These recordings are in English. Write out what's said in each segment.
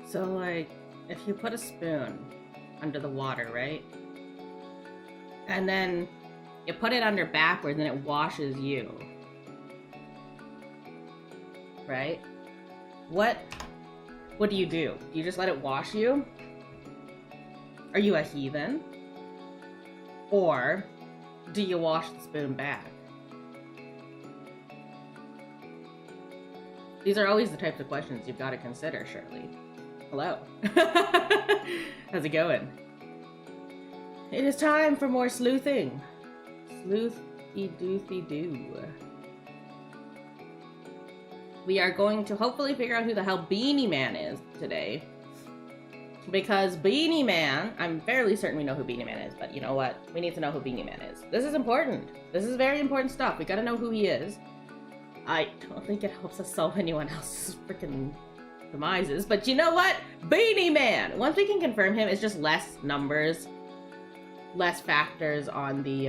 So, like, if you put a spoon under the water, right? And then you put it under backwards and it washes you. Right? What do you do? Do you just let it wash you? Are you a heathen? Or do you wash the spoon back? These are always the types of questions you've got to consider, Shirley. Hello. How's it going? It is time for more sleuthing. Sleuthy-doothy-doo. We are going to hopefully figure out who the hell Beanie Man is today. Because Beanie Man, I'm fairly certain we know who Beanie Man is, but you know what? We need to know who Beanie Man is. This is important. This is very important stuff. We gotta know who he is. I don't think it helps us solve anyone else's freaking demises, but you know what? Beanie Man! Once we can confirm him, it's just less numbers, less factors on the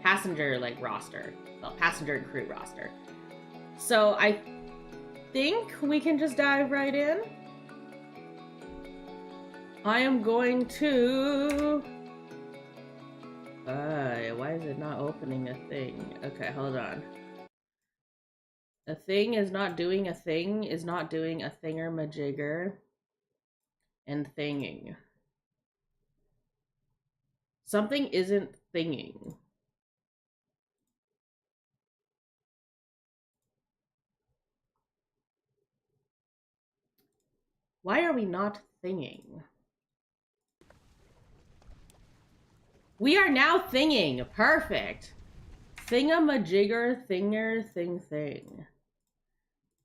passenger like roster, well, passenger and crew roster. So I think we can just dive right in. I am going to. Why is it not opening a thing? Okay, hold on. A thing is not doing a thing is not doing a thingamajigger and thinging. Something isn't thinging. Why are we not thinging? We are now thinging. Perfect. Thingamajigger, thinger, thing.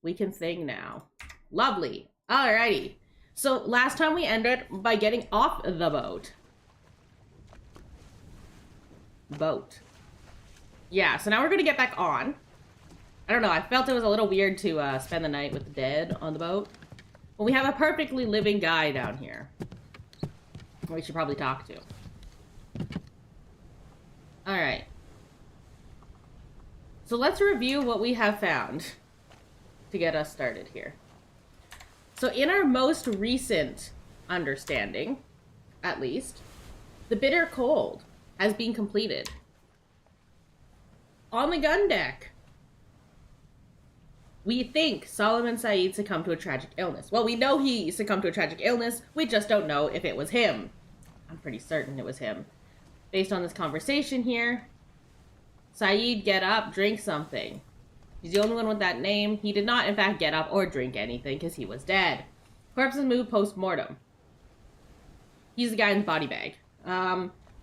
We can thing now. Lovely. Alrighty. So last time we ended by getting off the boat. Yeah, so now we're gonna get back on. I don't know, I felt it was a little weird to spend the night with the dead on the boat. But we have a perfectly living guy down here. We should probably talk to. Alright. So let's review what we have found to get us started here. So in our most recent understanding, at least, the bitter cold has been completed. On the gun deck, we think Solomon Saeed succumbed to a tragic illness. Well, we know he succumbed to a tragic illness, we just don't know if it was him. I'm pretty certain it was him. Based on this conversation here, Saeed, get up, drink something. He's the only one with that name. He did not, in fact, get up or drink anything because he was dead. Corpses moved post-mortem. He's the guy in the body bag.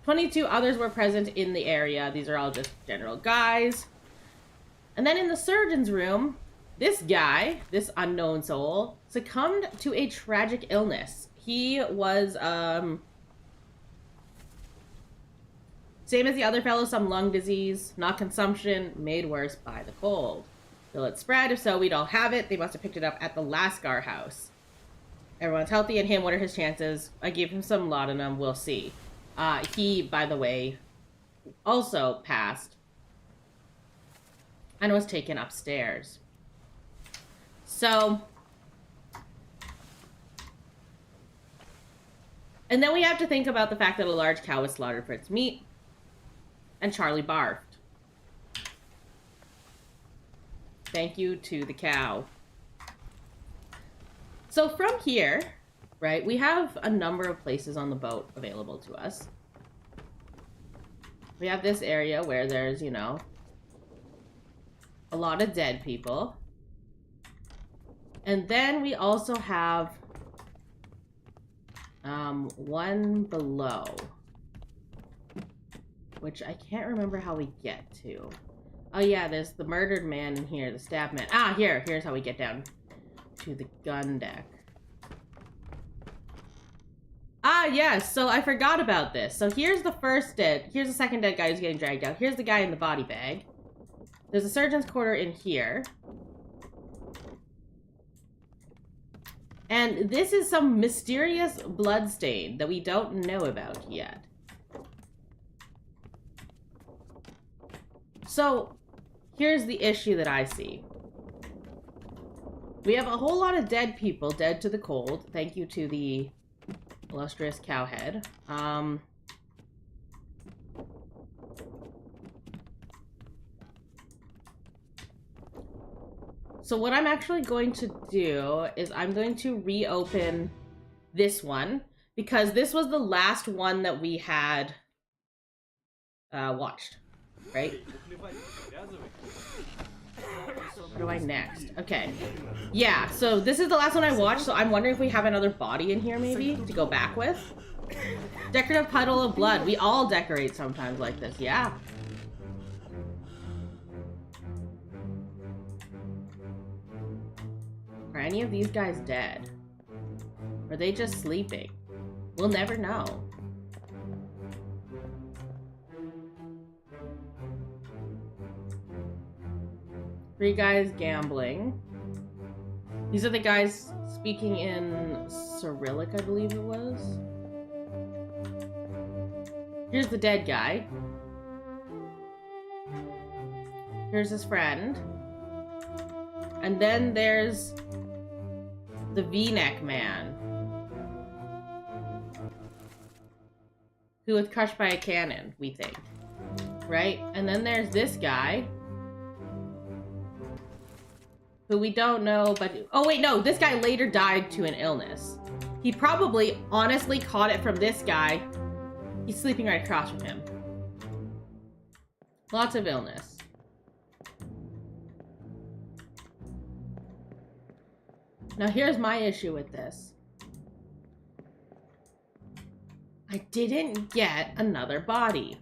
22 others were present in the area. These are all just general guys. And then in the surgeon's room, this guy, this unknown soul, succumbed to a tragic illness. He was, same as the other fellow, some lung disease, not consumption, made worse by the cold. Will it spread? If so, we'd all have it. They must have picked it up at the Lascar house. Everyone's healthy and him. What are his chances? I gave him some laudanum. We'll see. He, by the way, also passed and was taken upstairs. So, and then we have to think about the fact that a large cow was slaughtered for its meat. And Charlie barfed. Thank you to the cow. So from here, right, we have a number of places on the boat available to us. We have this area where there's, you know, a lot of dead people. And then we also have one below, which I can't remember how we get to. Oh yeah, there's the murdered man in here, the stab man. Ah, here's how we get down to the gun deck. Ah, yes, so I forgot about this. So here's the first dead, here's the second dead guy who's getting dragged out. Here's the guy in the body bag. There's a surgeon's quarter in here. And this is some mysterious blood stain that we don't know about yet. So, here's the issue that I see. We have a whole lot of dead people, dead to the cold. Thank you to the illustrious cowhead. So what I'm actually going to do is I'm going to reopen this one because this was the last one that we had watched, right? What do I next? Okay. Yeah, so this is the last one I watched, so I'm wondering if we have another body in here maybe to go back with. Decorative puddle of blood. We all decorate sometimes like this, yeah. Are any of these guys dead? Are they just sleeping? We'll never know. Three guys gambling. These are the guys speaking in Cyrillic, I believe it was. Here's the dead guy. Here's his friend. And then there's the V-neck man, who was crushed by a cannon, we think. Right? And then there's this guy, who we don't know, but... Oh, wait, no. This guy later died to an illness. He probably, honestly, caught it from this guy. He's sleeping right across from him. Lots of illness. Now, here's my issue with this. I didn't get another body.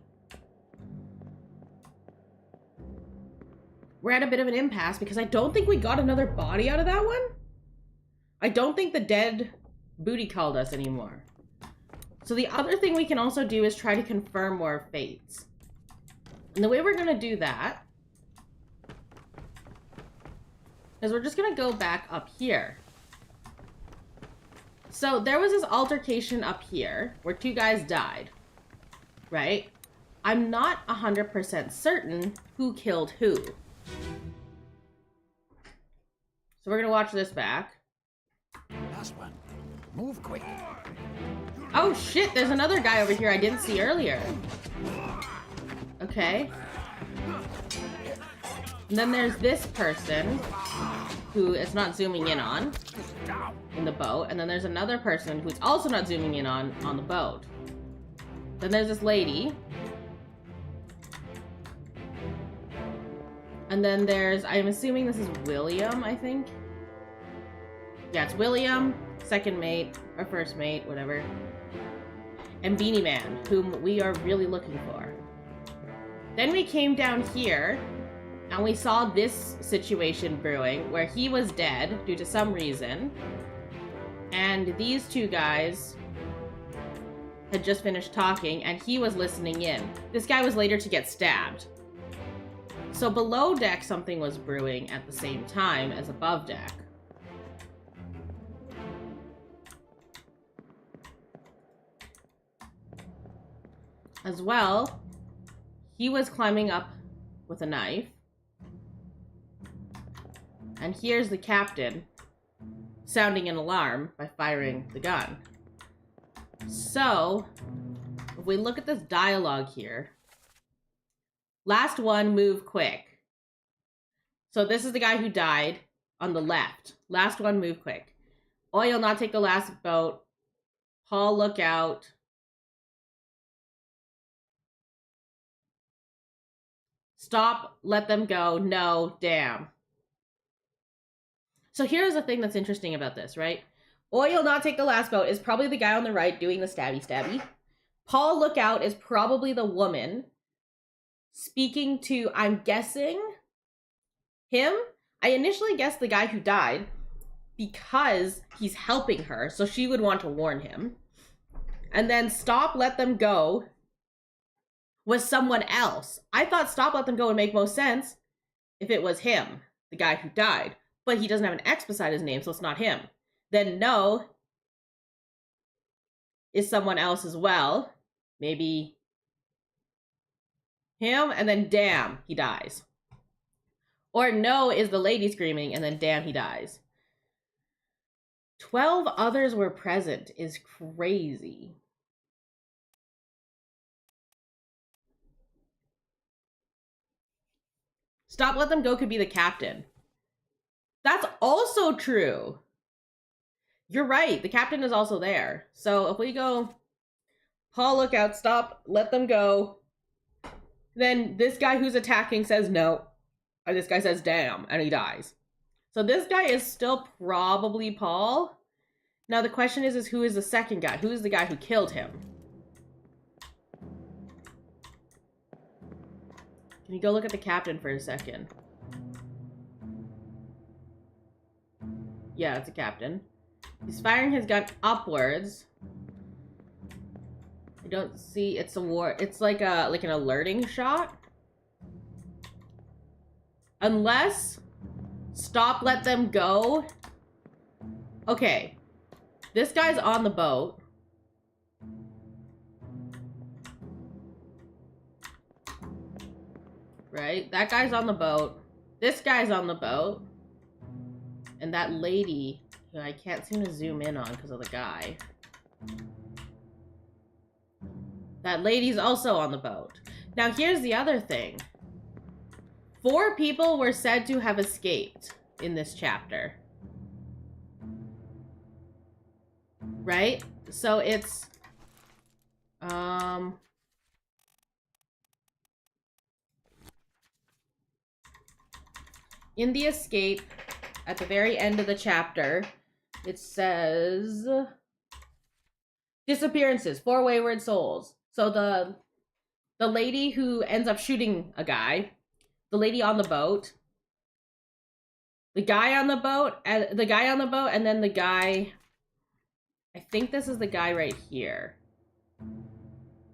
We're at a bit of an impasse because I don't think we got another body out of that one. I don't think the dead booty called us anymore. So the other thing we can also do is try to confirm more fates. And the way we're going to do that is we're just going to go back up here. So there was this altercation up here where two guys died, right? I'm not 100% certain who killed who. So we're gonna watch this back. Last one. Move quick. Oh shit, there's another guy over here I didn't see earlier. Okay. And then there's this person who it's not zooming in on in the boat. And then there's another person who's also not zooming in on the boat. Then there's this lady. And then there's, I'm assuming this is William, I think. Yeah, it's William, second mate, or first mate, whatever. And Beanie Man, whom we are really looking for. Then we came down here, and we saw this situation brewing, where he was dead due to some reason. And these two guys had just finished talking, and he was listening in. This guy was later to get stabbed. So below deck, something was brewing at the same time as above deck. As well, he was climbing up with a knife. And here's the captain sounding an alarm by firing the gun. So, if we look at this dialogue here, last one, move quick. So this is the guy who died on the left. Last one, move quick. Oil, not take the last boat. Paul, look out. Stop, let them go. No, damn. So here's the thing that's interesting about this, right? Oil, not take the last boat is probably the guy on the right doing the stabby. Paul, look out is probably the woman speaking to, I'm guessing, him. I initially guessed the guy who died because he's helping her, so she would want to warn him. And then stop, let them go was someone else. I thought stop, let them go would make most sense if it was him, the guy who died. But he doesn't have an X beside his name, so it's not him. Then no is someone else as well. Maybe him, and then damn, he dies. Or no is the lady screaming, and then damn, he dies. 12 others were present is crazy. Stop, let them go could be the captain. That's also true. You're right. The captain is also there. So if we go, Paul, look out, stop, let them go. Then this guy who's attacking says no. And this guy says damn, and he dies. So this guy is still probably Paul. Now the question is who is the second guy? Who is the guy who killed him? Can you go look at the captain for a second? Yeah, it's a captain. He's firing his gun upwards. I don't see, it's a war, it's like an alerting shot. Unless, stop, let them go. Okay. This guy's on the boat. Right? That guy's on the boat. This guy's on the boat. And that lady, who I can't seem to zoom in on because of the guy. That lady's also on the boat. Now here's the other thing. 4 people were said to have escaped in this chapter. Right? So it's... in the escape, at the very end of the chapter, it says... disappearances, 4 wayward souls. So the lady who ends up shooting a guy, the lady on the boat, the guy on the boat, and then the guy, I think this is the guy right here.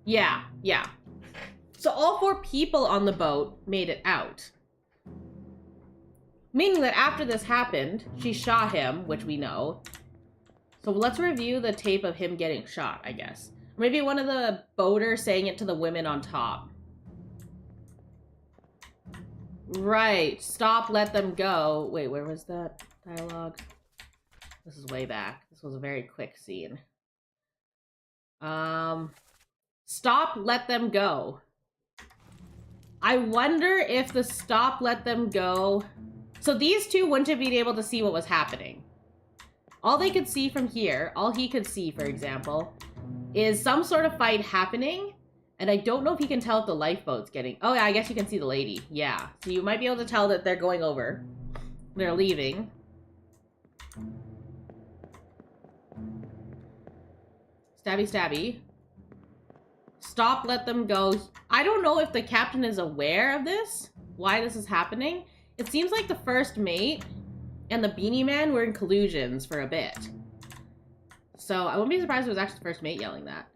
Yeah. So all 4 people on the boat made it out. Meaning that after this happened, she shot him, which we know. So let's review the tape of him getting shot, I guess. Maybe one of the boaters saying it to the women on top. Right. Stop, let them go. Wait, where was that dialogue? This is way back. This was a very quick scene. Stop, let them go. I wonder if the stop, let them go... So these 2 wouldn't have been able to see what was happening. All they could see from here, all he could see, for example, is some sort of fight happening. And I don't know if he can tell if the lifeboat's getting... Oh, yeah, I guess you can see the lady. Yeah. So you might be able to tell that they're going over. They're leaving. Stabby, stabby. Stop, let them go. I don't know if the captain is aware of this. Why this is happening. It seems like the first mate and the beanie man were in collusions for a bit. So I wouldn't be surprised if it was actually the first mate yelling that.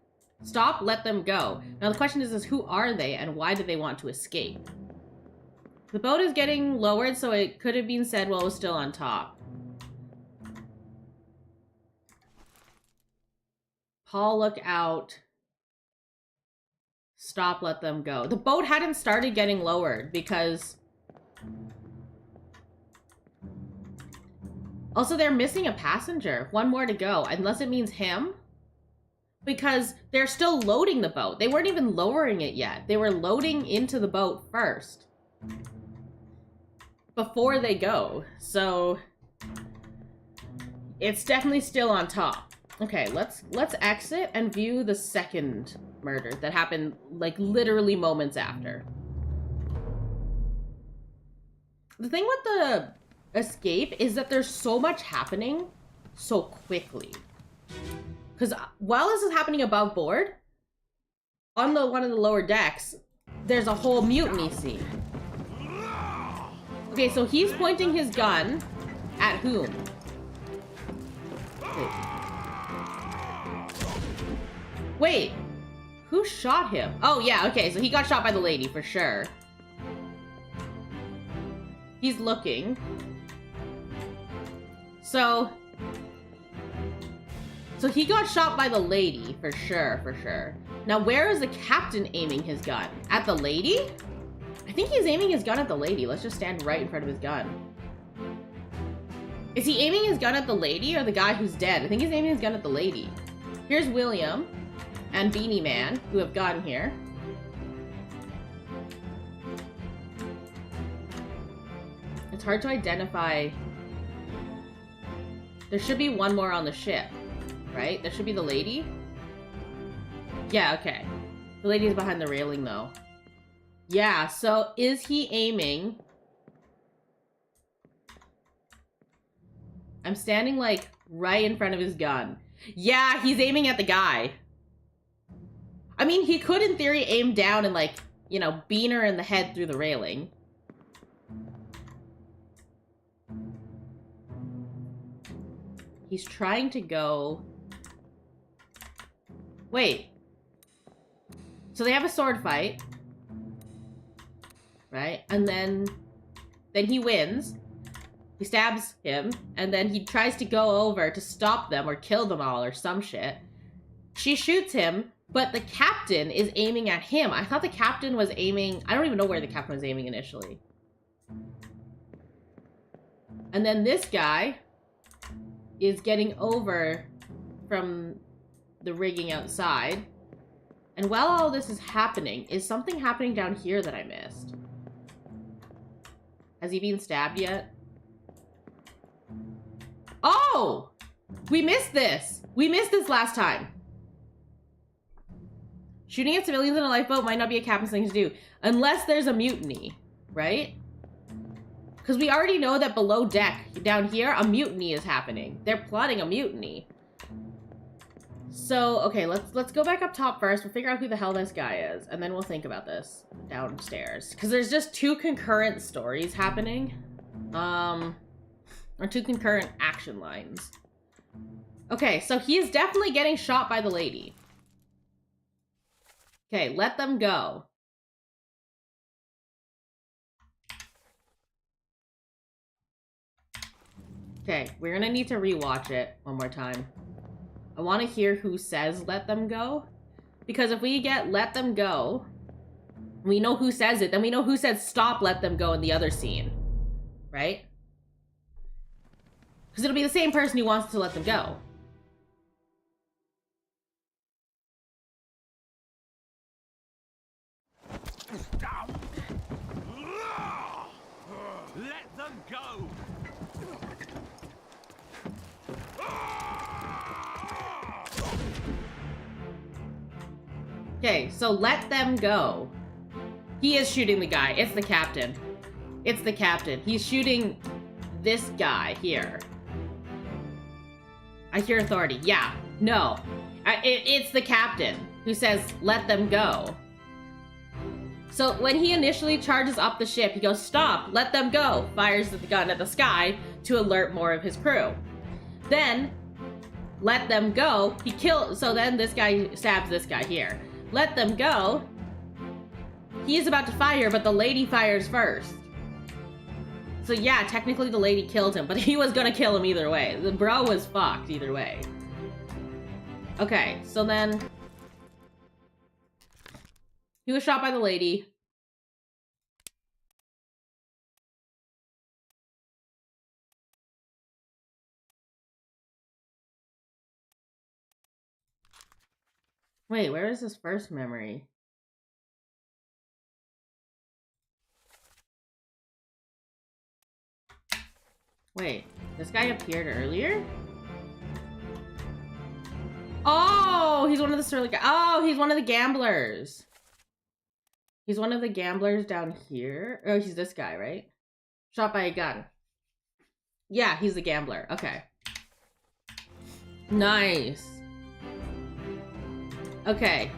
Stop, let them go. Now the question is who are they and why did they want to escape? The boat is getting lowered, so it could have been said while it was still on top. Paul, look out. Stop, let them go. The boat hadn't started getting lowered because... Also, they're missing a passenger. 1 more to go, unless it means him. Because they're still loading the boat. They weren't even lowering it yet. They were loading into the boat first. Before they go. So, it's definitely still on top. Okay, let's exit and view the second murder that happened, like, literally moments after. The thing with the escape is that there's so much happening so quickly. Because while this is happening above board, on one of the lower decks, there's a whole mutiny scene. Okay, so he's pointing his gun at whom? Wait, who shot him? Oh yeah, okay, so he got shot by the lady for sure. He's looking. So he got shot by the lady, for sure. Now, where is the captain aiming his gun? At the lady? I think he's aiming his gun at the lady. Let's just stand right in front of his gun. Is he aiming his gun at the lady or the guy who's dead? I think he's aiming his gun at the lady. Here's William and Beanie Man, who have gotten here. It's hard to identify. There should be one more on the ship, right? There should be the lady. Yeah, okay. The lady's behind the railing, though. Yeah, so is he aiming? I'm standing, like, right in front of his gun. Yeah, he's aiming at the guy. I mean, he could, in theory, aim down and, like, you know, bean her in the head through the railing. He's trying to go... Wait. So they have a sword fight. Right? And then he wins. He stabs him, and then he tries to go over to stop them or kill them all or some shit. She shoots him, but the captain is aiming at him. I thought the captain was aiming... I don't even know where the captain was aiming initially. And then this guy is getting over from the rigging outside. And while all this is happening, is something happening down here that I missed? Has he been stabbed yet? Oh! We missed this! We missed this last time. Shooting at civilians in a lifeboat might not be a captain's thing to do. Unless there's a mutiny, right? Because we already know that below deck, down here, a mutiny is happening. They're plotting a mutiny. So, okay, let's go back up top first. We'll figure out who the hell this guy is. And then we'll think about this downstairs. Because there's just two concurrent stories happening. Or two concurrent action lines. Okay, so he is definitely getting shot by the lady. Okay, let them go. Okay, we're gonna need to rewatch it one more time. I want to hear who says let them go. Because if we get let them go, we know who says it, then we know who said stop, let them go in the other scene. Right? Because it'll be the same person who wants to let them go. Let them go! Okay, so let them go. He is shooting the guy. It's the captain. It's the captain. He's shooting this guy here. I hear authority. Yeah. No. It's the captain who says, let them go. So when he initially charges up the ship, he goes, stop, let them go. Fires the gun at the sky to alert more of his crew. Then, let them go. He kills. So then this guy stabs this guy here. Let them go. He is about to fire, but the lady fires first. So yeah, technically the lady killed him, but he was gonna kill him either way. The bro was fucked either way. Okay, so then... he was shot by the lady. Wait, where is his first memory? Wait, this guy appeared earlier? Oh, he's one of the surly guys. Oh, he's one of the gamblers. He's one of the gamblers down here. Oh, he's this guy, right? Shot by a gun. Yeah, he's the gambler. Okay. Nice. Okay.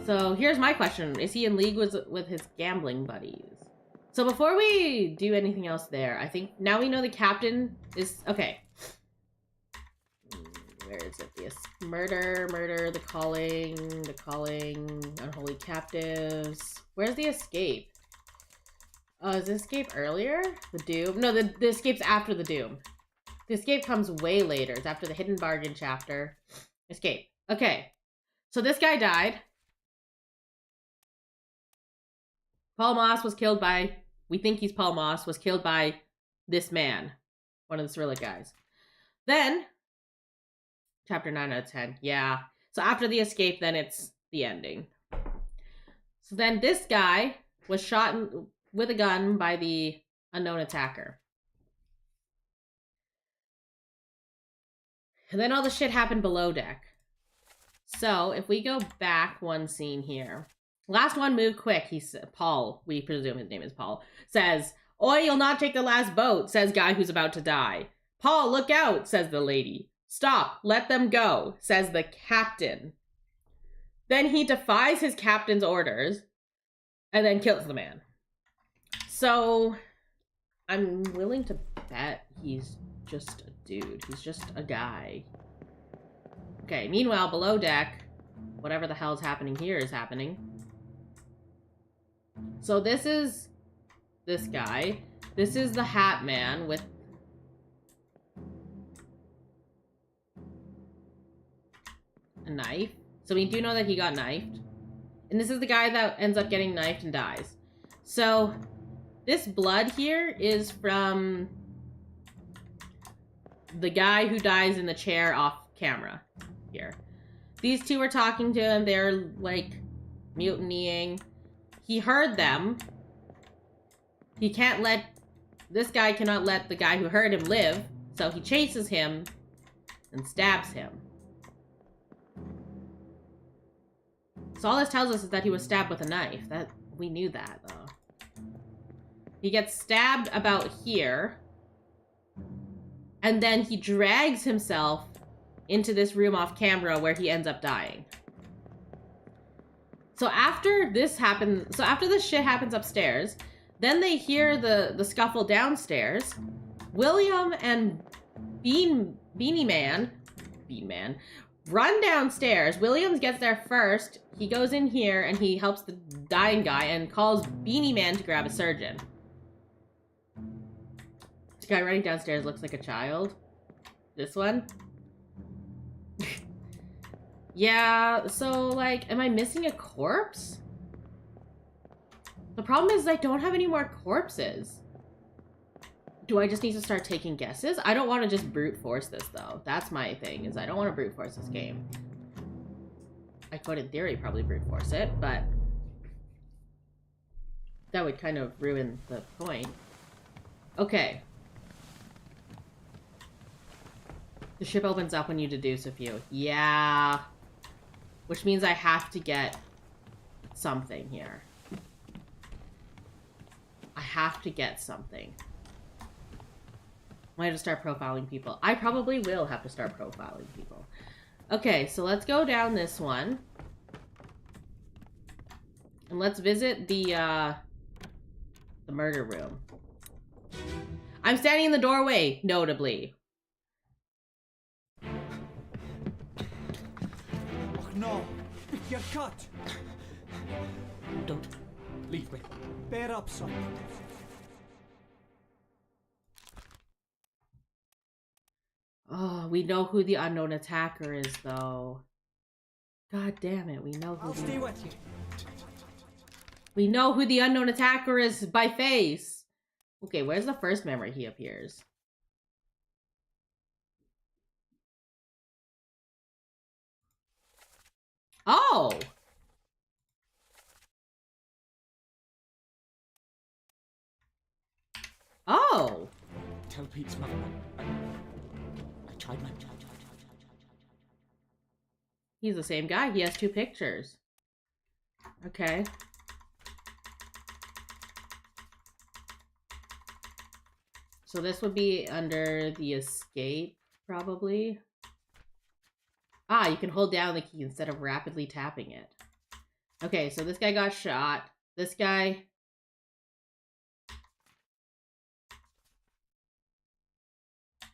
So here's my question. Is he in league with his gambling buddies? So before we do anything else there, I think now we know the captain is... okay. Where is it? The murder, the calling, unholy captives. Where's the escape? Oh, is the escape earlier? The doom? No, the escape's after the doom. The escape comes way later. It's after the hidden bargain chapter. Escape. Okay. So this guy died. Paul Moss was killed by... we think he's Paul Moss. Was killed by this man. One of the Cyrillic guys. Then, chapter 9 out of 10. Yeah. So after the escape, then it's the ending. So then this guy was shot with a gun by the unknown attacker. And then all the shit happened below deck. So if we go back one scene here. Last one, move quick. Paul, we presume his name is Paul, says, "Oi, you'll not take the last boat," says guy who's about to die. "Paul, look out," says the lady. "Stop, let them go," says the captain. Then he defies his captain's orders and then kills the man. So I'm willing to bet he's just a dude. He's just a guy. Okay, meanwhile, below deck, whatever the hell's happening here is happening. So this is this guy. This is the Hat Man with a knife. So we do know that he got knifed. And this is the guy that ends up getting knifed and dies. So this blood here is from the guy who dies in the chair off camera here. These two were talking to him. They're like mutinying. He heard them. This guy cannot let the guy who heard him live. So he chases him and stabs him. So all this tells us is that he was stabbed with a knife. We knew that, though. He gets stabbed about here. And then he drags himself into this room off camera where he ends up dying. So after this shit happens upstairs, then they hear the scuffle downstairs. William and Bean Man run downstairs. Williams gets there first. He goes in here and he helps the dying guy and calls Beanie Man to grab a surgeon. This guy running downstairs looks like a child. This one. Yeah, so, like, am I missing a corpse? The problem is I don't have any more corpses. Do I just need to start taking guesses? I don't want to just brute force this, though. That's my thing, is I don't want to brute force this game. I could, in theory, probably brute force it, but that would kind of ruin the point. Okay. The ship opens up when you deduce a few. Yeah. Which means I have to get something here. I have to get something. I have to start profiling people. I probably will have to start profiling people. Okay, so let's go down this one. And let's visit the murder room. I'm standing in the doorway, notably. No, you're cut. Don't leave me. Bear up, son. Oh, we know who the unknown attacker is, though. God damn it, we know who. I'll stay with you. We know who the unknown attacker is by face. Okay, where's the first memory he appears? Oh! Oh! Tell Pete's mother I tried my... He's the same guy. He has two pictures. Okay. So this would be under the escape, probably. Ah, you can hold down the key instead of rapidly tapping it. Okay, so this guy got shot. This guy...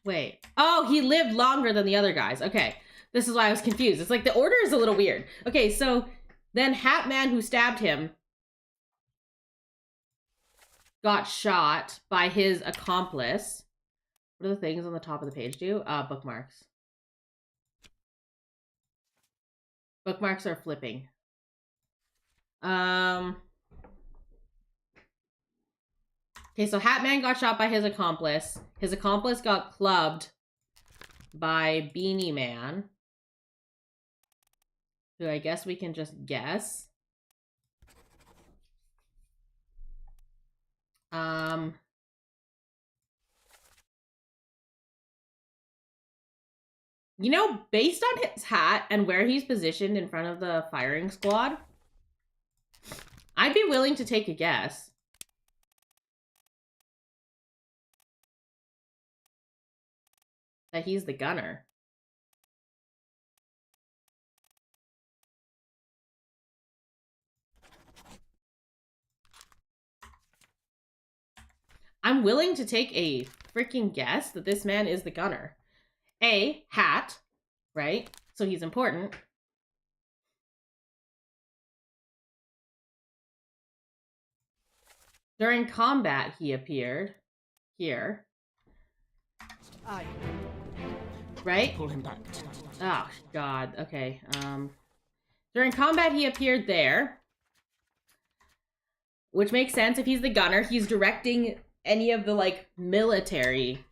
Wait. Oh, he lived longer than the other guys. Okay, this is why I was confused. It's like the order is a little weird. Okay, so then Hat Man who stabbed him got shot by his accomplice. What do the things on the top of the page do? Bookmarks. Bookmarks are flipping. Okay, so Hat Man got shot by his accomplice. His accomplice got clubbed by Beanie Man, who I guess we can just guess. You know, based on his hat and where he's positioned in front of the firing squad, I'd be willing to take a guess. That he's the gunner. I'm willing to take a freaking guess that this man is the gunner. A, hat, right? So he's important. During combat, he appeared here. Aye. Right? Pull him back. Oh, God. Okay. During combat, he appeared there. Which makes sense. If he's the gunner, he's directing any of the, like, military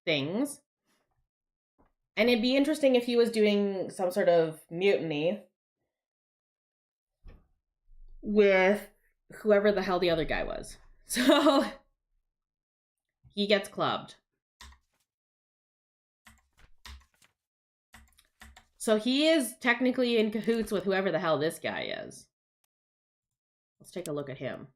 things. And it'd be interesting if he was doing some sort of mutiny with whoever the hell the other guy was. So he gets clubbed. So he is technically in cahoots with whoever the hell this guy is. Let's take a look at him.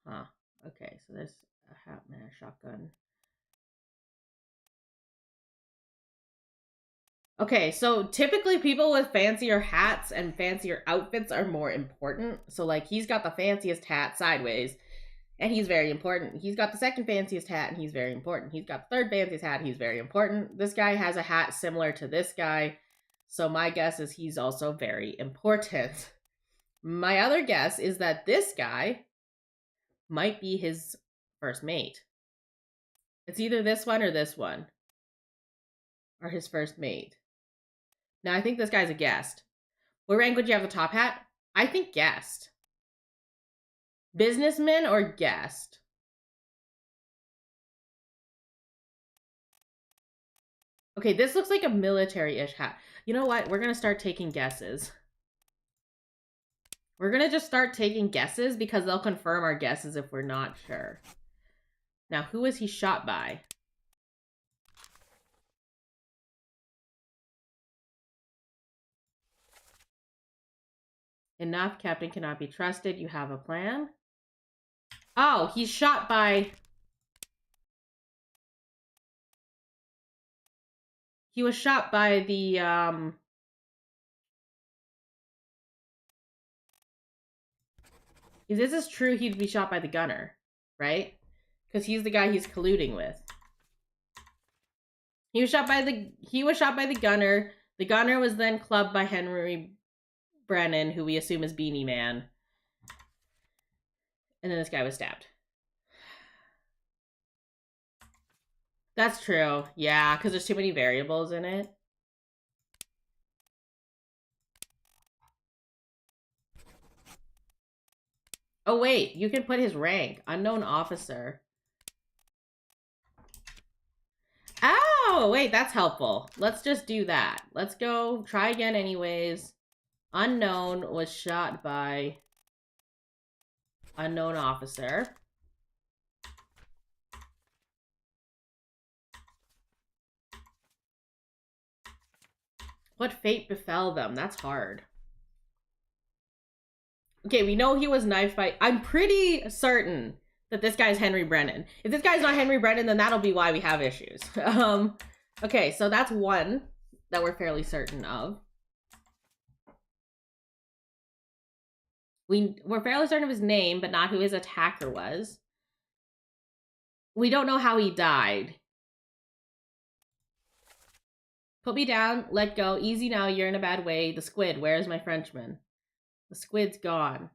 Huh. Okay, so there's a hat man, a shotgun. Okay, so typically people with fancier hats and fancier outfits are more important. So, like, he's got the fanciest hat sideways, and he's very important. He's got the second fanciest hat, and he's very important. He's got the third fanciest hat, and he's very important. This guy has a hat similar to this guy, so my guess is he's also very important. My other guess is that this guy might be his first mate. It's either this one, or his first mate. Now, I think this guy's a guest. What rank would you have the top hat? I think guest. Businessman or guest? Okay, this looks like a military-ish hat. You know what? We're going to start taking guesses. We're going to just start taking guesses because they'll confirm our guesses if we're not sure. Now, who was he shot by? Enough, Captain cannot be trusted. You have a plan? Oh, he's shot by... He was shot by the, If this is true, he'd be shot by the gunner, right? Because he's the guy he's colluding with. He was shot by the gunner. The gunner was then clubbed by Henry Brennan, who we assume is Beanie Man. And then this guy was stabbed. That's true. Yeah, because there's too many variables in it. Oh, wait. You can put his rank. Unknown officer. Oh, wait. That's helpful. Let's just do that. Let's go. Try again anyways. Unknown was shot by unknown officer. What fate befell them? That's hard. Okay, we know he was knifed by... I'm pretty certain that this guy's Henry Brennan. If this guy's not Henry Brennan, then that'll be why we have issues. Okay, so that's one that we're fairly certain of. We're fairly certain of his name, but not who his attacker was. We don't know how he died. Put me down, let go, easy now, you're in a bad way. The squid, where is my Frenchman? The squid's gone.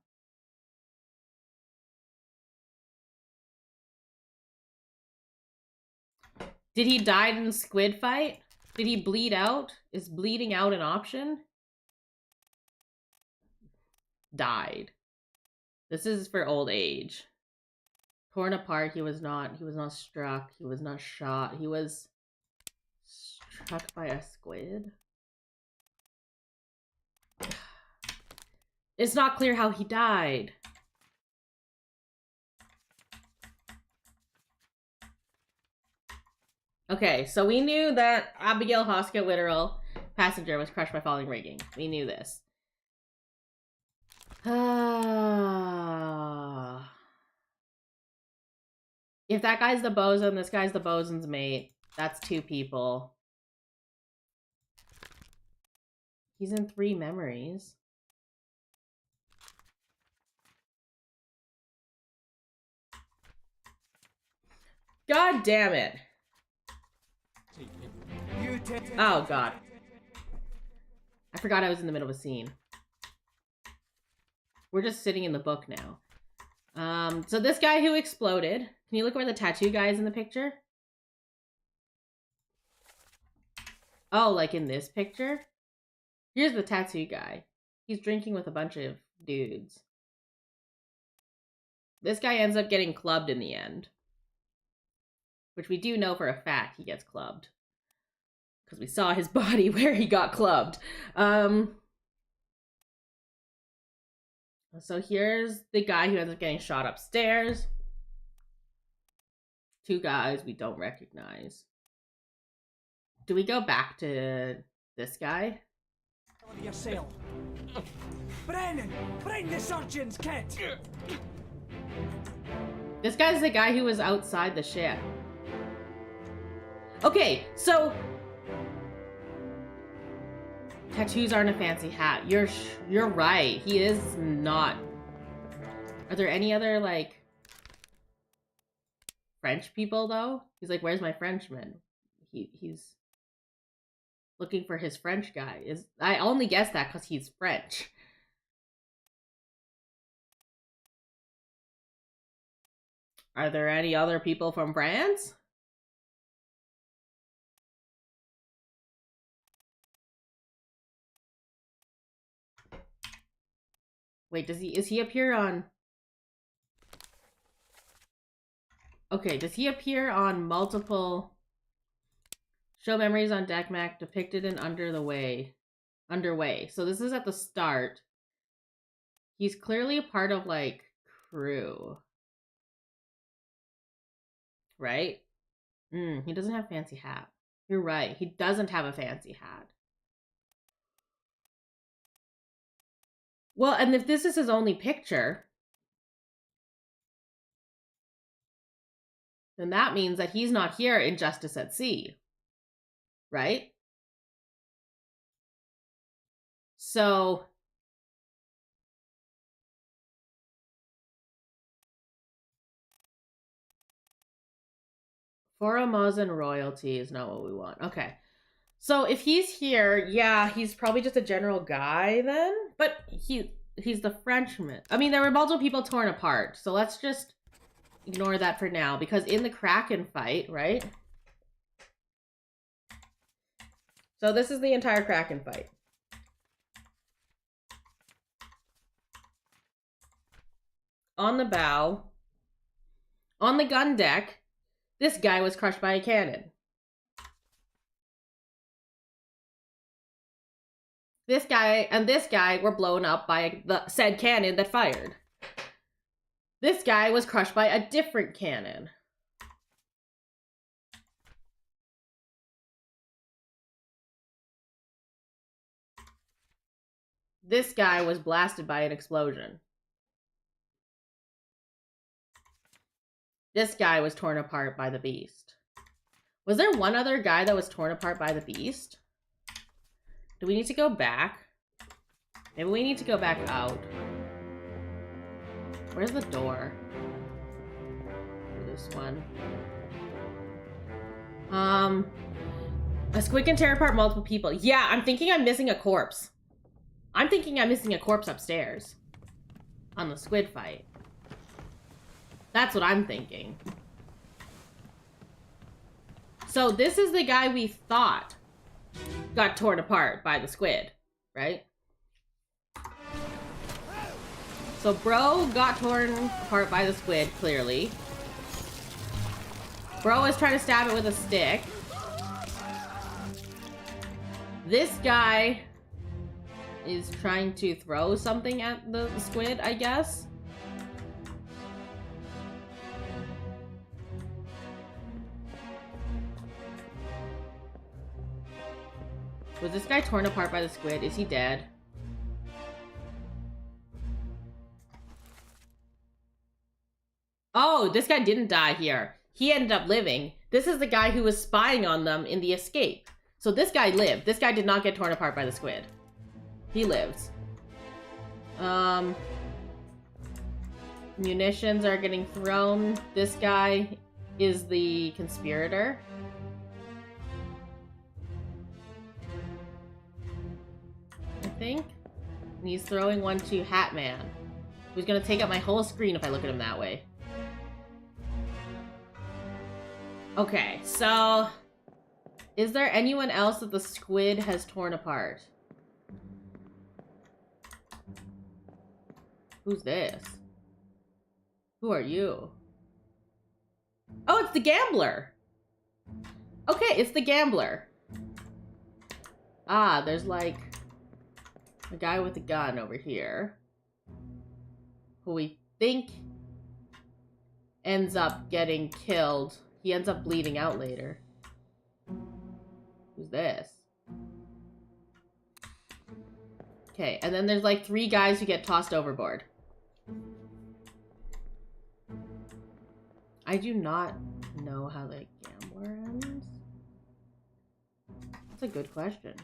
Did he die in the squid fight? Did he bleed out? Is bleeding out an option? Died. This is for old age. Torn apart, he was not struck, he was not shot, he was struck by a squid. It's not clear how he died. Okay, so we knew that Abigail Hoskett literal passenger was crushed by falling rigging. We knew this. If that guy's the bosun, this guy's the bosun's mate. That's 2 people. He's in 3 memories. God damn it. Oh god. I forgot I was in the middle of a scene. We're just sitting in the book now. So this guy who exploded, can you look where the tattoo guy is in the picture? Oh, like in this picture? Here's the tattoo guy. He's drinking with a bunch of dudes. This guy ends up getting clubbed in the end. Which we do know for a fact he gets clubbed. Because we saw his body where he got clubbed. So here's the guy who ends up getting shot upstairs. 2 guys we don't recognize. Do we go back to this guy? Yourself. Brennan, bring the surgeon's kit. This guy's the guy who was outside the ship. Okay, so tattoos aren't a fancy hat. You're right. He is not. Are there any other like French people though? He's like, where's my Frenchman? He's looking for his French guy. I only guess that because he's French. Are there any other people from France? Wait, is he appear on... Okay, does he appear on multiple... Show memories on deck Mac depicted in underway. So this is at the start. He's clearly a part of, like, crew. Right? He doesn't have a fancy hat. You're right. He doesn't have a fancy hat. Well, and if this is his only picture, then that means that he's not here in Justice at Sea. Right? So... Formosan royalty is not what we want. Okay. So if he's here, yeah, he's probably just a general guy then. But he's the Frenchman. I mean, there were multiple people torn apart. So let's just ignore that for now. Because in the Kraken fight, right? So this is the entire Kraken fight. On the bow. On the gun deck. This guy was crushed by a cannon. This guy and this guy were blown up by the said cannon that fired. This guy was crushed by a different cannon. This guy was blasted by an explosion. This guy was torn apart by the beast. Was there one other guy that was torn apart by the beast? Do we need to go back? Maybe we need to go back out. Where's the door? This one. A squid can tear apart multiple people. Yeah, I'm thinking I'm missing a corpse. I'm thinking I'm missing a corpse upstairs. On the squid fight. That's what I'm thinking. So this is the guy we thought got torn apart by the squid, right? So Bro got torn apart by the squid, clearly. Bro is trying to stab it with a stick. This guy is trying to throw something at the squid, I guess. Was this guy torn apart by the squid? Is he dead? Oh, this guy didn't die here. He ended up living. This is the guy who was spying on them in the escape. So this guy lived. This guy did not get torn apart by the squid. He lives. Munitions are getting thrown. This guy is the conspirator. I think. And he's throwing one to Hat Man, who's gonna take up my whole screen if I look at him that way. Okay, so is there anyone else that the squid has torn apart? Who's this? Who are you? Oh, it's the gambler! Okay, it's the gambler. Ah, there's like a guy with a gun over here who we think ends up getting killed. He ends up bleeding out later. Who's this? Okay, and then there's like 3 guys who get tossed overboard. I do not know how the gambler ends. That's a good question.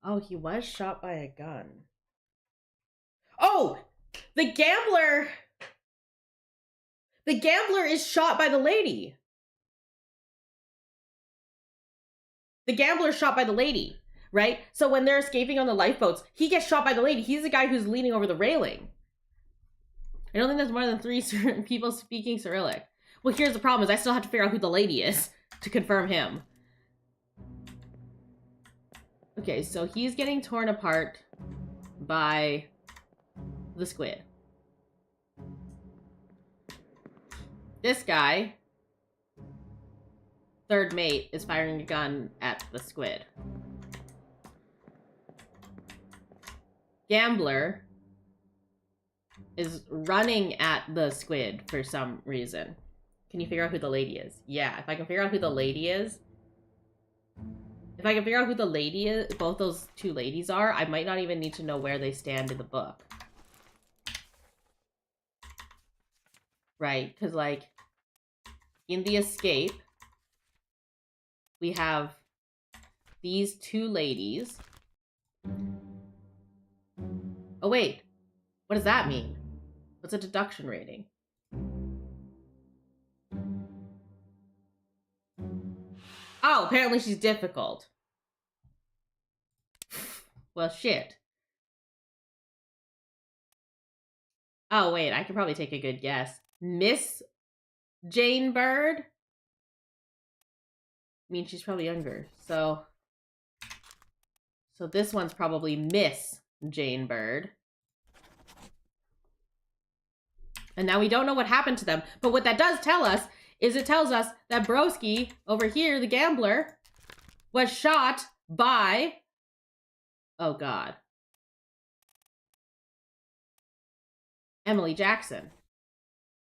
Oh, he was shot by a gun. Oh! The gambler! The gambler is shot by the lady. The gambler is shot by the lady, right? So when they're escaping on the lifeboats, he gets shot by the lady. He's the guy who's leaning over the railing. I don't think there's more than 3 people speaking Cyrillic. Well, here's the problem, is I still have to figure out who the lady is to confirm him. Okay, so he's getting torn apart by the squid. This guy, third mate, is firing a gun at the squid. Gambler is running at the squid for some reason. Can you figure out who the lady is? Yeah, if I can figure out who the lady is, if I can figure out who the lady is, both those 2 ladies are, I might not even need to know where they stand in the book. Right, because like, in the escape, we have these 2 ladies. Oh wait, what does that mean? What's a deduction rating? Oh, apparently she's difficult. Well, shit. Oh, wait, I can probably take a good guess. Miss Jane Bird? I mean, she's probably younger, so this one's probably Miss Jane Bird. And now we don't know what happened to them, but what that does tell us is it tells us that Broski, over here, the gambler, was shot by... Oh, God. Emily Jackson.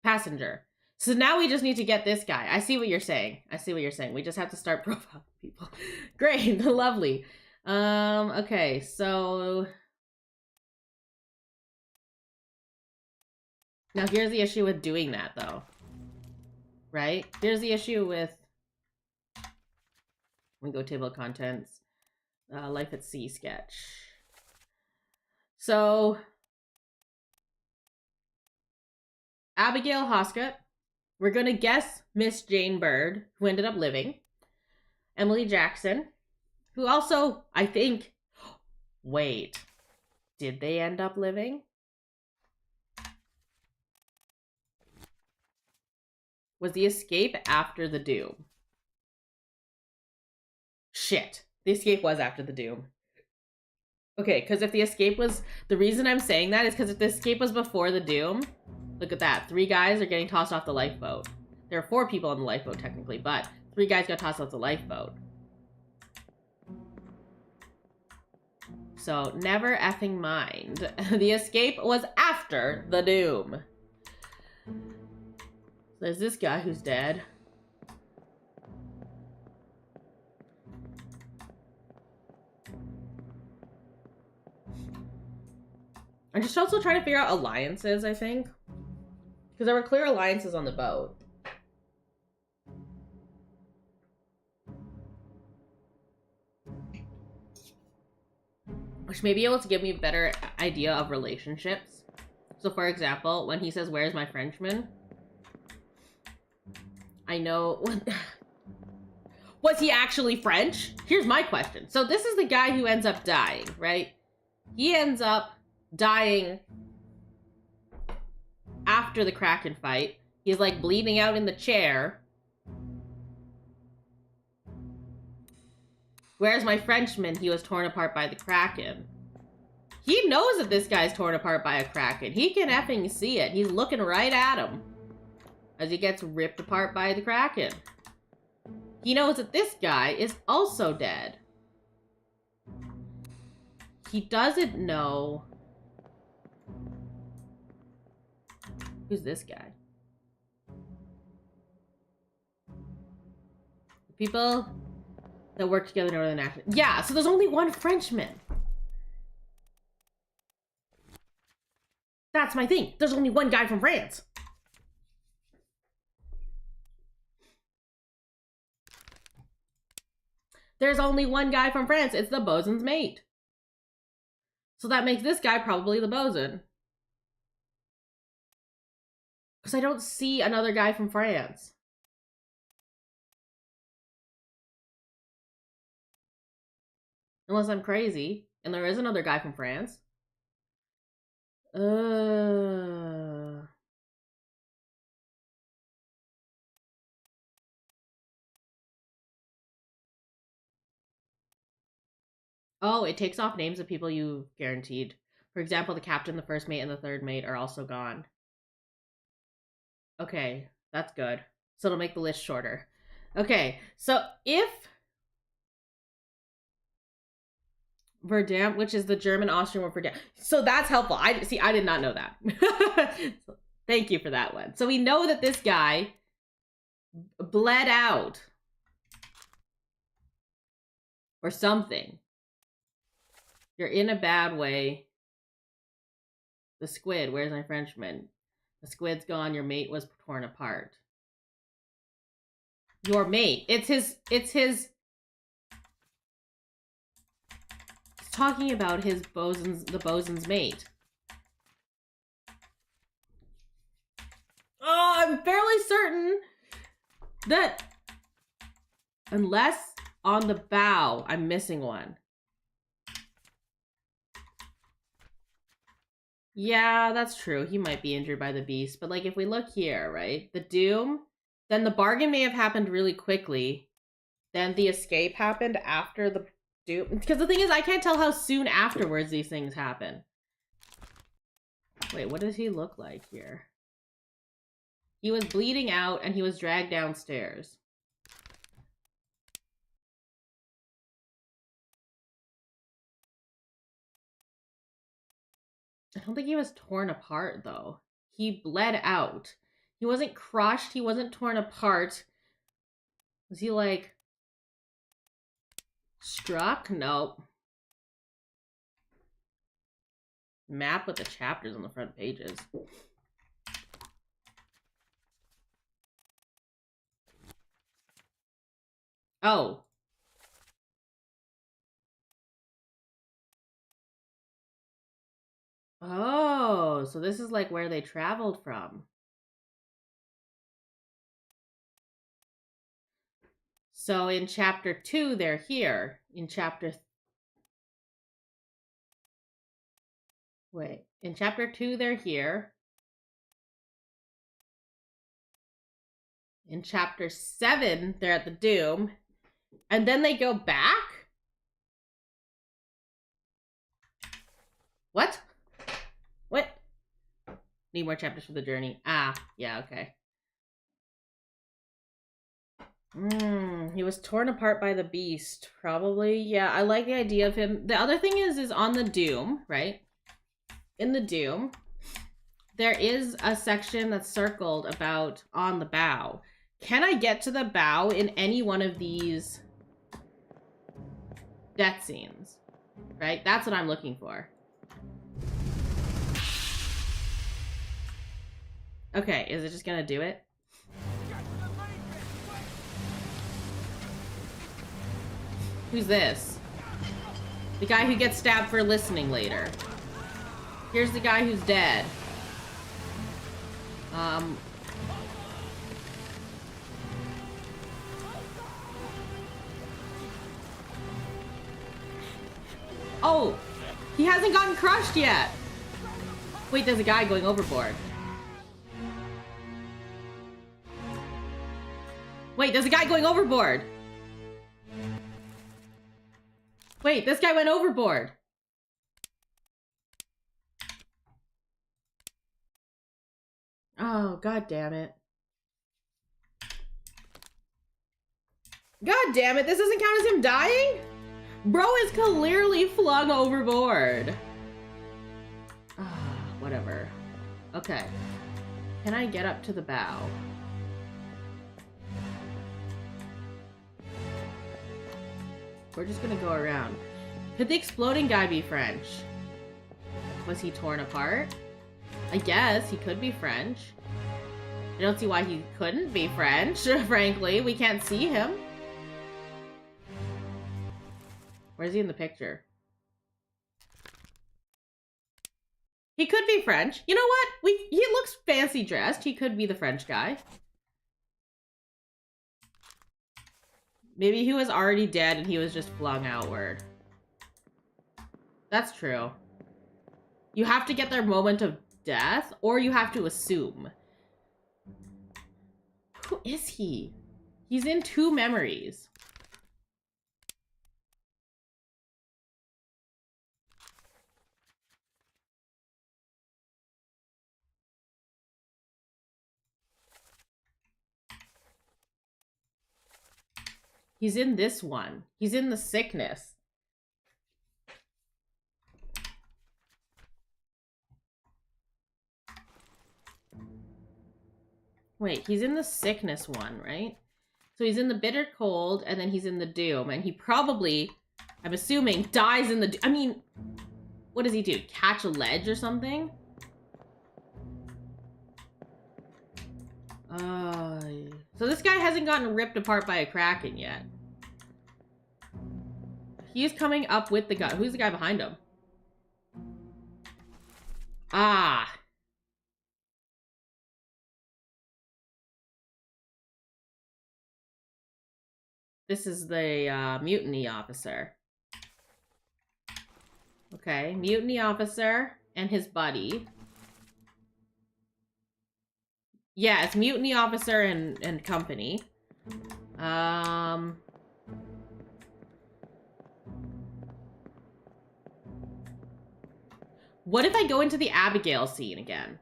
Passenger. So now we just need to get this guy. I see what you're saying. I see what you're saying. We just have to start profiling people. Great. Lovely. Okay, so... Now here's the issue with doing that, though. Right? Here's the issue with... We go table of contents. Life at Sea sketch. So... Abigail Hoskett. We're going to guess Miss Jane Bird, who ended up living. Emily Jackson, who also, I think... Wait. Did they end up living? Was the escape after the doom? Shit. The escape was after the doom. Okay, because if the escape was... The reason I'm saying that is because if the escape was before the doom... Look at that. 3 guys are getting tossed off the lifeboat. There are 4 people on the lifeboat, technically, but 3 guys got tossed off the lifeboat. So, never effing mind. The escape was after the doom. There's this guy who's dead. I'm just also trying to figure out alliances, I think. Because there were clear alliances on the boat. Which may be able to give me a better idea of relationships. So for example, when he says, "Where's my Frenchman?" I know... Was he actually French? Here's my question. So this is the guy who ends up dying, right? He ends up dying after the Kraken fight. He's like bleeding out in the chair. Where's my Frenchman? He was torn apart by the Kraken. He knows that this guy's torn apart by a Kraken. He can effing see it. He's looking right at him as he gets ripped apart by the Kraken. He knows that this guy is also dead. He doesn't know... Who's this guy? The people that work together in Northern Action. Yeah, so there's only one Frenchman. That's my thing. There's only one guy from France. There's only one guy from France. It's the bosun's mate. So that makes this guy probably the bosun. Because I don't see another guy from France. Unless I'm crazy. And there is another guy from France. Oh, it takes off names of people you guaranteed. For example, the captain, the first mate, and the third mate are also gone. Okay, that's good. So it'll make the list shorter. Okay, so if Verdammt, which is the German-Austrian word for damn. So that's helpful. I did not know that. So, thank you for that one. So we know that this guy bled out. Or something. You're in a bad way. The squid, where's my Frenchman? The squid's gone, your mate was torn apart. Your mate. It's talking about his the bosun's mate. Oh, I'm fairly certain that unless on the bow, I'm missing one. Yeah, that's true. He might be injured by the beast. But like if we look here, right? The doom, then the bargain may have happened really quickly. Then the escape happened after the doom. Because the thing is, I can't tell how soon afterwards these things happen. Wait, what does he look like here? He was bleeding out and he was dragged downstairs. I don't think he was torn apart, though. He bled out. He wasn't crushed. He wasn't torn apart. Was he, like, struck? Nope. Map with the chapters on the front pages. Oh. Oh, so this is like where they traveled from. So in chapter 2, they're here. In chapter... Wait. In chapter 2, they're here. In chapter 7, they're at the Doom. And then they go back? What? What? Need more chapters for the journey. Ah, yeah, okay. He was torn apart by the beast. Probably. Yeah, I like the idea of him. The other thing is on the Doom, right? In the Doom, there is a section that's circled about on the bow. Can I get to the bow in any one of these death scenes? Right? That's what I'm looking for. Okay, is it just gonna do it? Who's this? The guy who gets stabbed for listening later. Here's the guy who's dead. Oh! He hasn't gotten crushed yet! Wait, there's a guy going overboard. Wait, there's a guy going overboard! Wait, this guy went overboard! Oh, god damn it. God damn it, this doesn't count as him dying? Bro is clearly flung overboard. Whatever. Okay. Can I get up to the bow? We're just gonna go around. Could the exploding guy be French? Was he torn apart? I guess he could be French. I don't see why he couldn't be French, frankly. We can't see him. Where is he in the picture? He could be French. You know what? He looks fancy dressed. He could be the French guy. Maybe he was already dead and he was just flung outward. That's true. You have to get their moment of death, or you have to assume. Who is he? He's in 2 memories. He's in this one. He's in the sickness. Wait, he's in the sickness one, right? So he's in the bitter cold, and then he's in the doom, and he probably, I'm assuming, dies in the... I mean, what does he do? Catch a ledge or something? So this guy hasn't gotten ripped apart by a kraken yet. He's coming up with the guy. Who's the guy behind him? Ah. This is the mutiny officer. Okay, mutiny officer and his buddy. Yeah, it's mutiny officer and company. What if I go into the Abigail scene again?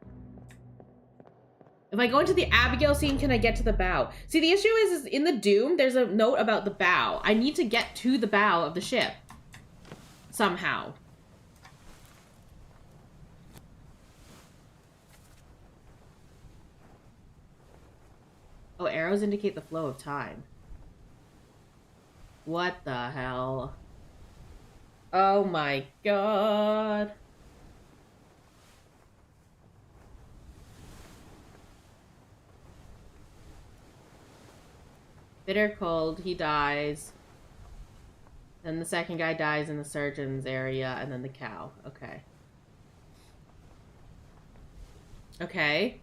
If I go into the Abigail scene, can I get to the bow? See, the issue is in the Doom, there's a note about the bow. I need to get to the bow of the ship. Somehow. Oh, arrows indicate the flow of time. What the hell? Oh my god. Bitter cold, he dies. Then the second guy dies in the surgeon's area, and then the cow. Okay. Okay.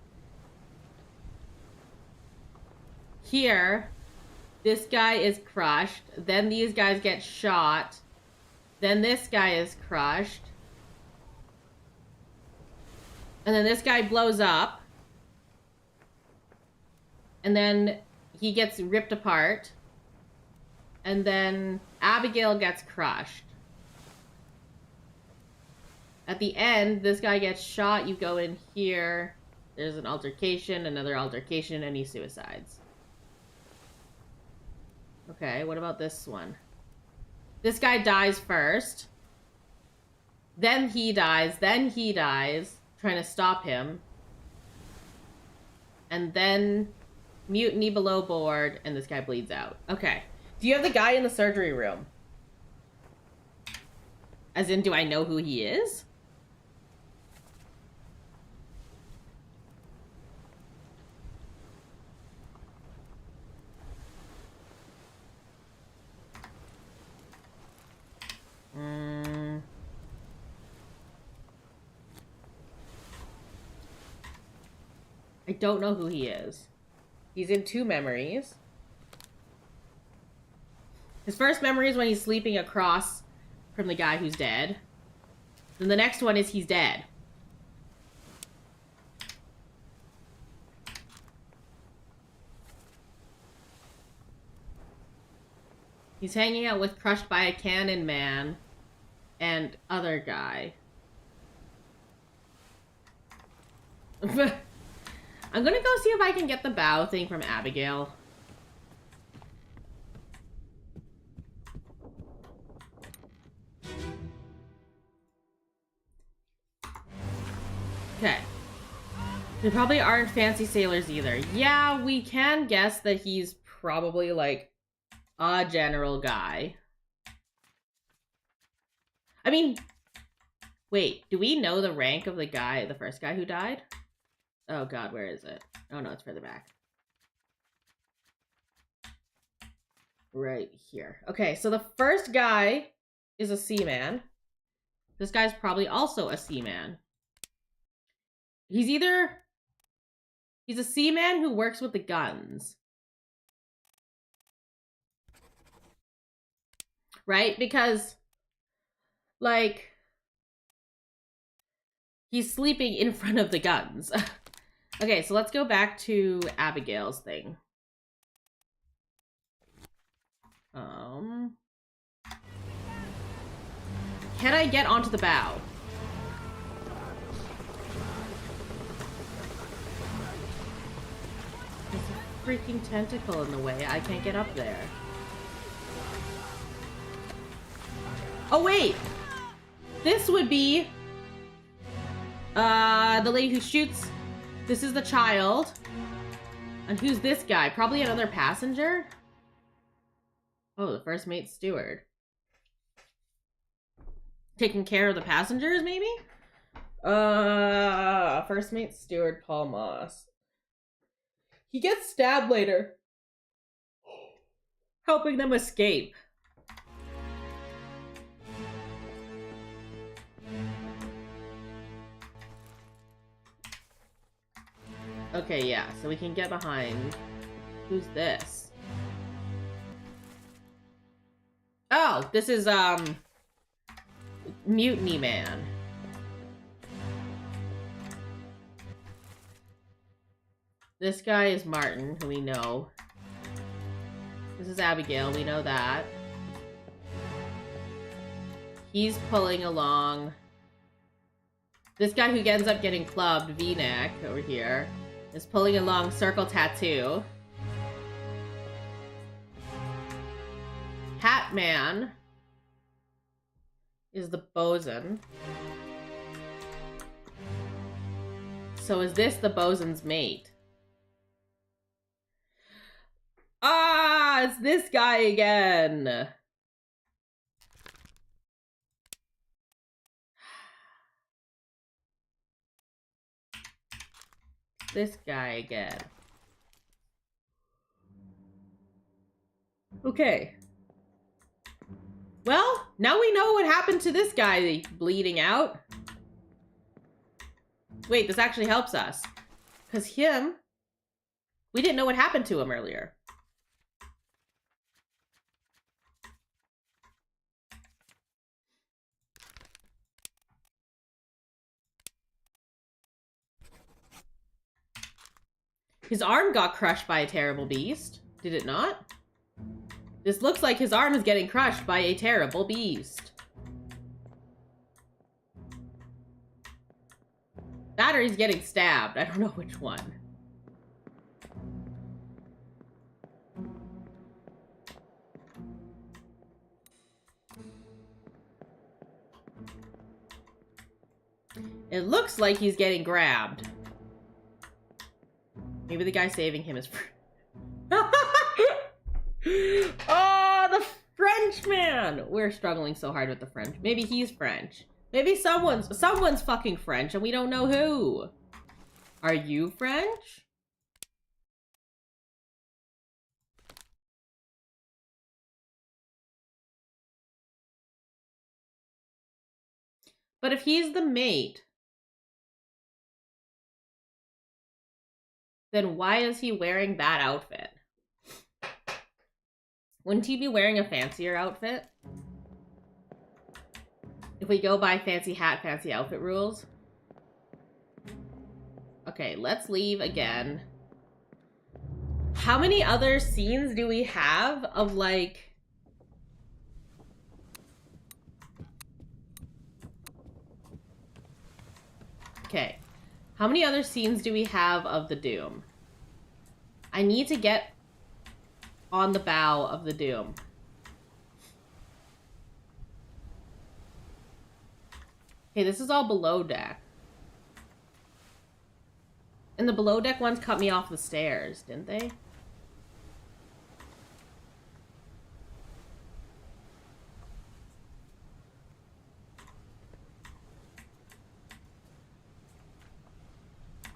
Here, this guy is crushed. Then these guys get shot. Then this guy is crushed. And then this guy blows up. And then he gets ripped apart. And then Abigail gets crushed. At the end, this guy gets shot. You go in here. There's an altercation, another altercation, and he suicides. Okay, what about this one? This guy dies first. Then he dies. Then he dies. Trying to stop him. And then mutiny below board, and this guy bleeds out. Okay. Do you have the guy in the surgery room? As in, do I know who he is? I don't know who he is. He's in 2 memories. His first memory is when he's sleeping across from the guy who's dead. Then the next one is he's dead. He's hanging out with Crushed by a Cannon Man and other guy. I'm gonna go see if I can get the bow thing from Abigail. Okay. They probably aren't fancy sailors either. Yeah, we can guess that he's probably like a general guy. I mean, wait, do we know the rank of the guy, the first guy who died? Oh god, where is it? Oh no, it's further back. Right here. Okay, so the first guy is a seaman. This guy's probably also a seaman. He's a seaman who works with the guns. Right? Because, like, he's sleeping in front of the guns. Okay, so let's go back to Abigail's thing. Can I get onto the bow? There's a freaking tentacle in the way. I can't get up there. Oh, wait! This would be the lady who shoots. This is the child. And who's this guy? Probably another passenger? Oh, the first mate steward. Taking care of the passengers, maybe? First mate steward Paul Moss. He gets stabbed later. Helping them escape. Okay, yeah, so we can get behind. Who's this? Oh, this is, Mutiny Man. This guy is Martin, who we know. This is Abigail, we know that. He's pulling along. This guy who ends up getting clubbed, V-neck, over here, is pulling along Circle Tattoo. Hat Man is the bosun. So is this the bosun's mate? Ah, it's this guy again. This guy again. Okay. Well, now we know what happened to this guy bleeding out. Wait, this actually helps us. Because we didn't know what happened to him earlier. His arm got crushed by a terrible beast, did it not? This looks like his arm is getting crushed by a terrible beast. That or he's getting stabbed. I don't know which one. It looks like he's getting grabbed. Maybe the guy saving him is... Oh, the Frenchman! We're struggling so hard with the French. Maybe he's French. Maybe someone's fucking French and we don't know who. Are you French? But if he's the mate, then why is he wearing that outfit? Wouldn't he be wearing a fancier outfit? If we go by fancy hat, fancy outfit rules. Okay, let's leave again. How many other scenes do we have of, like... Okay. How many other scenes do we have of the Doom? I need to get on the bow of the Doom. Okay, this is all below deck. And the below deck ones cut me off the stairs, didn't they?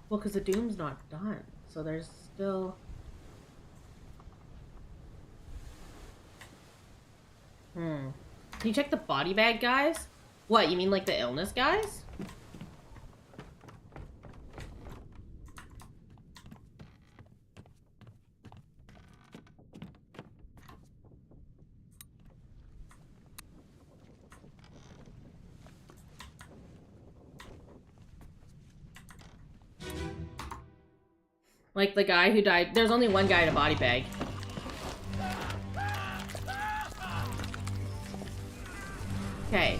Well, because the Doom's not done. So there's still... Can you check the body bag guys? What, you mean like the illness guys? Like the guy who died. There's only one guy in a body bag. Okay.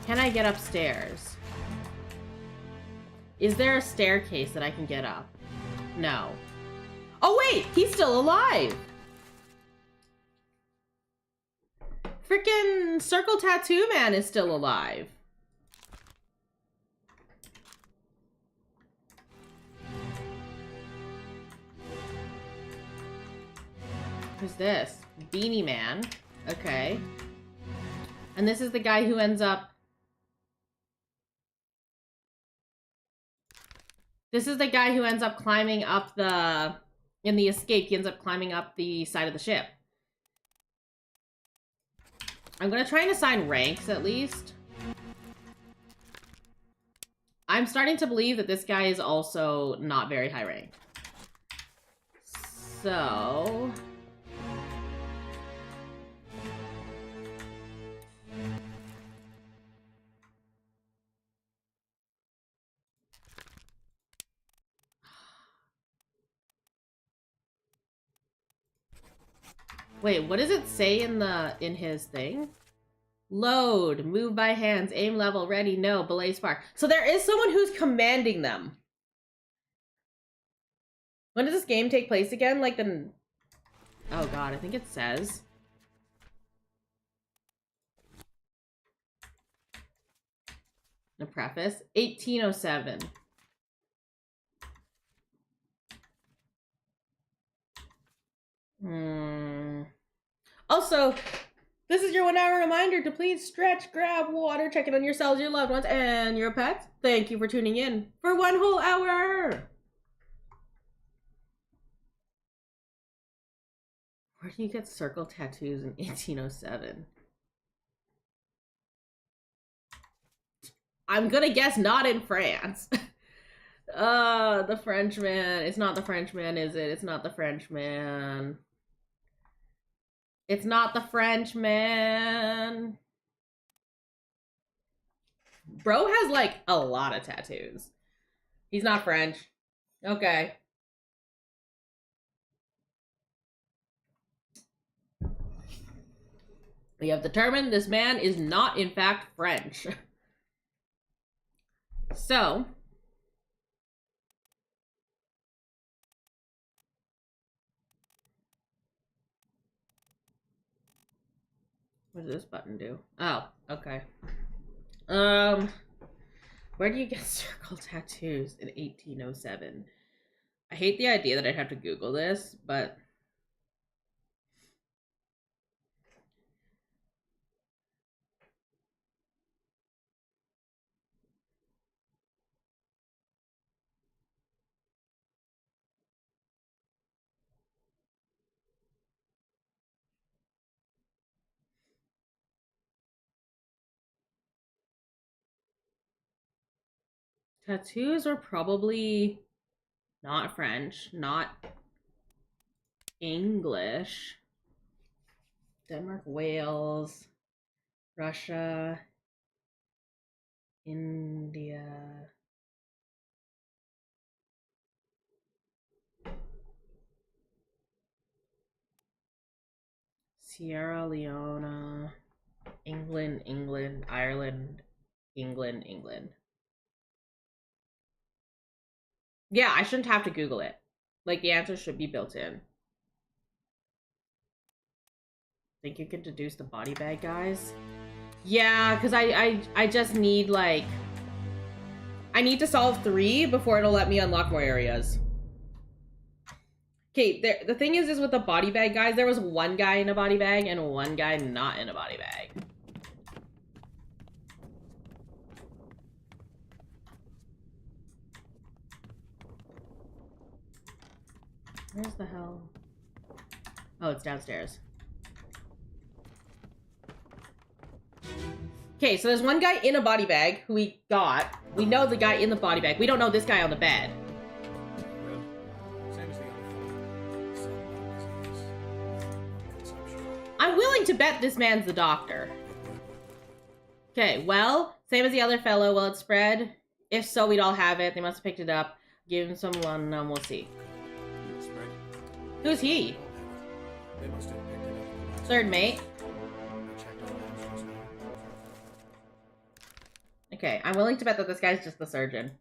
Can I get upstairs? Is there a staircase that I can get up? No. Oh wait, he's still alive! Frickin' Circle Tattoo Man is still alive. Who's this? Beanie Man. Okay. And this is the guy who ends up... This is the guy who ends up climbing up the... In the escape, he ends up climbing up the side of the ship. I'm gonna try and assign ranks, at least. I'm starting to believe that this guy is also not very high ranked. So... Wait, what does it say in his thing? Load, move by hands, aim level, ready, no, belay spark. So there is someone who's commanding them. When does this game take place again? Like the... Oh god, I think it says. The preface, 1807. Also, this is your 1 hour reminder to please stretch, grab water, check in on yourselves, your loved ones, and your pets. Thank you for tuning in for 1 whole hour. Where do you get circle tattoos in 1807? I'm gonna guess not in France. The Frenchman. It's not the Frenchman, is it? It's not the Frenchman. It's not the Frenchman. Bro has, like, a lot of tattoos. He's not French. Okay. We have determined this man is not, in fact, French. So, what does this button do? Oh, okay. Where do you get circle tattoos in 1807? I hate the idea that I'd have to Google this, but tattoos are probably not French, not English. Denmark, Wales, Russia, India. Sierra Leone, England, Ireland, England. Yeah, I shouldn't have to Google it. Like, the answer should be built in. Think you can deduce the body bag, guys? Yeah, because I just need, like... I need to solve 3 before it'll let me unlock more areas. Okay, the thing is with the body bag, guys, there was one guy in a body bag and one guy not in a body bag. Where's the hell? Oh, it's downstairs. Okay, so there's one guy in a body bag who we got. We know the guy in the body bag. We don't know this guy on the bed. I'm willing to bet this man's the doctor. Okay, well, same as the other fellow. Will it spread? If so, we'd all have it. They must have picked it up. Give him someone, we'll see. Who's he? Third mate. Okay, I'm willing to bet that this guy's just the surgeon.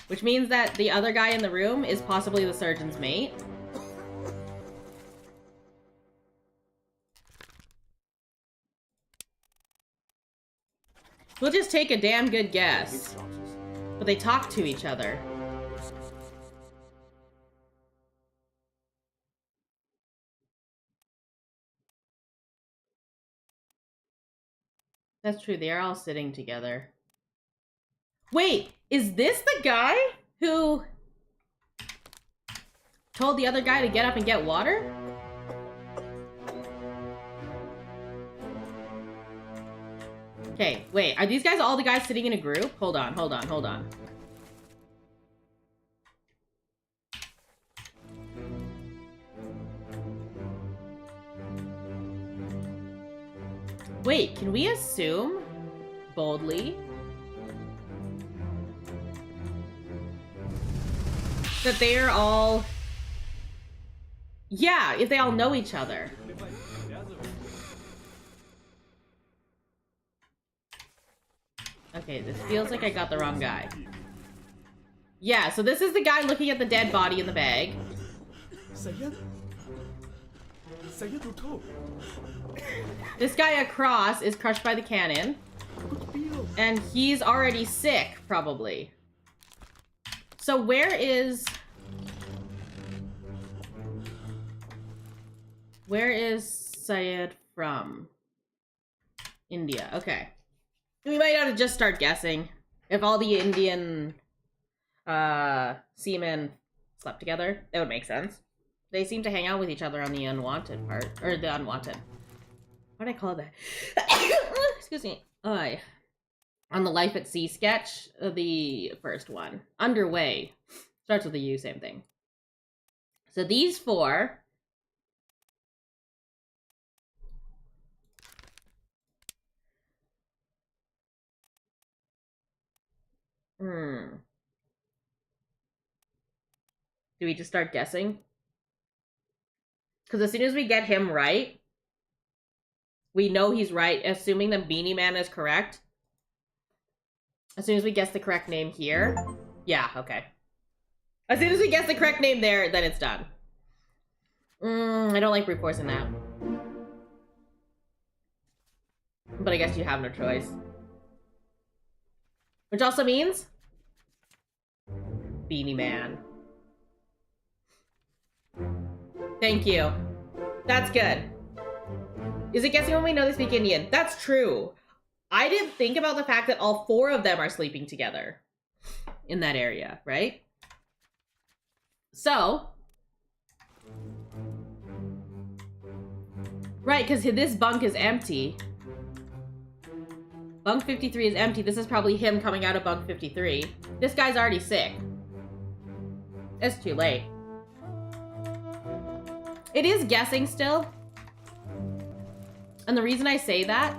Which means that the other guy in the room is possibly the surgeon's mate. We'll just take a damn good guess. But they talk to each other. That's true, they are all sitting together. Wait, is this the guy who told the other guy to get up and get water? Okay, wait, are these guys all the guys sitting in a group? Hold on. Wait, can we assume boldly that they are all... Yeah, if they all know each other. Okay, this feels like I got the wrong guy. Yeah, so this is the guy looking at the dead body in the bag. This guy across is crushed by the cannon. And he's already sick, probably. So where is Syed from? India, okay. We might have to just start guessing. If all the Indian seamen slept together, that would make sense. They seem to hang out with each other on the unwanted part. Or the unwanted. What do I call that? Excuse me. On the Life at Sea sketch, the first one. Underway. Starts with a U, same thing. So these 4... Do we just start guessing? Because as soon as we get him right, we know he's right, assuming the Beanie Man is correct. As soon as we guess the correct name here. Yeah, okay. As soon as we guess the correct name there, then it's done. I don't like brute forcing that. But I guess you have no choice. Which also means... Beanie Man. Thank you. That's good. Is it guessing when we know they speak Indian? That's true. I didn't think about the fact that all 4 of them are sleeping together in that area, right? So... Right, because this bunk is empty. Bunk 53 is empty. This is probably him coming out of bunk 53. This guy's already sick. It's too late. It is guessing still. And the reason I say that...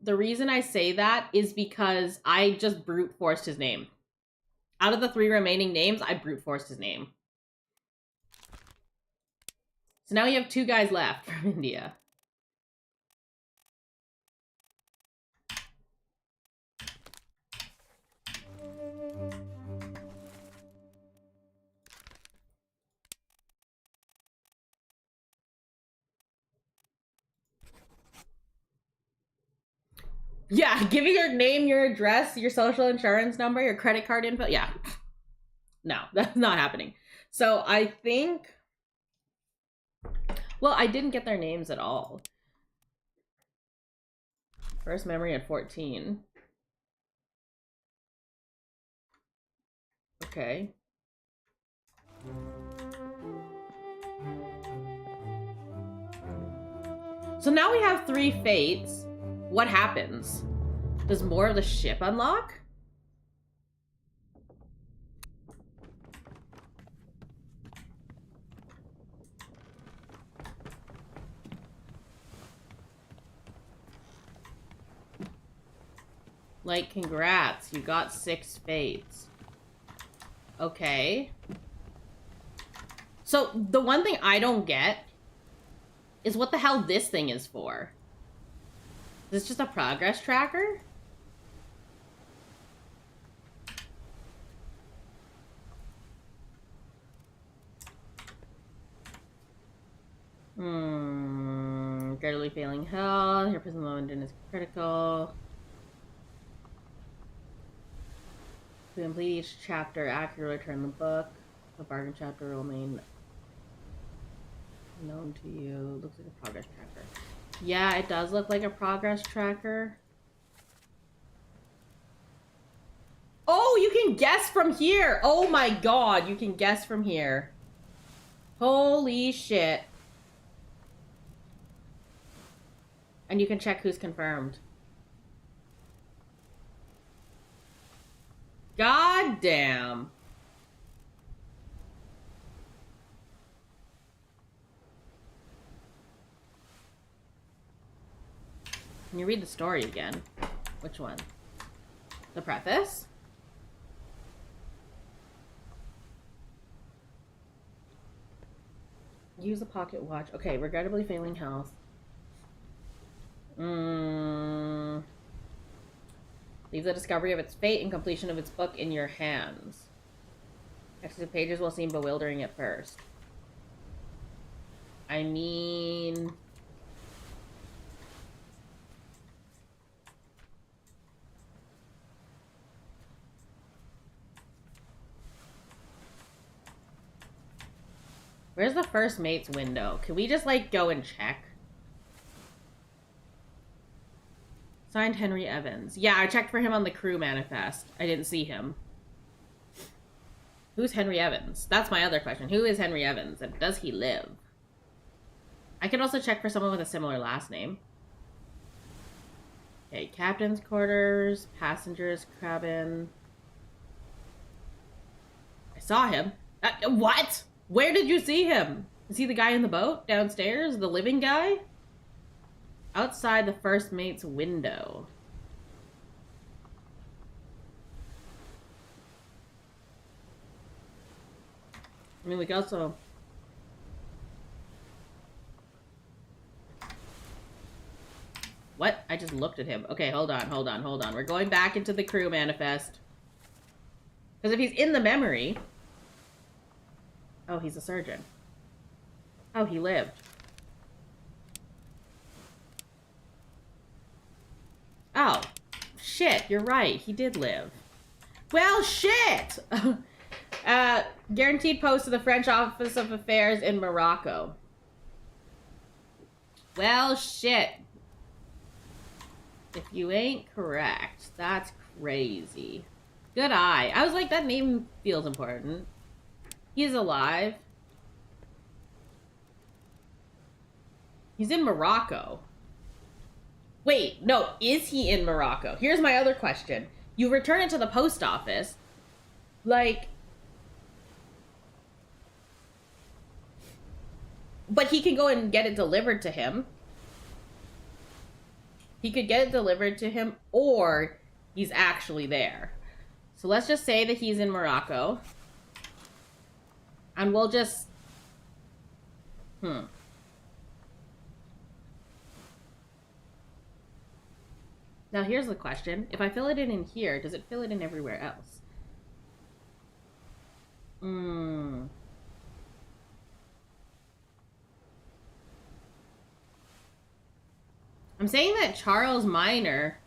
The reason I say that is because I just brute forced his name. Out of the 3 remaining names, I brute forced his name. So now you have 2 guys left from India. Yeah, giving your name, your address, your social insurance number, your credit card info. Yeah. No, that's not happening. So I think... Well, I didn't get their names at all. First memory at 14. Okay. So now we have 3 fates. What happens? Does more of the ship unlock? Like, congrats, you got 6 fates. Okay. So, the one thing I don't get is what the hell this thing is for. Is this just a progress tracker? Gradually failing health. Your present moment is critical. To complete each chapter, accurately return the book. The bargain chapter will remain known to you. Looks like a progress tracker. Yeah, it does look like a progress tracker. Oh, you can guess from here. Oh my god, you can guess from here. Holy shit. And you can check who's confirmed. God damn. Can you read the story again? Which one? The preface? Use a pocket watch. Okay, regrettably failing health. Leave the discovery of its fate and completion of its book in your hands. Actually, the pages will seem bewildering at first. I mean... Where's the first mate's window? Can we just, like, go and check? Signed Henry Evans. Yeah, I checked for him on the crew manifest. I didn't see him. Who's Henry Evans? That's my other question. Who is Henry Evans, and does he live? I could also check for someone with a similar last name. Okay, captain's quarters, passengers cabin. I saw him. What? Where did you see him? Is he the guy in the boat downstairs? The living guy? Outside the first mate's window. I mean, we could also... What? I just looked at him. Okay, hold on. We're going back into the crew manifest. Because if he's in the memory... Oh, he's a surgeon. Oh, he lived. Oh, shit, you're right. He did live. Well, shit! Guaranteed post to the French Office of Affairs in Morocco. Well, shit. If you ain't correct, that's crazy. Good eye. I was like, that name feels important. He's alive. He's in Morocco. Wait, no, is he in Morocco? Here's my other question. You return it to the post office. Like... But he can go and get it delivered to him. He could get it delivered to him, or he's actually there. So let's just say that he's in Morocco. And we'll just... Now here's the question. If I fill it in here, does it fill it in everywhere else? I'm saying that Charles Minor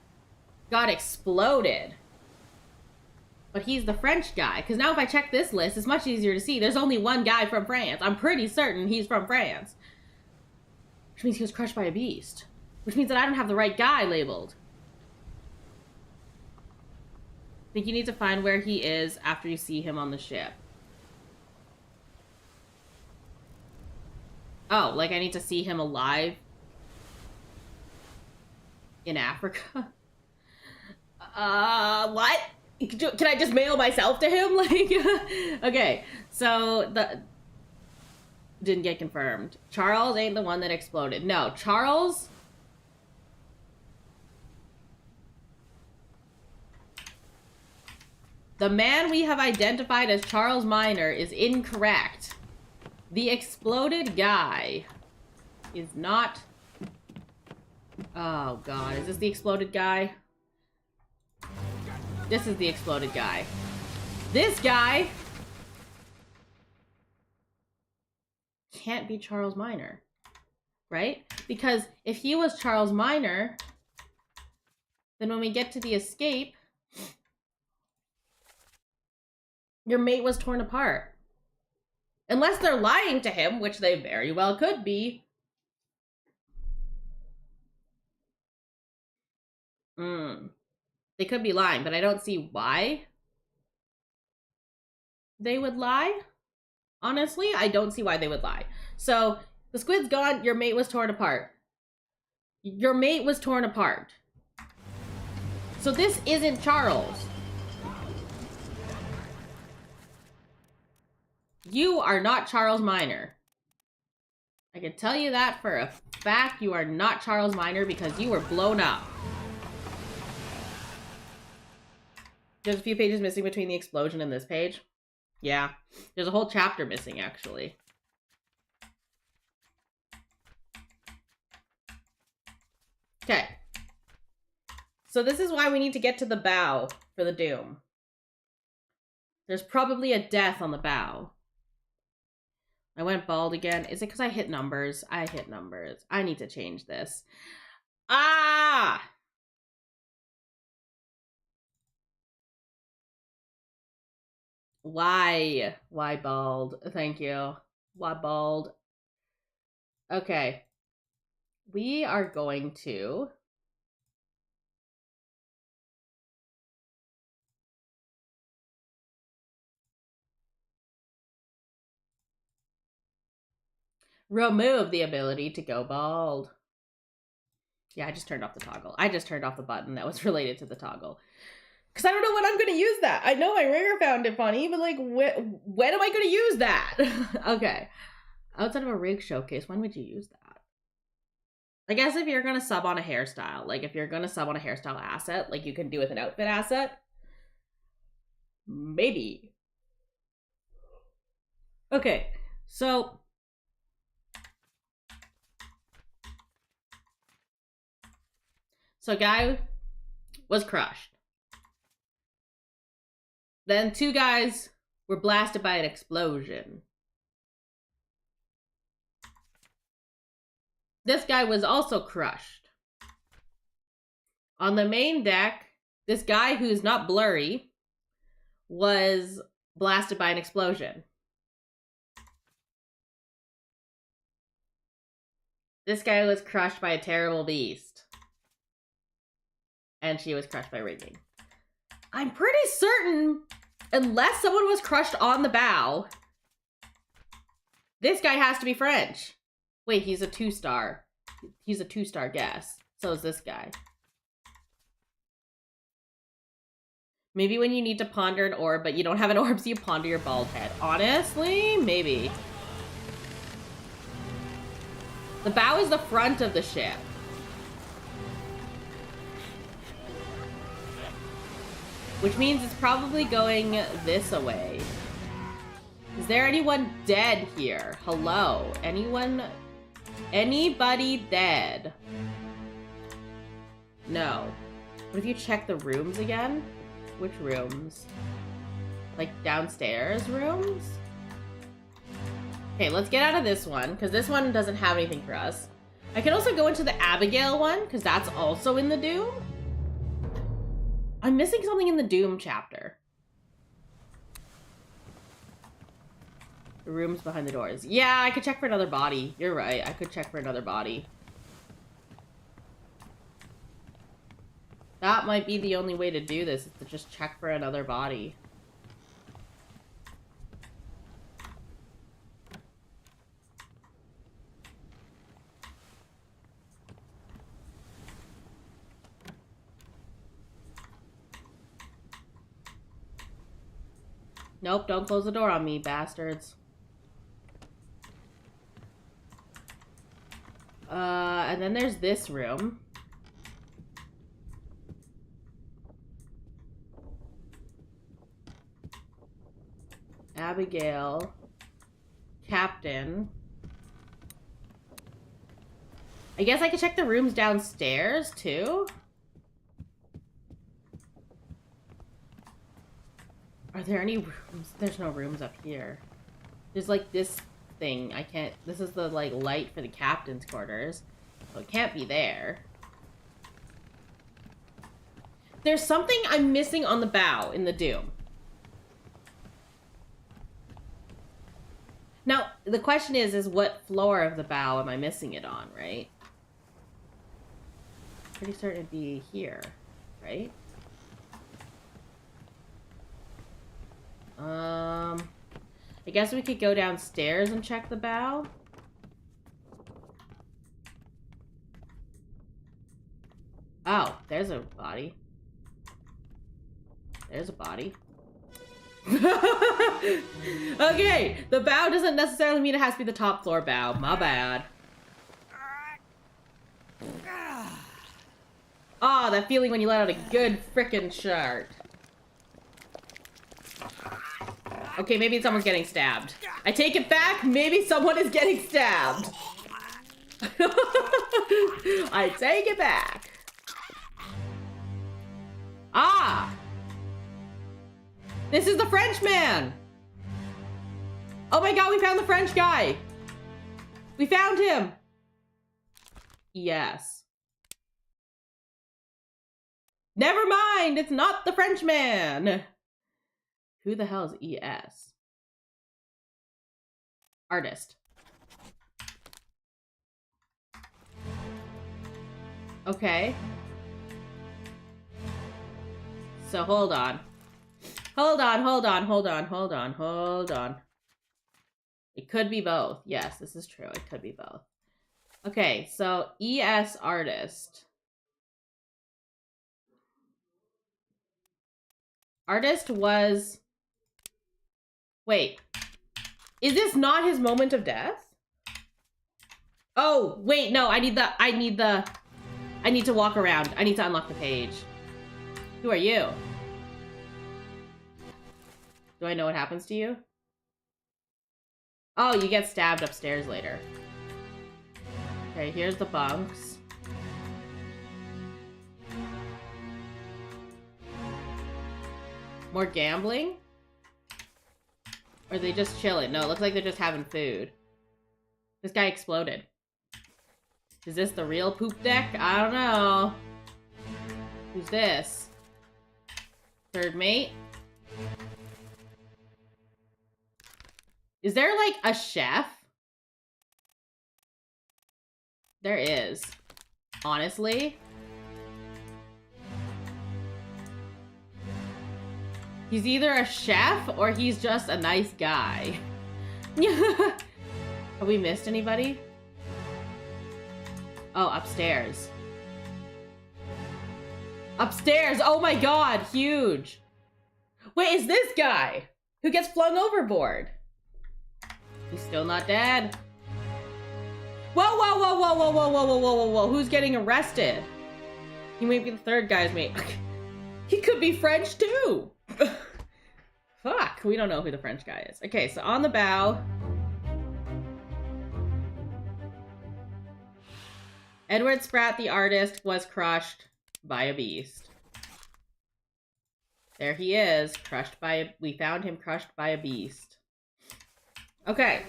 got exploded. But he's the French guy. Because now if I check this list, it's much easier to see. There's only one guy from France. I'm pretty certain he's from France. Which means he was crushed by a beast. Which means that I don't have the right guy labeled. I think you need to find where he is after you see him on the ship. Oh, like I need to see him alive in Africa? What? Can I just mail myself to him? Like, okay, so didn't get confirmed. Charles ain't the one that exploded. No, Charles... The man we have identified as Charles Minor is incorrect. The exploded guy is not... Oh, God. Is this the exploded guy? This is the exploded guy. This guy can't be Charles Minor, right? Because if he was Charles Minor, then when we get to the escape, your mate was torn apart. Unless they're lying to him, which they very well could be. They could be lying, but I don't see why they would lie. Honestly, I don't see why they would lie. So, the squid's gone, your mate was torn apart. Your mate was torn apart. So this isn't Charles. You are not Charles Minor. I can tell you that for a fact. You are not Charles Minor because you were blown up. There's a few pages missing between the explosion and this page. Yeah, there's a whole chapter missing, actually. Okay. So this is why we need to get to the bow for the doom. There's probably a death on the bow. I went bald again. Is it because I hit numbers? I hit numbers. I need to change this. Ah! Why? Why bald? Thank you. Why bald? Okay. We are going to... remove the ability to go bald. Yeah, I just turned off the toggle. I just turned off the button that was related to the toggle. Because I don't know when I'm going to use that. I know my ringer found it funny, but like, when am I going to use that? Okay. Outside of a rig showcase, when would you use that? I guess if you're going to sub on a hairstyle, like if you're going to sub on a hairstyle asset, like you can do with an outfit asset. Maybe. Okay, so... So guy was crushed. Then 2 guys were blasted by an explosion. This guy was also crushed. On the main deck, this guy who's not blurry was blasted by an explosion. This guy was crushed by a terrible beast. And she was crushed by ringing. I'm pretty certain, unless someone was crushed on the bow, this guy has to be French. Wait, he's a 2-star. He's a 2-star guess. So is this guy. Maybe when you need to ponder an orb, but you don't have an orb, so you ponder your bald head. Honestly, maybe. The bow is the front of the ship. Which means it's probably going this way. Is there anyone dead here? Hello? Anyone? Anybody dead? No. What if you check the rooms again? Which rooms? Like downstairs rooms? Okay, let's get out of this one, because this one doesn't have anything for us. I can also go into the Abigail one, because that's also in the Doom. I'm missing something in the Doom chapter. The rooms behind the doors. Yeah, I could check for another body. You're right, I could check for another body. That might be the only way to do this, is to just check for another body. Nope, don't close the door on me, bastards. And then there's this room. Abigail. Captain. I guess I could check the rooms downstairs, too? Are there any rooms? There's no rooms up here. There's like this thing. I can't... This is the like light for the captain's quarters. So it can't be there. There's something I'm missing on the bow in the Doom. Now, the question is what floor of the bow am I missing it on, right? Pretty certain it'd be here, right? I guess we could go downstairs and check the bow. Oh, there's a body. There's a body. Okay, the bow doesn't necessarily mean it has to be the top floor bow. My bad. Ah, that feeling when you let out a good frickin' shark. Okay, maybe someone's getting stabbed. I take it back, maybe someone is getting stabbed. I take it back. Ah! This is the French man! Oh my god, we found the French guy! We found him! Yes. Never mind, it's not the Frenchman! Who the hell is ES? Artist. Okay. So hold on. Hold on. It could be both. Yes, this is true. It could be both. Okay, so ES artist. Artist was... Wait. Is this not his moment of death? Oh, wait, no, I need to walk around. I need to unlock the page. Who are you? Do I know what happens to you? Oh, you get stabbed upstairs later. Okay, here's the bunks. More gambling? Or are they just chilling? No, it looks like they're just having food. This guy exploded. Is this the real poop deck? I don't know. Who's this? Third mate? Is there, like, a chef? There is. Honestly. He's either a chef or he's just a nice guy. Have we missed anybody? Oh, upstairs. Upstairs! Oh my god, huge! Wait, is this guy who gets flung overboard? He's still not dead. Whoa, whoa, whoa, whoa, whoa, whoa, whoa, whoa, whoa, whoa, whoa. Who's getting arrested? He may be the third guy's mate. He could be French too. Fuck, we don't know who the French guy is. Okay, so on the bow. Edward Spratt, the artist, was crushed by a beast. There he is, crushed by a... We found him crushed by a beast. Okay.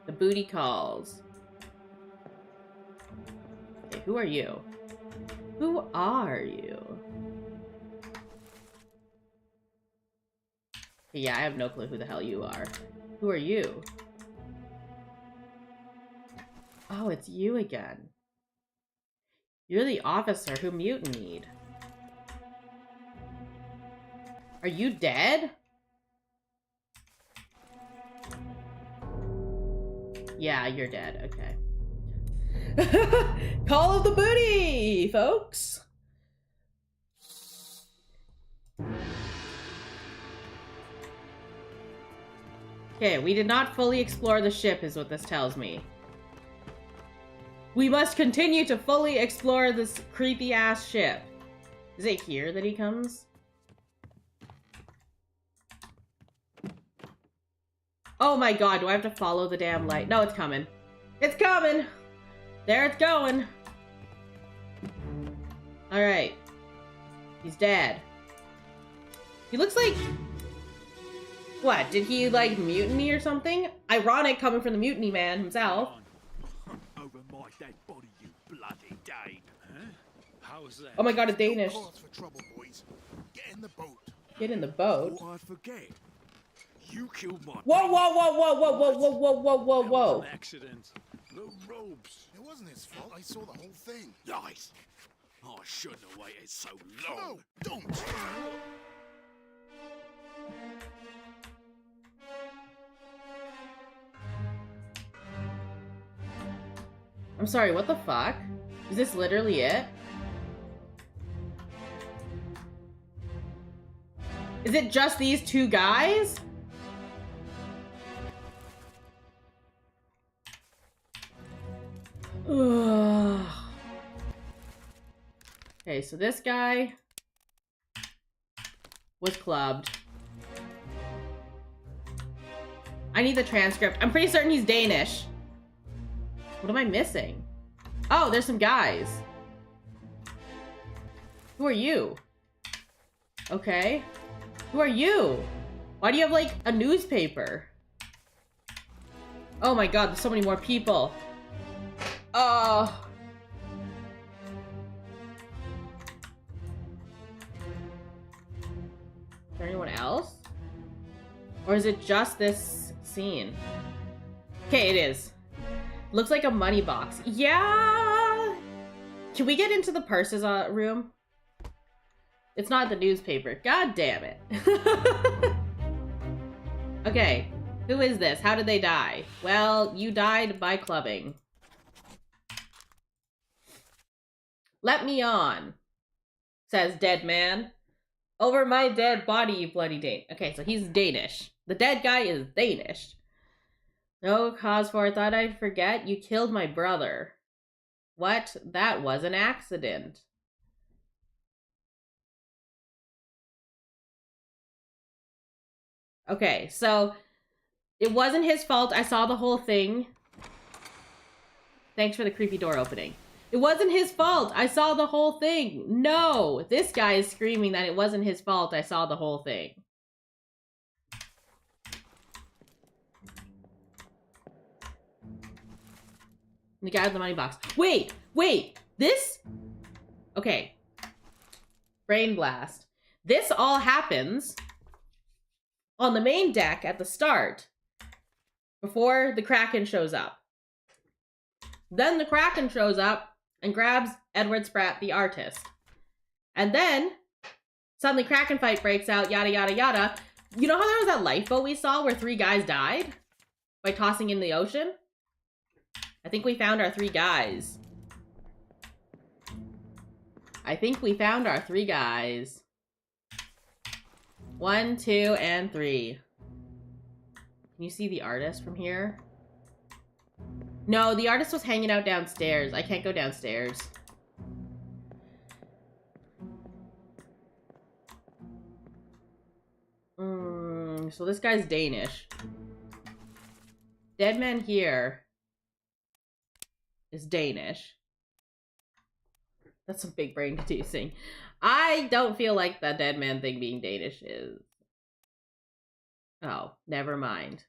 The booty calls. Okay, who are you? Who are you? Okay, yeah, I have no clue who the hell you are. Who are you? Oh, it's you again. You're the officer who mutinied. Are you dead? Yeah, you're dead. Okay. Call of the booty, folks! Okay, we did not fully explore the ship, is what this tells me. We must continue to fully explore this creepy-ass ship. Is it here that he comes? Oh my god, do I have to follow the damn light? No, it's coming. It's coming! There it's going! Alright. He's dead. He looks like... What, did he, like, mutiny or something? Ironic coming from the mutiny man himself. Over my dead body, you bloody Dane. Huh? How's that? Oh my god, a Danish. No cause for trouble, boys. Get in the boat. Get in the boat. Thought I'd forget. You killed my... Whoa, whoa, whoa, whoa, whoa, whoa, whoa, whoa, whoa, whoa, That was whoa. an accident. No robes. It wasn't his fault. I saw the whole thing. Lies. I shouldn't have waited so long. No, don't. I'm sorry, what the fuck? Is this literally it? Is it just these two guys? Ugh. Okay, so this guy was clubbed. I need the transcript. I'm pretty certain he's Danish. What am I missing? Oh, there's some guys. Who are you? Okay. Who are you? Why do you have, like, a newspaper? Oh my god, there's so many more people. Oh. Is there anyone else? Or is it just this scene? Okay, it is. Looks like a money box. Yeah! Can we get into the purses room? It's not the newspaper. God damn it. Okay, who is this? How did they die? Well, you died by clubbing. Let me on, says dead man. Over my dead body, you bloody Dane. Okay, so he's Danish. The dead guy is Danish. No cause for it. Thought I'd forget. You killed my brother. What? That was an accident. Okay, so it wasn't his fault. I saw the whole thing. Thanks for the creepy door opening. It wasn't his fault. I saw the whole thing. No, this guy is screaming that it wasn't his fault. I saw the whole thing. The guy with the money box. Wait, this? Okay. Brain blast. This all happens on the main deck at the start before the Kraken shows up. Then the Kraken shows up and grabs Edward Spratt, the artist. And then suddenly Kraken fight breaks out, yada, yada, yada. You know how there was that lifeboat we saw where 3 guys died by tossing in the ocean? I think we found our 3 guys. I think we found our 3 guys. 1, 2, and 3. Can you see the artist from here? No, the artist was hanging out downstairs. I can't go downstairs. So this guy's Danish. Dead man here is Danish. That's some big brain teasing. I don't feel like the dead man thing being Danish is... Oh, never mind.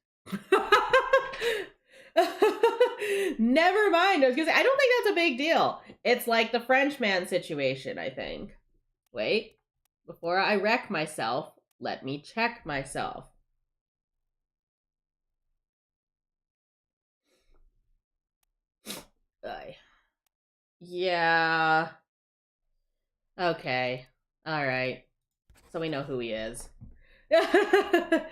Never mind. I was gonna say, I don't think that's a big deal. It's like the Frenchman situation, I think. Wait. Before I wreck myself, let me check myself. Yeah. Okay. Alright. So we know who he is. The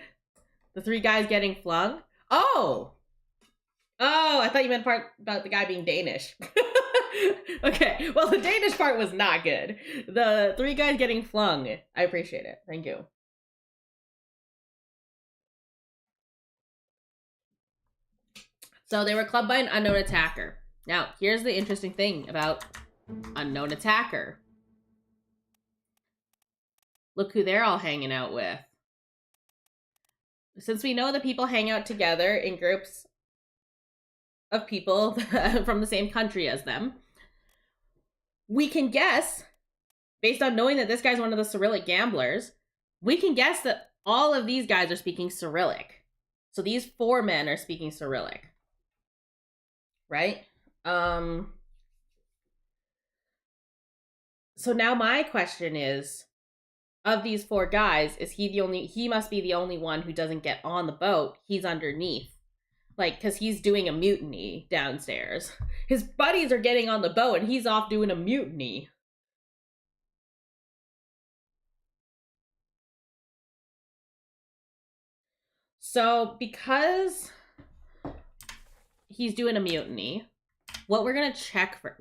3 guys getting flung? Oh! Oh, I thought you meant part about the guy being Danish. Okay, well, the Danish part was not good. The 3 guys getting flung. I appreciate it. Thank you. So they were clubbed by an unknown attacker. Now, here's the interesting thing about unknown attacker. Look who they're all hanging out with. Since we know that people hang out together in groups of people from the same country as them, we can guess, based on knowing that this guy's one of the Cyrillic gamblers, we can guess that all of these guys are speaking Cyrillic. So these 4 men are speaking Cyrillic. Right? So now my question is, of these 4 guys, is he must be the only one who doesn't get on the boat. He's underneath. Like, because he's doing a mutiny downstairs. His buddies are getting on the boat and he's off doing a mutiny. So, because he's doing a mutiny, what we're gonna check for...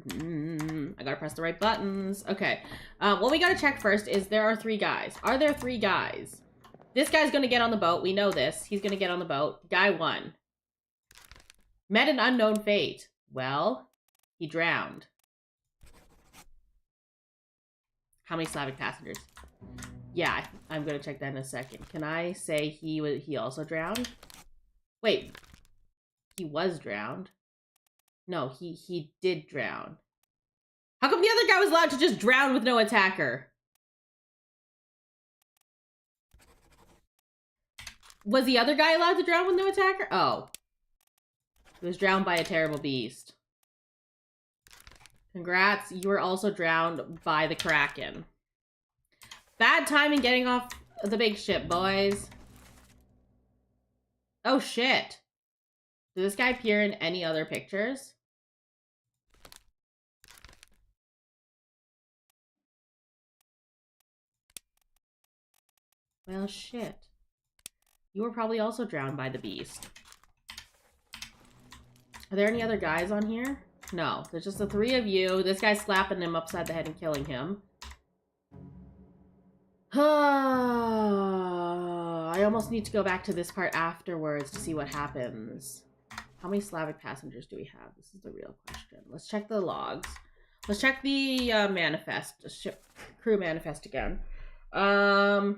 I gotta press the right buttons. Okay. What we gotta check first is there are 3 guys. Are there 3 guys? This guy's gonna get on the boat. We know this. He's gonna get on the boat. Guy 1. Met an unknown fate. Well, he drowned. How many Slavic passengers? Yeah, I'm gonna check that in a second. Can I say he also drowned? Wait. He was drowned. No, he did drown. How come the other guy was allowed to just drown with no attacker? Was the other guy allowed to drown with no attacker? Oh. He was drowned by a terrible beast. Congrats, you were also drowned by the Kraken. Bad timing getting off the big ship, boys. Oh, shit. Did this guy appear in any other pictures? Well, shit. You were probably also drowned by the beast. Are there any other guys on here? No, there's just the 3 of you. This guy's slapping him upside the head and killing him. I almost need to go back to this part afterwards to see what happens. How many Slavic passengers do we have? This is the real question. Let's check the logs. Let's check the manifest, ship crew manifest again. They're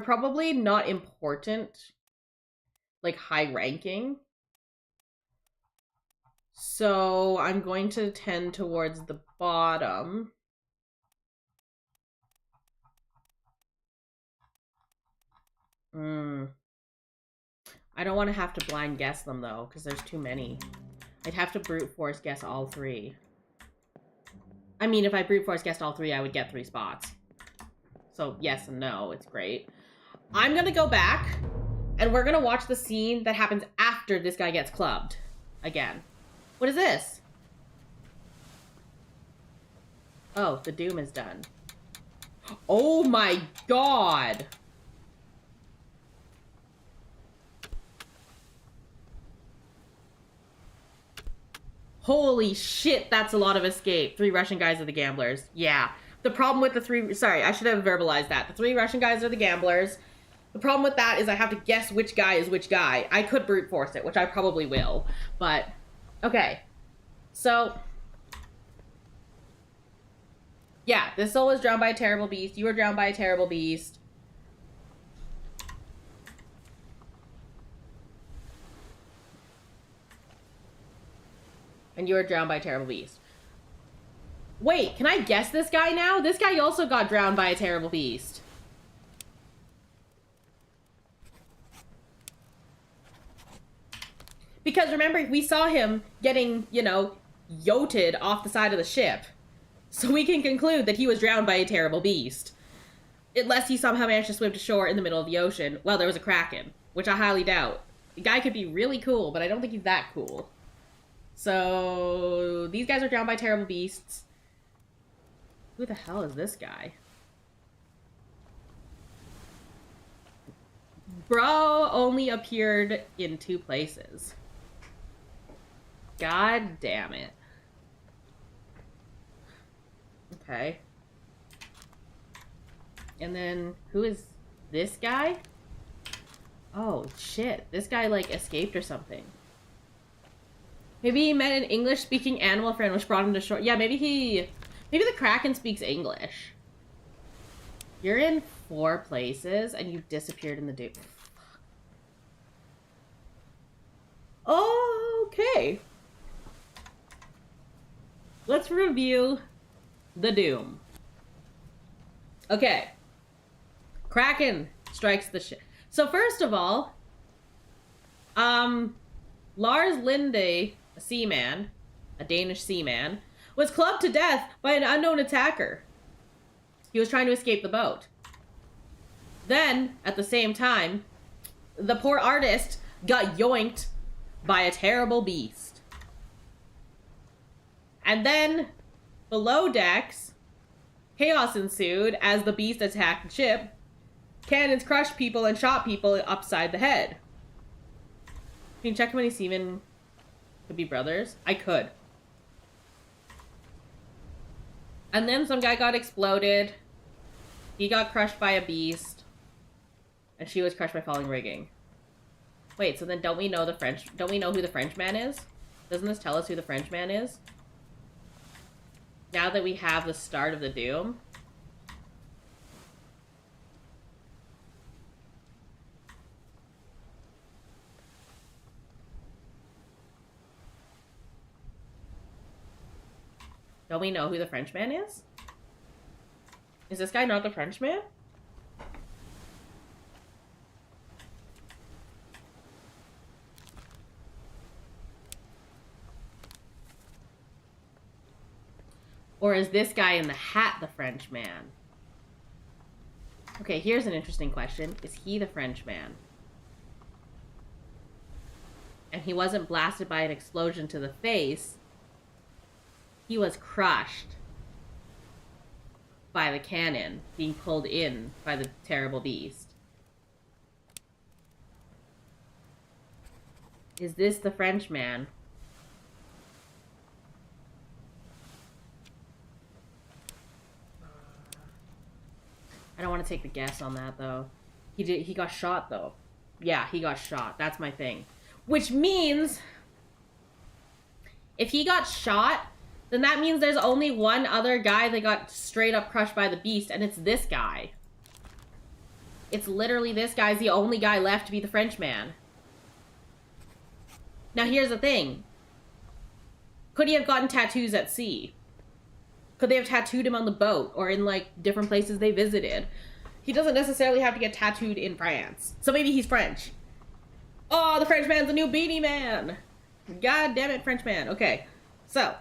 probably not important, like high ranking. So I'm going to tend towards the bottom. I don't want to have to blind guess them, though, because there's too many. I'd have to brute force guess all 3. I mean, if I brute force guessed all 3, I would get 3 spots. So yes and no, it's great. I'm gonna go back, and we're gonna watch the scene that happens after this guy gets clubbed. Again. What is this? Oh, the doom is done. Oh my god! Holy shit, that's a lot of escape. 3 Russian guys are the gamblers. Yeah. The problem with the 3... Sorry, I should have verbalized that. The 3 Russian guys are the gamblers. The problem with that is I have to guess which guy is which guy. I could brute force it, which I probably will. But, okay. So... yeah, this soul was drowned by a terrible beast. You were drowned by a terrible beast. And you were drowned by a terrible beast. Wait, can I guess this guy now? This guy also got drowned by a terrible beast. Because remember, we saw him getting, you know, yoted off the side of the ship. So we can conclude that he was drowned by a terrible beast. Unless he somehow managed to swim to shore in the middle of the ocean. Well, there was a kraken, which I highly doubt. The guy could be really cool, but I don't think he's that cool. So these guys are drowned by terrible beasts. Who the hell is this guy? Bro only appeared in 2 places. God damn it. Okay. And then, who is this guy? Oh, shit. This guy, like, escaped or something. Maybe he met an English-speaking animal friend which brought him to shore. Yeah, maybe the Kraken speaks English. You're in 4 places, and you disappeared in the doom. Okay. Let's review the doom. Okay. Kraken strikes the ship. So first of all, Lars Linde, a seaman, a Danish seaman, was clubbed to death by an unknown attacker. He was trying to escape the boat. Then, at the same time, the poor artist got yoinked by a terrible beast. And then, below decks, chaos ensued as the beast attacked the ship. Cannons crushed people and shot people upside the head. Can you check how many seamen could be brothers? I could. And then some guy got exploded. He got crushed by a beast. And she was crushed by falling rigging. Wait, so then don't we know who the Frenchman is? Doesn't this tell us who the Frenchman is? Now that we have the start of the doom. Don't we know who the Frenchman is? Is this guy not the Frenchman? Or is this guy in the hat the Frenchman? Okay, here's an interesting question. Is he the Frenchman? And he wasn't blasted by an explosion to the face. He was crushed by the cannon, being pulled in by the terrible beast. Is this the Frenchman? I don't want to take the guess on that, though. He got shot, though. Yeah, he got shot. That's my thing. Which means, if he got shot, then that means there's only one other guy that got straight up crushed by the beast, and it's this guy. It's literally this guy's the only guy left to be the Frenchman. Now here's the thing. Could he have gotten tattoos at sea? Could they have tattooed him on the boat or in, like, different places they visited? He doesn't necessarily have to get tattooed in France. So maybe he's French. Oh, the French man's the new Beanie Man. God damn it, French man. Okay, so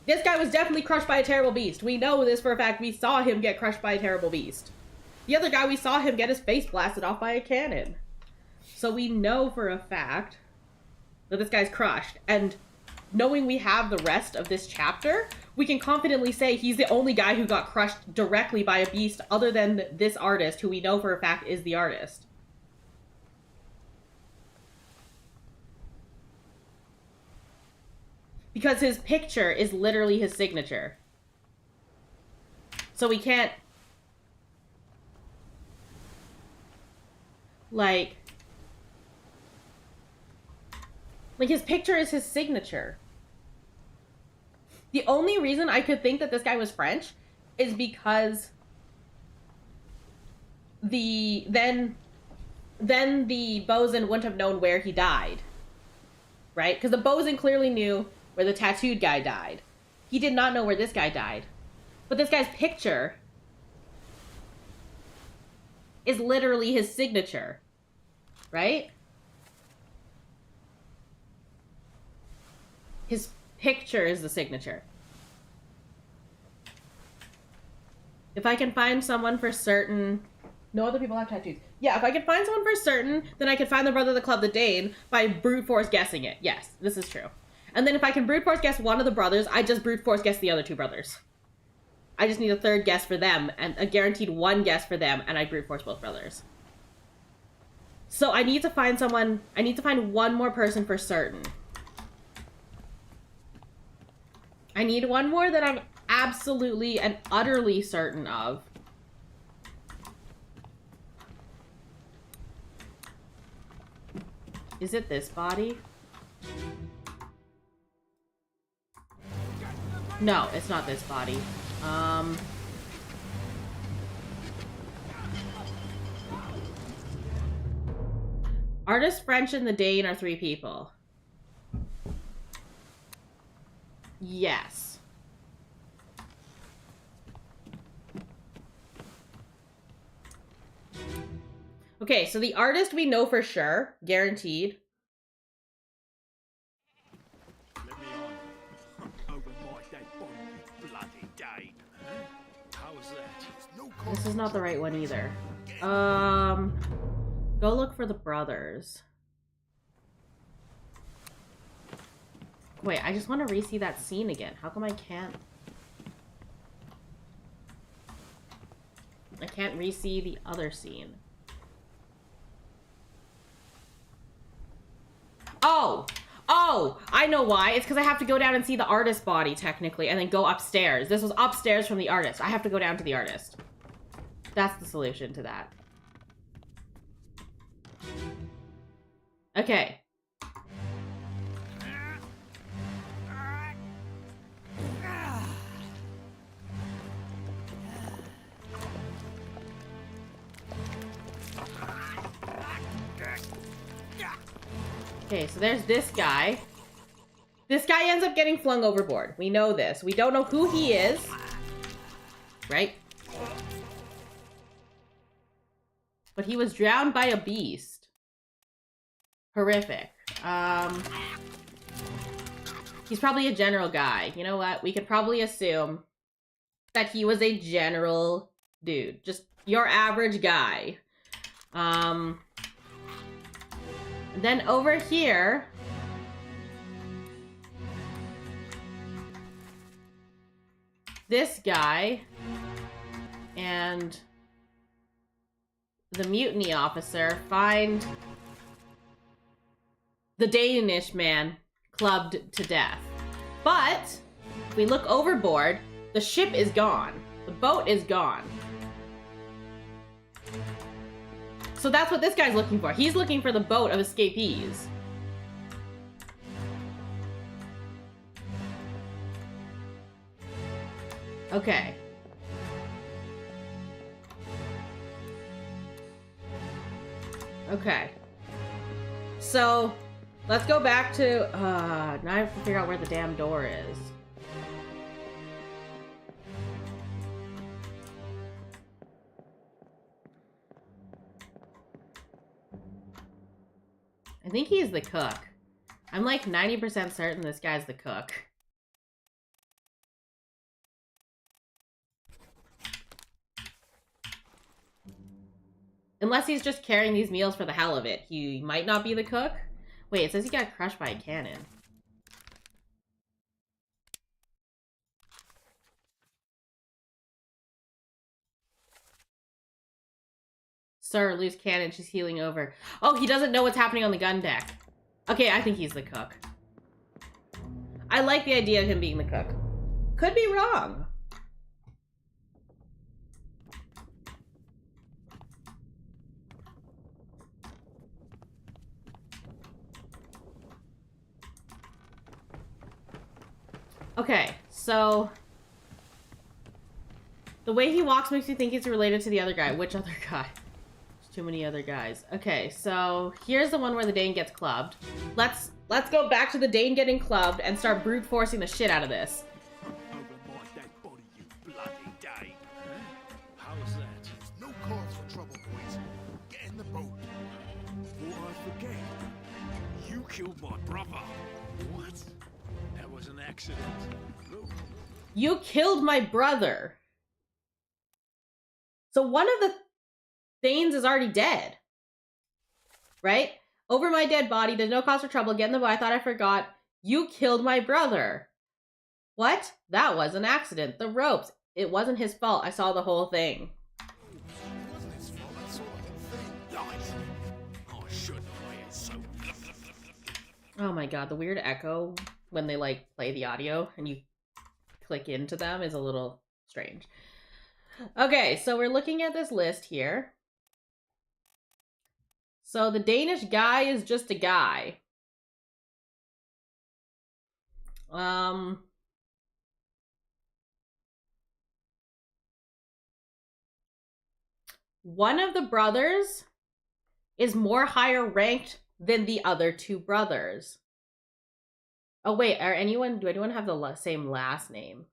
this guy was definitely crushed by a terrible beast. We know this for a fact. We saw him get crushed by a terrible beast. The other guy, we saw him get his face blasted off by a cannon. So we know for a fact that this guy's crushed. And knowing we have the rest of this chapter, we can confidently say he's the only guy who got crushed directly by a beast other than this artist, who we know for a fact is the artist. Because his picture is literally his signature. So we can't... Like, his picture is his signature. The only reason I could think that this guy was French is because then the bosun wouldn't have known where he died. Right? Because the bosun clearly knew where the tattooed guy died. He did not know where this guy died. But this guy's picture is literally his signature. Right? His picture is the signature. If I can find someone for certain... No other people have tattoos. Yeah, if I can find someone for certain, then I can find the brother of the club, the Dane, by brute force guessing it. Yes, this is true. And then if I can brute force guess one of the brothers, I just brute force guess the other two brothers. I just need a third guess for them, and a guaranteed one guess for them, and I brute force both brothers. So I need to find someone... I need to find one more person for certain. I need one more that I'm absolutely and utterly certain of. Is it this body? No, it's not this body. Artist, French, and the Dane are 3 people. Yes. Okay, so the artist we know for sure, guaranteed. Let me on. Over my dead body, you bloody Dane. How's that? No This is not the right one either. Go look for the brothers. Wait, I just want to re-see that scene again. How come I can't? I can't re-see the other scene. Oh! Oh! I know why. It's because I have to go down and see the artist's body, technically, and then go upstairs. This was upstairs from the artist. I have to go down to the artist. That's the solution to that. Okay. Okay, so there's this guy. This guy ends up getting flung overboard. We know this. We don't know who he is. Right? But he was drowned by a beast. Horrific. He's probably a general guy. You know what? We could probably assume that he was a general dude. Just your average guy. Then over here, this guy and the mutiny officer find the Danish man clubbed to death. But if we look overboard, the ship is gone. The boat is gone. So that's what this guy's looking for. He's looking for the boat of escapees. Okay. Okay. So, Let's go back to, now I have to figure out where the damn door is. I think he's the cook. I'm like 90% certain this guy's the cook. Unless he's just carrying these meals for the hell of it. He might not be the cook. Wait, it says he got crushed by a cannon. Sir, loose cannon, she's healing over. Oh, he doesn't know what's happening on the gun deck. Okay, I think he's the cook. I like the idea of him being the cook. Could be wrong. Okay, so the way he walks makes me think he's related to the other guy. Which other guy? There's too many other guys. Okay, so here's the one where the Dane gets clubbed. Let's go back to the Dane getting clubbed and start brute forcing the shit out of this. Over my dead body, you bloody Dane. How's that? There's no cause for trouble, boys. Get in the boat. What I forget? You killed my brother. What? That was an accident. Look. You killed my brother. So one of the Danes is already dead. Right? Over my dead body, there's no cause for trouble. Get in the boat. I thought I forgot. You killed my brother. What? That was an accident. The ropes. It wasn't his fault. I saw the whole thing. It wasn't his fault. I saw the whole thing. Lies. I shouldn't have been so. Oh my god, the weird echo when they like play the audio and you click into them is a little strange. Okay, so we're looking at this list here. So the Danish guy is just a guy. One of the brothers is more higher ranked than the other two brothers. Oh wait, do anyone have the same last name?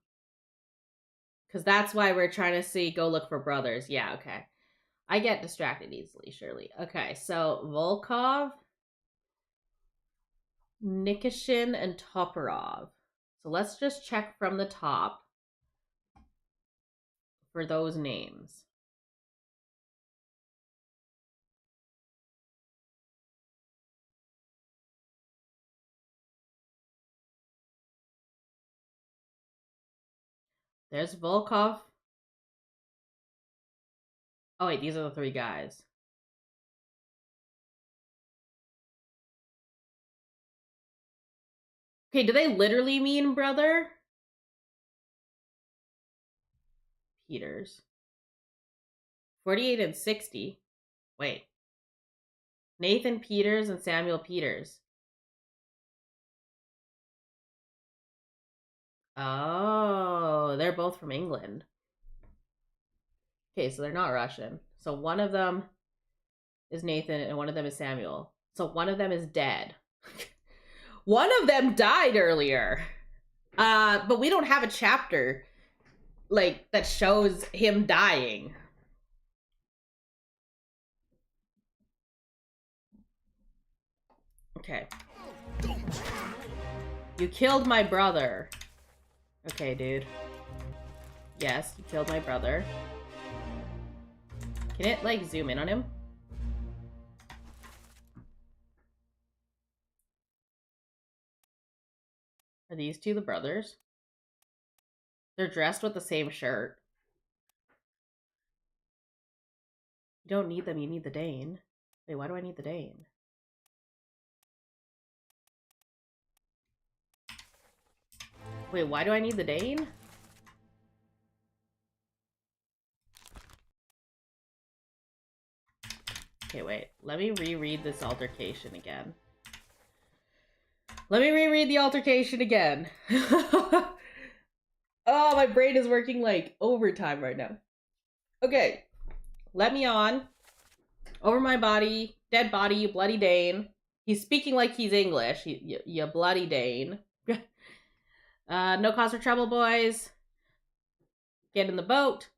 Because that's why we're trying to go look for brothers. Yeah, okay. I get distracted easily, surely. Okay, so Volkov, Nikishin, and Toporov. So let's just check from the top for those names. There's Volkov. Oh wait, these are the three guys. Okay, do they literally mean brother? Peters. 48 and 60. Wait. Nathan Peters and Samuel Peters. Oh, they're both from England. Okay, so they're not Russian. So one of them is Nathan and one of them is Samuel. So one of them is dead. One of them died earlier. But we don't have a chapter like that shows him dying. Okay. You killed my brother. Okay, dude. Yes, you killed my brother. Can it, like, zoom in on him? Are these two the brothers? They're dressed with the same shirt. You don't need them, you need the Dane. Wait, why do I need the Dane? Wait, why do I need the Dane? Okay, wait. Let me reread this altercation again. Let me reread the altercation again. Oh, my brain is working like overtime right now. Okay. Let me on. Over my body. Dead body, you bloody Dane. He's speaking like he's English. You bloody Dane. No cause for trouble, boys. Get in the boat.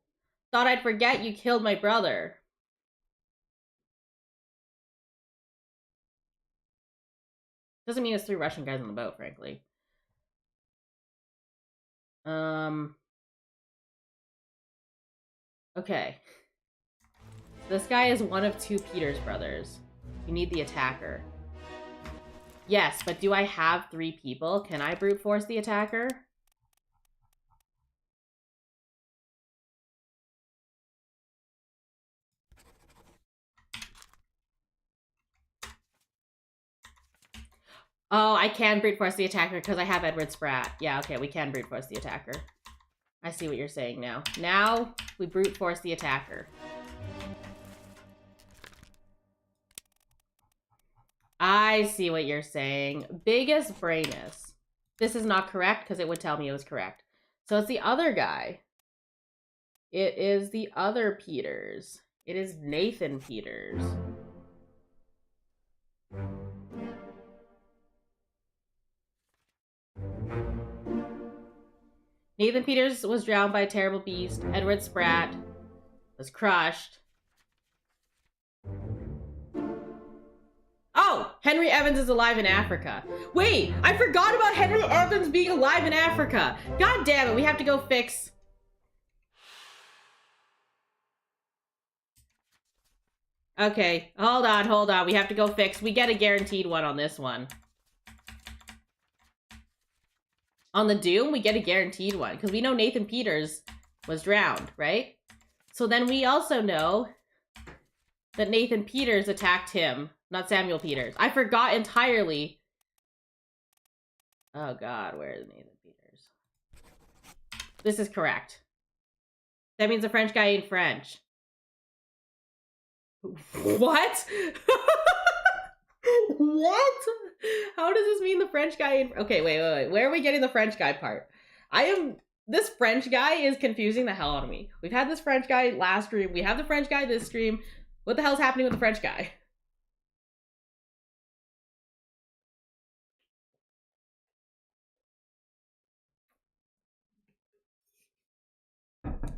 Thought I'd forget you killed my brother. Doesn't mean it's 3 Russian guys on the boat, frankly. Okay. This guy is one of 2 Peter's brothers. You need the attacker. Yes, but do I have 3 people? Can I brute force the attacker? Oh, I can brute force the attacker because I have Edward Spratt. Yeah, okay, we can brute force the attacker. I see what you're saying now. Now, we brute force the attacker. I see what you're saying. Biggest brainus. This is not correct because it would tell me it was correct. So it's the other guy. It is the other Peters. It is Nathan Peters. Nathan Peters was drowned by a terrible beast. Edward Spratt was crushed. Oh! Henry Evans is alive in Africa. Wait! I forgot about Henry Evans being alive in Africa! God damn it, we have to go fix... Okay, hold on. We have to go fix... We get a guaranteed one on this one. On the Doom, we get a guaranteed one. Because we know Nathan Peters was drowned, right? So then we also know that Nathan Peters attacked him. Not Samuel Peters. I forgot entirely. Oh god, where is Nathan Peters? This is correct. That means the French guy ain't French. What? What? How does this mean the French guy ain't... Okay, wait. Where are we getting the French guy part? This French guy is confusing the hell out of me. We've had this French guy last stream. We have the French guy this stream. What the hell's happening with the French guy?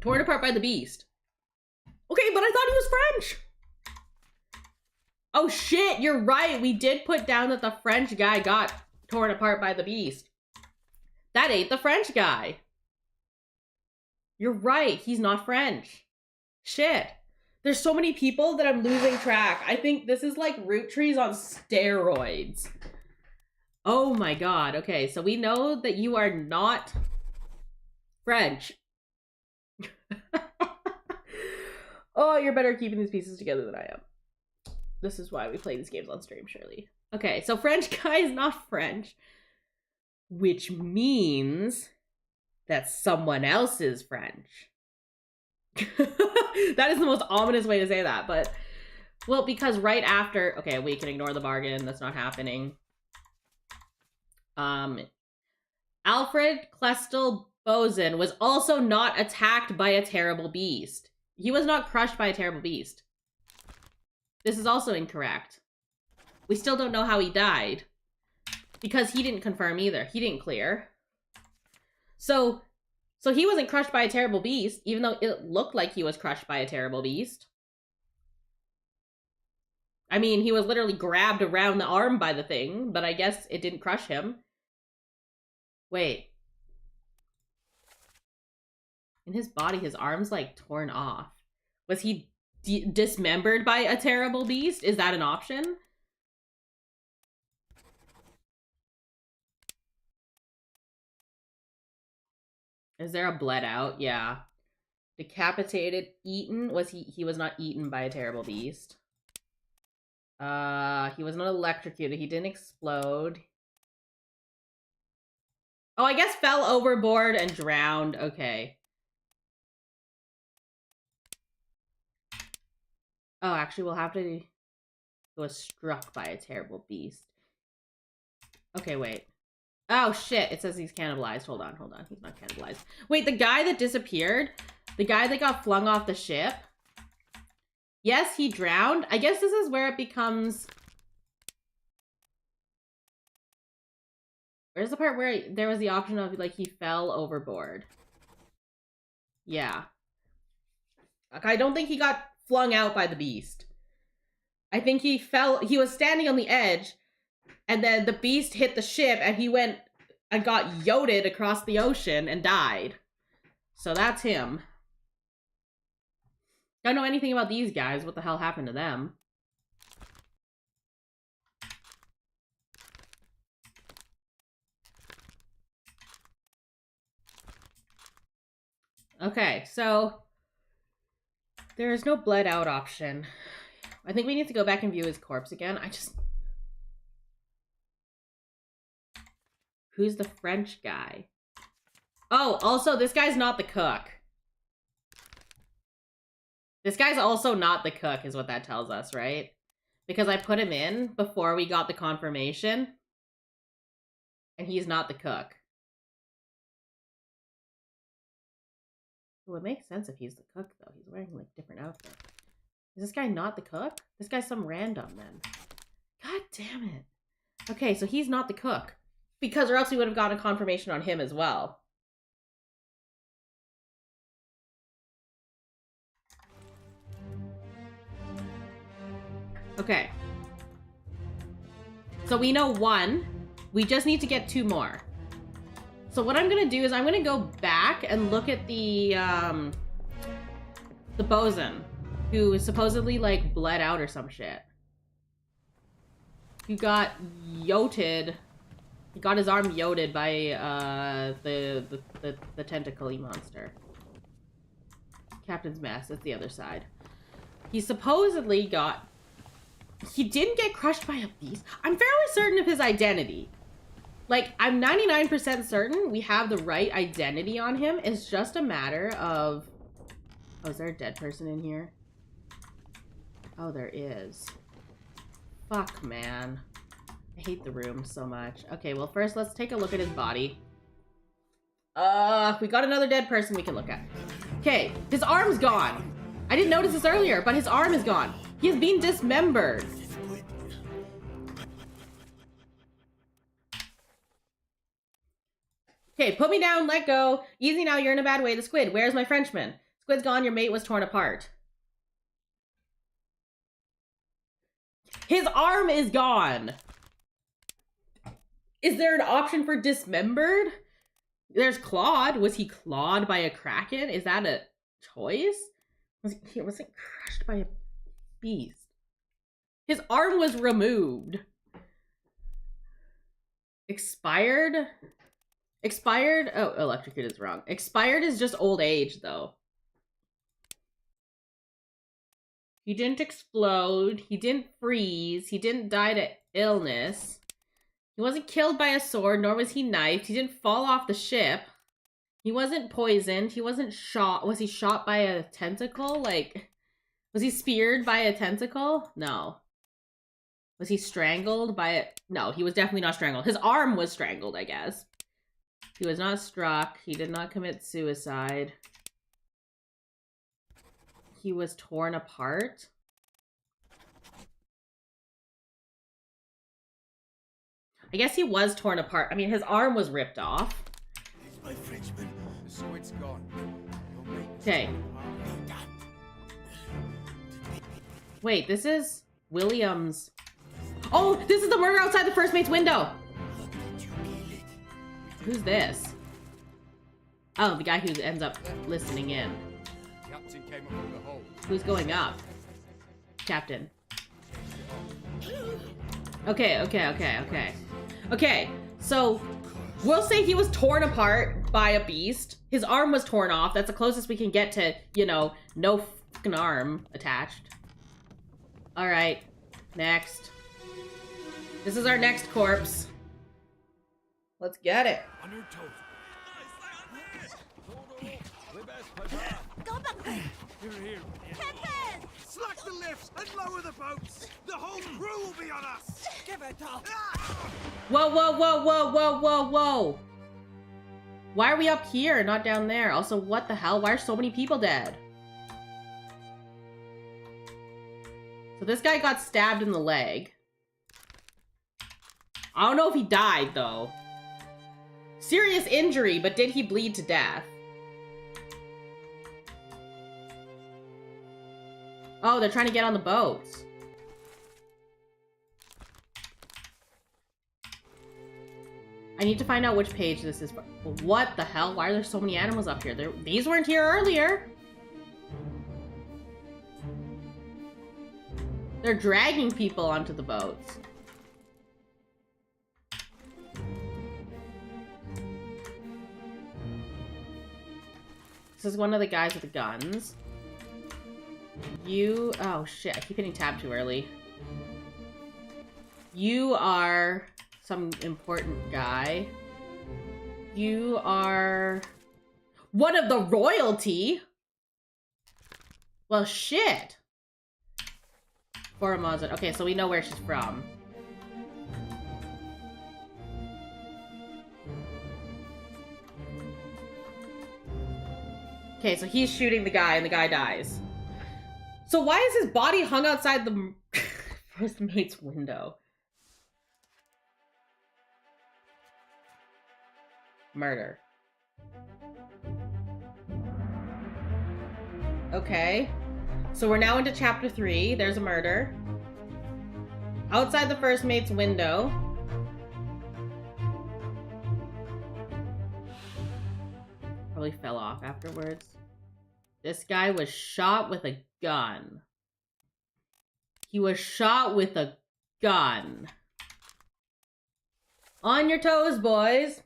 Torn apart by the beast. Okay, but I thought he was French. Oh shit, you're right. We did put down that the French guy got torn apart by the beast. That ain't the French guy. You're right. He's not French. Shit. There's so many people that I'm losing track. I think this is like root trees on steroids. Oh my god. Okay, so we know that you are not French. Oh, you're better at keeping these pieces together than I am. This is why we play these games on stream, surely. Okay, so French guy is not French. Which means that someone else is French. That is the most ominous way to say that, but... Well, because right after... Okay, we can ignore the bargain. That's not happening. Alfred Klestel Boson was also not attacked by a terrible beast. He was not crushed by a terrible beast. This is also incorrect. We still don't know how he died. Because he didn't confirm either. He didn't clear. So he wasn't crushed by a terrible beast, even though it looked like he was crushed by a terrible beast. I mean, he was literally grabbed around the arm by the thing, but I guess it didn't crush him. Wait. In his body, his arm's like torn off. Was he dismembered by a terrible beast? Is that an option? Is there a bled out? Yeah. Decapitated, eaten. Was he was not eaten by a terrible beast. He was not electrocuted. He didn't explode. Oh, I guess fell overboard and drowned. Okay. Oh, actually, we'll have to... He was struck by a terrible beast. Okay, wait. Oh, shit. It says he's cannibalized. Hold on. He's not cannibalized. Wait, the guy that disappeared? The guy that got flung off the ship? Yes, he drowned. I guess this is where it becomes... Where's the part where there was the option of, like, he fell overboard? Yeah. Like, I don't think he got flung out by the beast. I think he was standing on the edge, and then the beast hit the ship, and he went and got yoded across the ocean and died. So that's him. Don't know anything about these guys. What the hell happened to them? Okay, so there is no bled out option. I think we need to go back and view his corpse again. Who's the French guy? Oh, also, this guy's not the cook. This guy's also not the cook, is what that tells us, right? Because I put him in before we got the confirmation. And he's not the cook. Well, it makes sense if he's the cook, though. He's wearing, like, different outfits. Is this guy not the cook? This guy's some random, then. God damn it. Okay, so he's not the cook. Because or else we would have gotten a confirmation on him as well. Okay. So we know 1. We just need to get 2 more. So what I'm gonna do is I'm gonna go back and look at the bosun, who supposedly, like, bled out or some shit. He got yoted. He got his arm yoded by the tentacle-y monster. Captain's mess. That's the other side. He supposedly got. He didn't get crushed by a beast. I'm fairly certain of his identity. Like, I'm 99% certain we have the right identity on him. It's just a matter of... Oh, is there a dead person in here? Oh, there is. Fuck, man. I hate the room so much. Okay, well, first, let's take a look at his body. We got another dead person we can look at. Okay, his arm's gone. I didn't notice this earlier, but his arm is gone. He has been dismembered. Okay, put me down, let go. Easy now, you're in a bad way. The squid, where's my Frenchman? Squid's gone, your mate was torn apart. His arm is gone. Is there an option for dismembered? There's clawed. Was he clawed by a kraken? Is that a choice? Was it crushed by a beast? His arm was removed. Expired? Expired? Oh, electrocuted is wrong. Expired is just old age, though. He didn't explode. He didn't freeze. He didn't die to illness. He wasn't killed by a sword, nor was he knifed. He didn't fall off the ship. He wasn't poisoned. He wasn't shot. Was he shot by a tentacle? Like, was he speared by a tentacle? No. Was he strangled by a... No, he was definitely not strangled. His arm was strangled, I guess. He was not struck. He did not commit suicide. He was torn apart. I guess he was torn apart. I mean, his arm was ripped off. It's my Frenchman. The squid's gone. Okay. Wait, this is Williams. Oh, this is the murder outside the first mate's window. Who's this? Oh, the guy who ends up listening in. Captain came up through the hole. Who's going up? Captain. Okay. Okay, so we'll say he was torn apart by a beast. His arm was torn off. That's the closest we can get to, you know, no fucking arm attached. All right, next. This is our next corpse. Let's get it. On your toes. Go back! Here. Captain! Slack the lifts and lower the boats. The whole crew will be on us. Give it up! Whoa. Why are we up here, not down there? Also, what the hell? Why are so many people dead? So this guy got stabbed in the leg. I don't know if he died, though. Serious injury, but did he bleed to death? Oh, they're trying to get on the boats. I need to find out which page this is. What the hell? Why are there so many animals up here? These weren't here earlier. They're dragging people onto the boats. This is one of the guys with the guns. You... Oh, shit. I keep hitting tab too early. You are some important guy. You are... one of the royalty? Well, shit. Formosa. Okay, so we know where she's from. Okay, so he's shooting the guy and the guy dies. So why is his body hung outside the first mate's window? Murder. Okay. So we're now into chapter 3. There's a murder. Outside the first mate's window. Probably fell off afterwards. This guy was shot with a gun. He was shot with a gun. On your toes, boys.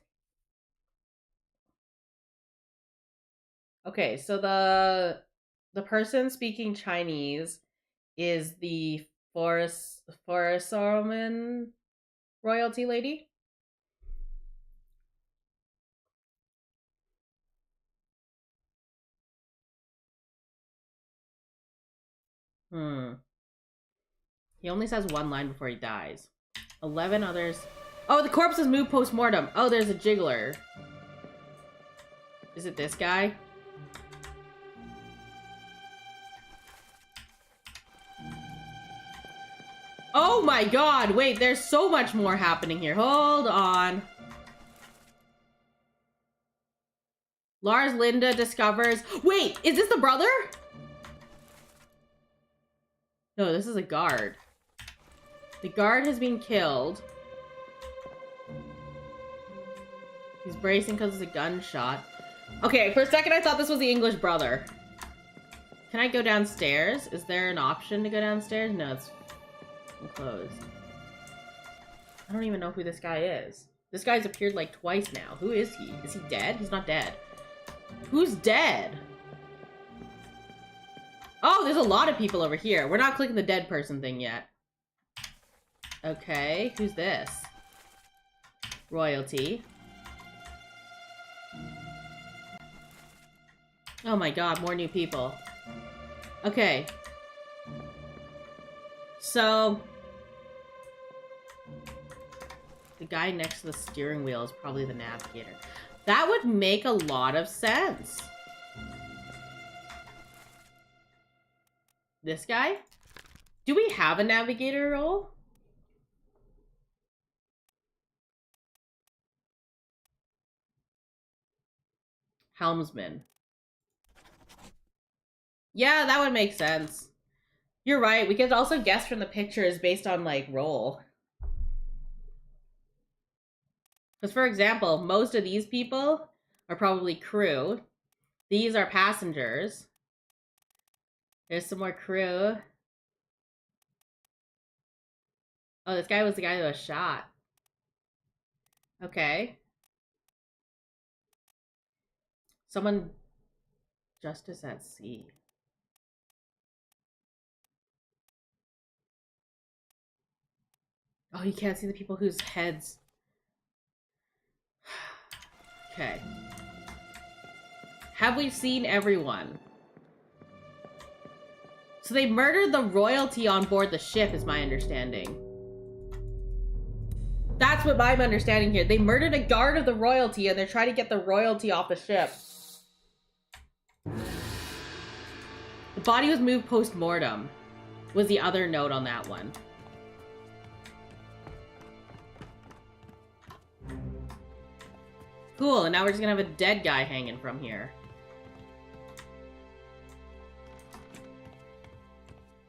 Okay, so the person speaking Chinese is the Forest royalty lady. He only says one line before he dies. 11 others. Oh, the corpse is moved post-mortem. Oh, there's a jiggler. Is it this guy? Oh my god, wait, there's so much more happening here. Hold on. Lars Linda discovers... Wait, is this the brother? No, this is a guard. The guard has been killed. He's bracing because it's a gunshot. Okay, for a second I thought this was the English brother. Can I go downstairs? Is there an option to go downstairs? No, it's closed. I don't even know who this guy is. This guy's appeared like twice now. Who is he? Is he dead? He's not dead. Who's dead? Oh, there's a lot of people over here. We're not clicking the dead person thing yet. Okay, who's this? Royalty. Oh my god, more new people. Okay. So... the guy next to the steering wheel is probably the navigator. That would make a lot of sense. This guy? Do we have a navigator role? Helmsman. Yeah, that would make sense. You're right. We could also guess from the pictures based on, like, role. Because, for example, most of these people are probably crew. These are passengers. There's some more crew. Oh, this guy was the guy that was shot. Okay. Someone... Justice at sea. Oh, you can't see the people whose heads... Okay. Have we seen everyone? So they murdered the royalty on board the ship, is my understanding. That's what I'm understanding here. They murdered a guard of the royalty and they're trying to get the royalty off the ship. The body was moved post-mortem, was the other note on that one. school, and now we're just gonna have a dead guy hanging from here.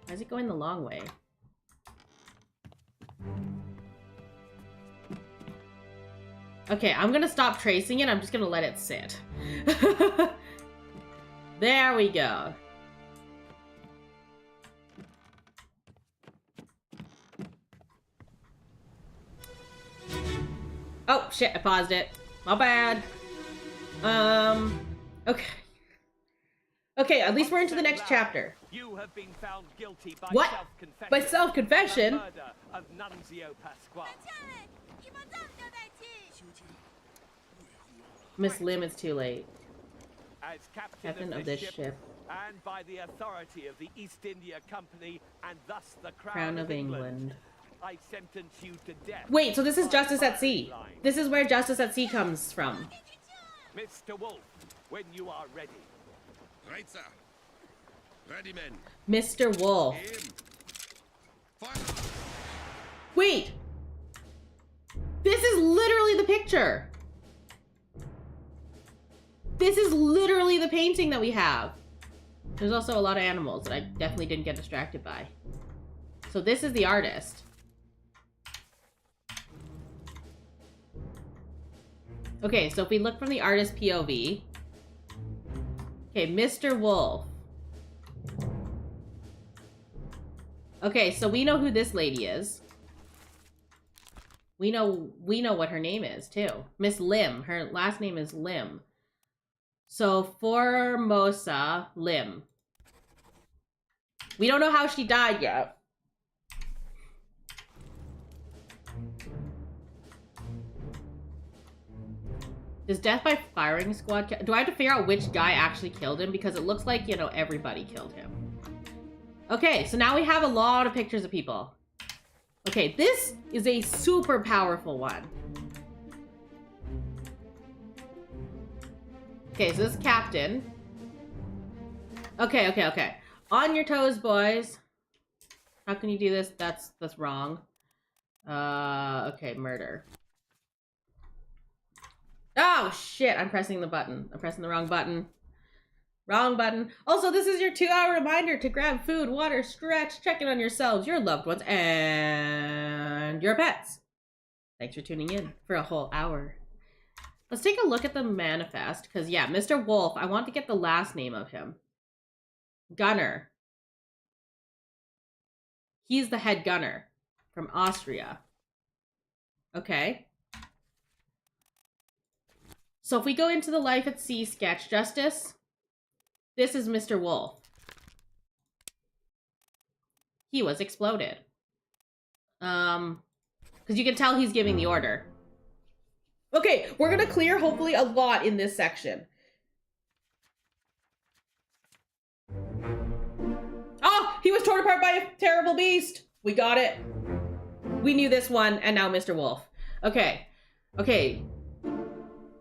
Why is it going the long way? Okay, I'm gonna stop tracing it. I'm just gonna let it sit. There we go. Oh, shit, I paused it. My bad. Okay. Okay, at least we're into the next chapter. You have been found guilty by What? self-confession. By self-confession? For the murder of Nunzio Pasquale. 家人，你们这么交代起。 Miss Lim, it's too late. As Captain of this ship. and by the authority of the East India Company and thus the Crown of England. I sentence you to death. Wait, so this is by Justice at Sea. firing line. This is where Justice at Sea comes from. Mr. Wolf, when you are ready. Right, sir. Ready, men. Mr. Wolf. Aim. Fire. Wait! This is literally the picture! This is literally the painting that we have. There's also a lot of animals that I definitely didn't get distracted by. So this is the artist. Okay, so if we look from the artist POV. Okay, Mr. Wolf. Okay, so we know who this lady is. We know what her name is too. Miss Lim. Her last name is Lim. So Formosa Lim. We don't know how she died yet. Does death by firing squad do I have to figure out which guy actually killed him? Because it looks like, you know, everybody killed him. Okay, so now we have a lot of pictures of people. Okay, this is a super powerful one. Okay, so this is Captain. Okay. On your toes, boys. How can you do this? That's wrong. Okay, murder. Oh, shit, I'm pressing the button. I'm pressing the wrong button. Wrong button. Also, this is your 2-hour reminder to grab food, water, stretch, check in on yourselves, your loved ones, and your pets. Thanks for tuning in for a whole hour. Let's take a look at the manifest, because, yeah, Mr. Wolf, I want to get the last name of him. Gunner. He's the head gunner from Austria. Okay. So if we go into the Life at Sea sketch, Justice, this is Mr. Wolf. He was exploded. Because you can tell he's giving the order. Okay, we're gonna clear hopefully a lot in this section. Oh, he was torn apart by a terrible beast. We got it. We knew this one, and now Mr. Wolf. Okay.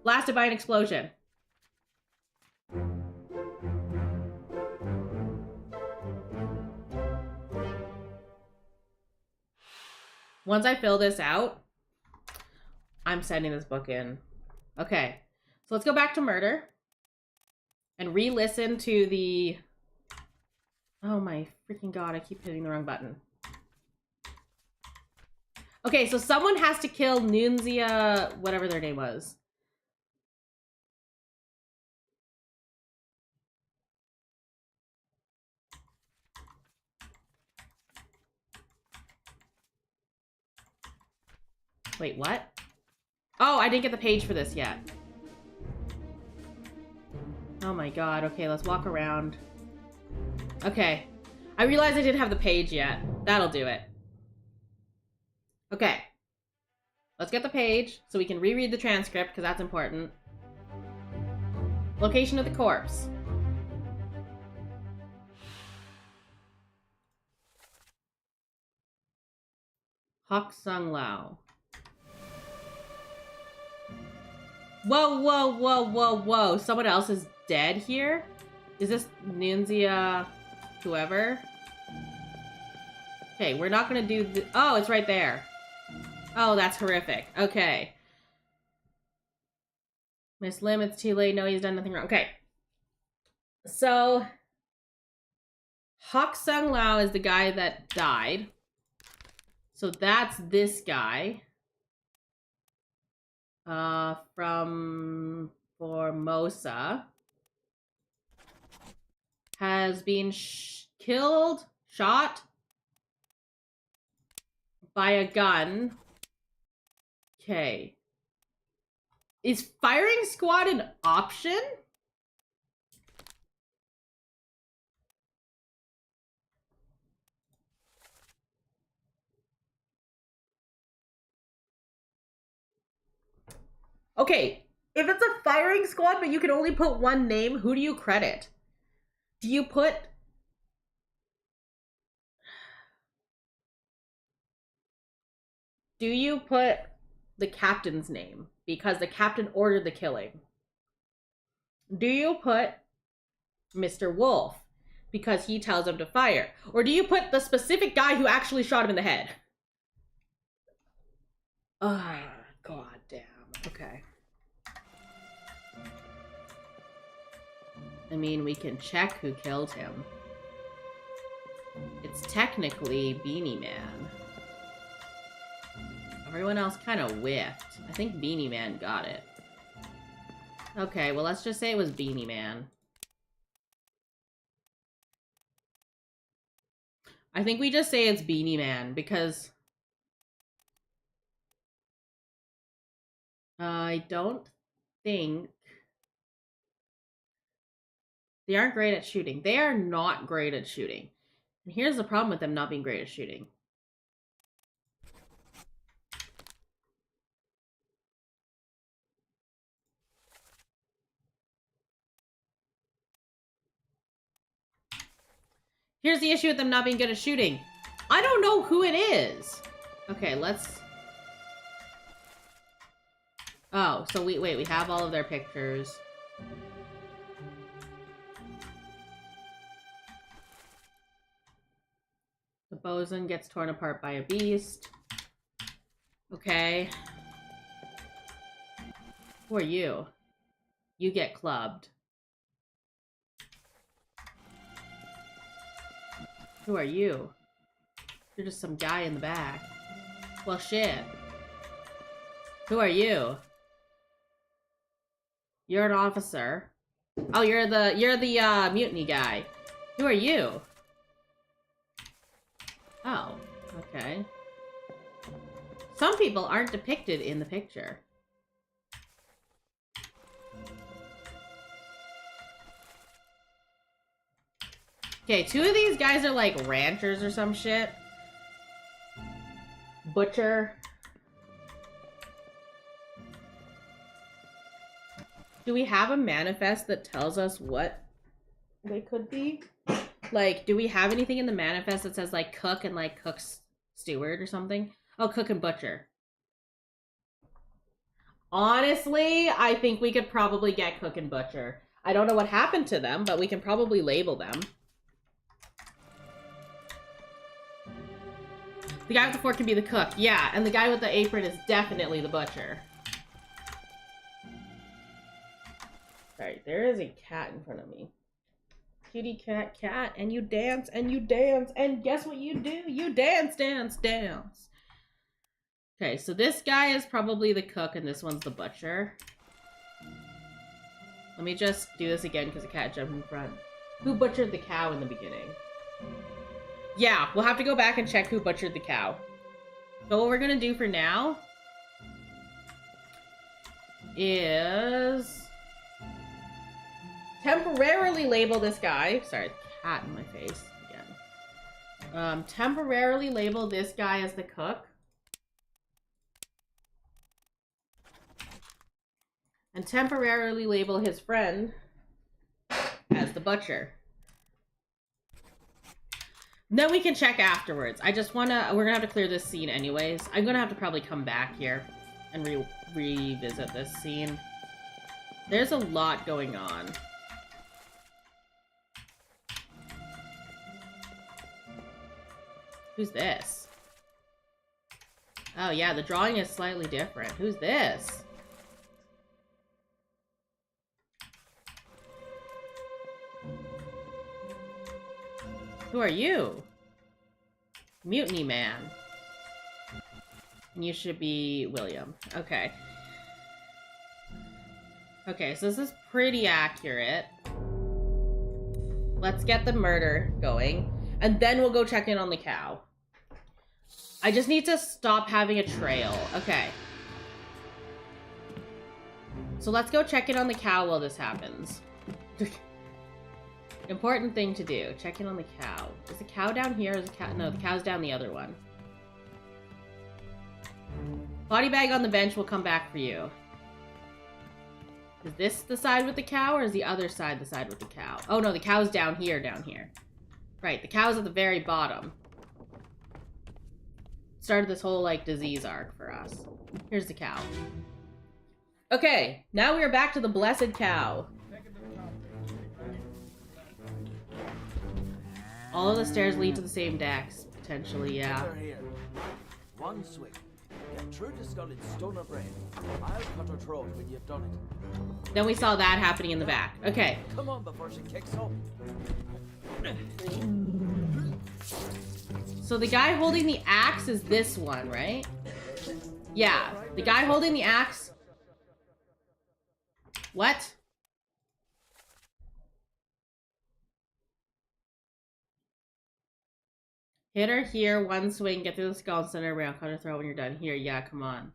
Blasted by an explosion. Once I fill this out, I'm sending this book in. Okay, so let's go back to murder and re-listen to the... Oh my freaking god, I keep hitting the wrong button. Okay, so someone has to kill Nunzia, whatever their name was. Wait, what? Oh, I didn't get the page for this yet. Oh my god, okay, let's walk around. Okay. I realized I didn't have the page yet. That'll do it. Okay. Let's get the page so we can reread the transcript, because that's important. Location of the corpse. Hok Sung Lao. Whoa. Someone else is dead here? Is this Nunzia whoever? Okay, we're not gonna do the... Oh, it's right there. Oh, that's horrific. Okay. Miss Lim, it's too late. No, he's done nothing wrong. Okay. So, Hak Sung Lao is the guy that died. So that's this guy. From Formosa. Has been killed, shot by a gun. Okay. Is firing squad an option? Okay, if it's a firing squad, but you can only put one name, who do you credit? Do you put... Do you put the captain's name? Because the captain ordered the killing. Do you put Mr. Wolf? Because he tells him to fire. Or do you put the specific guy who actually shot him in the head? Ah, god damn. Okay. I mean, we can check who killed him. It's technically Beanie Man. Everyone else kind of whiffed. I think Beanie Man got it. Okay, well, let's just say it was Beanie Man. I think we just say it's Beanie Man because I don't think they aren't great at shooting. They are not great at shooting. And here's the problem with them not being great at shooting. Here's the issue with them not being good at shooting. I don't know who it is. Okay, let's... Oh, so wait, we have all of their pictures. The bosun gets torn apart by a beast. Okay. Who are you? You get clubbed. Who are you? You're just some guy in the back. Well, shit. Who are you? You're an officer. Oh, you're the mutiny guy. Who are you? Oh, okay. Some people aren't depicted in the picture. Okay, two of these guys are like ranchers or some shit. Butcher. Do we have a manifest that tells us what they could be? Like, do we have anything in the manifest that says like cook and like cook's steward or something? Oh, cook and butcher. Honestly, I think we could probably get cook and butcher. I don't know what happened to them, but we can probably label them. The guy with the fork can be the cook. Yeah, and the guy with the apron is definitely the butcher. Sorry, there is a cat in front of me. Cutie cat, cat, and you dance, and you dance, and guess what you do? You dance, dance, dance. Okay, so this guy is probably the cook, and this one's the butcher. Let me just do this again, because the cat jumped in front. Who butchered the cow in the beginning? Yeah, we'll have to go back and check who butchered the cow. So what we're gonna do for now is temporarily label this guy. Sorry, cat in my face again. Temporarily label this guy as the cook. And temporarily label his friend as the butcher. Then we can check afterwards. I just wanna, we're gonna have to clear this scene anyways. I'm gonna have to probably come back here and revisit this scene. There's a lot going on. Who's this? Oh yeah, the drawing is slightly different. Who's this? Who are you? Mutiny Man. You should be William. Okay. Okay, so this is pretty accurate. Let's get the murder going. And then we'll go check in on the cow. I just need to stop having a trail. Okay. So let's go check in on the cow while this happens. Important thing to do. Check in on the cow. Is the cow down here? Or is the cow? No, the cow's down the other one. Body bag on the bench will come back for you. Is this the side with the cow, or is the other side the side with the cow? Oh no, the cow's down here, down here. Right, the cow's at the very bottom. Started this whole, like, disease arc for us. Here's the cow. Okay, now we are back to the blessed cow. All of the stairs lead to the same decks, potentially, yeah. Enter here. One swing. Get through the skull in stone or brain. I'll cut her throat when you've done it. Then we saw that happening in the back. Okay. Come on before she kicks up. So the guy holding the axe is this one, right? Yeah, the guy holding the axe. What? Hit her here, one swing, get through the skull and send her around. Cut her throat when you're done. Here, yeah, come on.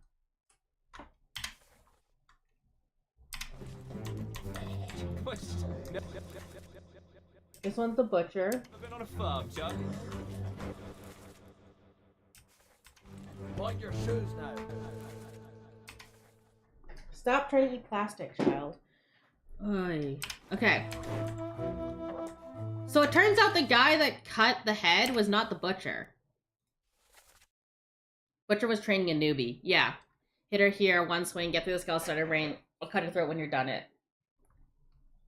This one's the butcher. I've been on a farm, John. Mind your shoes now. Stop trying to eat plastic, child. Oy. Okay. So it turns out the guy that cut the head was not the butcher. Butcher was training a newbie. Yeah. Hit her here, one swing, get through the skull, start her brain. I'll cut her throat when you're done it.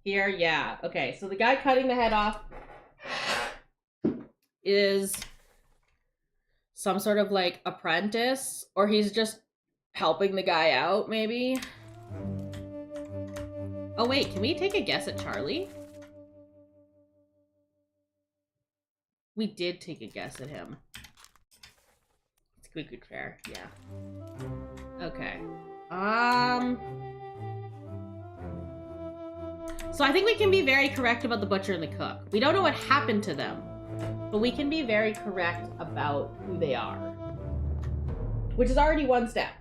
Here, yeah. Okay, so the guy cutting the head off is some sort of, like, apprentice, or he's just helping the guy out, maybe? Oh, wait, can we take a guess at Charlie? We did take a guess at him. Squeaky chair, yeah. Okay. So I think we can be very correct about the butcher and the cook. We don't know what happened to them, but we can be very correct about who they are. Which is already one step.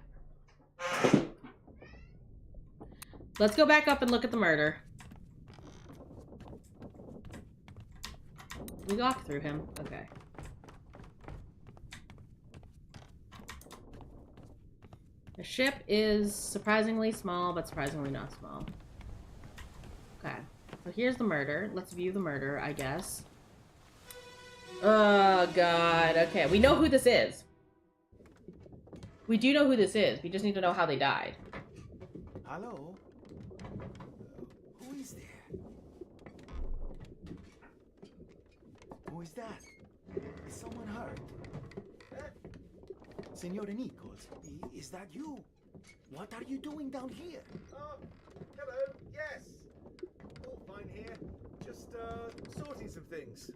Let's go back up and look at the murder. We walked through him. Okay. The ship is surprisingly small, but surprisingly not small. Okay. So here's the murder. Let's view the murder, I guess. Oh, God. Okay, we know who this is. We do know who this is. We just need to know how they died. Hello? Who is there? Who is that? Is someone hurt? Signore Nichols, is that you? What are you doing down here? Oh, hello, yes. All fine here. Just, sorting some things.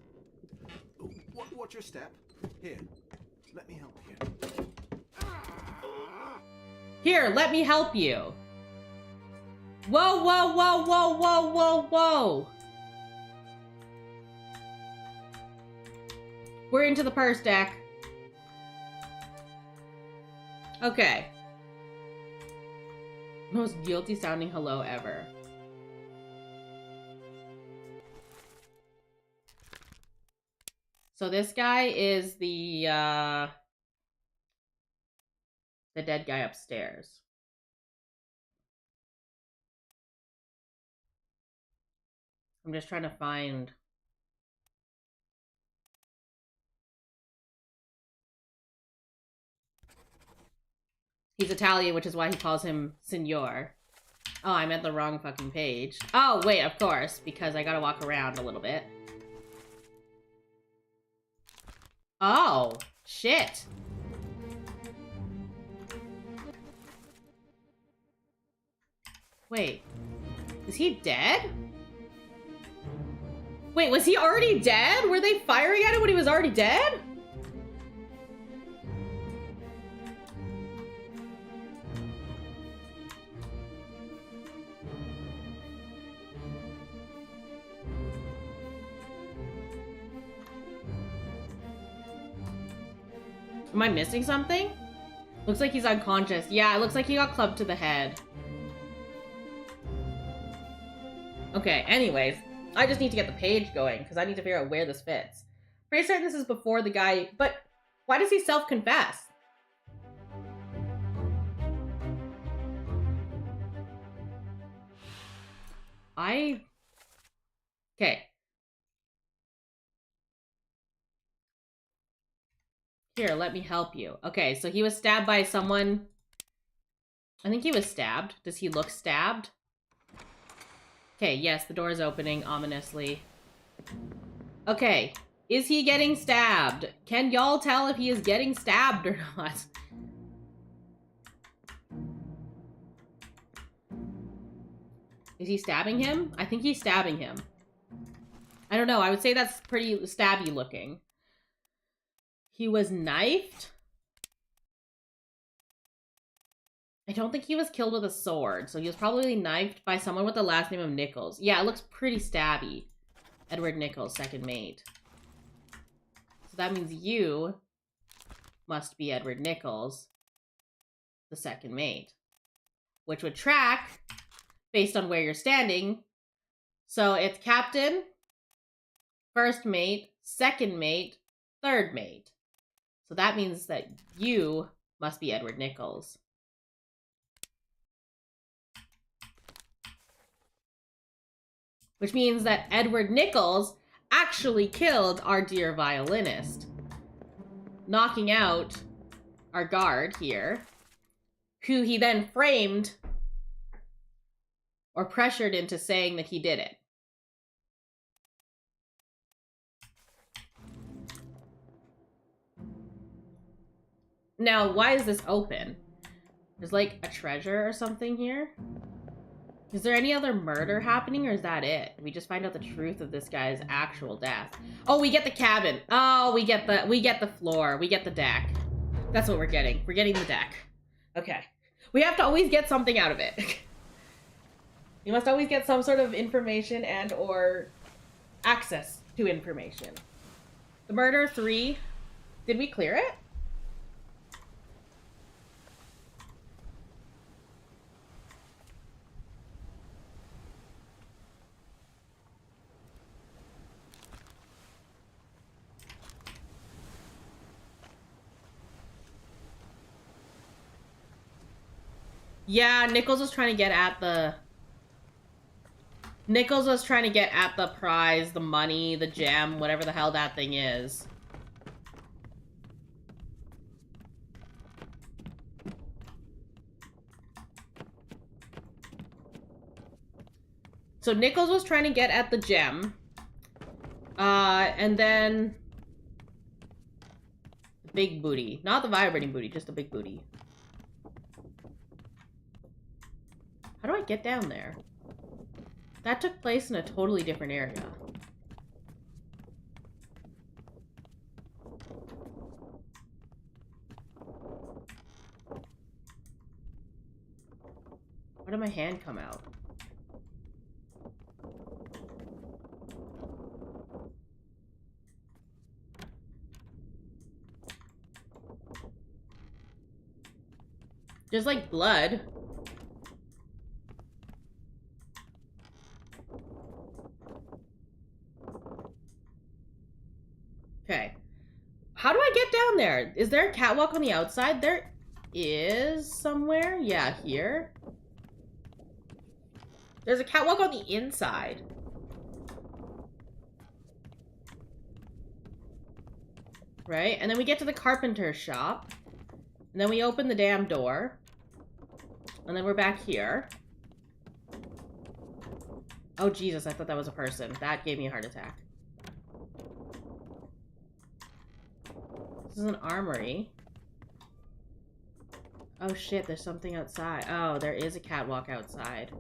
What's your step? Here, let me help you. Here, let me help you. Whoa, whoa, whoa, whoa, whoa, whoa, whoa. We're into the purse deck. Okay. Most guilty sounding hello ever. So this guy is the dead guy upstairs. I'm just trying to find... He's Italian, which is why he calls him Signor. Oh, I'm at the wrong fucking page. Oh, wait, of course, because I gotta walk around a little bit. Oh, shit. Wait, is he dead? Wait, was he already dead? Were they firing at him when he was already dead? Am I missing something? Looks like he's unconscious. Yeah, it looks like he got clubbed to the head. Okay, anyways. I just need to get the page going, because I need to figure out where this fits. Pretty certain this is before the guy... But why does he self-confess? Okay. Here, let me help you. Okay, so he was stabbed by someone... I think he was stabbed. Does he look stabbed? Okay, yes, the door is opening ominously. Okay, is he getting stabbed? Can y'all tell if he is getting stabbed or not? Is he stabbing him? I think he's stabbing him. I don't know, I would say that's pretty stabby looking. He was knifed? I don't think he was killed with a sword, so he was probably knifed by someone with the last name of Nichols. Yeah, it looks pretty stabby. Edward Nichols, second mate. So that means you must be Edward Nichols, the second mate. Which would track based on where you're standing. So it's captain, first mate, second mate, third mate. So that means that you must be Edward Nichols. Which means that Edward Nichols actually killed our dear violinist, knocking out our guard here, who he then framed or pressured into saying that he did it. Now, why is this open? There's like a treasure or something here. Is there any other murder happening, or is that it? We just find out the truth of this guy's actual death. Oh, we get the cabin. Oh, we get the floor. We get the deck. That's what we're getting. We're getting the deck. Okay. We have to always get something out of it. You must always get some sort of information and or access to information. The murder 3. Did we clear it? Yeah, Nichols was trying to get at the... Nichols was trying to get at the prize, the money, the gem, whatever the hell that thing is. So Nichols was trying to get at the gem. And then... the big booty. Not the vibrating booty, just the big booty. How do I get down there? That took place in a totally different area. Why did my hand come out? There's like blood. Okay. How do I get down there? Is there a catwalk on the outside? There is somewhere. Yeah, here. There's a catwalk on the inside. Right? And then we get to the carpenter's shop. And then we open the damn door. And then we're back here. Oh, Jesus, I thought that was a person. That gave me a heart attack. This is an armory. Oh shit, there's something outside. Oh, there is a catwalk outside.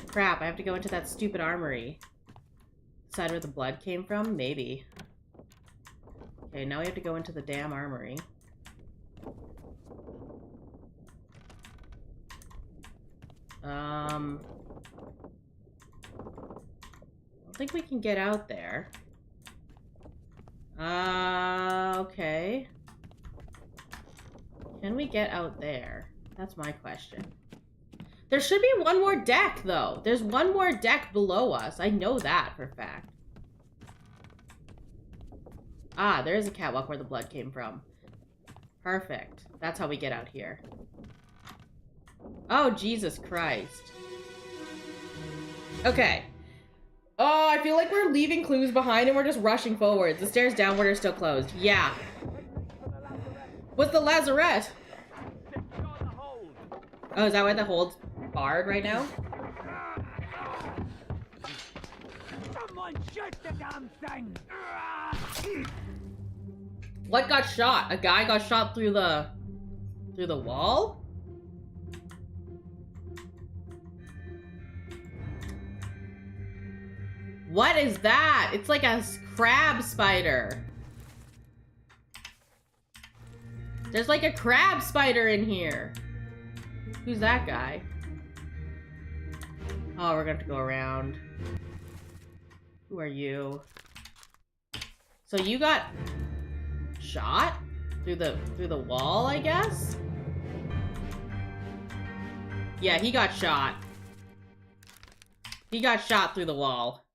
Crap, I have to go into that stupid armory. Side where the blood came from? Maybe. Okay, now we have to go into the damn armory. I don't think we can get out there. Okay. Can we get out there? That's my question. There should be one more deck, though. There's one more deck below us. I know that for a fact. Ah, there is a catwalk where the blood came from. Perfect. That's how we get out here. Oh, Jesus Christ. Okay. Oh, I feel like we're leaving clues behind and we're just rushing forwards. The stairs downward are still closed. Yeah. What's the lazarette? Oh, is that why the hold's barred right now? Someone shoot the damn thing! What got shot? A guy got shot through the wall? What is that? It's like a crab spider. There's like a crab spider in here. Who's that guy? Oh, we're gonna have to go around. Who are you? So you got shot through the wall, I guess? Yeah, he got shot. He got shot through the wall.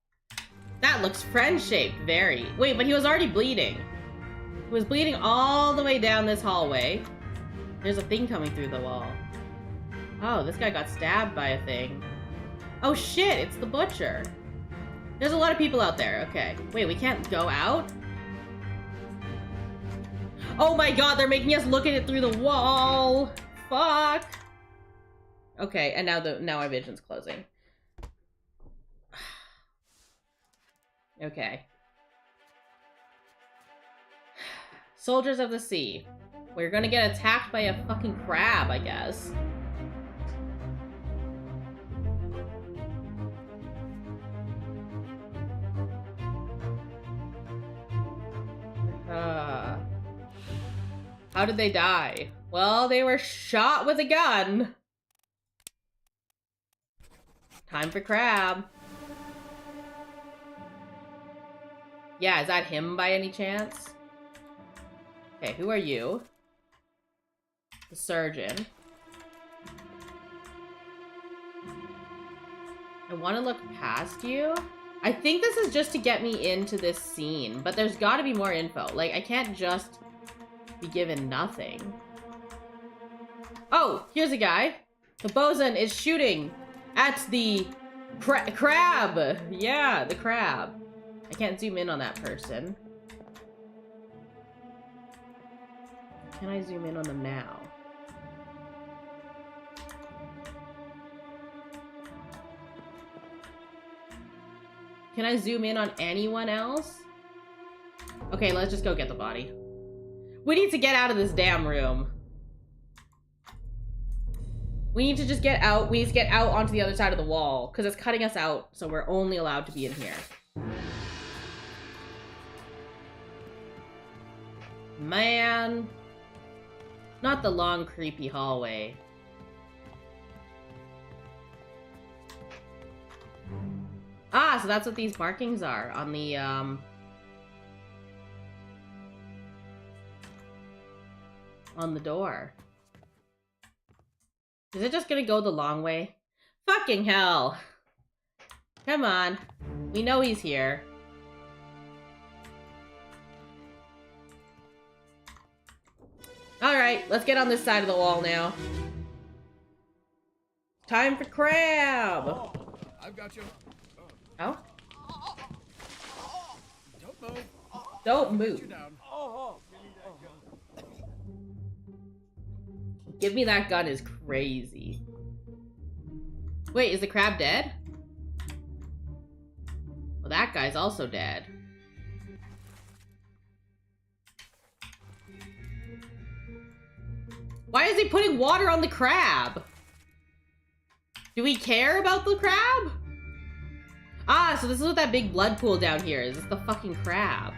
That looks friend-shaped, very. Wait, but he was already bleeding. He was bleeding all the way down this hallway. There's a thing coming through the wall. Oh, this guy got stabbed by a thing. Oh shit, it's the butcher. There's a lot of people out there. Okay. Wait, we can't go out? Oh my god, they're making us look at it through the wall. Fuck. Okay, and now our vision's closing. Okay. Soldiers of the Sea. We're gonna get attacked by a fucking crab, I guess. How did they die? Well, they were shot with a gun. Time for crab. Yeah, is that him by any chance? Okay, who are you? The surgeon. I want to look past you. I think this is just to get me into this scene, but there's got to be more info. Like, I can't just be given nothing. Oh, here's a guy. The bosun is shooting at the crab. Yeah, the crab. I can't zoom in on that person. Can I zoom in on them now? Can I zoom in on anyone else? Okay, let's just go get the body. We need to get out of this damn room. We need to just get out. We need to get out onto the other side of the wall because it's cutting us out, so we're only allowed to be in here. Man. Not the long, creepy hallway. Ah, so that's what these markings are on the, on the door. Is it just gonna go the long way? Fucking hell. Come on. We know he's here. Alright, let's get on this side of the wall now. Time for crab! Oh, I've got you. Oh? Don't move. Don't Put move. you down. Give me that gun is crazy. Wait, is the crab dead? Well, that guy's also dead. Why is he putting water on the crab? Do we care about the crab? Ah, so this is what that big blood pool down here is. It's the fucking crab.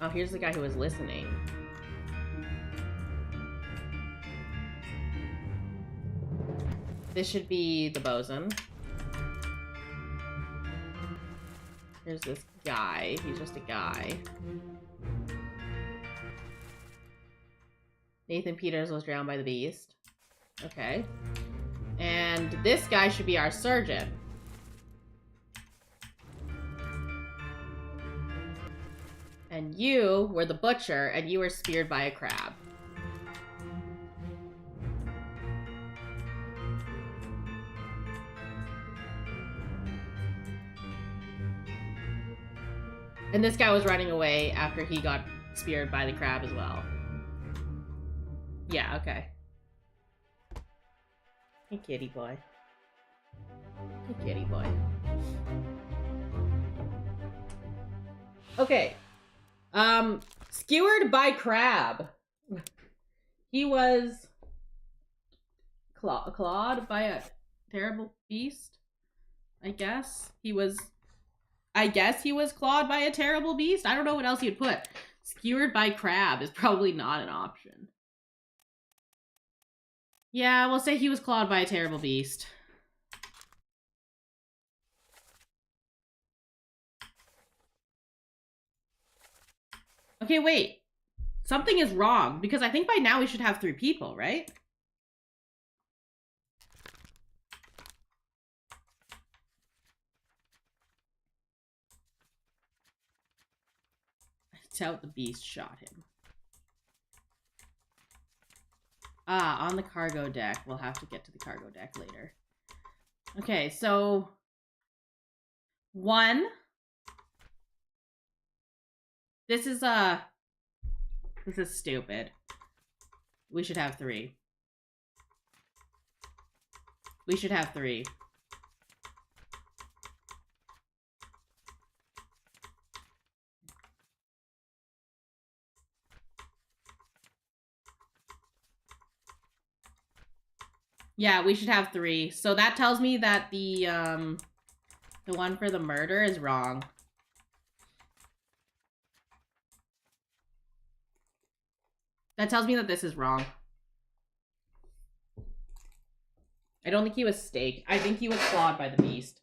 Oh, here's the guy who was listening. This should be the bosun. Here's this guy. He's just a guy. Nathan Peters was drowned by the beast. Okay. And this guy should be our surgeon. And you were the butcher, and you were speared by a crab. And this guy was running away after he got speared by the crab as well. Yeah, okay. Hey, kitty boy. Hey, kitty boy. Okay. Skewered by crab. He was clawed by a terrible beast. I guess he was clawed by a terrible beast. I don't know what else you'd put. Skewered by crab is probably not an option. Yeah, we'll say he was clawed by a terrible beast. Okay, wait. Something is wrong, because I think by now we should have 3 people, right? I doubt the beast shot him. Ah, on the cargo deck. We'll have to get to the cargo deck later. Okay, so 1. This is stupid. We should have 3. We should have 3. Yeah, we should have 3. So that tells me that the one for the murder is wrong. That tells me that this is wrong. I don't think he was staked. I think he was clawed by the beast.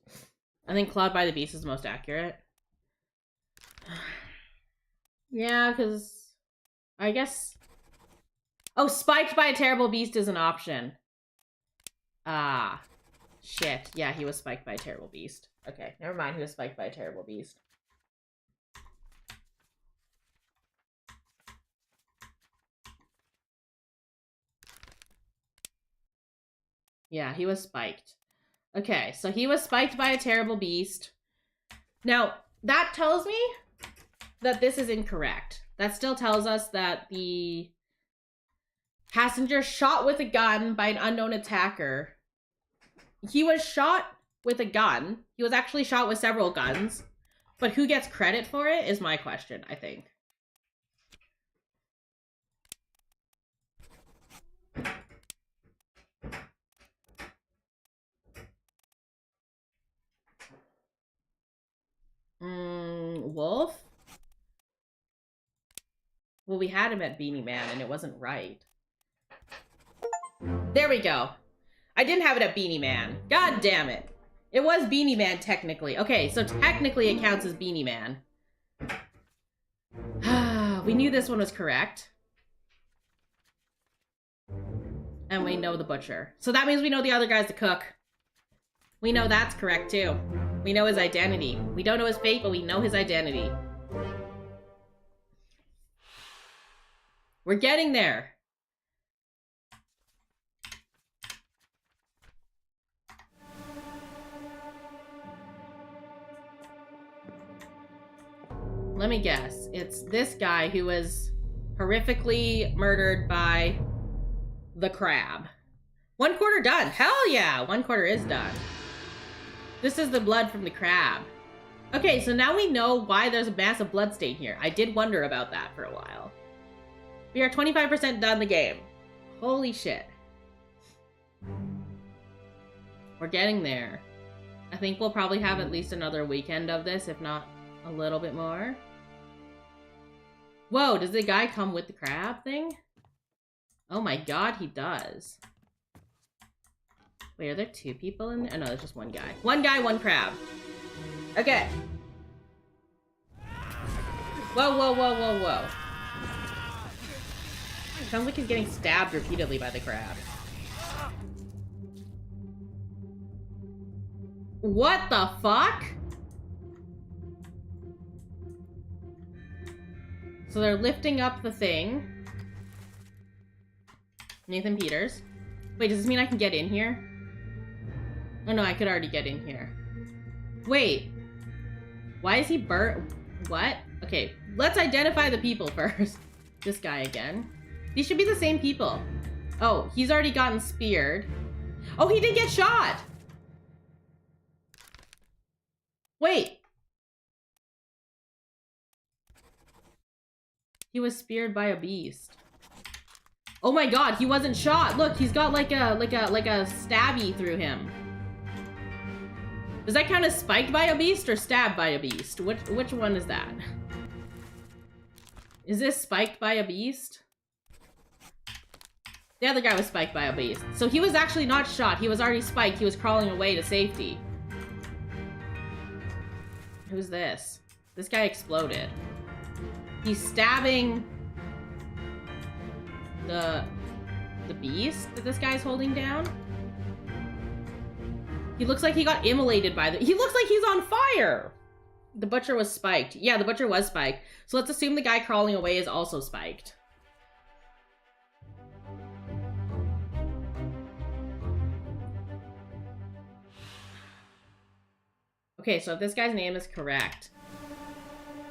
I think clawed by the beast is most accurate. Yeah, because I guess... Oh, spiked by a terrible beast is an option. Ah, shit. Yeah, he was spiked by a terrible beast. Okay, never mind. He was spiked by a terrible beast. Yeah, he was spiked. Okay, so he was spiked by a terrible beast. Now, that tells me that this is incorrect. That still tells us that the passenger shot with a gun by an unknown attacker. He was shot with a gun. He was actually shot with several guns. But who gets credit for it is my question, I think. Wolf? Well, we had him at Beanie Man and it wasn't right. There we go. I didn't have it at Beanie Man. God damn it. It was Beanie Man technically. Okay, so technically it counts as Beanie Man. We knew this one was correct. And we know the butcher. So that means we know the other guy's the cook. We know that's correct too. We know his identity. We don't know his fate, but we know his identity. We're getting there. Let me guess. It's this guy who was horrifically murdered by the crab. 1/4 done. Hell yeah! 1/4 is done. This is the blood from the crab. Okay, so now we know why there's a massive blood stain here. I did wonder about that for a while. We are 25% done the game. Holy shit. We're getting there. I think we'll probably have at least another weekend of this, if not a little bit more. Whoa, does the guy come with the crab thing? Oh my god, he does. Wait, are there two people in there? Oh no, there's just one guy. One guy, one crab. Okay. Whoa, whoa, whoa, whoa, whoa. Sounds like he's getting stabbed repeatedly by the crab. What the fuck? So they're lifting up the thing. Nathan Peters. Wait, does this mean I can get in here? Oh no, I could already get in here. Wait. Why is he burnt? What? Okay, let's identify the people first. This guy again. These should be the same people. Oh, he's already gotten speared. Oh, he did get shot! Wait. He was speared by a beast. Oh my god, he wasn't shot. Look, he's got like a stabby through him. Does that count as spiked by a beast or stabbed by a beast? Which one is that? Is this spiked by a beast? The other guy was spiked by a beast. So he was actually not shot. He was already spiked. He was crawling away to safety. Who's this? This guy exploded. He's stabbing the beast that this guy's holding down. He looks like he got immolated by he looks like he's on fire! The butcher was spiked. Yeah, the butcher was spiked. So let's assume the guy crawling away is also spiked. Okay, so if this guy's name is correct,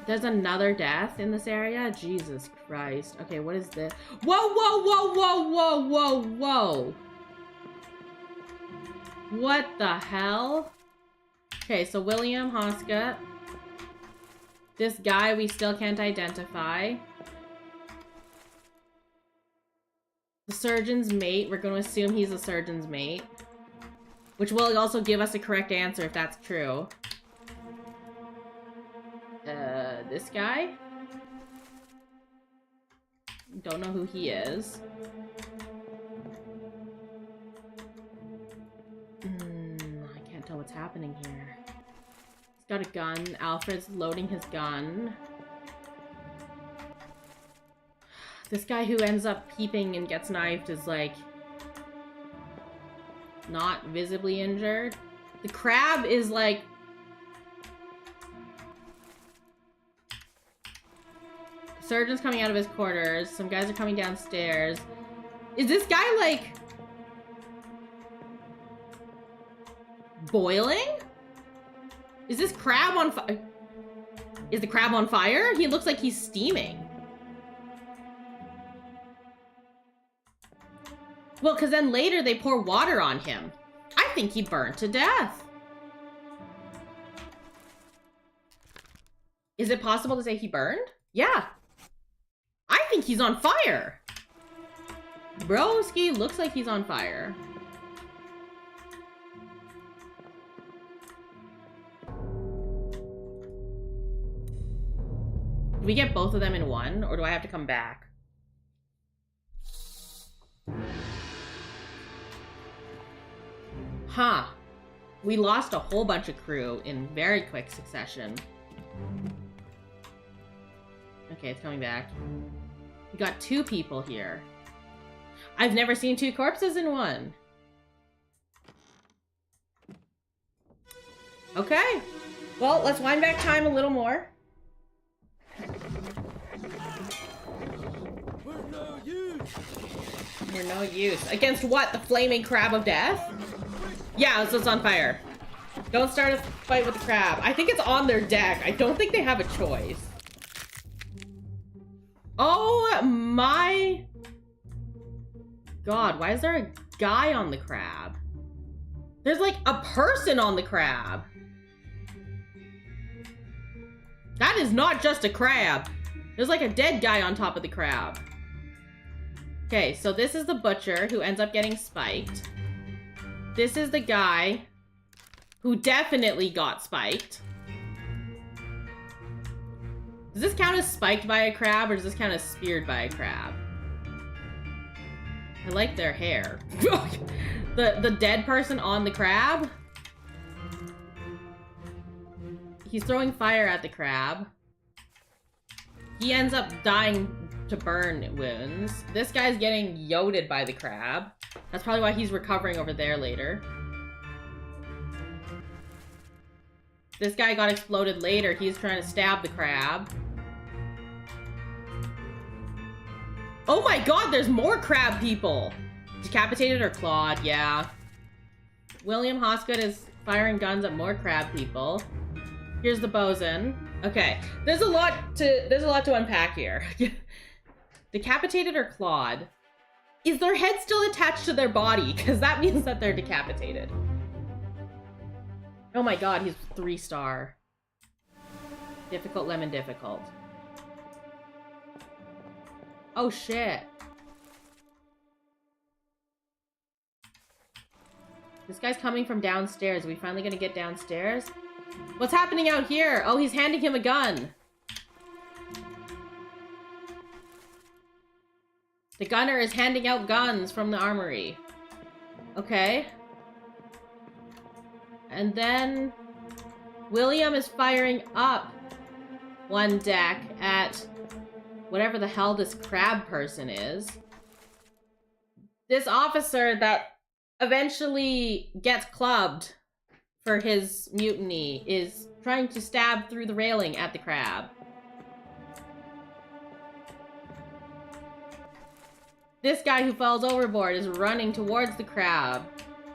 there's another death in this area? Jesus Christ. Okay, what is this? Whoa, whoa, whoa, whoa, whoa, whoa, whoa! What the hell? Okay, so William Hoska. This guy we still can't identify. The surgeon's mate, we're going to assume he's a surgeon's mate. Which will also give us a correct answer if that's true. This guy? Don't know who he is. I can't tell what's happening here. He's got a gun. Alfred's loading his gun. This guy who ends up peeping and gets knifed is like not visibly injured. The crab is like surgeon's coming out of his quarters. Some guys are coming downstairs. Is this guy like boiling? Is this crab on fire? Is the crab on fire? He looks like he's steaming. Well, because then later they pour water on him. I think he burned to death. Is it possible to say he burned? Yeah. I think he's on fire. Broski looks like he's on fire. Do we get both of them in one, or do I have to come back? Huh. We lost a whole bunch of crew in very quick succession. Okay, it's coming back. We got 2 people here. I've never seen 2 corpses in one. Okay. Well, let's wind back time a little more. We're no use. We're no use. Against what? The flaming crab of death? Yeah, so it's on fire. Don't start a fight with the crab. I think it's on their deck. I don't think they have a choice. Oh my god, why is there a guy on the crab? There's like a person on the crab. That is not just a crab. There's like a dead guy on top of the crab. Okay, so this is the butcher who ends up getting spiked. this is the guy who definitely got spiked. Does this count as spiked by a crab, or does this count as speared by a crab? I like their hair. The dead person on the crab? He's throwing fire at the crab. He ends up dying to burn wounds. This guy's getting yoded by the crab. That's probably why he's recovering over there later. This guy got exploded later. He's trying to stab the crab. Oh my god, there's more crab people! Decapitated or clawed, yeah. William Hosgood is firing guns at more crab people. Here's the bosun. Okay, there's a lot to unpack here. Decapitated or clawed? Is their head still attached to their body? Because that means that they're decapitated. Oh my god, he's 3-star. Difficult, lemon, difficult. Oh shit. This guy's coming from downstairs. Are we finally gonna get downstairs? What's happening out here? Oh, he's handing him a gun. The gunner is handing out guns from the armory. Okay. And then William is firing up one deck at whatever the hell this crab person is. This officer that eventually gets clubbed for his mutiny is trying to stab through the railing at the crab. This guy who falls overboard is running towards the crab.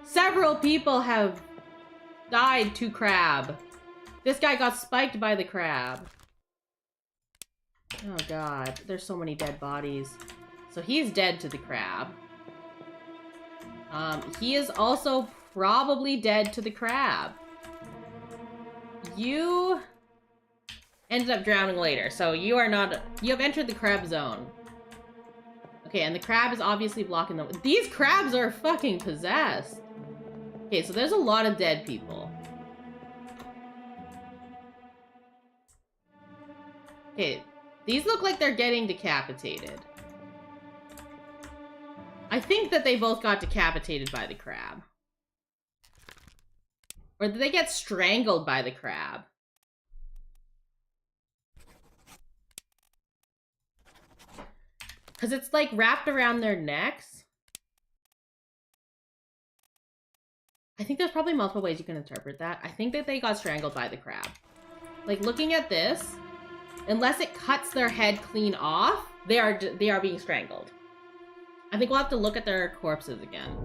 Several people have died to crab. This guy got spiked by the crab. Oh god, there's so many dead bodies. So he's dead to the crab. He is also probably dead to the crab. You ended up drowning later, so you are not... You have entered the crab zone. Okay, and the crab is obviously blocking them. These crabs are fucking possessed. Okay, so there's a lot of dead people. Okay, these look like they're getting decapitated. I think that they both got decapitated by the crab. Or did they get strangled by the crab? Because it's like wrapped around their necks. I think there's probably multiple ways you can interpret that. I think that they got strangled by the crab. Like looking at this, unless it cuts their head clean off, they are being strangled. I think we'll have to look at their corpses again.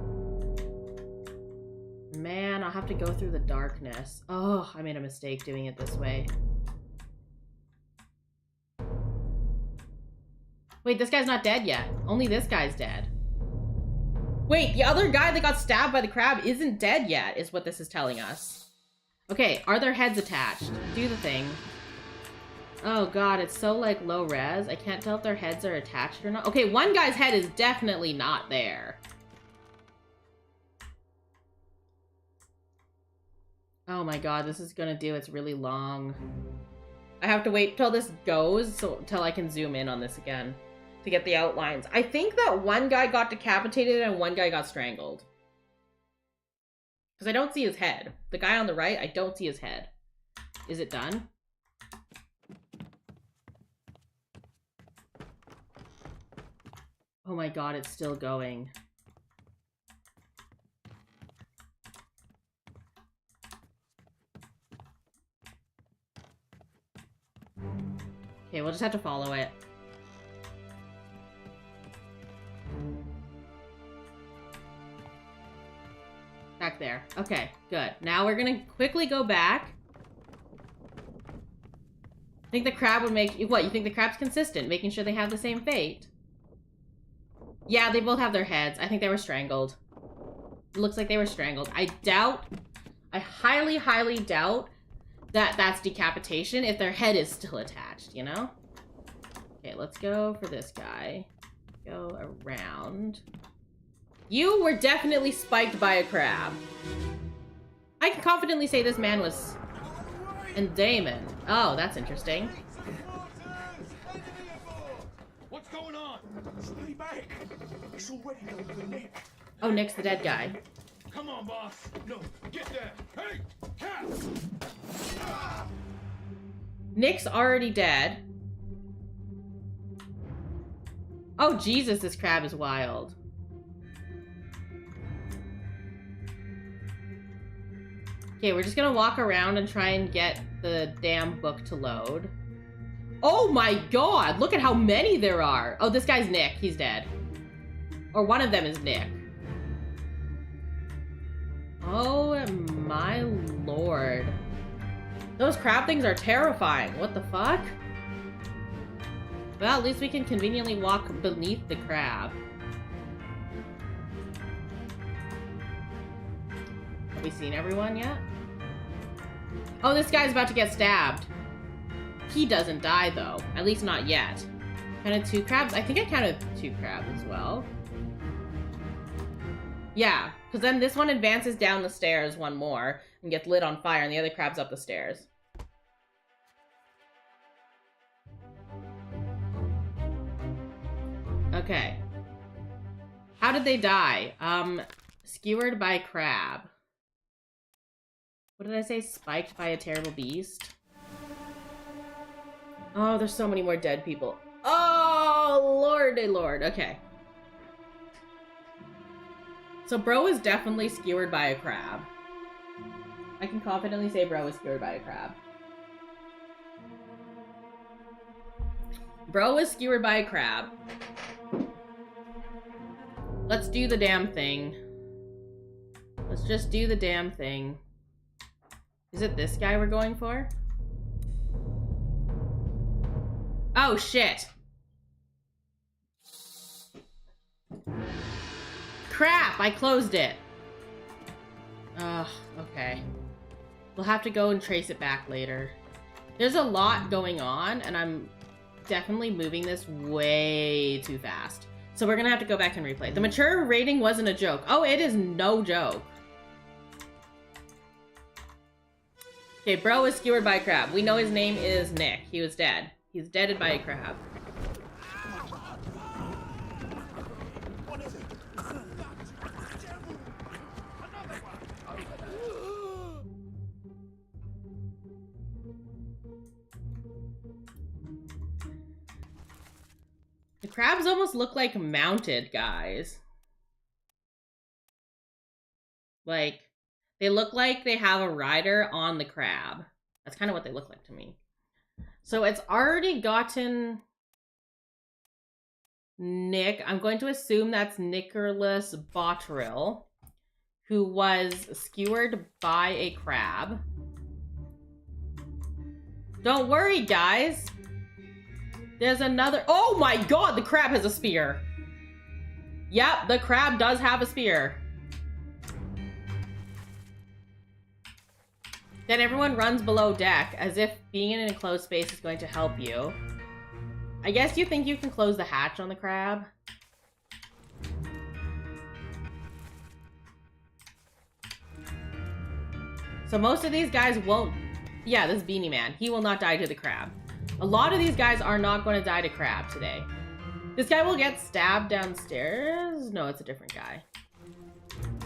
Man, I'll have to go through the darkness. Oh, I made a mistake doing it this way. Wait, this guy's not dead yet. Only this guy's dead. Wait, the other guy that got stabbed by the crab isn't dead yet, is what this is telling us. Okay, are their heads attached? Do the thing. Oh god, it's so like low res. I can't tell if their heads are attached or not. Okay, one guy's head is definitely not there. Oh my god, this is gonna do, it's really long. I have to wait till this goes, till I can zoom in on this again to get the outlines. I think that one guy got decapitated and one guy got strangled. Because I don't see his head. The guy on the right, I don't see his head. Is it done? Oh my god, it's still going. Okay, we'll just have to follow it. Back there. Okay, good. Now we're gonna quickly go back. I think the crab would make... What, you think the crab's consistent, making sure they have the same fate? Yeah, they both have their heads. I think they were strangled. It looks like they were strangled. I highly, highly doubt that that's decapitation if their head is still attached, you know? Okay, let's go for this guy. Go around. You were definitely spiked by a crab. I can confidently say this man was... And Damon. Oh, that's interesting. What's going on? Stay back. It's already done for Nick. Oh, Nick's the dead guy. Come on, boss. No, get there. Hey, cat! Nick's already dead. Oh, Jesus, this crab is wild. Okay, we're just gonna walk around and try and get the damn book to load. Oh my god, look at how many there are. Oh, this guy's Nick. He's dead. Or one of them is Nick. Oh my lord. Those crab things are terrifying. What the fuck? Well, at least we can conveniently walk beneath the crab. Have we seen everyone yet? Oh, this guy's about to get stabbed. He doesn't die, though. At least not yet. Counted 2 crabs? I think I counted 2 crabs as well. Yeah, because then this one advances down the stairs one more and gets lit on fire, and the other crab's up the stairs. Okay. How did they die? Skewered by crab. What did I say? Spiked by a terrible beast? Oh, there's so many more dead people. Oh, lordy lord. Okay. So bro is definitely skewered by a crab. I can confidently say bro is skewered by a crab. Bro is skewered by a crab. Let's do the damn thing. Let's just do the damn thing. Is it this guy we're going for? Oh, shit. Crap, I closed it. Ugh, okay. We'll have to go and trace it back later. There's a lot going on, and I'm definitely moving this way too fast. So we're gonna have to go back and replay. The mature rating wasn't a joke. Oh, it is no joke. Okay, bro is skewered by a crab. We know his name is Nick. He was dead. He's deaded by a crab. The crabs almost look like mounted guys. Like, they look like they have a rider on the crab. That's kind of what they look like to me. So it's already gotten Nick. I'm going to assume that's Nicholas Bottrill, who was skewered by a crab. Don't worry, guys. There's another... Oh my god, the crab has a spear. Yep, the crab does have a spear. Then everyone runs below deck, as if being in an enclosed space is going to help you. I guess you think you can close the hatch on the crab? So most of these guys won't... Yeah, this Beanie Man. He will not die to the crab. A lot of these guys are not going to die to crab today. This guy will get stabbed downstairs? No, it's a different guy.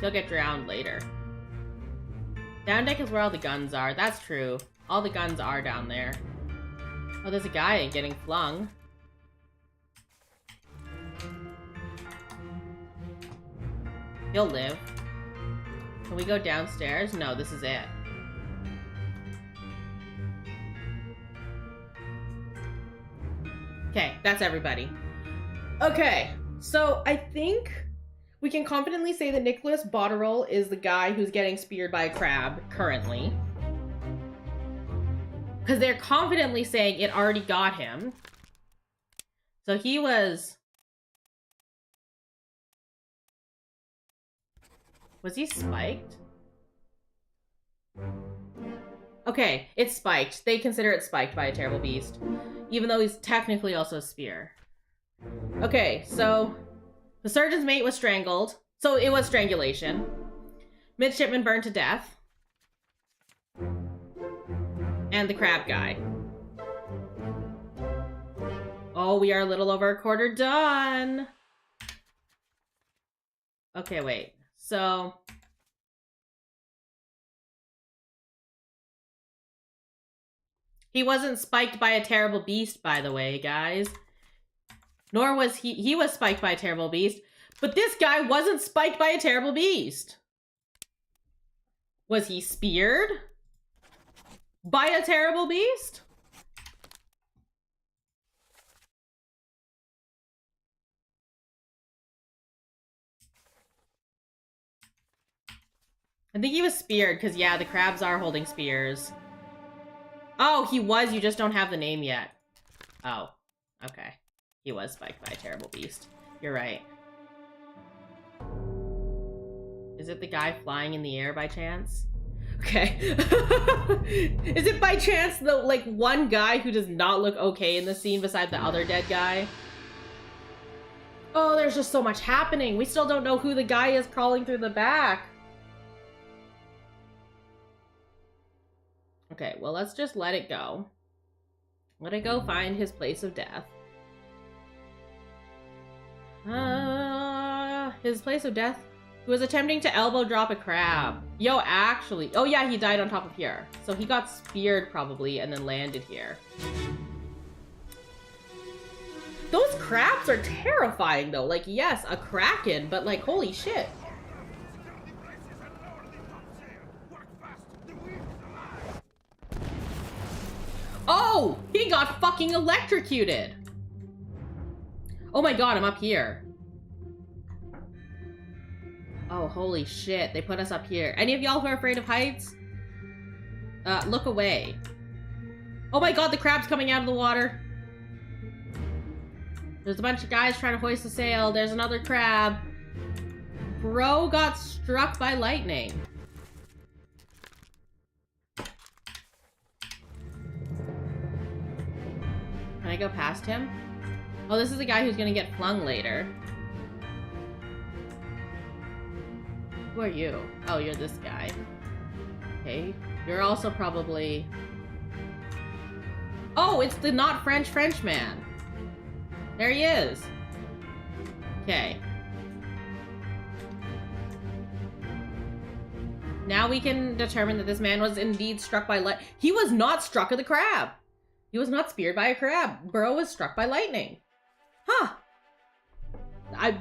He'll get drowned later. Down deck is where all the guns are. That's true. All the guns are down there. Oh, there's a guy getting flung. He'll live. Can we go downstairs? No, this is it. Okay, that's everybody. Okay, so I think we can confidently say that Nicholas Botterill is the guy who's getting speared by a crab currently. Because they're confidently saying it already got him. So he was... Was he spiked? Okay, it's spiked. They consider it spiked by a terrible beast. Even though he's technically also a spear. Okay, so... The surgeon's mate was strangled. So it was strangulation. Midshipman burned to death. And the crab guy. Oh, we are a little over a quarter done. Okay, wait. So... he wasn't spiked by a terrible beast, by the way, guys. Nor was he was spiked by a terrible beast. But this guy wasn't spiked by a terrible beast. Was he speared by a terrible beast? I think he was speared, because yeah, the crabs are holding spears. Oh, he was, you just don't have the name yet. Oh, okay. He was spiked by a terrible beast. You're right. Is it the guy flying in the air by chance? Okay. Is it by chance the, like, one guy who does not look okay in the scene beside the other dead guy? Oh, there's just so much happening. We still don't know who the guy is crawling through the back. Okay, well, let's just let it go. Let it go find his place of death. His place of death? He was attempting to elbow drop a crab. Yo, actually. Oh, yeah, he died on top of here. So he got speared, probably, and then landed here. Those crabs are terrifying, though. Like, yes, a kraken, but, like, holy shit. Oh! He got fucking electrocuted! Oh my god, I'm up here. Oh, holy shit. They put us up here. Any of y'all who are afraid of heights? Look away. Oh my god, the crab's coming out of the water. There's a bunch of guys trying to hoist the sail. There's another crab. Bro got struck by lightning. Can I go past him? Oh, this is the guy who's gonna get flung later. Who are you? Oh, you're this guy. Okay. You're also probably... Oh, it's the not French Frenchman. There he is. Okay. Now we can determine that this man was indeed struck by light. He was not struck with a crab. He was not speared by a crab. Bro was struck by lightning. Huh.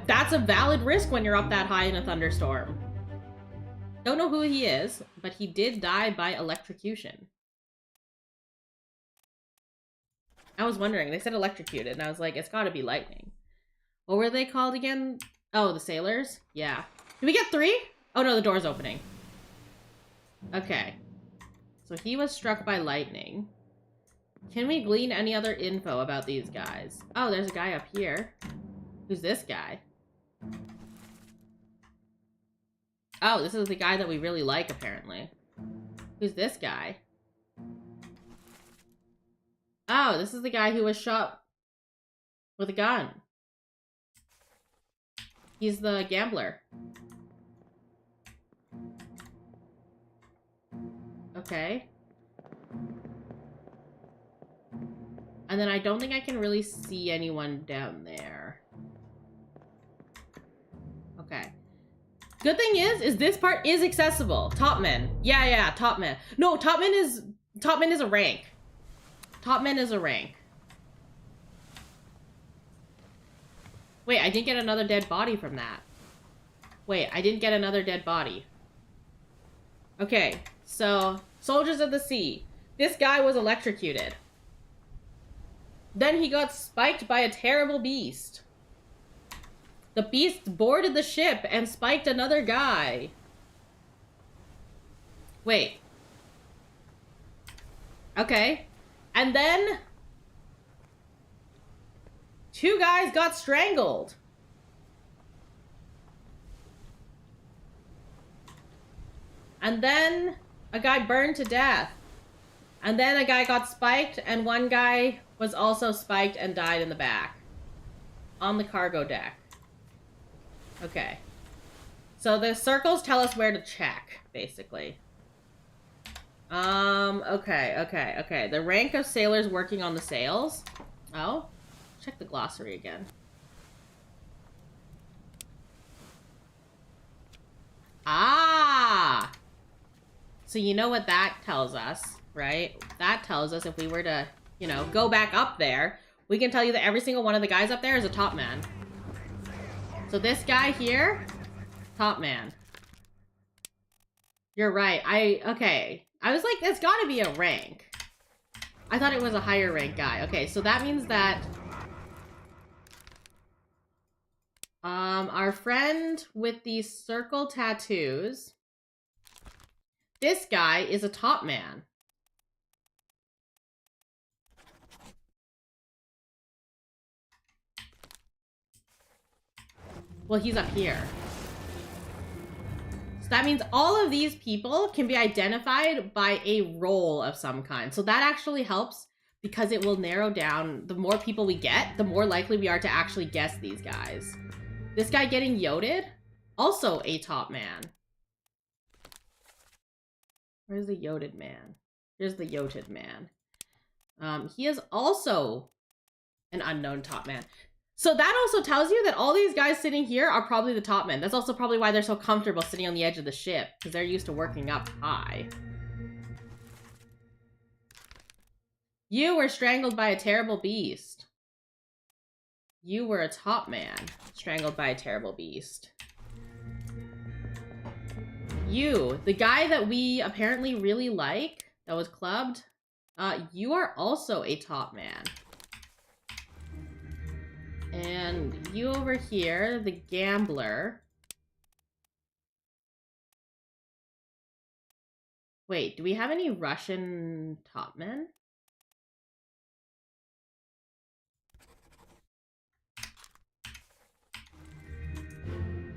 That's a valid risk when you're up that high in a thunderstorm. Don't know who he is, but he did die by electrocution. I was wondering, they said electrocuted, and I was like, it's gotta be lightning. What were they called again? Oh, the sailors? Yeah. Did we get 3? Oh no, the door's opening. Okay. So he was struck by lightning. Can we glean any other info about these guys? Oh, there's a guy up here. Who's this guy? Oh, this is the guy that we really like, apparently. Who's this guy? Oh, this is the guy who was shot with a gun. He's the gambler. Okay. And then I don't think I can really see anyone down there. Okay. Good thing is this part is accessible. Topman. Yeah, Topman. No, Topman is a rank. Topman is a rank. Wait, I didn't get another dead body from that. Wait, I didn't get another dead body. Okay, so Soldiers of the Sea. This guy was electrocuted. Then he got spiked by a terrible beast. The beast boarded the ship and spiked another guy. Wait. Okay. And then 2 guys got strangled. And then a guy burned to death. And then a guy got spiked, and 1 guy was also spiked and died in the back. On the cargo deck. Okay. So the circles tell us where to check, basically. Okay. The rank of sailors working on the sails. Oh, check the glossary again. Ah! So you know what that tells us, right? That tells us if we were to, you know, go back up there, we can tell you that every single one of the guys up there is a top man. So this guy here, top man. You're right. Okay. I was like, it's gotta be a rank. I thought it was a higher rank guy. Okay, so that means that our friend with these circle tattoos, this guy is a top man. Well, he's up here. So that means all of these people can be identified by a role of some kind. So that actually helps because it will narrow down. The more people we get, the more likely we are to actually guess these guys. This guy getting yoted, also a top man. Where's the yoted man? Here's the yoted man. He is also an unknown top man. So that also tells you that all these guys sitting here are probably the top men. That's also probably why they're so comfortable sitting on the edge of the ship, because they're used to working up high. You were strangled by a terrible beast. You were a top man, strangled by a terrible beast. You, the guy that we apparently really like, that was clubbed, you are also a top man. And you over here, the gambler. Wait, do we have any Russian top men?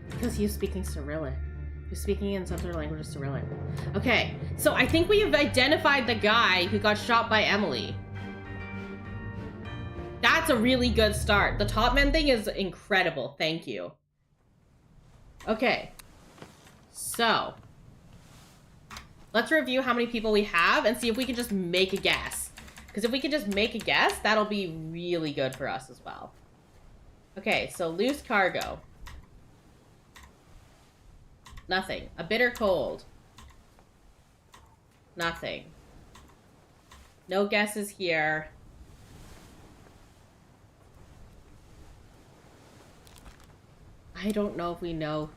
Because he's speaking Cyrillic. He's speaking in some sort of language of Cyrillic. Okay, so I think we have identified the guy who got shot by Emily. That's a really good start. The top men thing is incredible. Thank you. Okay. So. Let's review how many people we have and see if we can just make a guess. Because if we can just make a guess, that'll be really good for us as well. Okay, so loose cargo. Nothing. A bitter cold. Nothing. No guesses here. I don't know if we know.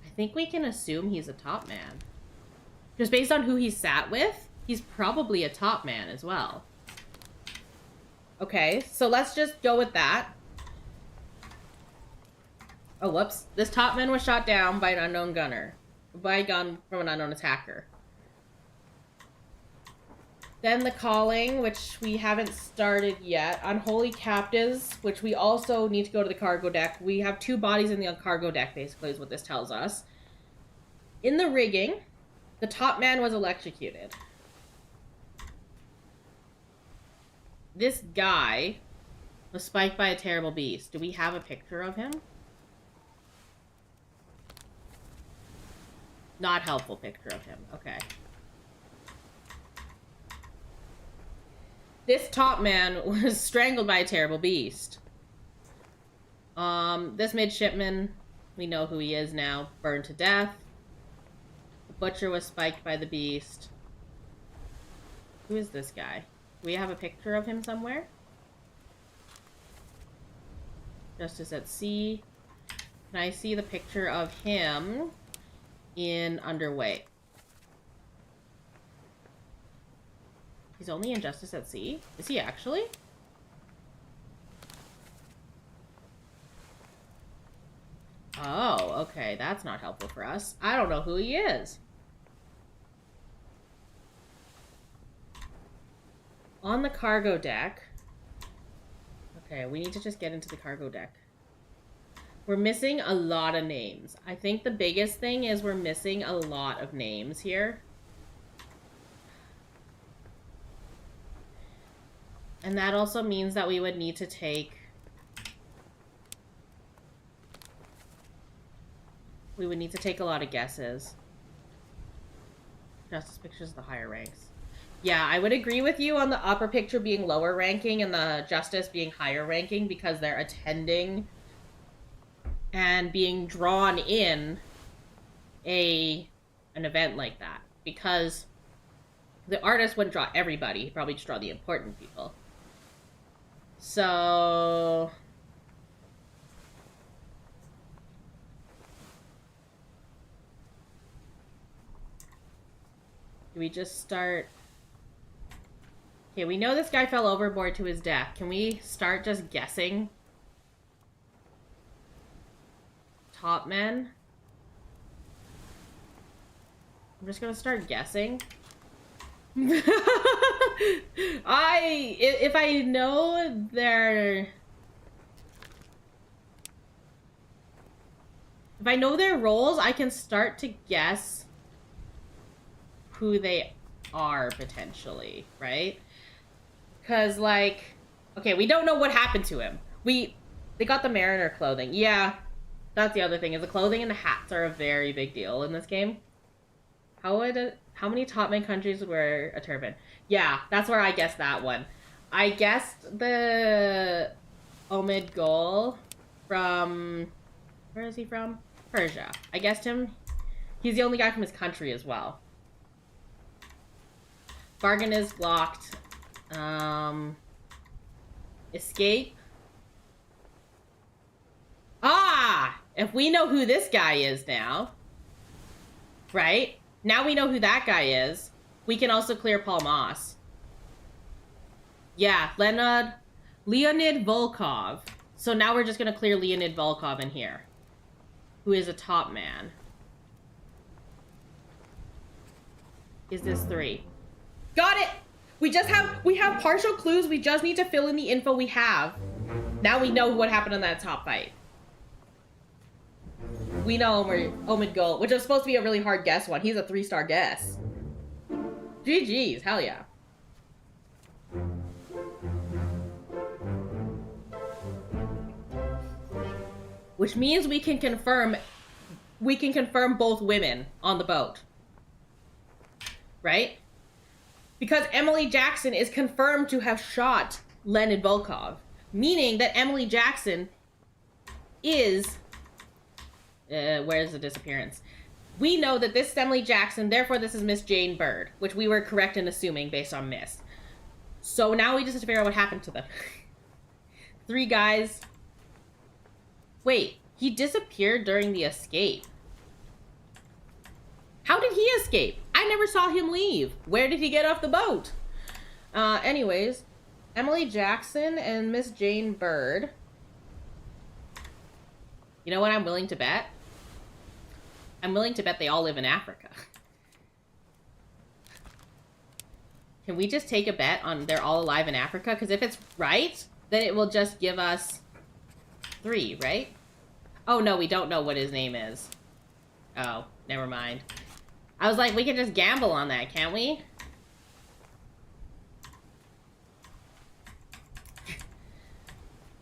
I think we can assume he's a top man. Just based on who he's sat with, he's probably a top man as well. Okay, so let's just go with that. Oh, whoops. This top man was shot down by an unknown gunner. By a gun from an unknown attacker. Then the calling, which we haven't started yet. Unholy captives, which we also need to go to the cargo deck. We have 2 bodies in the cargo deck, basically, is what this tells us. In the rigging, the top man was electrocuted. This guy was spiked by a terrible beast. Do we have a picture of him? Not helpful picture of him. Okay. This top man was strangled by a terrible beast. This midshipman, we know who he is now, burned to death. The butcher was spiked by the beast. Who is this guy? Do we have a picture of him somewhere? Justice at Sea. Can I see the picture of him in underweight? He's only in Justice at Sea? Is he actually? Oh, okay. That's not helpful for us. I don't know who he is. On the cargo deck. Okay, we need to just get into the cargo deck. We're missing a lot of names. I think the biggest thing is we're missing a lot of names here. And that also means that we would need to take... We would need to take a lot of guesses. Justice pictures the higher ranks. Yeah, I would agree with you on the upper picture being lower ranking and the justice being higher ranking because they're attending and being drawn in an event like that. Because the artist wouldn't draw everybody, he'd probably just draw the important people. So... do we just start... Okay, we know this guy fell overboard to his death. Can we start just guessing? Top men? I'm just gonna start guessing. If I know their... If I know their roles, I can start to guess who they are, potentially, right? Because, like... Okay, we don't know what happened to him. They got the mariner clothing. Yeah, that's the other thing, is the clothing and the hats are a very big deal in this game. How many top men countries would wear a turban? Yeah, that's where I guessed that one. I guessed the Omid Gol from... Where is he from? Persia. I guessed him. He's the only guy from his country as well. Bargain is blocked. Escape. Ah! If we know who this guy is now, right? Now we know who that guy is. We can also clear Paul Moss. Yeah, Leonid Volkov. So now we're just gonna clear Leonid Volkov in here, who is a top man. Is this 3? Got it! We have partial clues, we just need to fill in the info we have. Now we know what happened in that top fight. We know Omid Gol, which was supposed to be a really hard guess one. He's a 3-star guess. GG's, hell yeah. Which means we can confirm both women on the boat. Right? Because Emily Jackson is confirmed to have shot Leonid Volkov. Meaning that Emily Jackson is... where's the disappearance? We know that this is Emily Jackson, therefore this is Miss Jane Bird, which we were correct in assuming based on Miss. So now we just have to figure out what happened to them. 3 guys. Wait, he disappeared during the escape. How did he escape? I never saw him leave. Where did he get off the boat? Anyways, Emily Jackson and Miss Jane Bird. You know what I'm willing to bet? I'm willing to bet they all live in Africa. Can we just take a bet on they're all alive in Africa? Because if it's right, then it will just give us 3, right? Oh, no, we don't know what his name is. Oh, never mind. I was like, we can just gamble on that, can't we?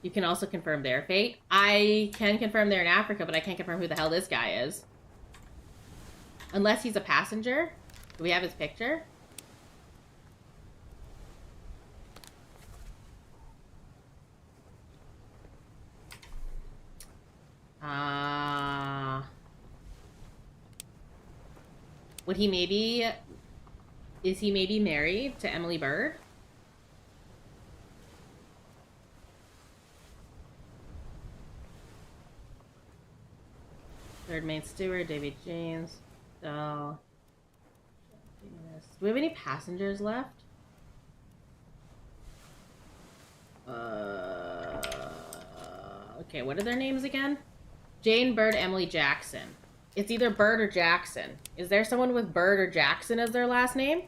You can also confirm their fate. I can confirm they're in Africa, but I can't confirm who the hell this guy is. Unless he's a passenger. Do we have his picture? Would he maybe... Is he maybe married to Emily Bird? Third main steward, David James. So... Do we have any passengers left? Okay, what are their names again? Jane Bird, Emily Jackson. It's either Bird or Jackson. Is there someone with Bird or Jackson as their last name?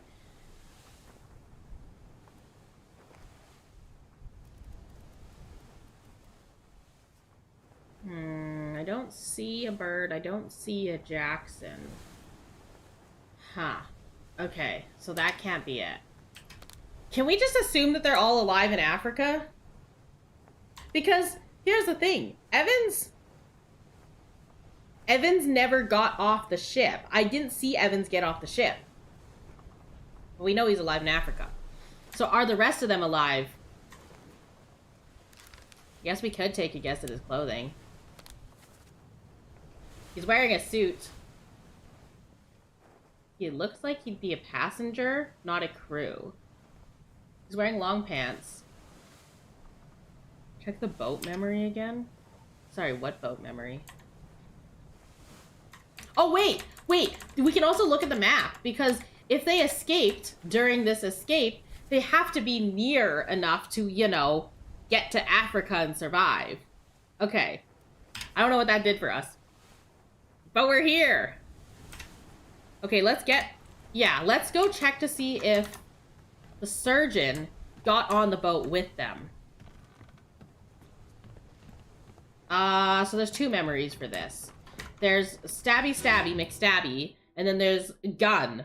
I don't see a Bird. I don't see a Jackson. Huh. Okay, so that can't be it. Can we just assume that they're all alive in Africa? Because here's the thing. Evans never got off the ship. I didn't see Evans get off the ship. But we know he's alive in Africa. So are the rest of them alive? I guess we could take a guess at his clothing. He's wearing a suit. He looks like he'd be a passenger, not a crew. He's wearing long pants. Check the boat memory again. Sorry, what boat memory? Oh, wait! We can also look at the map, because if they escaped during this escape, they have to be near enough to, you know, get to Africa and survive. Okay. I don't know what that did for us. But we're here! Okay, let's go check to see if the surgeon got on the boat with them. So there's two memories for this. There's stabby, McStabby, and then there's gun.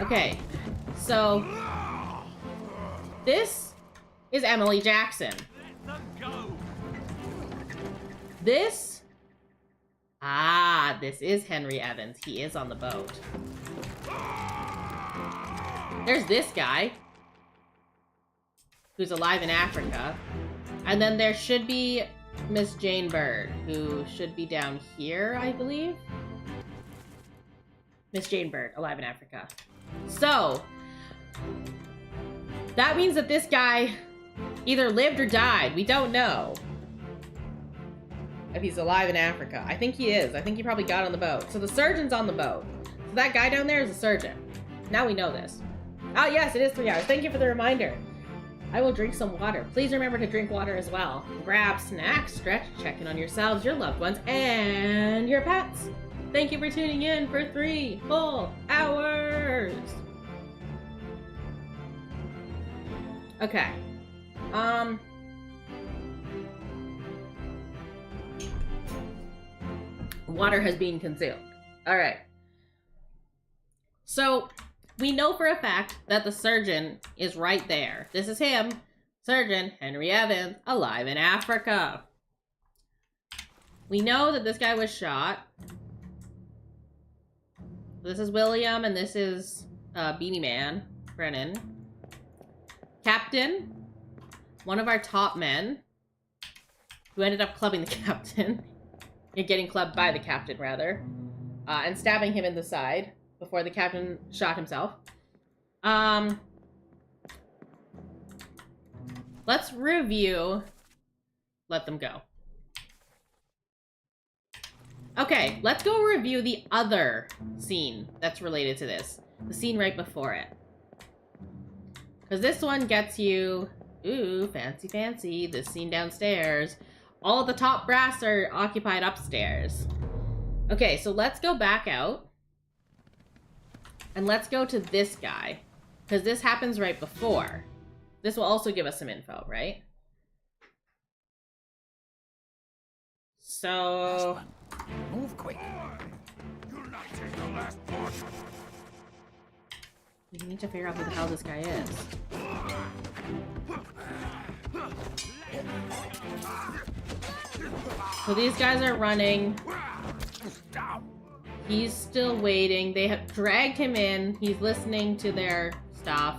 Okay, so this is Emily Jackson. This is Henry Evans. He is on the boat. There's this guy who's alive in Africa. And then there should be Miss Jane Bird, who should be down here, I believe. Miss Jane Bird, alive in Africa. So, that means that this guy either lived or died. We don't know if he's alive in Africa. I think he is. I think he probably got on the boat. So the surgeon's on the boat. So that guy down there is a surgeon. Now we know this. Oh yes, it is 3 hours. Thank you for the reminder. I will drink some water. Please remember to drink water as well. Grab snacks, stretch, check in on yourselves, your loved ones, and your pets. Thank you for tuning in for 3 full hours. Okay. Water has been consumed. All right. So we know for a fact that the surgeon is right there. This is him, surgeon Henry Evans, alive in Africa. We know that this guy was shot. This is William, and this is Beanie Man, Brennan. Captain, one of our top men, who ended up clubbing the captain. Getting clubbed by the captain, rather. And stabbing him in the side before the captain shot himself. Let's review. Let them go. Okay, let's go review the other scene that's related to this. The scene right before it. Because this one gets you... Ooh, fancy, fancy. This scene downstairs. All of the top brass are occupied upstairs. Okay, so let's go back out. And let's go to this guy. Because this happens right before. This will also give us some info, right? So... Move quick. You'll not take the last part. We need to figure out who the hell this guy is. So these guys are running. He's still waiting. They have dragged him in. He's listening to their stuff.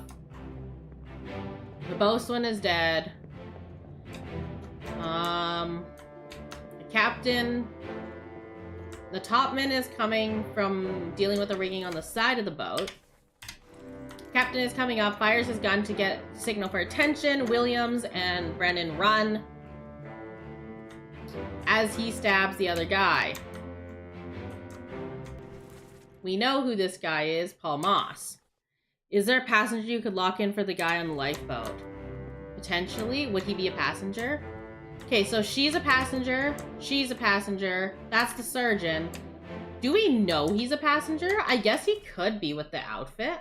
The bosun is dead. The captain... The topman is coming from dealing with the rigging on the side of the boat. Captain is coming up, fires his gun to get signal for attention. Williams and Brennan run as he stabs the other guy. We know who this guy is, Paul Moss. Is there a passenger you could lock in for the guy on the lifeboat? Potentially. Would he be a passenger? Okay, so she's a passenger. She's a passenger. That's the surgeon. Do we know he's a passenger? I guess he could be with the outfit.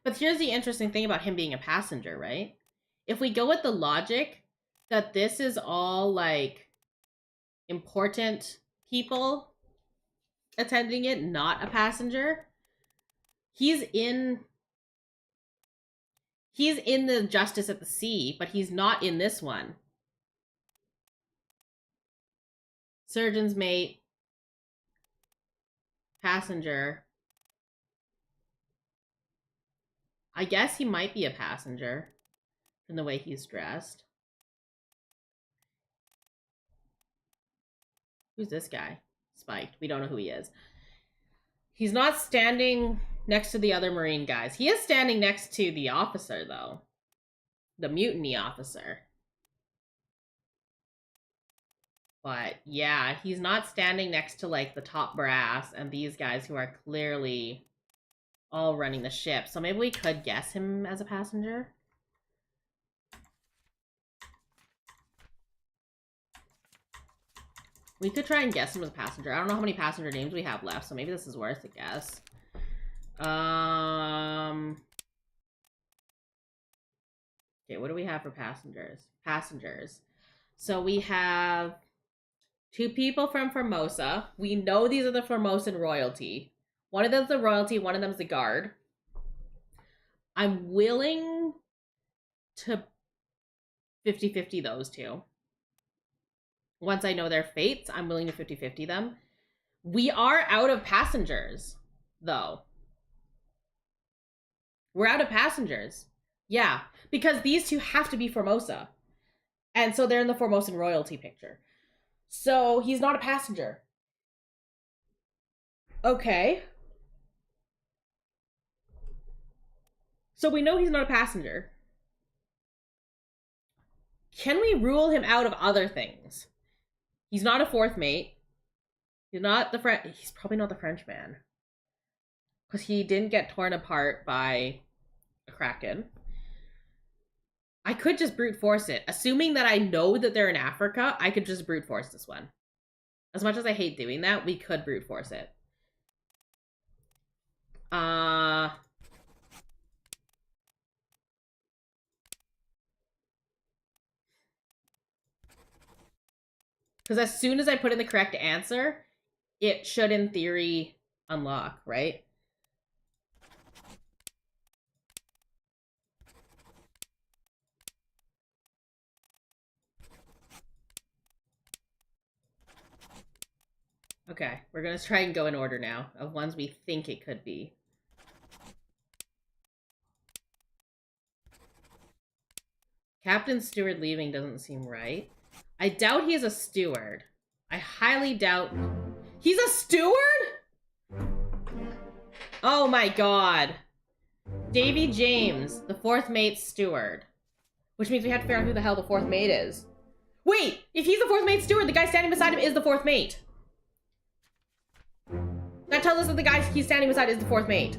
But here's the interesting thing about him being a passenger, right? If we go with the logic that this is all, like, important people attending it, not a passenger, He's in the Justice at the Sea, but he's not in this one. Surgeon's mate. Passenger. I guess he might be a passenger from the way he's dressed. Who's this guy? Spiked. We don't know who he is. He's not standing next to the other Marine guys. He is standing next to the officer, though. The mutiny officer. But, yeah, he's not standing next to, like, the top brass and these guys who are clearly all running the ship. So maybe we could guess him as a passenger. We could try and guess him as a passenger. I don't know how many passenger names we have left, so maybe this is worth a guess. Okay, what do we have for passengers? Passengers. So we have 2 people from Formosa. We know these are the Formosan royalty. One of them's the royalty, one of them's the guard. I'm willing to 50-50 those two. Once I know their fates, I'm willing to 50-50 them. We are out of passengers, though. We're out of passengers. Yeah, because these 2 have to be Formosa. And so they're in the Formosan royalty picture. So he's not a passenger. Okay. So we know he's not a passenger. Can we rule him out of other things? He's not a 4th mate. He's not the He's probably not the Frenchman. Because he didn't get torn apart by a Kraken. I could just brute force it. Assuming that I know that they're in Africa, I could just brute force this one. As much as I hate doing that, we could brute force it. Because as soon as I put in the correct answer, it should, in theory, unlock, right? Okay, we're gonna try and go in order now, of ones we think it could be. Captain Steward leaving doesn't seem right. I doubt he is a steward. I highly doubt... He's a steward?! Oh my god. Davy James, the 4th mate steward. Which means we have to figure out who the hell the 4th mate is. Wait! If he's the 4th mate steward, the guy standing beside him is the 4th mate. That tells us that the guy he's standing beside is the 4th mate.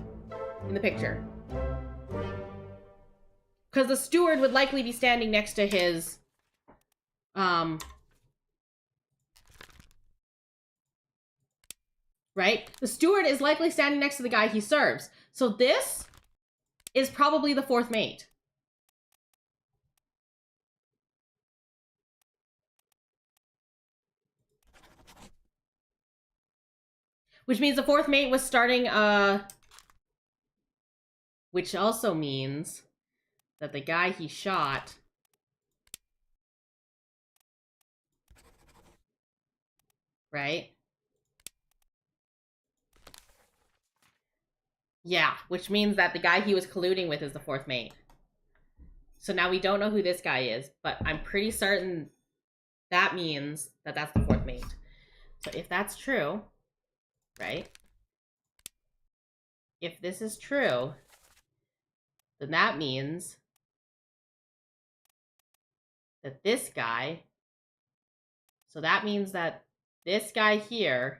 In the picture. Because the steward would likely be standing next to his... Right? The steward is likely standing next to the guy he serves. So this is probably the 4th mate. Which means the 4th mate was starting, which also means that the guy he shot... Right? Yeah, which means that the guy he was colluding with is the 4th mate. So now we don't know who this guy is, but I'm pretty certain that means that that's the 4th mate. So if that's true, right? If this is true, then that means that this guy, so that means that this guy here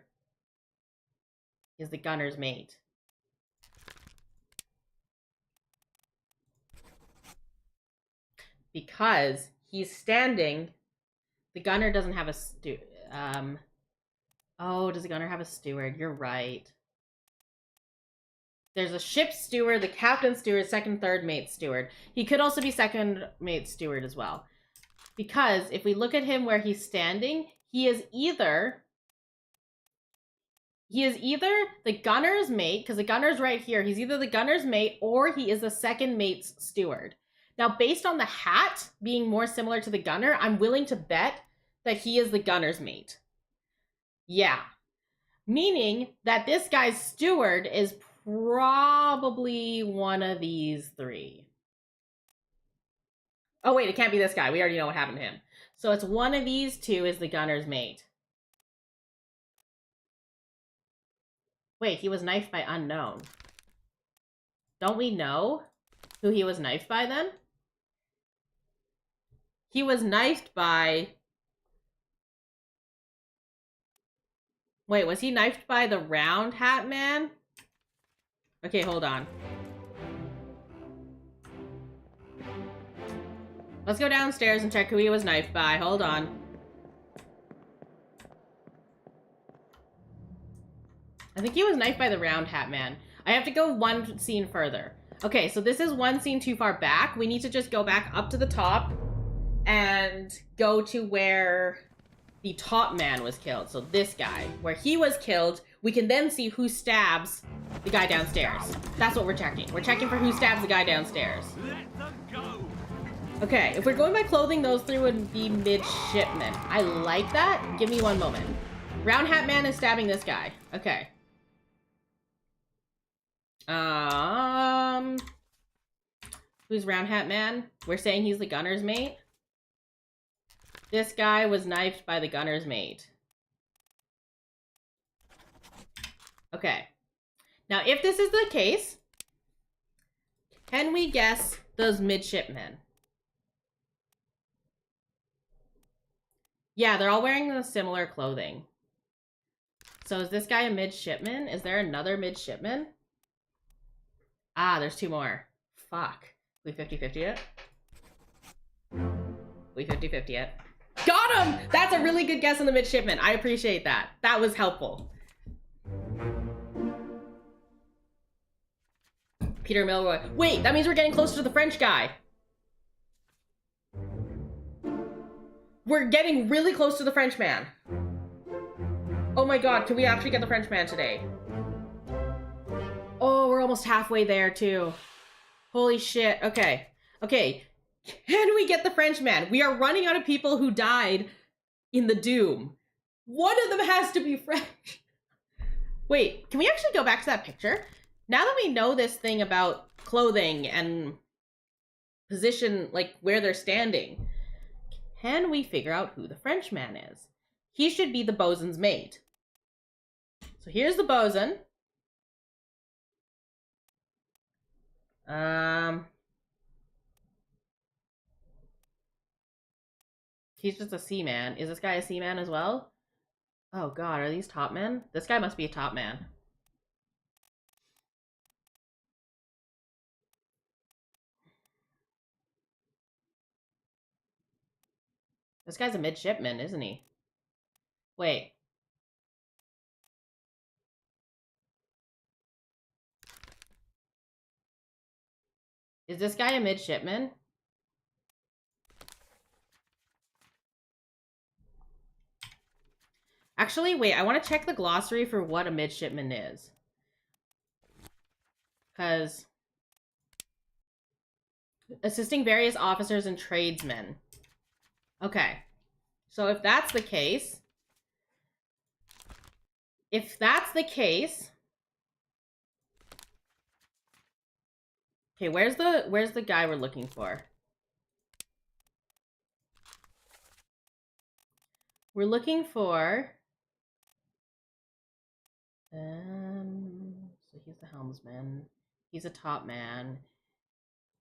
is the gunner's mate. Because he's standing, the gunner doesn't have a oh, does the gunner have a steward? You're right. There's a ship steward, the captain steward, 2nd, 3rd mate steward. He could also be 2nd mate steward as well. Because if we look at him where he's standing, he is either... He is either the gunner's mate, because the gunner's right here. He's either the gunner's mate or he is the second mate's steward. Now, based on the hat being more similar to the gunner, I'm willing to bet that he is the gunner's mate. Yeah. Meaning that this guy's steward is probably one of these three. Oh, wait, it can't be this guy. We already know what happened to him. So it's one of these two is the gunner's mate. Wait, he was knifed by unknown. Don't we know who he was knifed by then? He was knifed by... Wait, was he knifed by the round hat man? Okay, hold on. Let's go downstairs and check who he was knifed by. Hold on. I think he was knifed by the round hat man. I have to go one scene further. Okay, so this is one scene too far back. We need to just go back up to the top and go to where the top man was killed. So this guy, where he was killed, we can then see who stabs the guy downstairs. That's what we're checking. We're checking for who stabs the guy downstairs. Let them go. Okay, if we're going by clothing, those three would be midshipmen. I like that. Give me one moment. Round hat man is stabbing this guy. Okay. Who's round hat man? We're saying he's the gunner's mate. This guy was knifed by the gunner's mate. Okay. Now, if this is the case, can we guess those midshipmen? Yeah, they're all wearing the similar clothing. So is this guy a midshipman? Is there another midshipman? Ah, there's two more. Fuck. We 50-50 it? We 50-50 it. Got him! That's a really good guess on the midshipman. I appreciate that. That was helpful. Peter Milroy. Wait, that means we're getting closer to the French guy. We're getting really close to the French man. Oh my god, can we actually get the French man today? Oh, we're almost halfway there too. Holy shit. Okay. Okay. Can we get the French man? We are running out of people who died in the Doom. One of them has to be French. Wait, can we actually go back to that picture? Now that we know this thing about clothing and position, like where they're standing, can we figure out who the French man is? He should be the bosun's mate. So here's the bosun. He's just a seaman. Is this guy a seaman as well? Oh god, are these top men? This guy must be a top man. This guy's a midshipman, isn't he? Wait. Is this guy a midshipman? Actually, wait, I want to check the glossary for what a midshipman is. Because assisting various officers and tradesmen. Okay. So if that's the case, okay, where's the guy we're looking for? We're looking for so he's the helmsman. He's a top man.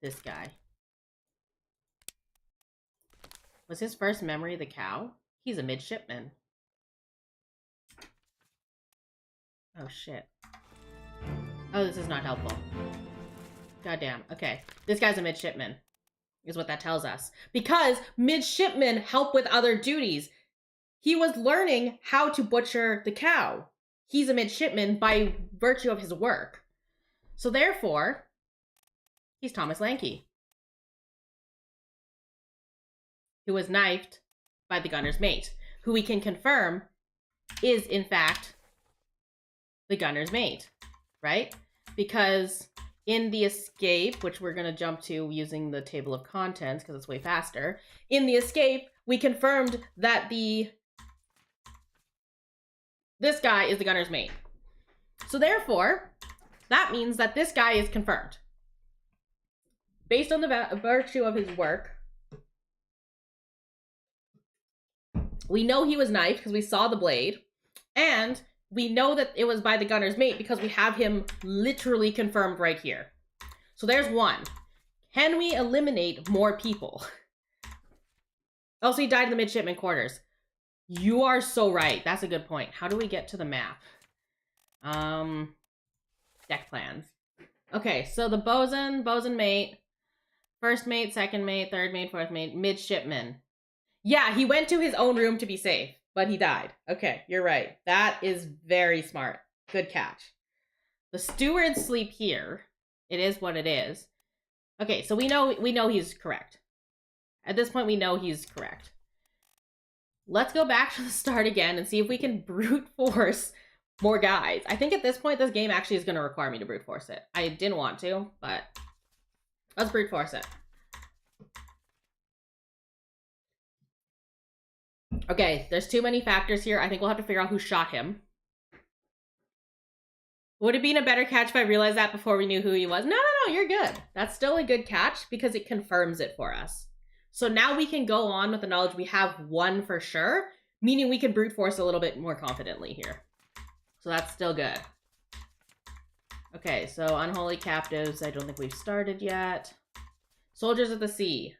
This guy. Was his first memory the cow? He's a midshipman. Oh shit. Oh, this is not helpful. Goddamn. Okay. This guy's a midshipman, is what that tells us. Because midshipmen help with other duties. He was learning how to butcher the cow. He's a midshipman by virtue of his work. So therefore, he's Thomas Lanky, who was knifed by the gunner's mate, who we can confirm is, in fact, the gunner's mate, right? Because in the escape, which we're going to jump to using the table of contents because it's way faster, in the escape, we confirmed that this guy is the gunner's mate. So therefore, that means that this guy is confirmed. Based on the virtue of his work, we know he was knifed because we saw the blade, and we know that it was by the gunner's mate because we have him literally confirmed right here. So there's one. Can we eliminate more people? Also, he died in the midshipman quarters. You are so right. That's a good point. How do we get to the map? Deck plans. Okay, so the bosun mate, first mate, second mate, third mate, fourth mate, midshipman. Yeah, he went to his own room to be safe, but he died. Okay, you're right. That is very smart. Good catch. The stewards sleep here. It is what it is. Okay, so we know he's correct. At this point, we know he's correct. Let's go back to the start again and see if we can brute force more guys. I think at this point, this game actually is going to require me to brute force it. I didn't want to, but let's brute force it. Okay, there's too many factors here. I think we'll have to figure out who shot him. Would it be a better catch if I realized that before we knew who he was? No, you're good. That's still a good catch because it confirms it for us. So now we can go on with the knowledge we have one for sure, meaning we can brute force a little bit more confidently here. So that's still good. Okay, so unholy captives, I don't think we've started yet. Soldiers of the sea.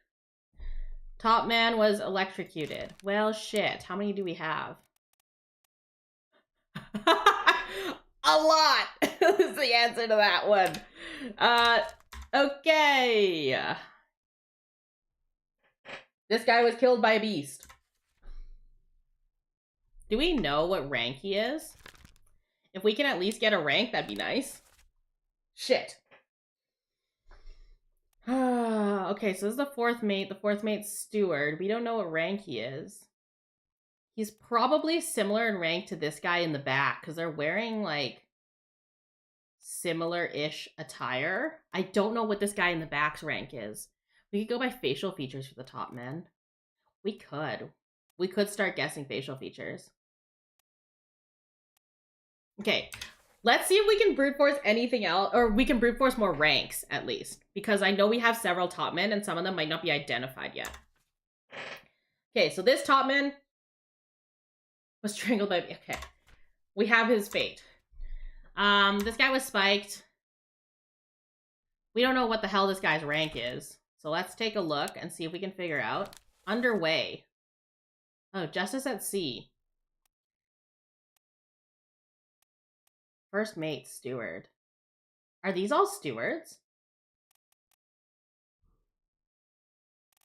Top man was electrocuted. Well, shit. How many do we have? A lot is the answer to that one. Okay. This guy was killed by a beast. Do we know what rank he is? If we can at least get a rank, that'd be nice. Shit. Okay, so this is the fourth mate. The fourth mate's steward. We don't know what rank he is. He's probably similar in rank to this guy in the back because they're wearing like similar-ish attire. I don't know what this guy in the back's rank is. We could go by facial features for the top men. We could. We could start guessing facial features. Okay, let's see if we can brute force anything else, or we can brute force more ranks at least, because I know we have several top men and some of them might not be identified yet. Okay, so this top man was strangled by, okay. We have his fate. This guy was spiked. We don't know what the hell this guy's rank is. So let's take a look and see if we can figure out. Underway. Oh, justice at sea. First mate, steward. Are these all stewards?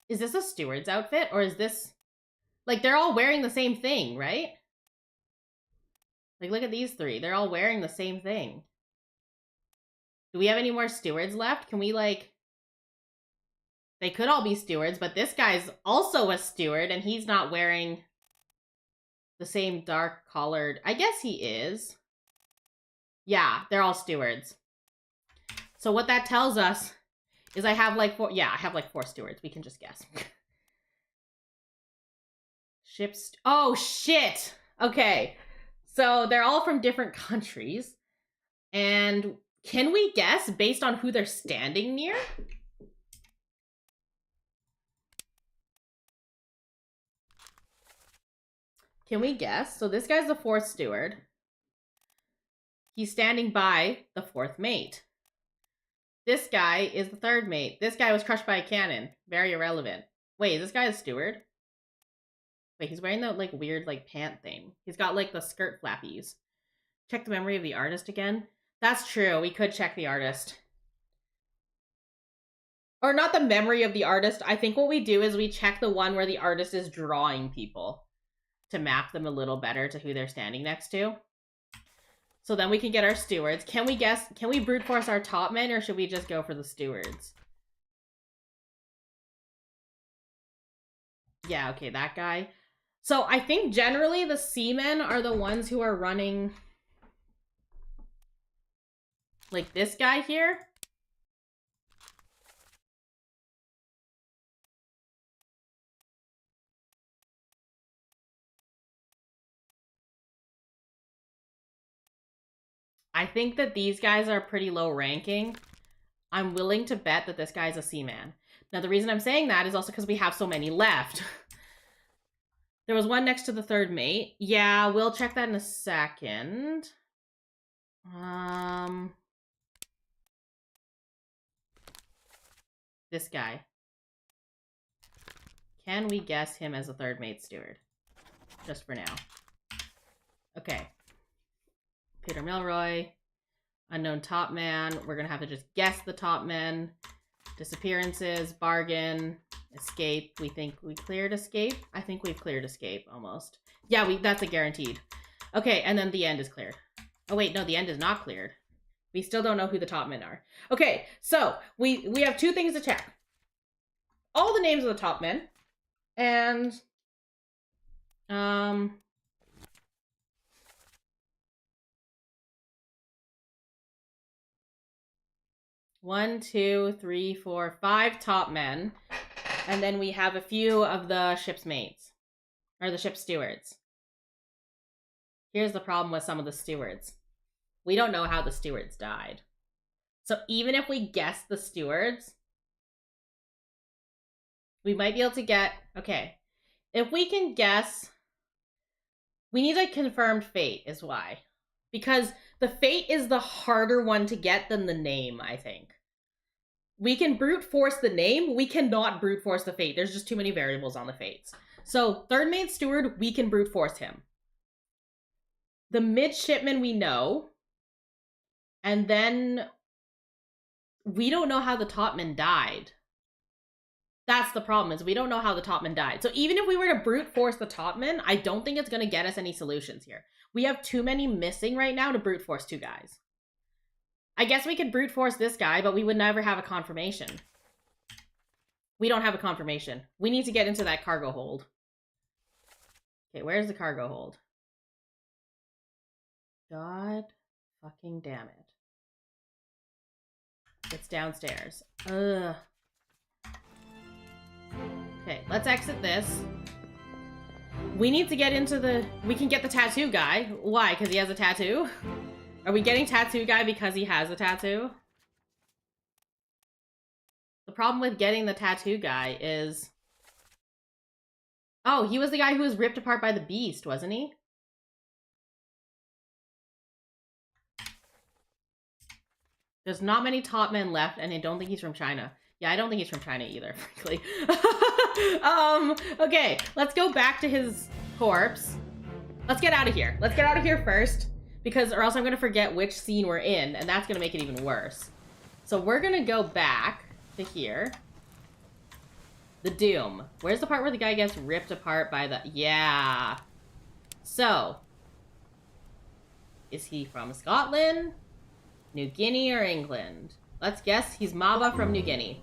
Is this a steward's outfit? Or is this... Like, they're all wearing the same thing, right? Like, look at these three. They're all wearing the same thing. Do we have any more stewards left? Can we, like... They could all be stewards, but this guy's also a steward, and he's not wearing the same dark-collared... I guess he is. Yeah, they're all stewards. So what that tells us is I have, like, four... Yeah, I have, like, 4 stewards. We can just guess. Ships... Oh, shit! Okay. So they're all from different countries. And can we guess based on who they're standing near? Can we guess? So this guy's the 4th steward. He's standing by the 4th mate. This guy is the 3rd mate. This guy was crushed by a cannon. Very irrelevant. Wait, is this guy a steward? Wait, he's wearing that, like, weird, like, pant thing. He's got, like, the skirt flappies. Check the memory of the artist again. That's true. We could check the artist. Or not the memory of the artist. I think what we do is we check the one where the artist is drawing people to map them a little better to who they're standing next to. So then we can get our stewards. Can we guess? Can we brute force our top men, or should we just go for the stewards? Yeah, okay, that guy. So I think generally the seamen are the ones who are running Like this guy here? I think that these guys are pretty low ranking. I'm willing to bet that this guy's a seaman. Now, the reason I'm saying that is also because we have so many left. There was one next to the third mate. Yeah, we'll check that in a second. This guy. Can we guess him as a third mate steward? Just for now. Okay. Peter Milroy. Unknown top man. We're gonna have to just guess the top men. Disappearances, bargain, escape. We think we cleared escape. I think we've cleared escape almost. Yeah, that's a guaranteed. Okay, and then the end is cleared. Oh wait, no, the end is not cleared. We still don't know who the top men are. Okay, so we have two things to check. All the names of the top men and 1, 2, 3, 4, 5 top men. And then we have a few of the ship's mates. Or the ship's stewards. Here's the problem with some of the stewards. We don't know how the stewards died. So even if we guess the stewards, we might be able to get... Okay. If we can guess... We need a confirmed fate is why. Because the fate is the harder one to get than the name, I think. We can brute force the name. We cannot brute force the fate. There's just too many variables on the fates. So, third mate steward, we can brute force him. The midshipman we know. And then we don't know how the topman died. That's the problem, is we don't know how the topman died. So even if we were to brute force the topman, I don't think it's going to get us any solutions here. We have too many missing right now to brute force two guys. I guess we could brute force this guy, but we would never have a confirmation. We don't have a confirmation. We need to get into that cargo hold. Okay, where's the cargo hold? God fucking damn it. It's downstairs. Ugh. Okay, let's exit this. We need to get into the... We can get the tattoo guy. Why? Because he has a tattoo? Are we getting tattoo guy because he has a tattoo? The problem with getting the tattoo guy is... Oh, he was the guy who was ripped apart by the beast, wasn't he? There's not many top men left, and I don't think he's from China. Yeah, I don't think he's from China either, frankly. Okay, let's go back to his corpse. Let's get out of here. Let's get out of here first, because or else I'm gonna forget which scene we're in, and that's gonna make it even worse. So we're gonna go back to here. The Doom. Where's the part where the guy gets ripped apart by the... Yeah. So. Is he from Scotland, New Guinea, or England? Let's guess he's Maba from New Guinea.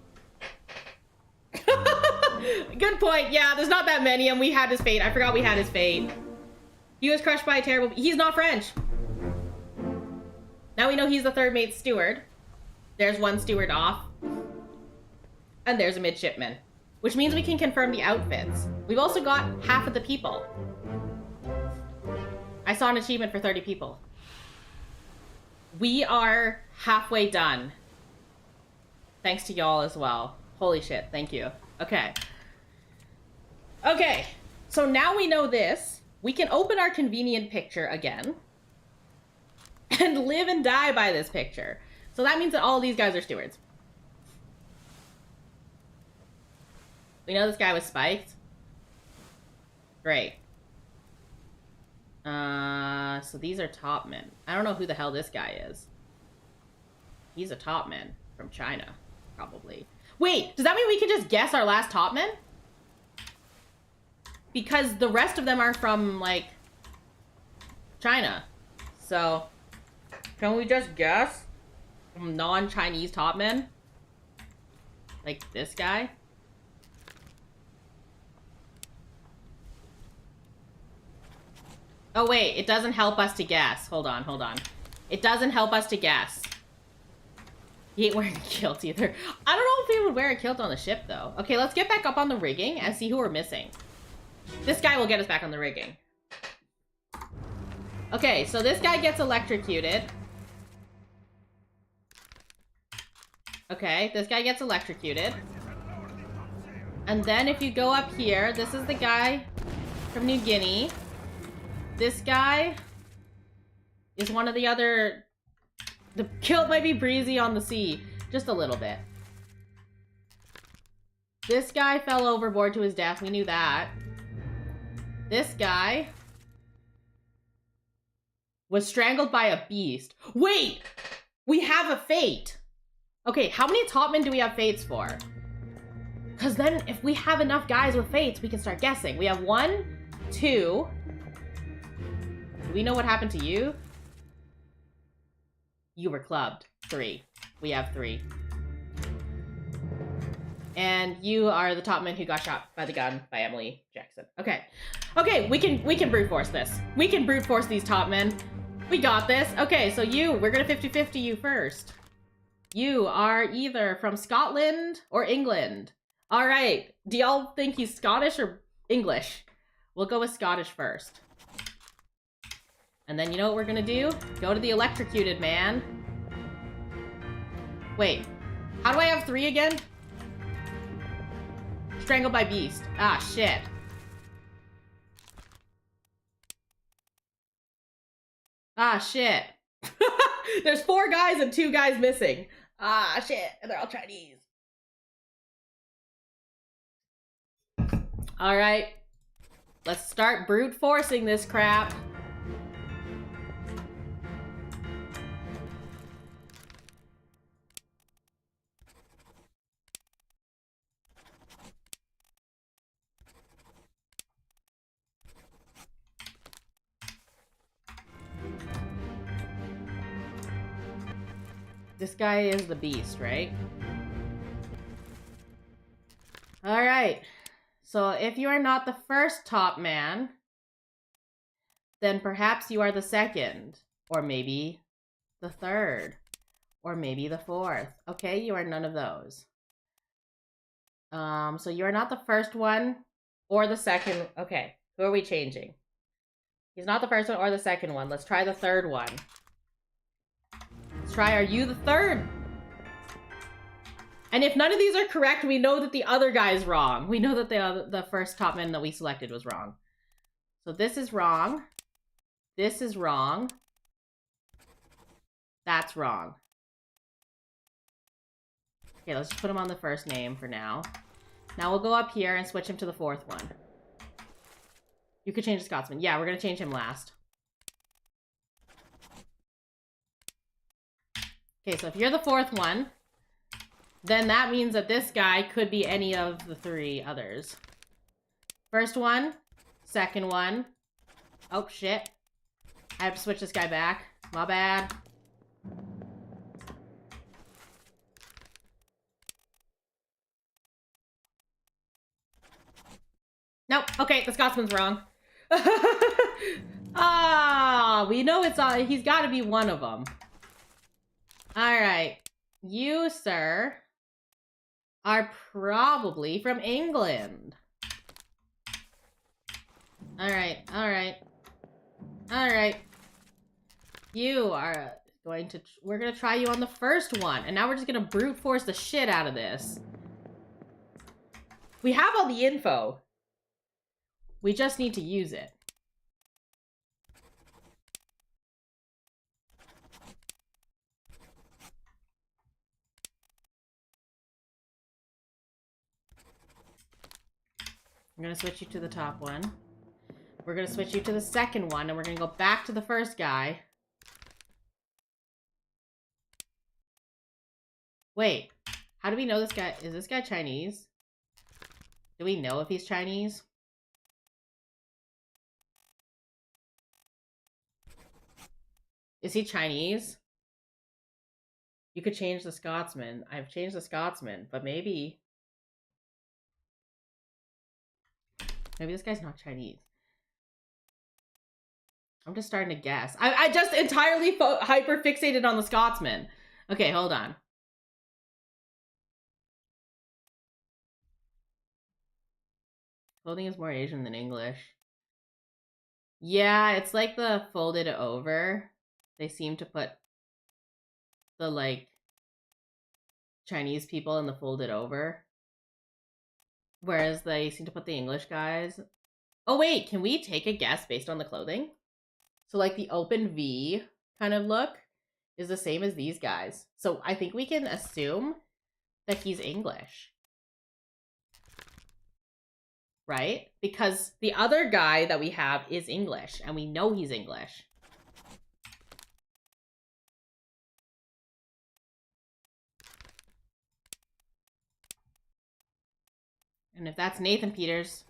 Good point. Yeah, there's not that many, and we had his fate. I forgot we had his fate. He was crushed by a terrible... He's not French. Now we know he's the third mate steward. There's one steward off. And there's a midshipman. Which means we can confirm the outfits. We've also got half of the people. I saw an achievement for 30 people. We are halfway done. Thanks to y'all as well. Holy shit, thank you. Okay. Okay, so now we know this. We can open our convenient picture again. And live and die by this picture. So that means that all of these guys are stewards. We know this guy was spiked. Great. So these are top men. I don't know who the hell this guy is. He's a top man from China, probably. Wait, does that mean we can just guess our last top men? Because the rest of them are from, like, China. So, can we just guess non-Chinese top men? Like this guy? Oh wait, it doesn't help us to guess. Hold on, hold on. It doesn't help us to guess. He ain't wearing a kilt either. I don't know if he would wear a kilt on the ship, though. Okay, let's get back up on the rigging and see who we're missing. This guy will get us back on the rigging. Okay, so this guy gets electrocuted. Okay, this guy gets electrocuted. And then if you go up here, this is the guy from New Guinea. This guy is one of the other... The kilt might be breezy on the sea. Just a little bit. This guy fell overboard to his death. We knew that. This guy was strangled by a beast. Wait! We have a fate! Okay, how many topmen do we have fates for? Because then if we have enough guys with fates, we can start guessing. We have 1, 2. Do we know what happened to you? You were clubbed. 3. We have 3. And you are the topman who got shot by the gun by Emily Jackson. Okay. Okay, we can brute force this. We can brute force these topmen. We got this. Okay, so we're gonna 50-50 you first. You are either from Scotland or England. All right. Do y'all think he's Scottish or English? We'll go with Scottish first. And then you know what we're gonna do? Go to the electrocuted man. Wait. How do I have 3 again? Strangled by beast. Ah, shit. Ah, shit. There's 4 guys and 2 guys missing. Ah, shit. And they're all Chinese. All right. Let's start brute forcing this crap. This guy is the beast, right? All right. So if you are not the first top man, then perhaps you are the second, or maybe the third, or maybe the fourth. Okay, you are none of those. So you are not the first one or the second. Okay, who are we changing? He's not the first one or the second one. Let's try the third one. Let's try, are you the third? And if none of these are correct, we know that the other guy's wrong. We know that the first top man that we selected was wrong. So this is wrong. This is wrong. That's wrong. Okay, let's just put him on the first name for now. Now we'll go up here and switch him to the fourth one. You could change the Scotsman. Yeah, we're going to change him last. Okay, so if you're the fourth one, then that means that this guy could be any of the 3 others. First one, second one. Oh, shit. I have to switch this guy back. My bad. Nope. Okay, the Scotsman's wrong. Ah, we know it's he's got to be one of them. All right. You, sir, are probably from England. All right. All right. All right. You are going to... We're going to try you on the first one. And now we're just going to brute force the shit out of this. We have all the info. We just need to use it. I'm going to switch you to the top one. We're going to switch you to the second one, and we're going to go back to the first guy. Wait, how do we know this guy? Is this guy Chinese? Do we know if he's Chinese? Is he Chinese? You could change the Scotsman. I've changed the Scotsman, but maybe this guy's not Chinese. I'm just starting to guess. I just entirely hyper fixated on the Scotsman. Okay, hold on. Clothing is more Asian than English. Yeah, it's like the folded over. They seem to put the, like, Chinese people in the folded over. Whereas they seem to put the English guys. Oh, wait, can we take a guess based on the clothing? So, like, the open V kind of look is the same as these guys. So I think we can assume that he's English. Right? Because the other guy that we have is English, and we know he's English. And if that's Nathan Peters...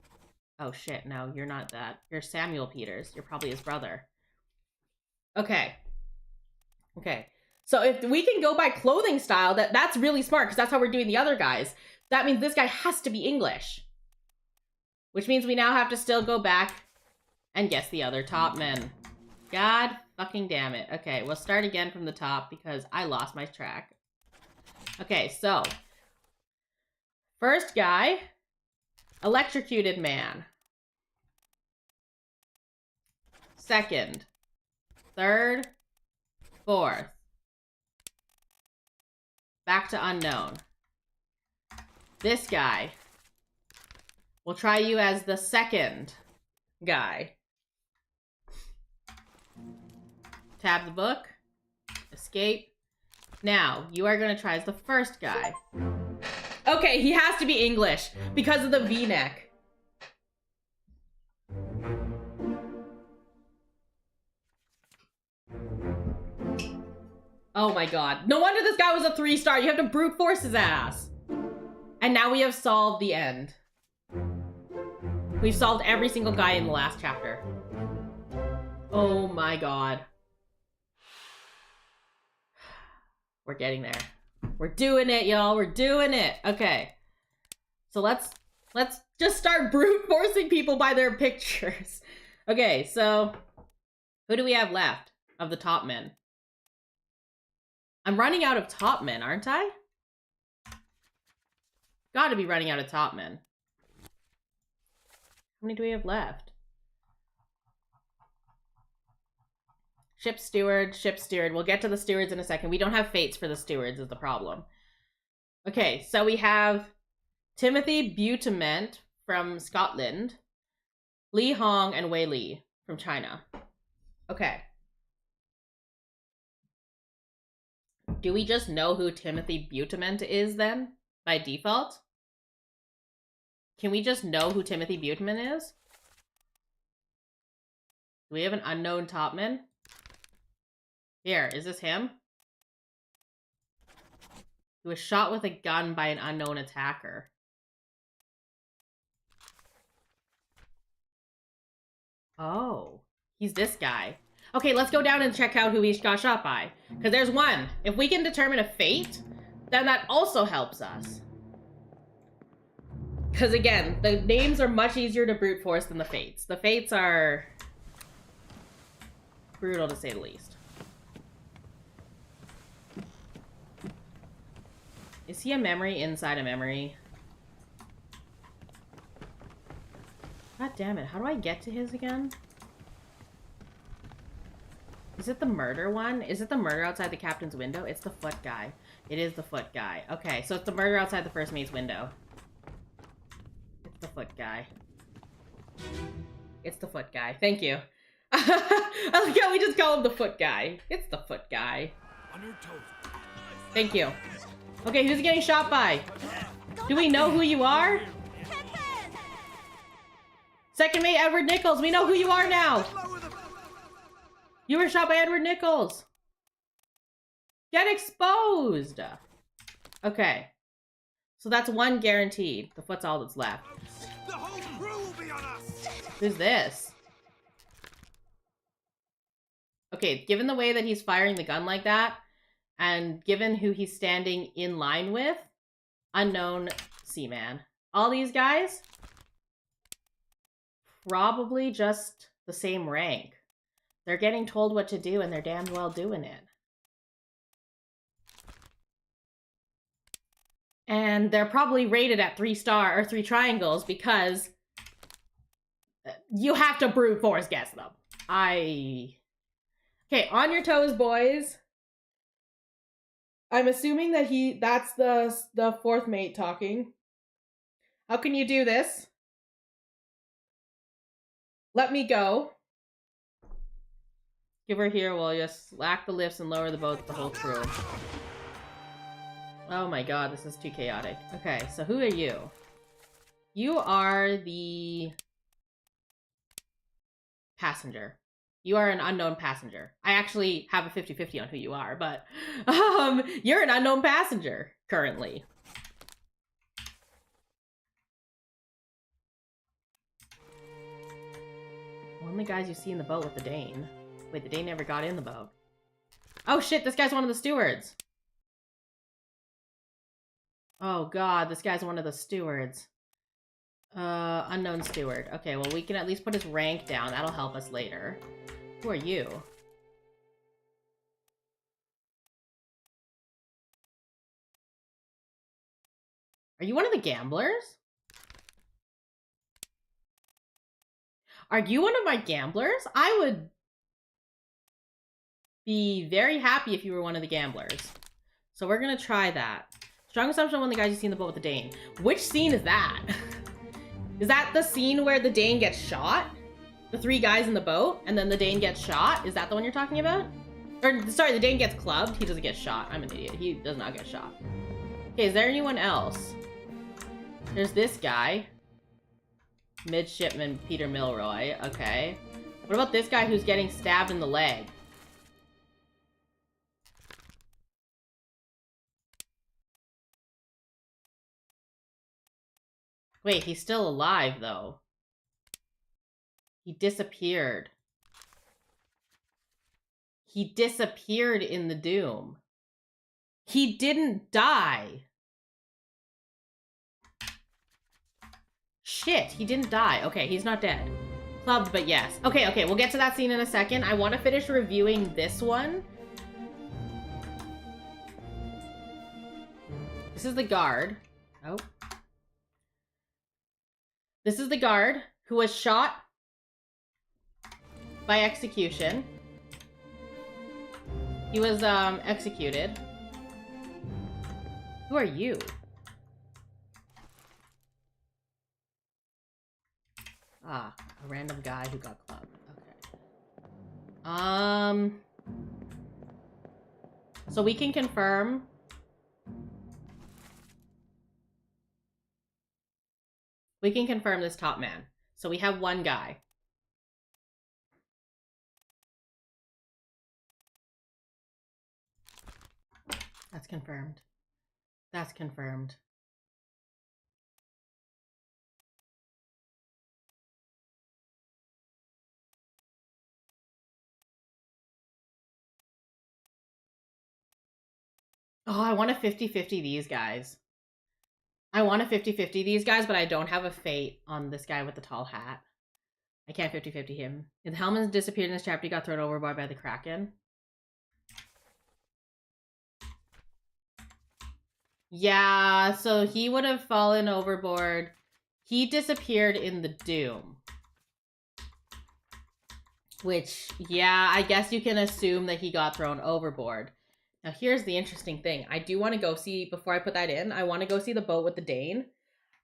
Oh shit, no, you're not that. You're Samuel Peters. You're probably his brother. Okay. Okay. So if we can go by clothing style, that's really smart, because that's how we're doing the other guys. That means this guy has to be English. Which means we now have to still go back and guess the other top men. God fucking damn it. Okay, we'll start again from the top because I lost my track. Okay, so. First guy. Electrocuted man. Second. Third. Fourth. Back to unknown. This guy. We'll try you as the second guy. Tab the book. Escape. Now, you are going to try as the first guy. Okay, he has to be English because of the V-neck. Oh my god. No wonder this guy was a 3-star. You have to brute force his ass. And now we have solved the end. We've solved every single guy in the last chapter. Oh my god. We're getting there. We're doing it, y'all. We're doing it. Okay. So let's just start brute forcing people by their pictures. Okay, so who do we have left of the top men? I'm running out of top men, aren't I? Gotta be running out of top men. How many do we have left? Ship steward, ship steward. We'll get to the stewards in a second. We don't have fates for the stewards is the problem. Okay, so we have Timothy Butement from Scotland, Li Hong and Wei Li from China. Okay. Do we just know who Timothy Butement is then, by default? Can we just know who Timothy Butement is? Do we have an unknown topman? Here, is this him? He was shot with a gun by an unknown attacker. Oh, he's this guy. Okay, let's go down and check out who he got shot by. Because there's one. If we can determine a fate, then that also helps us. Because again, the names are much easier to brute force than the fates. The fates are brutal to say the least. Is he a memory inside a memory? God damn it, how do I get to his again? Is it the murder one? Is it the murder outside the captain's window? It's the foot guy. It is the foot guy. Okay, so it's the murder outside the first mate's window. It's the foot guy. It's the foot guy. Thank you. I like how we just call him the foot guy. It's the foot guy. Thank you. Okay, who's getting shot by? Do we know who you are? Second mate Edward Nichols. We know who you are now. You were shot by Edward Nichols. Get exposed. Okay. So that's one guaranteed. The foot's all that's left. The whole crew will be on us. Who's this? Okay, given the way that he's firing the gun like that, and given who he's standing in line with, unknown seaman. All these guys, probably just the same rank. They're getting told what to do and they're damn well doing it. And they're probably rated at 3-star or 3 triangles because You have to brute force guess them. Okay, on your toes, boys. I'm assuming that that's the fourth mate talking. How can you do this? Let me go. Give her here while you slack the lifts and lower the boat with the whole crew. Oh my god, this is too chaotic. Okay, so who are you? You are the passenger. You are an unknown passenger. I actually have a 50-50 on who you are, but you're an unknown passenger currently. One of the guys you see in the boat with the Dane. Wait, the Dane never got in the boat. Oh shit, this guy's one of the stewards. Oh god, this guy's one of the stewards. Unknown steward. Okay, well we can at least put his rank down. That'll help us later. Who are you? Are you one of the gamblers? Are you one of my gamblers? I would be very happy if you were one of the gamblers. So we're gonna try that. Strong assumption one of the guys you see in the boat with the Dane. Which scene is that? Is that the scene where the Dane gets shot? The three guys in the boat, and then the Dane gets shot? Is that the one you're talking about? Or, sorry, the Dane gets clubbed. He doesn't get shot. I'm an idiot. He does not get shot. Okay, is there anyone else? There's this guy. Midshipman Peter Milroy. Okay. What about this guy who's getting stabbed in the leg? Wait, he's still alive, though. He disappeared. He disappeared in the Doom. He didn't die. Shit, he didn't die. Okay, he's not dead. Clubbed, but yes. Okay, we'll get to that scene in a second. I want to finish reviewing this one. This is the guard. Oh. This is the guard who was shot by execution. He was, executed. Who are you? Ah, a random guy who got clubbed. Okay. So we can confirm. We can confirm this top man. So we have one guy. That's confirmed. That's confirmed. Oh, I want a 50-50 these guys. I want a 50-50 these guys, but I don't have a fate on this guy with the tall hat. I can't 50-50 him. If the Hellman's disappeared in this chapter, he got thrown overboard by the Kraken. Yeah, so he would have fallen overboard. He disappeared in the Doom. Which, yeah, I guess you can assume that he got thrown overboard. Now, here's the interesting thing. I do want to go see, before I put that in, I want to go see the boat with the Dane.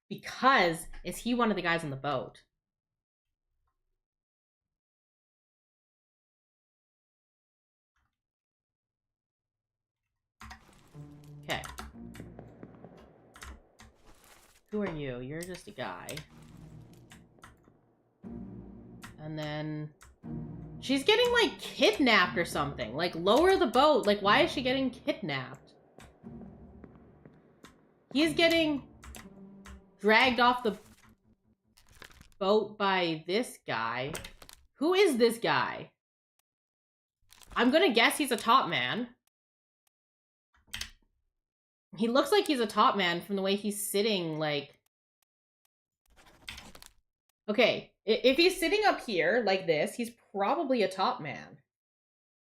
Because, is he one of the guys on the boat? Okay. Who are you? You're just a guy. And then... she's getting, like, kidnapped or something. Like, lower the boat. Like, why is she getting kidnapped? He's getting dragged off the boat by this guy. Who is this guy? I'm gonna guess he's a top man. He looks like he's a top man from the way he's sitting, like... Okay, if he's sitting up here like this, he's probably a top man.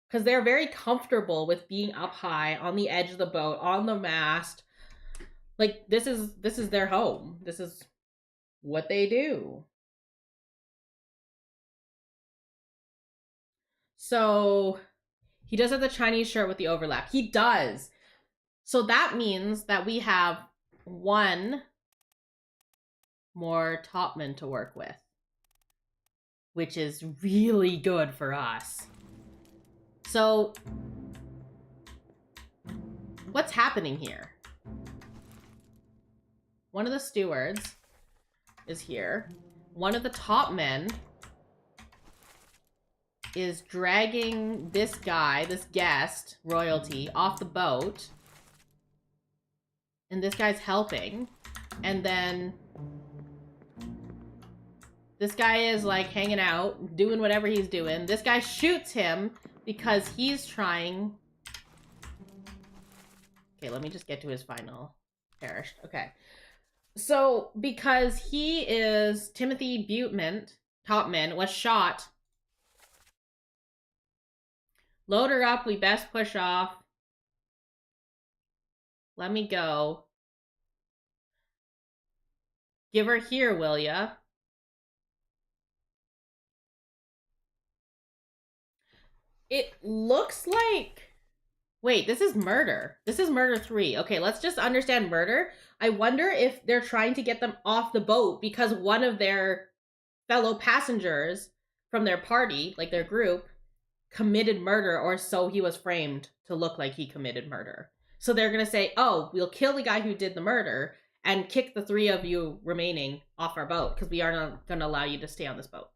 Because they're very comfortable with being up high, on the edge of the boat, on the mast. Like, this is their home. This is what they do. So he does have the Chinese shirt with the overlap. He does. So that means that we have one more topman to work with, which is really good for us. So what's happening here? One of the stewards is here. One of the top men is dragging this guy, this guest, royalty, off the boat. And this guy's helping. And then this guy is like hanging out, doing whatever he's doing. This guy shoots him because he's trying... Okay, let me just get to his final. Perished. Okay. So, because he is Timothy Butement, Topman, was shot. Load her up, we best push off. Let me go. Give her here, will ya? It looks like... Wait, this is murder. This is murder 3. Okay, let's just understand murder. I wonder if they're trying to get them off the boat because one of their fellow passengers from their party, like their group, committed murder, or so he was framed to look like he committed murder. So they're going to say, oh, we'll kill the guy who did the murder and kick the 3 of you remaining off our boat because we are not going to allow you to stay on this boat.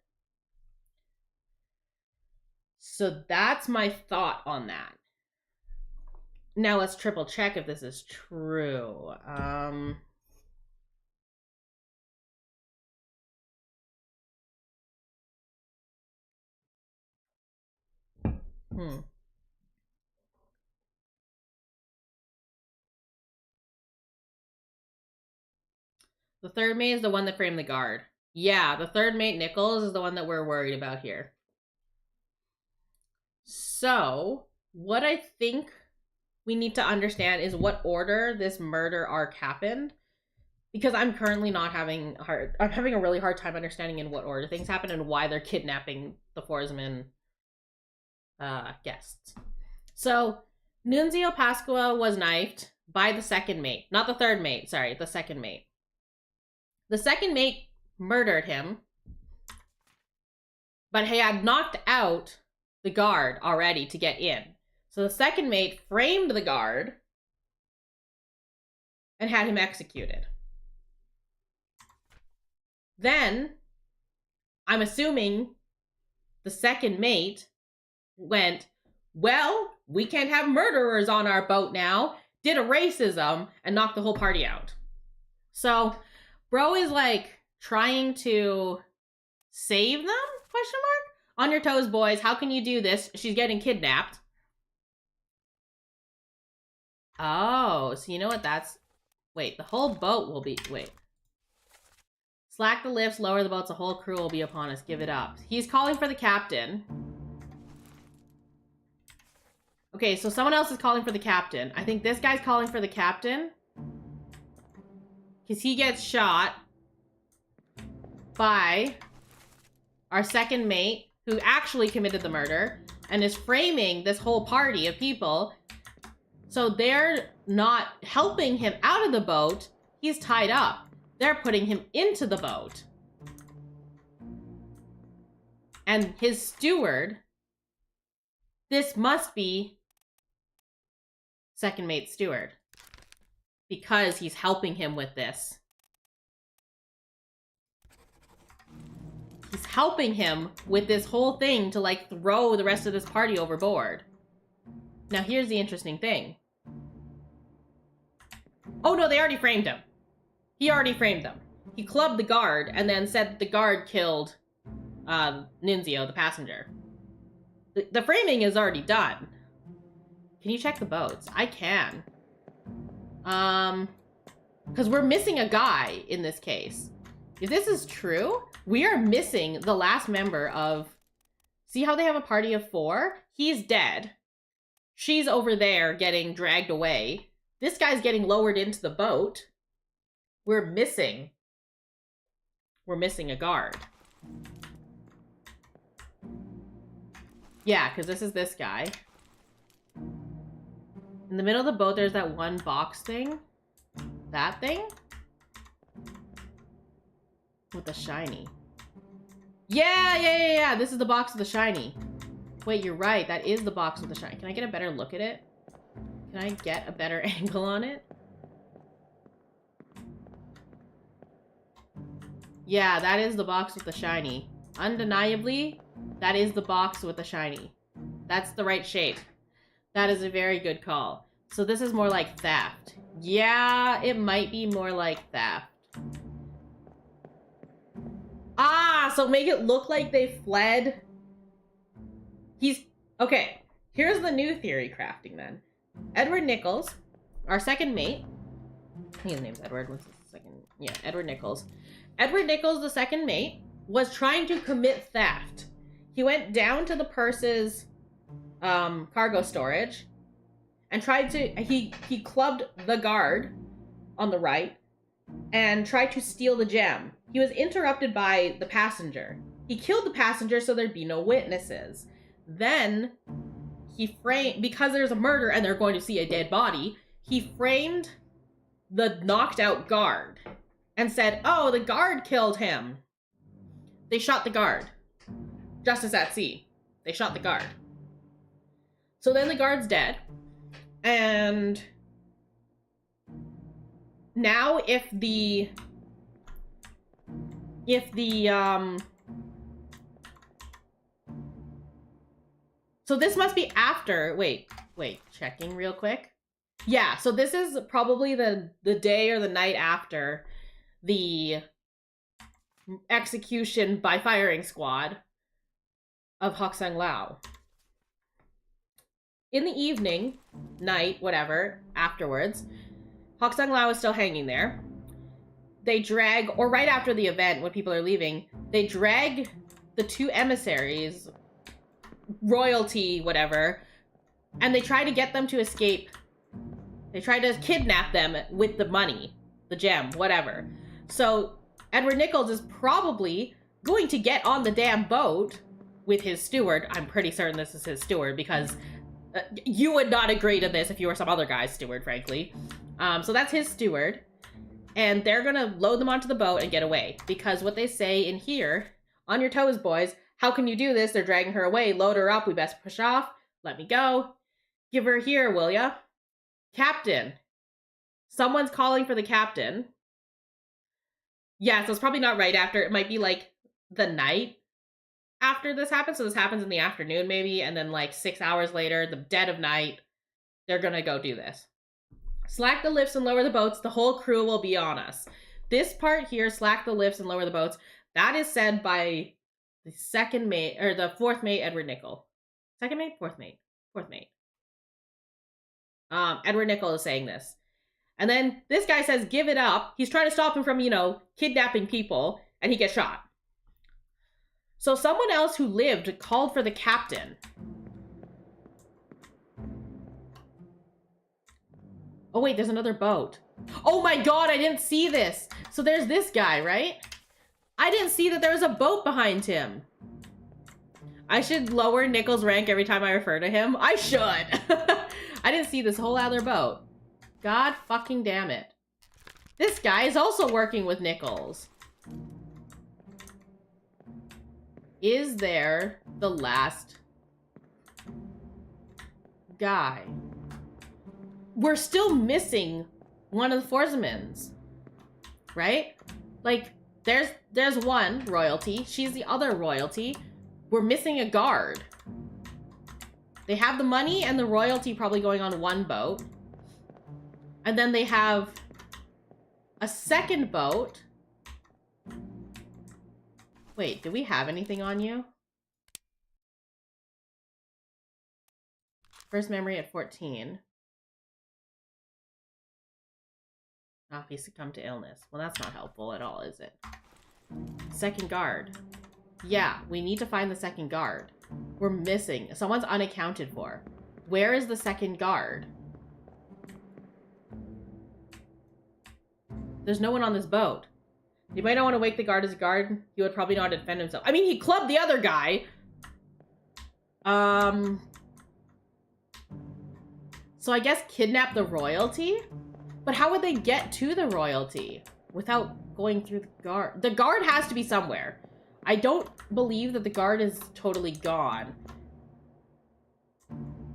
So that's my thought on that. Now let's triple check if this is true. The third mate is the one that framed the guard. Yeah, the third mate, Nichols, is the one that we're worried about here. So, what I think we need to understand is what order this murder arc happened. Because I'm currently not having I'm having a really hard time understanding in what order things happen and why they're kidnapping the Forsman guests. So, Nunzio Pasqua was knifed by the second mate. Not the third mate, sorry, the second mate. The second mate murdered him, but he had knocked out the guard already to get in. So the second mate framed the guard and had him executed. Then, I'm assuming the second mate went, well, we can't have murderers on our boat now, did a racism, and knocked the whole party out. So, bro is like trying to save them? Question mark? On your toes, boys. How can you do this? She's getting kidnapped. Oh, so you know what that's... Wait, the whole boat will be... Wait. Slack the lifts, lower the boats, the whole crew will be upon us. Give it up. He's calling for the captain. Okay, so someone else is calling for the captain. I think this guy's calling for the captain. Because he gets shot by our second mate, who actually committed the murder, and is framing this whole party of people. So they're not helping him out of the boat. He's tied up. They're putting him into the boat. And his steward, this must be second mate steward, because he's helping him with this. He's helping him with this whole thing to like throw the rest of this party overboard. Now here's the interesting thing. Oh no, they already framed him. He already framed them. He clubbed the guard and then said that the guard killed Nunzio, the passenger. The framing is already done. Can you check the boats? I can. Because we're missing a guy in this case. If this is true, we are missing the last member of... See how they have a party of 4? He's dead. She's over there getting dragged away. This guy's getting lowered into the boat. We're missing a guard. Yeah, because this is this guy. In the middle of the boat, there's that one box thing. That thing? With the shiny. Yeah. This is the box with the shiny. Wait, you're right. That is the box with the shiny. Can I get a better look at it? Can I get a better angle on it? Yeah, that is the box with the shiny. Undeniably, that is the box with the shiny. That's the right shape. That is a very good call. So this is more like theft. Yeah, it might be more like theft. Ah, so make it look like they fled. Okay, here's the new theory crafting then. Edward Nichols, our second mate. I think his name's Edward. What's his second? Yeah, Edward Nichols. Edward Nichols, the second mate, was trying to commit theft. He went down to the purse's cargo storage and tried to, he clubbed the guard on the right and tried to steal the gem. He was interrupted by the passenger. He killed the passenger so there'd be no witnesses. Then he framed, because there's a murder and they're going to see a dead body, he framed the knocked out guard and said, oh, the guard killed him. They shot the guard. Justice at sea. They shot the guard. So then the guard's dead. And now if the so this must be after, wait, checking real quick. Yeah, so this is probably the day or the night after the execution by firing squad of Hoksang Lao. In the evening, night, whatever, afterwards, Hoksang Lao is still hanging there. They drag, or right after the event, when people are leaving, they drag the two emissaries, royalty, whatever, and they try to get them to escape. They try to kidnap them with the money, the gem, whatever. So Edward Nichols is probably going to get on the damn boat with his steward. I'm pretty certain this is his steward because you would not agree to this if you were some other guy's steward, frankly. So that's his steward. And they're going to load them onto the boat and get away. Because what they say in here, on your toes, boys, how can you do this? They're dragging her away. Load her up. We best push off. Let me go. Give her here, will ya? Captain. Someone's calling for the captain. Yeah, so it's probably not right after. It might be like the night after this happens. So this happens in the afternoon maybe. And then like 6 hours later, the dead of night, they're going to go do this. Slack the lifts and lower the boats. The whole crew will be on us. This part here, slack the lifts and lower the boats, that is said by the second mate, or the fourth mate, Edward Nicholl. Second mate? Fourth mate. Fourth mate. Edward Nicholl is saying this. And then this guy says, give it up. He's trying to stop him from, kidnapping people, and he gets shot. So someone else who lived called for the captain. Oh wait, there's another boat. Oh my god, I didn't see this. So there's this guy, right? I didn't see that there was a boat behind him. I should lower Nichols' rank every time I refer to him. I should. I didn't see this whole other boat. God fucking damn it. This guy is also working with Nichols. Is there the last guy? We're still missing one of the Forzamans, right? Like, there's one royalty. She's the other royalty. We're missing a guard. They have the money and the royalty probably going on one boat. And then they have a second boat. Wait, do we have anything on you? First memory at 14. Oh, he succumbed to illness. Well, that's not helpful at all, is it? Second guard. Yeah, we need to find the second guard. We're missing. Someone's unaccounted for. Where is the second guard? There's no one on this boat. You might not want to wake the guard as a guard. He would probably not defend himself. I mean, he clubbed the other guy. So I guess kidnap the royalty? But how would they get to the royalty without going through the guard? The guard has to be somewhere. I don't believe that the guard is totally gone.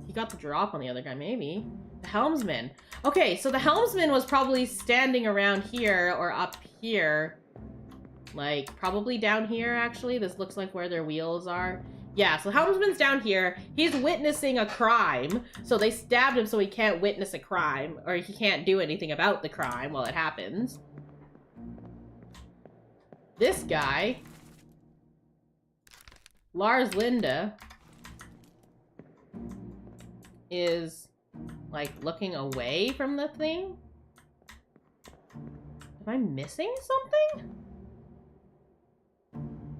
He got the drop on the other guy, maybe. The helmsman. Okay, so the helmsman was probably standing around here or up here. Like, probably down here, actually. This looks like where their wheels are. Yeah, so helmsman's down here. He's witnessing a crime. So they stabbed him so he can't witness a crime. Or he can't do anything about the crime while it happens. This guy, Lars Linda, is, like, looking away from the thing? Am I missing something?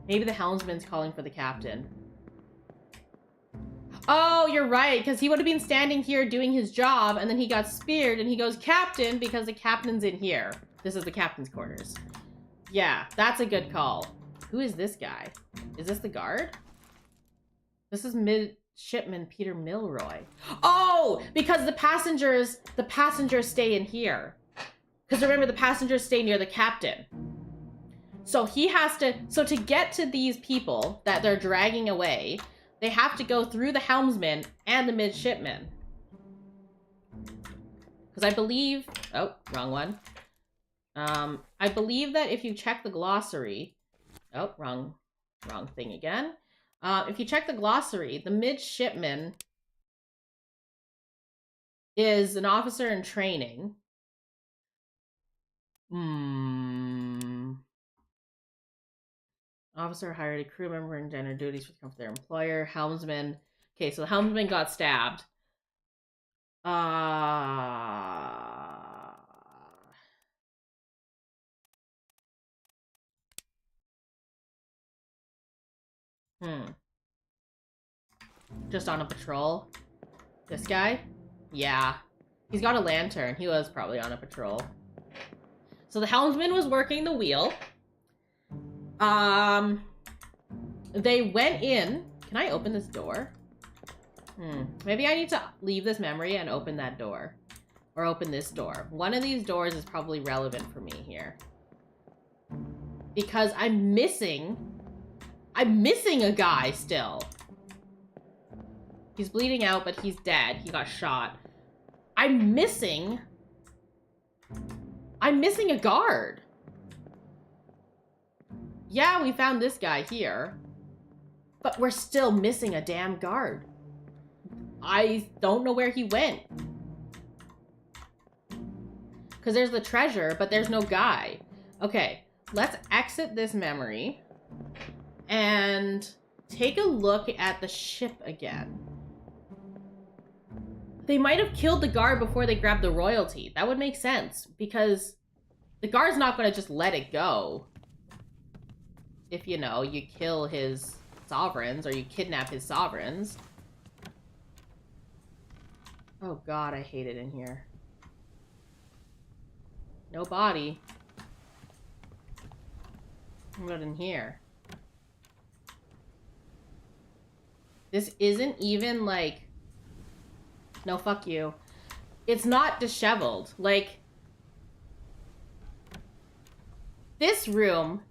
Maybe the helmsman's calling for the captain. Oh, you're right, because he would have been standing here doing his job, and then he got speared, and he goes, Captain, because the captain's in here. This is the captain's quarters. Yeah, that's a good call. Who is this guy? Is this the guard? This is Midshipman Peter Milroy. Oh, because the passengers stay in here. Because remember, the passengers stay near the captain. So he has to, so to get to these people that they're dragging away, they have to go through the helmsman and the midshipman. Because I believe, oh, wrong one. I believe that if you check the glossary, oh, wrong thing again. If you check the glossary, the midshipman is an officer in training. Officer hired a crew member and general duties for the comfort of their employer. Helmsman. Okay, so the helmsman got stabbed. Just on a patrol. This guy? Yeah. He's got a lantern. He was probably on a patrol. So the helmsman was working the wheel. They went in. Can I open this door? Maybe I need to leave this memory and open that door. Or open this door. One of these doors is probably relevant for me here. Because I'm missing a guy still. He's bleeding out, but he's dead. He got shot. I'm missing a guard. Yeah, we found this guy here. But we're still missing a damn guard. I don't know where he went. Because there's the treasure, but there's no guy. Okay, let's exit this memory. And take a look at the ship again. They might have killed the guard before they grabbed the royalty. That would make sense. Because the guard's not going to just let it go. If, you know, you kill his sovereigns or you kidnap his sovereigns. Oh god, I hate it in here. No body. What in here? This isn't even like... No, fuck you. It's not disheveled. Like... This room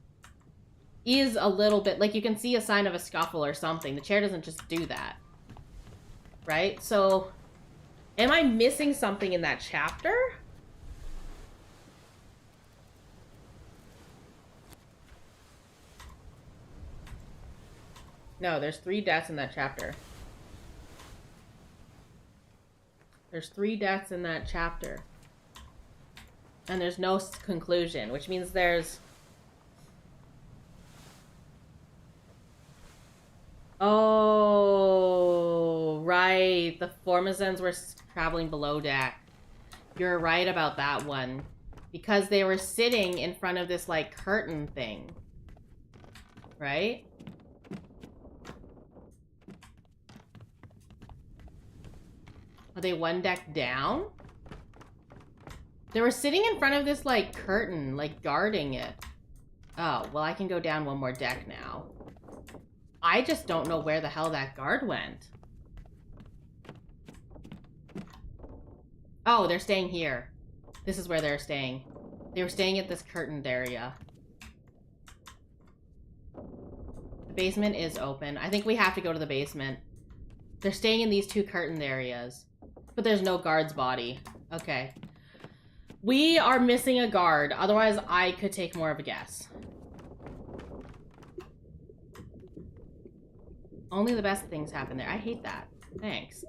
is a little bit... Like, you can see a sign of a scuffle or something. The chair doesn't just do that. Right? So... Am I missing something in that chapter? No, there's 3 deaths in that chapter. There's 3 deaths in that chapter. And there's no conclusion, which means there's... Oh, right. The Formazens were traveling below deck. You're right about that one. Because they were sitting in front of this, like, curtain thing. Right? Are they 1 deck down? They were sitting in front of this, like, curtain, like, guarding it. Oh, well, I can go down 1 more deck now. I just don't know where the hell that guard went. Oh, they're staying here. This is where they're staying. They were staying at this curtained area. The basement is open. I think we have to go to the basement. They're staying in these two curtained areas. But there's no guard's body. Okay. We are missing a guard. Otherwise, I could take more of a guess. Only the best things happen there. I hate that. Thanks.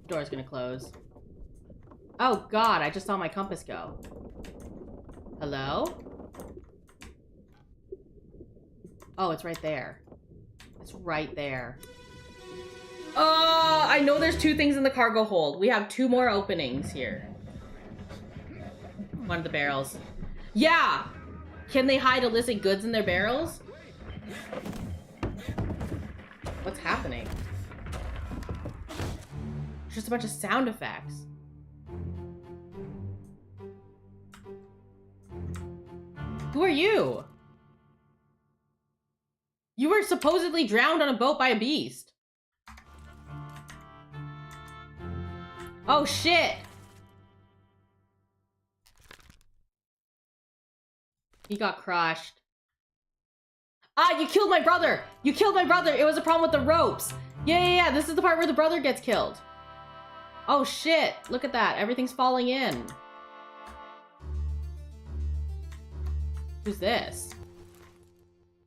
Door's gonna close. Oh god, I just saw my compass go. Hello? Oh, it's right there. It's right there. I know there's 2 things in the cargo hold. We have 2 more openings here. One of the barrels. Yeah! Can they hide illicit goods in their barrels? What's happening? It's just a bunch of sound effects. Who are you? You were supposedly drowned on a boat by a beast. Oh shit! He got crushed. Ah, you killed my brother! You killed my brother! It was a problem with the ropes! Yeah. This is the part where the brother gets killed. Oh shit! Look at that. Everything's falling in. Who's this?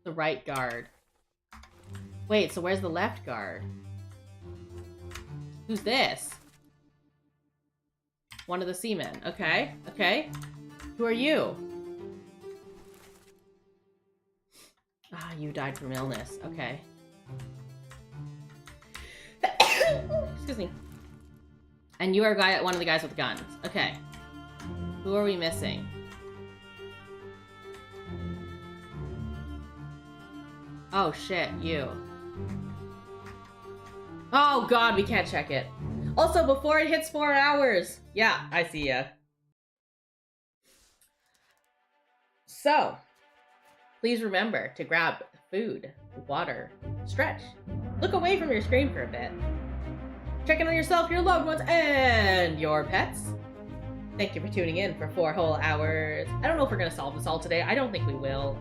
The right guard. Wait, so where's the left guard? Who's this? One of the seamen. Okay. Who are you? Ah, you died from illness. Okay. Excuse me. And you are one of the guys with guns. Okay. Who are we missing? Oh shit, you. Oh god, we can't check it. Also, before it hits 4 hours. Yeah, I see ya. So, please remember to grab food, water, stretch, look away from your screen for a bit. Check in on yourself, your loved ones, and your pets. Thank you for tuning in for 4 whole hours. I don't know if we're gonna solve this all today. I don't think we will.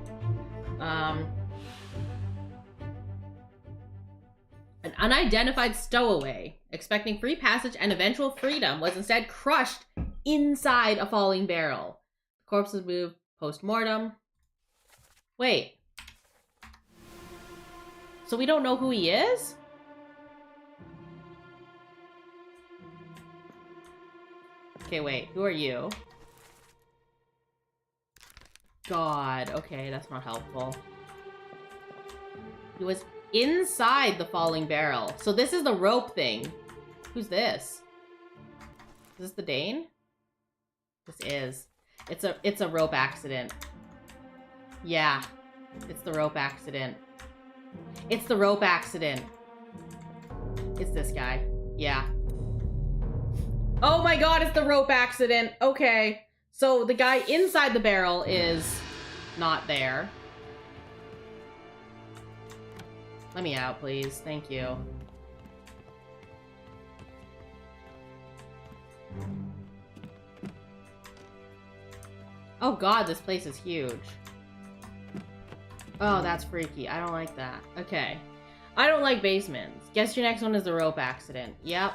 An unidentified stowaway, expecting free passage and eventual freedom, was instead crushed inside a falling barrel. The corpse was moved post-mortem. Wait. So we don't know who he is? Okay, wait. Who are you? God. Okay, that's not helpful. He was inside the falling barrel. So this is the rope thing. Who's this? Is this the Dane? This is. It's a rope accident. Yeah. It's the rope accident. It's the rope accident. It's this guy. Yeah. Oh my god, it's the rope accident. Okay. So the guy inside the barrel is not there. Let me out, please. Thank you. Oh god, this place is huge. Oh, that's freaky. I don't like that. Okay. I don't like basements. Guess your next one is the rope accident. Yep.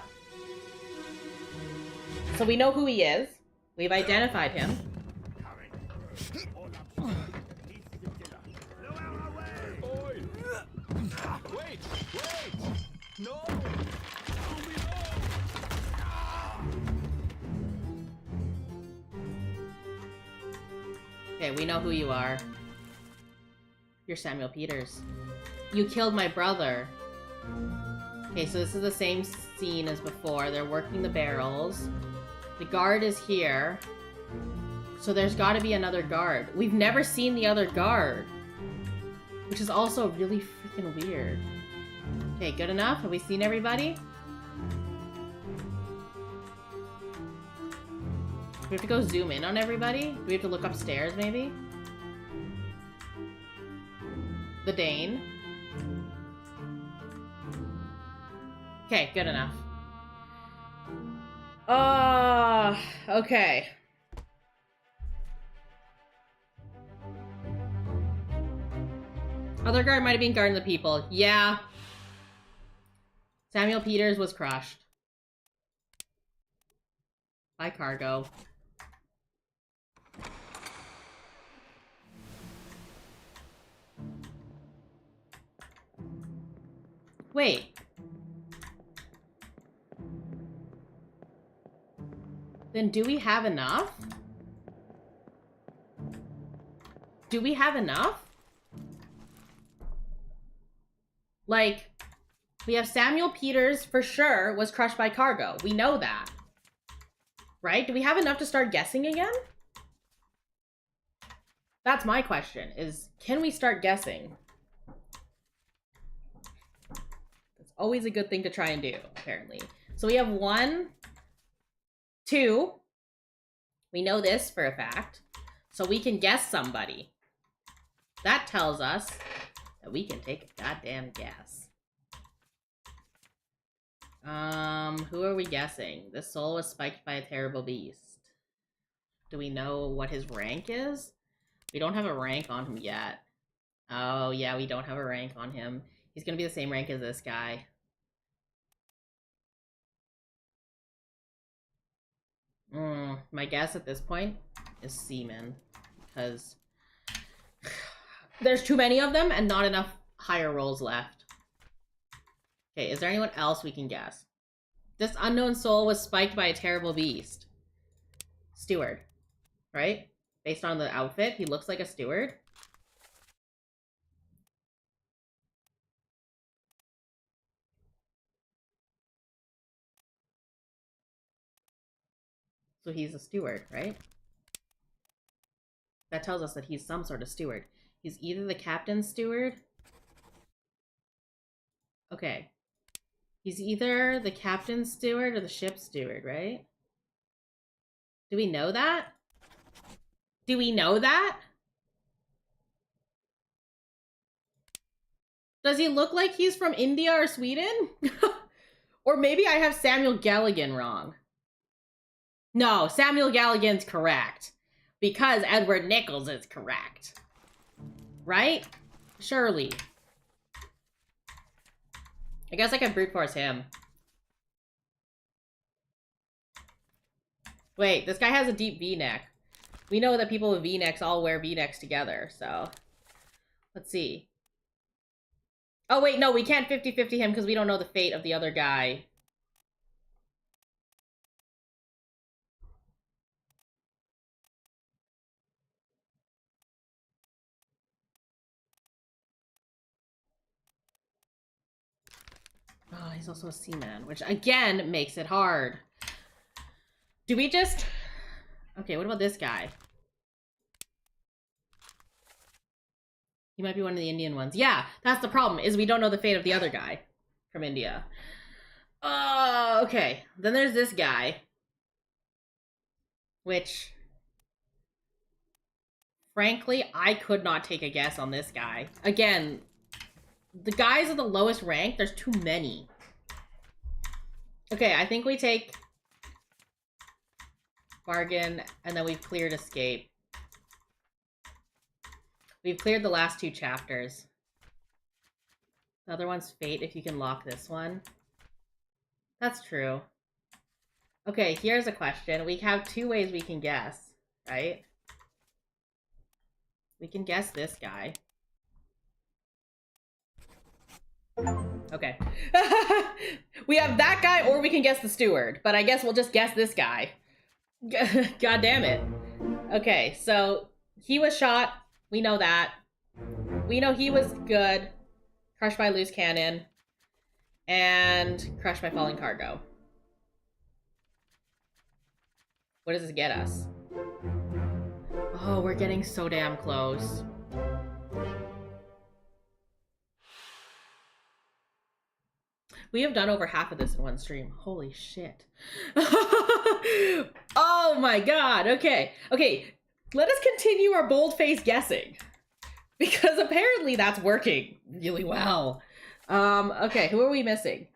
So we know who he is. We've identified him. Wait! No! Okay, we know who you are. You're Samuel Peters. You killed my brother. Okay, so this is the same scene as before. They're working the barrels. The guard is here. So there's got to be another guard. We've never seen the other guard. Which is also really freaking weird. Okay, good enough? Have we seen everybody? Do we have to go zoom in on everybody? Do we have to look upstairs, maybe? The Dane. Okay, good enough. Okay. Other guard might have been guarding the people. Yeah. Samuel Peters was crushed. By cargo. Wait. Then do we have enough? Do we have enough? Like, we have Samuel Peters for sure was crushed by cargo. We know that. Right? Do we have enough to start guessing again? That's my question, is can we start guessing? That's always a good thing to try and do, apparently. So we have 1, 2. We know this for a fact. So we can guess somebody. That tells us that we can take a goddamn guess. Who are we guessing? This soul was spiked by a terrible beast. Do we know what his rank is? We don't have a rank on him yet. Oh, yeah, we don't have a rank on him. He's gonna be the same rank as this guy. My guess at this point is Seaman, because there's too many of them and not enough higher rolls left. Okay, is there anyone else we can guess? This unknown soul was spiked by a terrible beast. Steward, right? Based on the outfit, he looks like a steward. So he's a steward, right? That tells us that he's some sort of steward. He's either the captain's steward. Okay. He's either the captain's steward or the ship's steward, right? Do we know that? Do we know that? Does he look like he's from India or Sweden? Or maybe I have Samuel Galligan wrong. No, Samuel Galligan's correct. Because Edward Nichols is correct. Right? Surely. I guess I can brute force him. Wait, this guy has a deep V-neck. We know that people with V-necks all wear V-necks together, so... Let's see. Oh wait, no, we can't 50-50 him because we don't know the fate of the other guy. Oh, he's also a seaman, which again makes it hard. Do we just... Okay, what about this guy? He might be one of the Indian ones. Yeah, that's the problem, is we don't know the fate of the other guy from India. Okay. Then there's this guy. Which... Frankly, I could not take a guess on this guy. Again, the guys at the lowest rank, there's too many. Okay, I think we take Bargain, and then we've cleared Escape. We've cleared the last 2 chapters. The other one's Fate, if you can lock this one. That's true. Okay, here's a question. We have 2 ways we can guess, right? We can guess this guy. Okay. We have that guy, or we can guess the steward. But I guess we'll just guess this guy. God damn it. Okay, so he was shot. We know that. We know he was good. Crushed by loose cannon. And crushed by falling cargo. What does this get us? Oh, we're getting so damn close. We have done over half of this in one stream. Holy shit. Oh my god. Okay. Okay. Let us continue our bold-faced guessing. Because apparently that's working really well. Okay, who are we missing?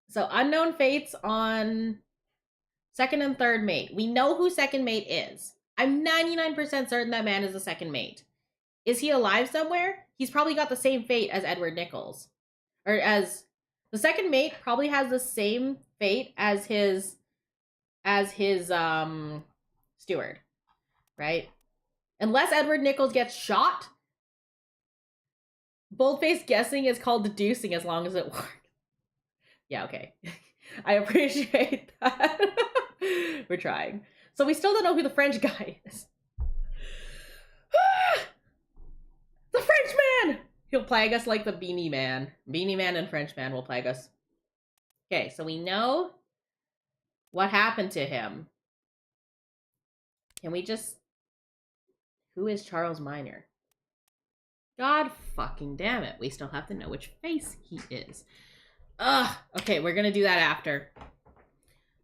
So unknown fates on second and third mate. We know who second mate is. I'm 99% certain that man is the second mate. Is he alive somewhere? He's probably got the same fate as Edward Nichols. Or as the second mate probably has the same fate as his steward, right? Unless Edward Nichols gets shot. Boldface guessing is called deducing as long as it works. Yeah, okay. I appreciate that. We're trying. So we still don't know who the French guy is. The French man! He'll plague us like the Beanie Man. Beanie Man and French Man will plague us. Okay, so we know what happened to him. Can we just... Who is Charles Minor? God fucking damn it. We still have to know which face he is. Ugh. Okay, we're gonna do that after.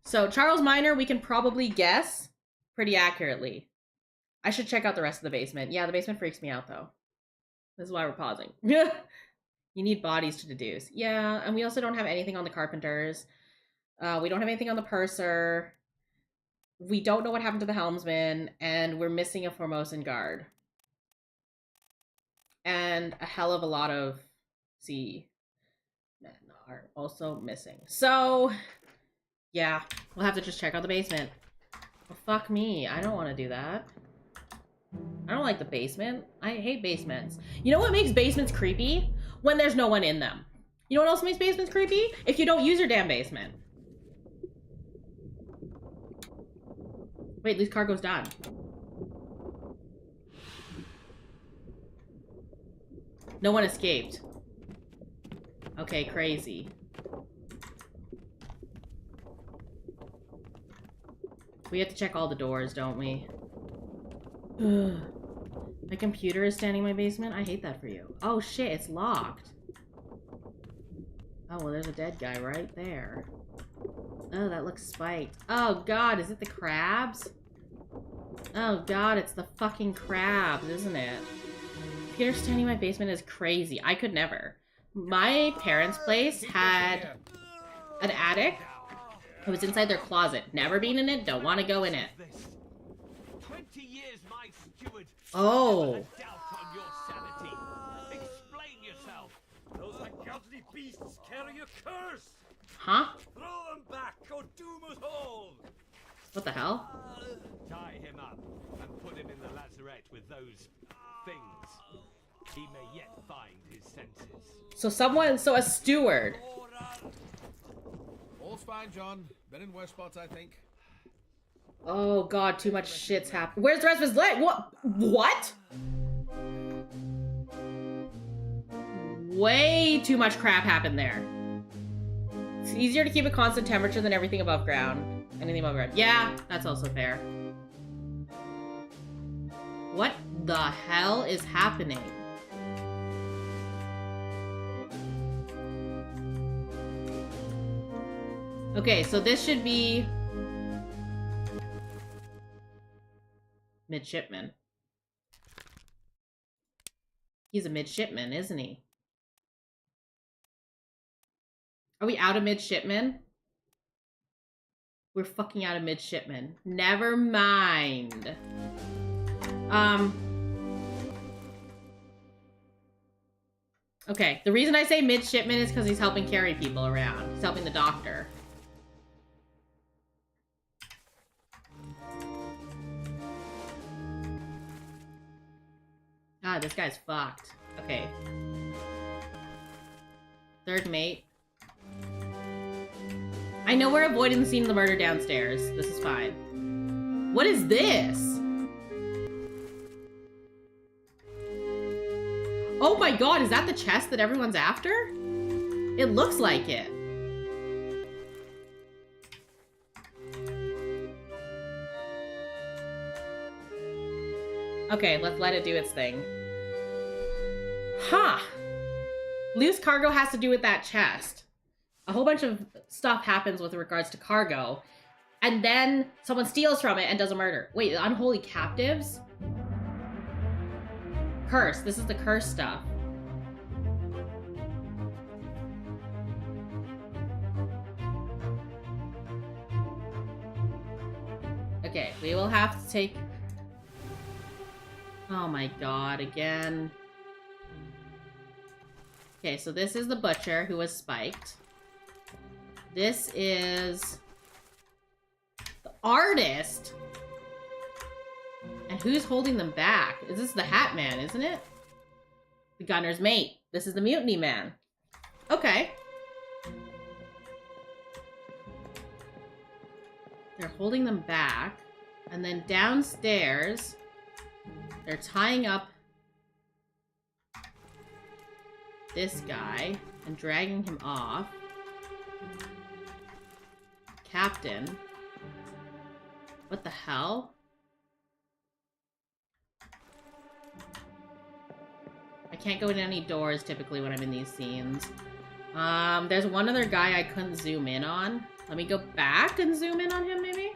So, Charles Minor, we can probably guess pretty accurately. I should check out the rest of the basement. Yeah, the basement freaks me out, though. This is why we're pausing. You need bodies to deduce. Yeah, and we also don't have anything on the Carpenters. We don't have anything on the Purser. We don't know what happened to the Helmsman, and we're missing a Formosan guard. And a hell of a lot of sea men are also missing. So, yeah, we'll have to just check out the basement. Well, fuck me. I don't want to do that. I don't like the basement. I hate basements. You know what makes basements creepy? When there's no one in them. You know what else makes basements creepy? If you don't use your damn basement. Wait, loose cargo's done. No one escaped. Okay, crazy. We have to check all the doors, don't we? Ugh. My computer is standing in my basement? I hate that for you. Oh shit, it's locked. Oh, well there's a dead guy right there. Oh, that looks spiked. Oh god, is it the crabs? Oh god, it's the fucking crabs, isn't it? Computer standing in my basement is crazy. I could never. My parents' place had an attic. It was inside their closet. Never been in it, don't want to go in it. 20 years, my steward. Oh. Never a doubt on your sanity. Explain yourself. Those ungodly beasts carry a curse! Huh? Throw them back or doom us all! What the hell? Tie him up and put him in the lazarette with those things. He may yet find his senses. So a steward. All's fine, John. Been in worse spots, I think. Oh god, too much shit's happened. Where's the rest of his leg? What? What? Way too much crap happened there. It's easier to keep a constant temperature than everything above ground. Anything above ground. Yeah, that's also fair. What the hell is happening? Okay, so this should be midshipman. He's a midshipman, isn't he? Are we out of midshipman? We're fucking out of midshipman. Never mind. Okay, the reason I say midshipman is because he's helping carry people around. He's helping the doctor. God, this guy's fucked. Okay. Third mate. I know we're avoiding the scene of the murder downstairs. This is fine. What is this? Oh my god, is that the chest that everyone's after? It looks like it. Okay, let's let it do its thing. Huh. Loose cargo has to do with that chest. A whole bunch of stuff happens with regards to cargo, and then someone steals from it and does a murder. Wait, unholy captives? Curse. This is the curse stuff. Okay, we will have to take... Oh my god, again. Okay, so this is the butcher who was spiked. This is... the artist? And who's holding them back? Is this the Hat Man, isn't it? The gunner's mate. This is the Mutiny Man. Okay. They're holding them back. And then downstairs, they're tying up this guy and dragging him off. Captain. What the hell? I can't go in any doors typically when I'm in these scenes. There's one other guy I couldn't zoom in on. Let me go back and zoom in on him, maybe?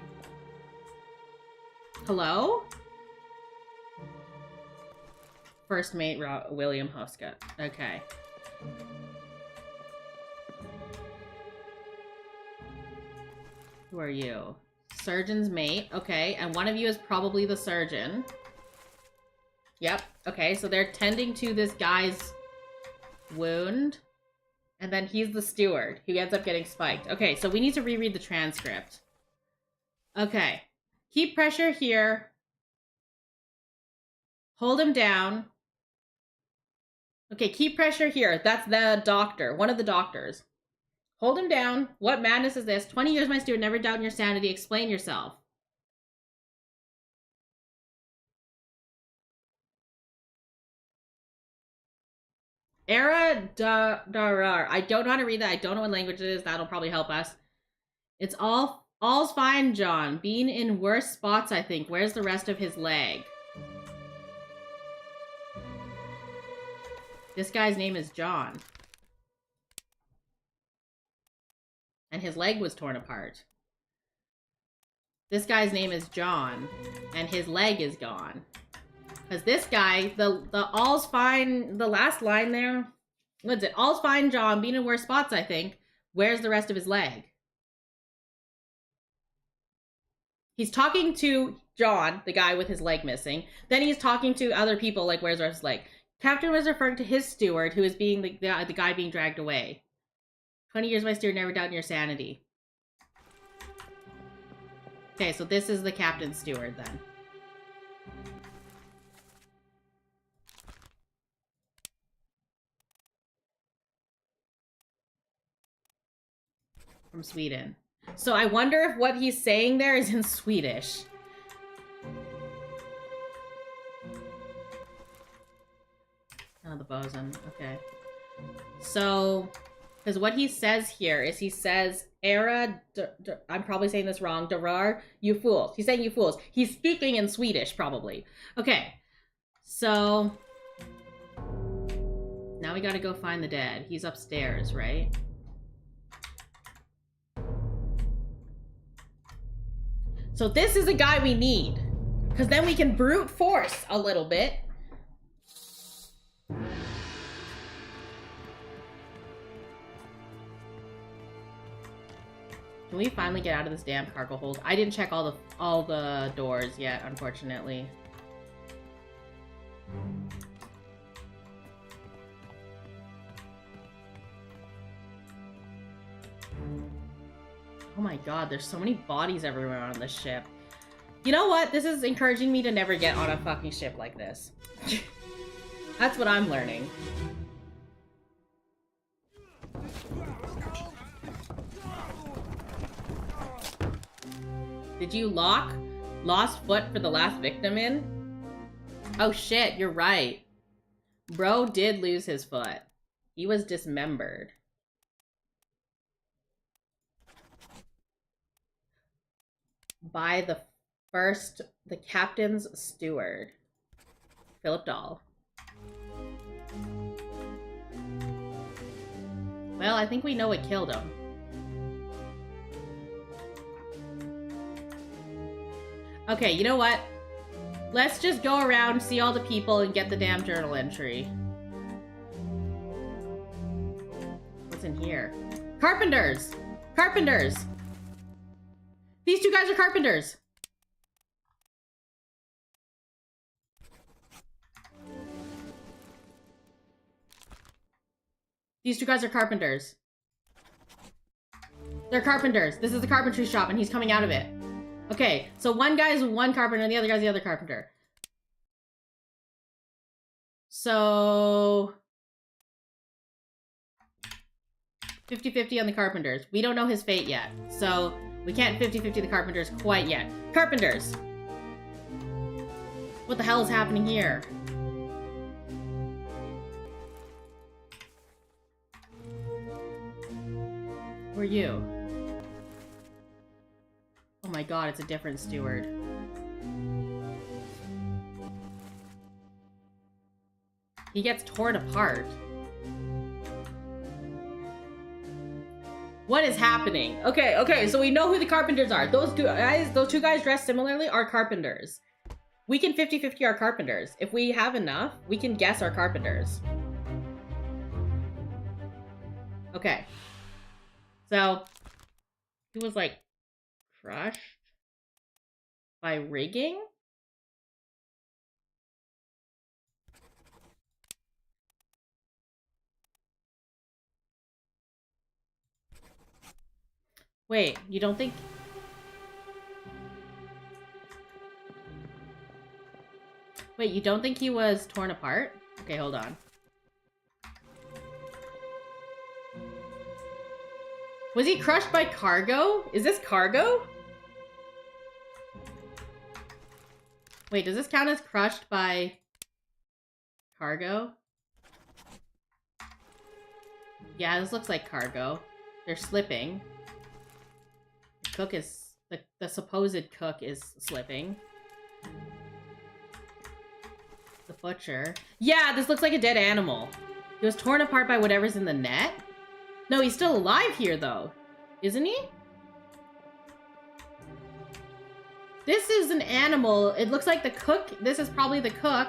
Hello? First mate William Huska. Okay. Who are you? Surgeon's mate. Okay, and one of you is probably the surgeon. Yep. Okay, so they're tending to this guy's wound. And then he's the steward who ends up getting spiked. Okay, so we need to reread the transcript. Okay. Keep pressure here. Hold him down. Okay, keep pressure here. That's the doctor. One of the doctors. Hold him down. What madness is this? 20 years, my steward. Never doubt your sanity. Explain yourself. Era Darar. I don't know how to read that. I don't know what language it is. That'll probably help us. It's all's fine, John. Being in worse spots, I think. Where's the rest of his leg? This guy's name is John. And his leg was torn apart. This guy's name is John. And his leg is gone. Because this guy, the all's fine, the last line there, what's it? All's fine, John, being in worse spots, I think. Where's the rest of his leg? He's talking to John, the guy with his leg missing. Then he's talking to other people, like, where's the rest of his leg? Captain was referring to his steward, who is being the guy being dragged away. 20 years, my steward, never doubt your sanity. Okay, so this is the captain's steward, then. From Sweden. So I wonder if what he's saying there is in Swedish. Oh, the bosun. Okay. So, because what he says here is he says, I'm probably saying this wrong, Darar, you fools. He's saying you fools. He's speaking in Swedish, probably. Okay. So, now we gotta go find the dead. He's upstairs, right? So this is a guy we need. Because then we can brute force a little bit. Can we finally get out of this damn cargo hold? I didn't check all the doors yet, unfortunately. Oh my god, there's so many bodies everywhere on this ship. You know what? This is encouraging me to never get on a fucking ship like this. That's what I'm learning. Did you lock lost foot for the last victim in? Oh shit, you're right. Bro did lose his foot. He was dismembered. By the captain's steward, Philip Dahl. Well, I think we know what killed him. Okay, you know what? Let's just go around, see all the people, and get the damn journal entry. What's in here? Carpenters! Carpenters! These two guys are carpenters! These two guys are carpenters. They're carpenters. This is the carpentry shop, and he's coming out of it. Okay, so one guy's one carpenter, and the other guy's the other carpenter. So... 50-50 on the carpenters. We don't know his fate yet, so we can't 50-50 the carpenters quite yet. Carpenters! What the hell is happening here? Who are you? Oh my god, it's a different steward. He gets torn apart. What is happening? Okay, so we know who the carpenters are. Those two guys dressed similarly are carpenters. We can 50-50 our carpenters. If we have enough, we can guess our carpenters. Okay. So, he was like crushed by rigging? Wait, you don't think... Wait, you don't think he was torn apart? Okay, hold on. Was he crushed by cargo? Is this cargo? Wait, does this count as crushed by cargo? Yeah, this looks like cargo. They're slipping. The cook is... The supposed cook is slipping. The butcher. Yeah, this looks like a dead animal. He was torn apart by whatever's in the net? No, he's still alive here, though. Isn't he? This is an animal. It looks like the cook. This is probably the cook.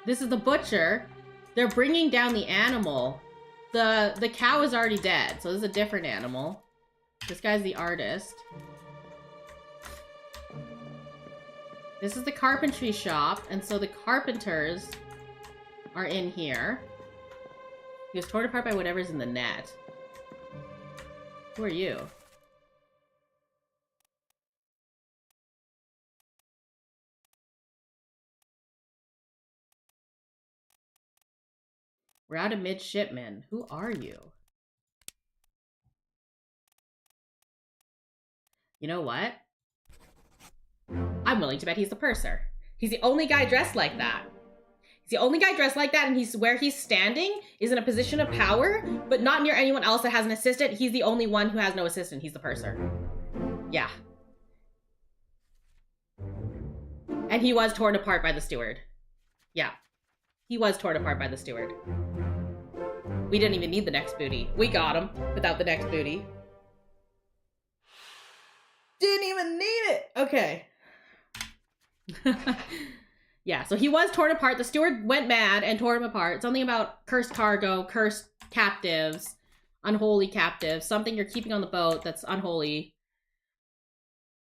This is the butcher. They're bringing down the animal. The cow is already dead, so this is a different animal. This guy's the artist. This is the carpentry shop, and so the carpenters are in here. He was torn apart by whatever's in the net. Who are you? We're out of midshipmen. Who are you? You know what? I'm willing to bet he's the purser. He's the only guy dressed like that. He's the only guy dressed like that, and he's where he's standing is in a position of power, but not near anyone else that has an assistant. He's the only one who has no assistant. He's the purser. Yeah. And he was torn apart by the steward. Yeah. He was torn apart by the steward. We didn't even need the next booty. We got him without the next booty. Didn't even need it. Okay. Yeah, so he was torn apart. The steward went mad and tore him apart. Something about cursed cargo, cursed captives, unholy captives, something you're keeping on the boat that's unholy.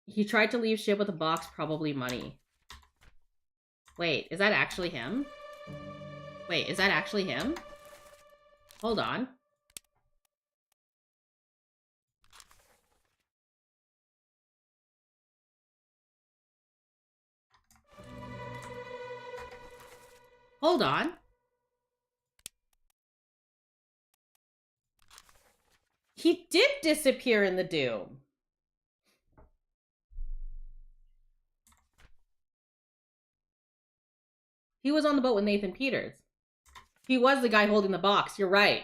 He tried to leave ship with a box, probably money. Wait, is that actually him? Wait, is that actually him? Hold on. Hold on. He did disappear in the Doom. He was on the boat with Nathan Peters. He was the guy holding the box. You're right.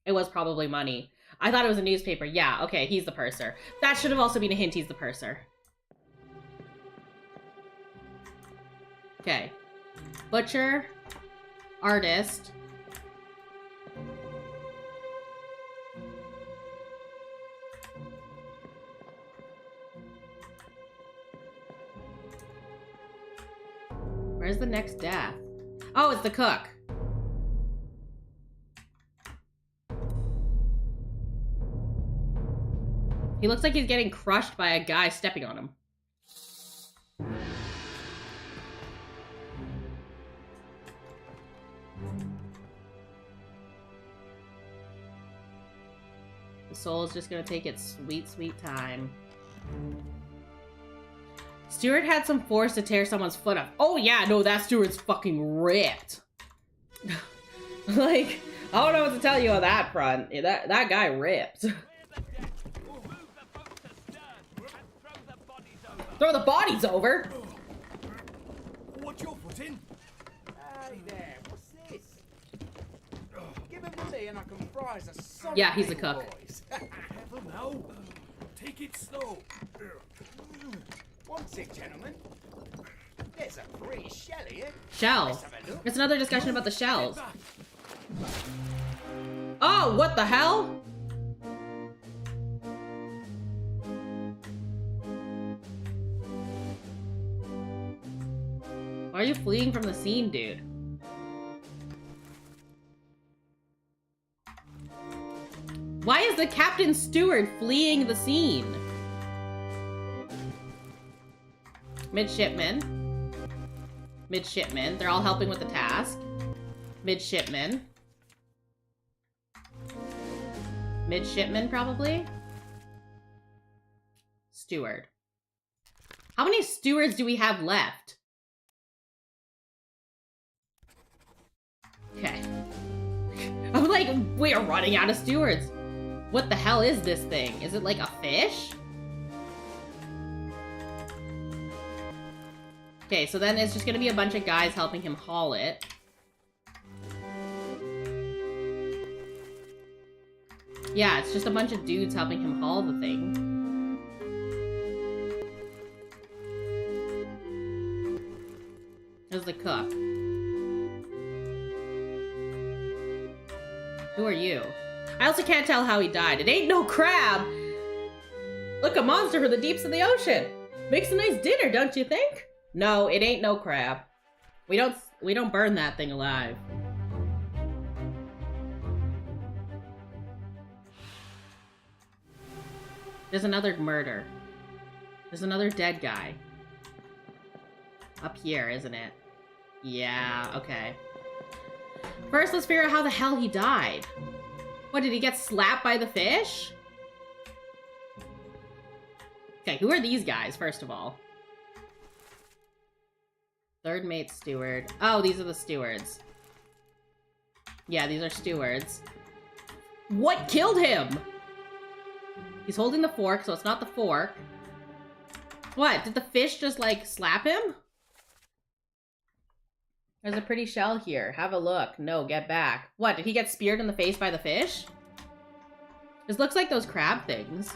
It was probably money. I thought it was a newspaper. Yeah, okay, he's the purser. That should have also been a hint he's the purser. Okay. Butcher. Artist. Where's the next death? Oh, it's the cook. He looks like he's getting crushed by a guy stepping on him. The soul is just gonna take its sweet, sweet time. Stewart had some force to tear someone's foot off. Oh yeah, no, that Stewart's fucking ripped. Like, I don't know what to tell you on that front. Yeah, that guy ripped. Throw the bodies over? What's your foot in? Hey there, what's this? Give him money and I can fry us a solid Yeah, he's a meal, cook. boys. Heaven no. Take it slow. One tick, gentlemen. There's a free shell here. Shells. Let's have a look. It's another discussion about the shells. Oh, what the hell? Why are you fleeing from the scene, dude? Why is the Captain Steward fleeing the scene? Midshipmen. Midshipmen. They're all helping with the task. Midshipmen. Midshipmen, probably? Steward. How many stewards do we have left? Okay. I'm like, we are running out of stewards. What the hell is this thing? Is it like a fish? Okay, so then it's just gonna be a bunch of guys helping him haul it. Yeah, it's just a bunch of dudes helping him haul the thing. There's the cook. Who are you? I also can't tell how he died. It ain't no crab! Look, a monster for the deeps of the ocean! Makes a nice dinner, don't you think? No, it ain't no crab. We don't burn that thing alive. There's another murder. There's another dead guy. Up here, isn't it? Yeah, okay. First, let's figure out how the hell he died. What, did he get slapped by the fish? Okay, who are these guys, first of all? Third mate steward. Oh, these are the stewards. Yeah, these are stewards. What killed him? He's holding the fork, so it's not the fork. What? Did the fish just, like, slap him? There's a pretty shell here. Have a look. No, get back. What? Did he get speared in the face by the fish? This looks like those crab things.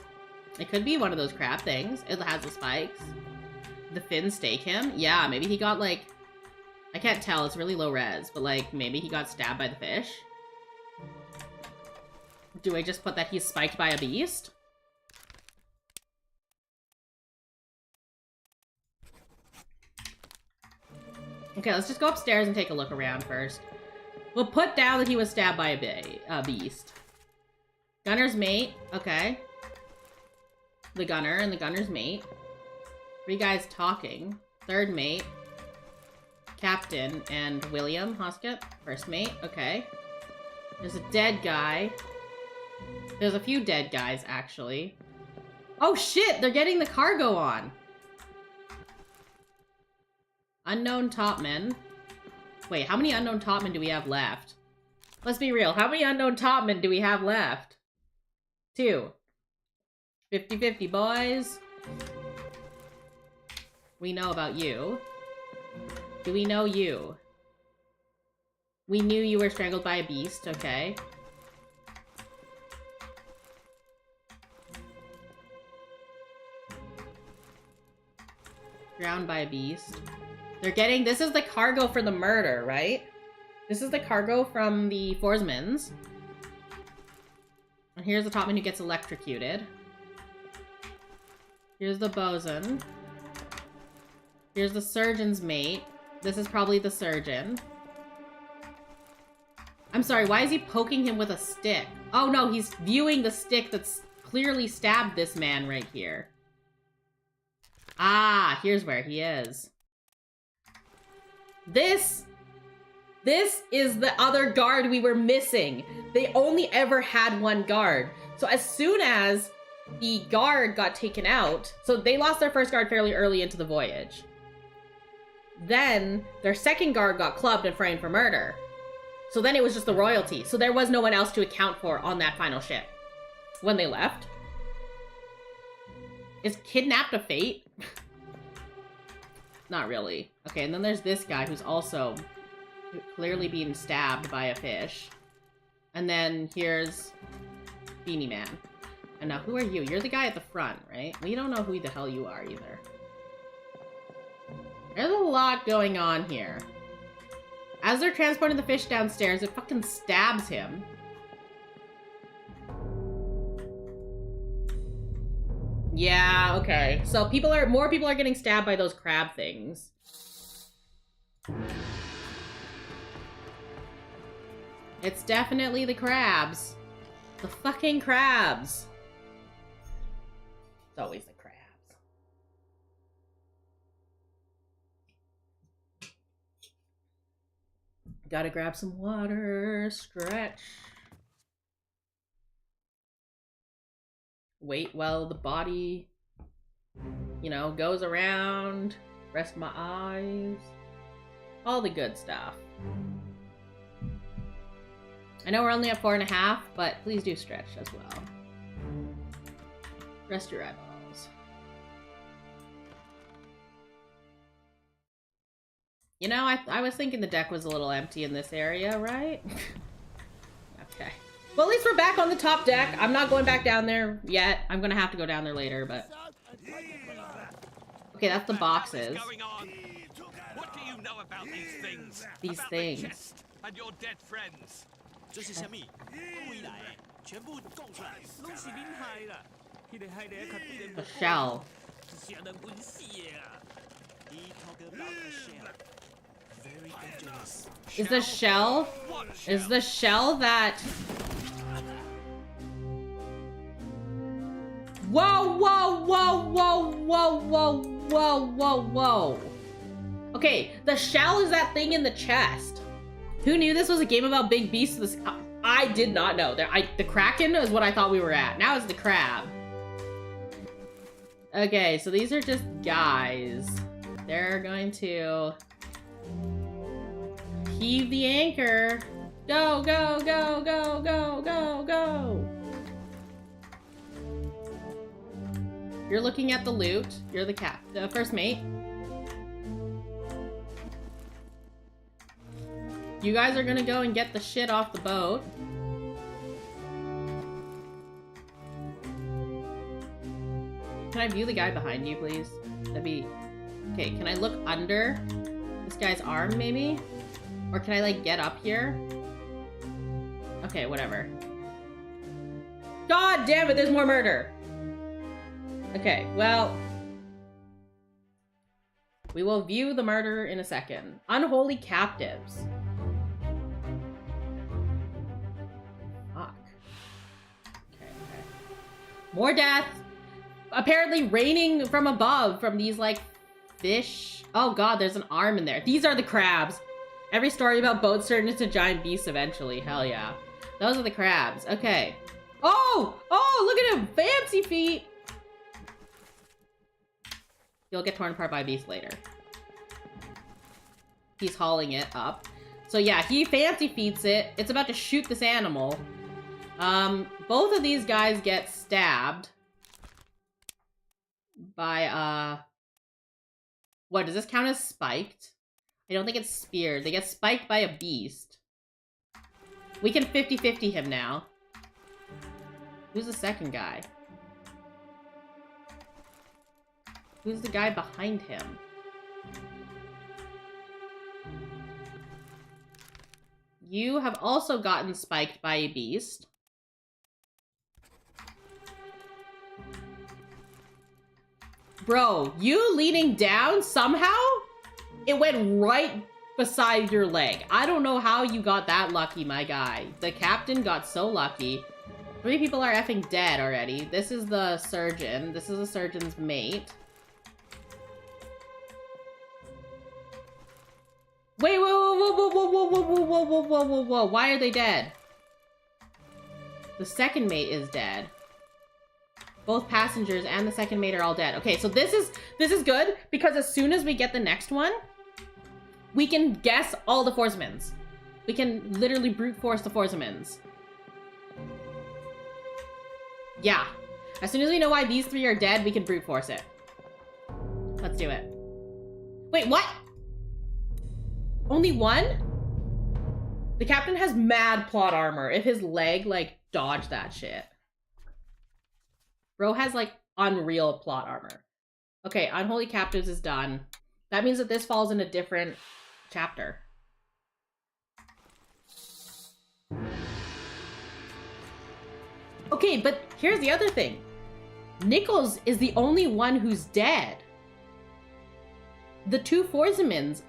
It could be one of those crab things. It has the spikes. The fin stake him? Yeah, maybe he got, like... I can't tell. It's really low res. But, like, maybe he got stabbed by the fish? Do I just put that he's spiked by a beast? Okay, let's just go upstairs and take a look around first. We'll put down that he was stabbed by a beast. Gunner's mate. Okay. The gunner and the gunner's mate. 3 guys talking. Third mate. Captain and William Hoskett. First mate. Okay. There's a dead guy. There's a few dead guys, actually. Oh shit! They're getting the cargo on! Unknown topmen. Wait, how many unknown topmen do we have left? Let's be real. How many unknown topmen do we have left? 2. 50-50, boys. We know about you. Do we know you? We knew you were strangled by a beast, okay. Drowned by a beast. They're getting... This is the cargo for the murder, right? This is the cargo from the Forsmans. And here's the topman who gets electrocuted. Here's the bosun. Here's the surgeon's mate. This is probably the surgeon. I'm sorry, why is he poking him with a stick? Oh no, he's viewing the stick that's clearly stabbed this man right here. Ah, here's where he is. This is the other guard we were missing. They only ever had one guard. So as soon as the guard got taken out, so they lost their first guard fairly early into the voyage. Then their second guard got clubbed and framed for murder. So then it was just the royalty. So there was no one else to account for on that final ship when they left. Is kidnapped a fate? Not really. Okay, and then there's this guy who's also clearly being stabbed by a fish. And then here's Beanie Man. And now who are you? You're the guy at the front, right? We don't know who the hell you are either. There's a lot going on here. As they're transporting the fish downstairs, it fucking stabs him. Yeah, okay. So more people are getting stabbed by those crab things. It's definitely the crabs. The fucking crabs. It's always the crabs. Gotta grab some water. Stretch. Wait while the body, you know, goes around. Rest my eyes. All the good stuff. I know we're only at 4.5, but please do stretch as well. Rest your eyeballs. You know, I was thinking the deck was a little empty in this area, right? Okay. Well, at least we're back on the top deck. I'm not going back down there yet. I'm gonna have to go down there later, but... Okay, that's the boxes. What do you know about these things? These about things. The chest and your dead friends. The shell. Is the shell? Is the shell that... Whoa, whoa, whoa, whoa, whoa, whoa, whoa, whoa, whoa. Okay, the shell is that thing in the chest. Who knew this was a game about big beasts? I did not know. The Kraken is what I thought we were at. Now it's the crab. Okay, so these are just guys. They're going to heave the anchor. Go, go, go, go, go, go, go. You're looking at the loot. You're the first mate. You guys are gonna go and get the shit off the boat. Can I view the guy behind you, please? That'd be... Okay, can I look under this guy's arm, maybe? Or can I, like, get up here? Okay, whatever. God damn it, there's more murder! Okay, well... We will view the murder in a second. Unholy captives. Fuck. Okay. More death! Apparently raining from above from these, like, fish. Oh god, there's an arm in there. These are the crabs. Every story about boats turn into giant beasts eventually. Hell yeah. Those are the crabs. Okay. Oh! Oh, look at him! Fancy feet! You'll get torn apart by a beast later. He's hauling it up. So yeah, he fancy feeds it. It's about to shoot this animal. Both of these guys get stabbed by, what, does this count as spiked? I don't think it's speared. They get spiked by a beast. We can 50-50 him now. Who's the second guy? Who's the guy behind him? You have also gotten spiked by a beast. Bro, you leaning down somehow It went right beside your leg. I don't know how you got that lucky, my guy. The captain got so lucky. 3 people are effing dead already. This is the surgeon. This is the surgeon's mate. Wait, whoa, whoa, whoa, whoa, whoa, whoa, whoa, whoa, whoa, whoa, whoa, whoa. Why are they dead? The second mate is dead. Both passengers and the second mate are all dead. Okay, so this is good because as soon as we get the next one, we can guess all the Forsemans. We can literally brute force the Forsemans. Yeah. As soon as we know why these 3 are dead, we can brute force it. Let's do it. Wait, what? Only 1? The captain has mad plot armor. If his leg, like, dodged that shit. Bro has, like, unreal plot armor. Okay, Unholy Captives is done. That means that this falls in a different chapter. Okay, but here's the other thing. Nichols is the only one who's dead. The 2 Forsemans,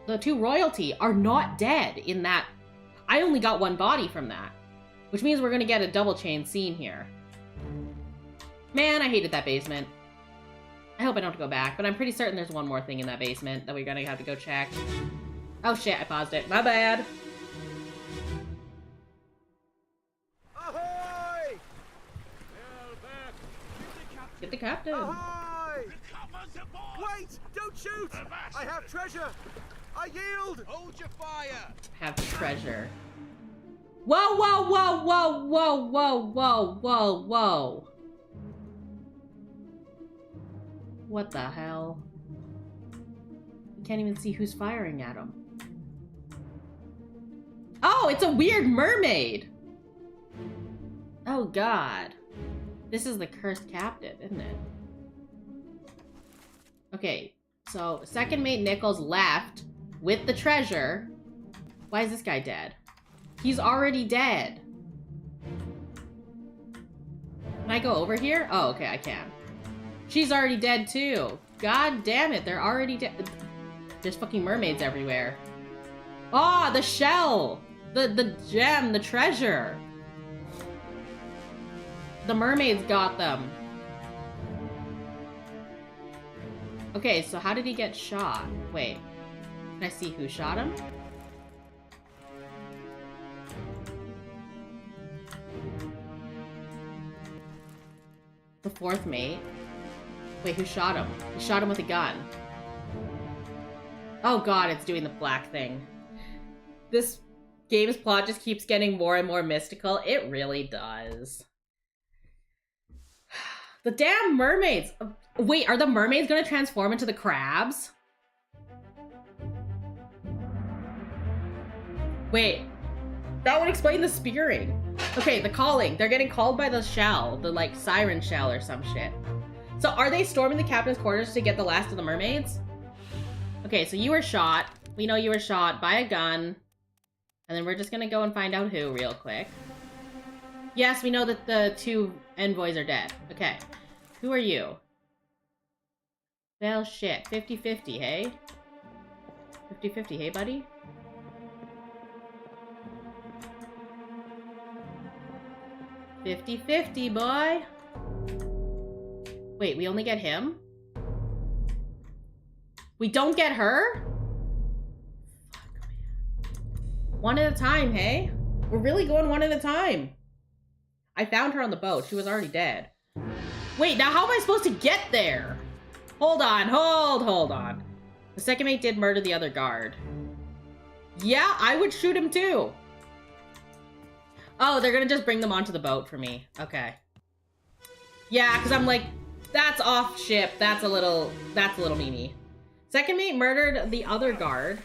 the 2 royalty, are not dead in that. I only got 1 body from that. Which means we're gonna get a double chain scene here. Man, I hated that basement. I hope I don't have to go back, but I'm pretty certain there's 1 more thing in that basement that we're gonna have to go check. Oh shit, I paused it. My bad. Ahoy! Get the captain. Ahoy! Wait! Don't shoot! I have treasure! I yield! Hold your fire! Have treasure. Whoa, whoa, whoa, whoa, whoa, whoa, whoa, whoa, whoa. What the hell? You can't even see who's firing at him. Oh, it's a weird mermaid! Oh god. This is the cursed captive, isn't it? Okay, so second mate Nichols left with the treasure. Why is this guy dead? He's already dead. Can I go over here? Oh, okay, I can. She's already dead too. God damn it, they're already dead. There's fucking mermaids everywhere. Oh, the shell! The gem, the treasure! The mermaids got them. Okay, so how did he get shot? Wait, can I see who shot him? The 4th mate. Wait, who shot him? He shot him with a gun. Oh god, it's doing the black thing. This game's plot just keeps getting more and more mystical. It really does. The damn mermaids! Wait, are the mermaids gonna transform into the crabs? Wait, that would explain the spearing. Okay, the calling. They're getting called by the shell, the like siren shell or some shit. So are they storming the captain's quarters to get the last of the mermaids? Okay, so you were shot. We know you were shot by a gun. And then we're just gonna go and find out who real quick. Yes, we know that the 2 envoys are dead. Okay. Who are you? Well, shit. 50-50, hey? 50-50, hey, buddy? $50-50, boy! Wait, we only get him? We don't get her? Fuck, man. One at a time, hey? We're really going one at a time. I found her on the boat. She was already dead. Wait, now how am I supposed to get there? Hold on, hold on. The second mate did murder the other guard. Yeah, I would shoot him too. Oh, they're gonna just bring them onto the boat for me. Okay. Yeah, because I'm like, that's off ship. That's a little meanie. Second mate murdered the other guard.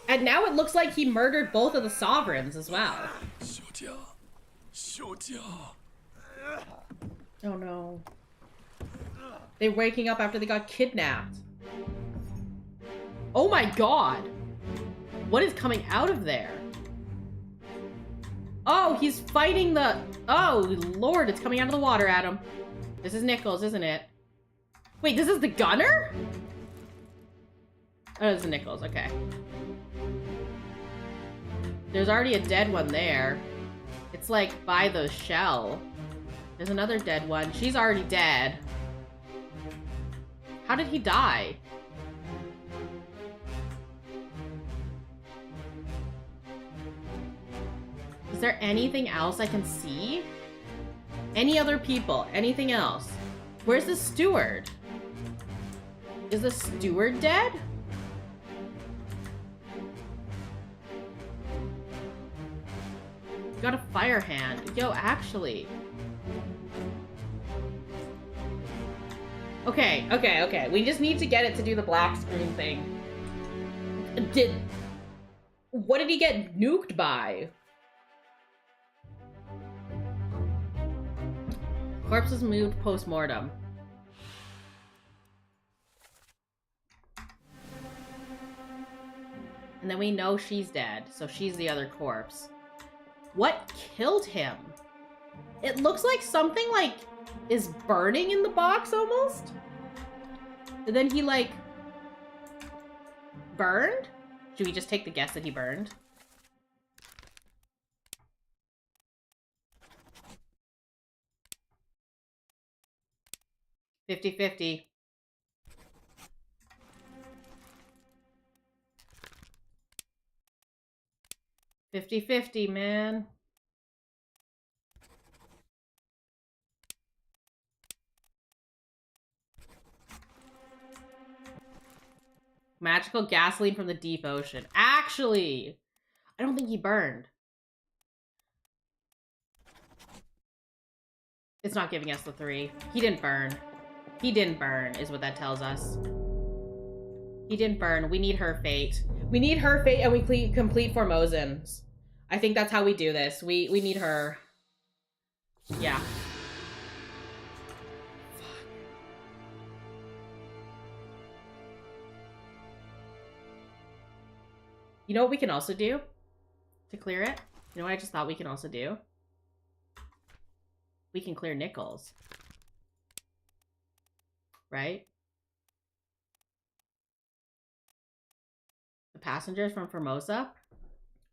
And now it looks like he murdered both of the sovereigns as well. Oh no. They're waking up after they got kidnapped. Oh my god. What is coming out of there? Oh, he's fighting the... Oh, Lord, it's coming out of the water at him. This is Nichols, isn't it? Wait, this is the gunner? Oh, it's Nichols, okay. There's already a dead one there. It's like by the shell. There's another dead one. She's already dead. How did he die? Is there anything else I can see? Any other people? Anything else? Where's the steward? Is the steward dead? Got a fire hand. Yo, actually. Okay. We just need to get it to do the black screen thing. What did he get nuked by? Corpse was moved post-mortem. And then we know she's dead, so she's the other corpse. What killed him? It looks like something, like, is burning in the box, almost? And then he, like, burned? Should we just take the guess that he burned? $50-50. 50-50, man. Magical gasoline from the deep ocean. Actually, I don't think he burned. It's not giving us the 3. He didn't burn. He didn't burn, is what that tells us. He didn't burn. We need her fate. We need her fate, and we complete Formosan's. I think that's how we do this. We need her. Yeah. You know what we can also do to clear it? You know what I just thought we can also do? We can clear Nichols. Right? The passengers from Formosa.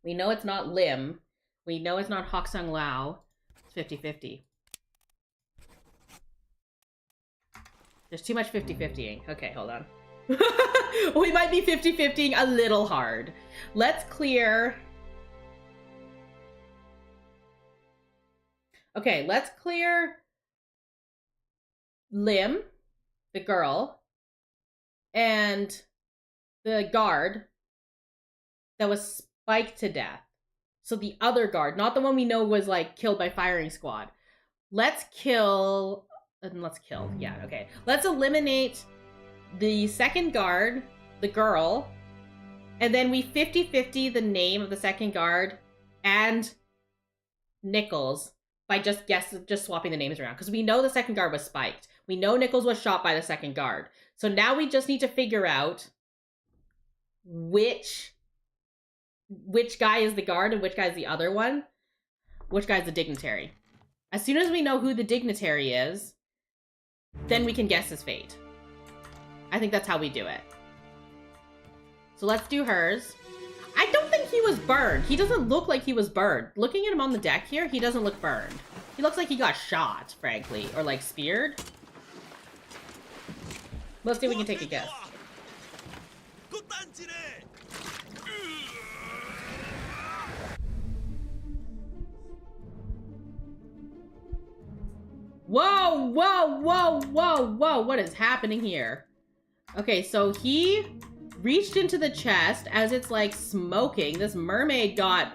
We know it's not Lim. We know it's not Hok Sung Lao. It's 50-50. There's too much 50-50ing. Okay, hold on. We might be 50-50ing a little hard. Let's clear... Okay, let's clear Lim, the girl, and the guard that was spiked to death. So the other guard, not the one we know was, like, killed by firing squad. Let's kill... yeah, okay. Let's eliminate the second guard, the girl, and then we 50-50 the name of the second guard and Nichols by just swapping the names around. Because we know the second guard was spiked. We know Nichols was shot by the second guard. So now we just need to figure out which guy is the guard and which guy is the other one. Which guy is the dignitary. As soon as we know who the dignitary is, then we can guess his fate. I think that's how we do it. So let's do hers. I don't think he was burned. He doesn't look like he was burned. Looking at him on the deck here, he doesn't look burned. He looks like he got shot, frankly. Or, like, speared. Let's see if we can take a guess. Whoa, whoa, whoa, whoa, whoa. What is happening here? Okay, so he reached into the chest as it's, like, smoking. This mermaid got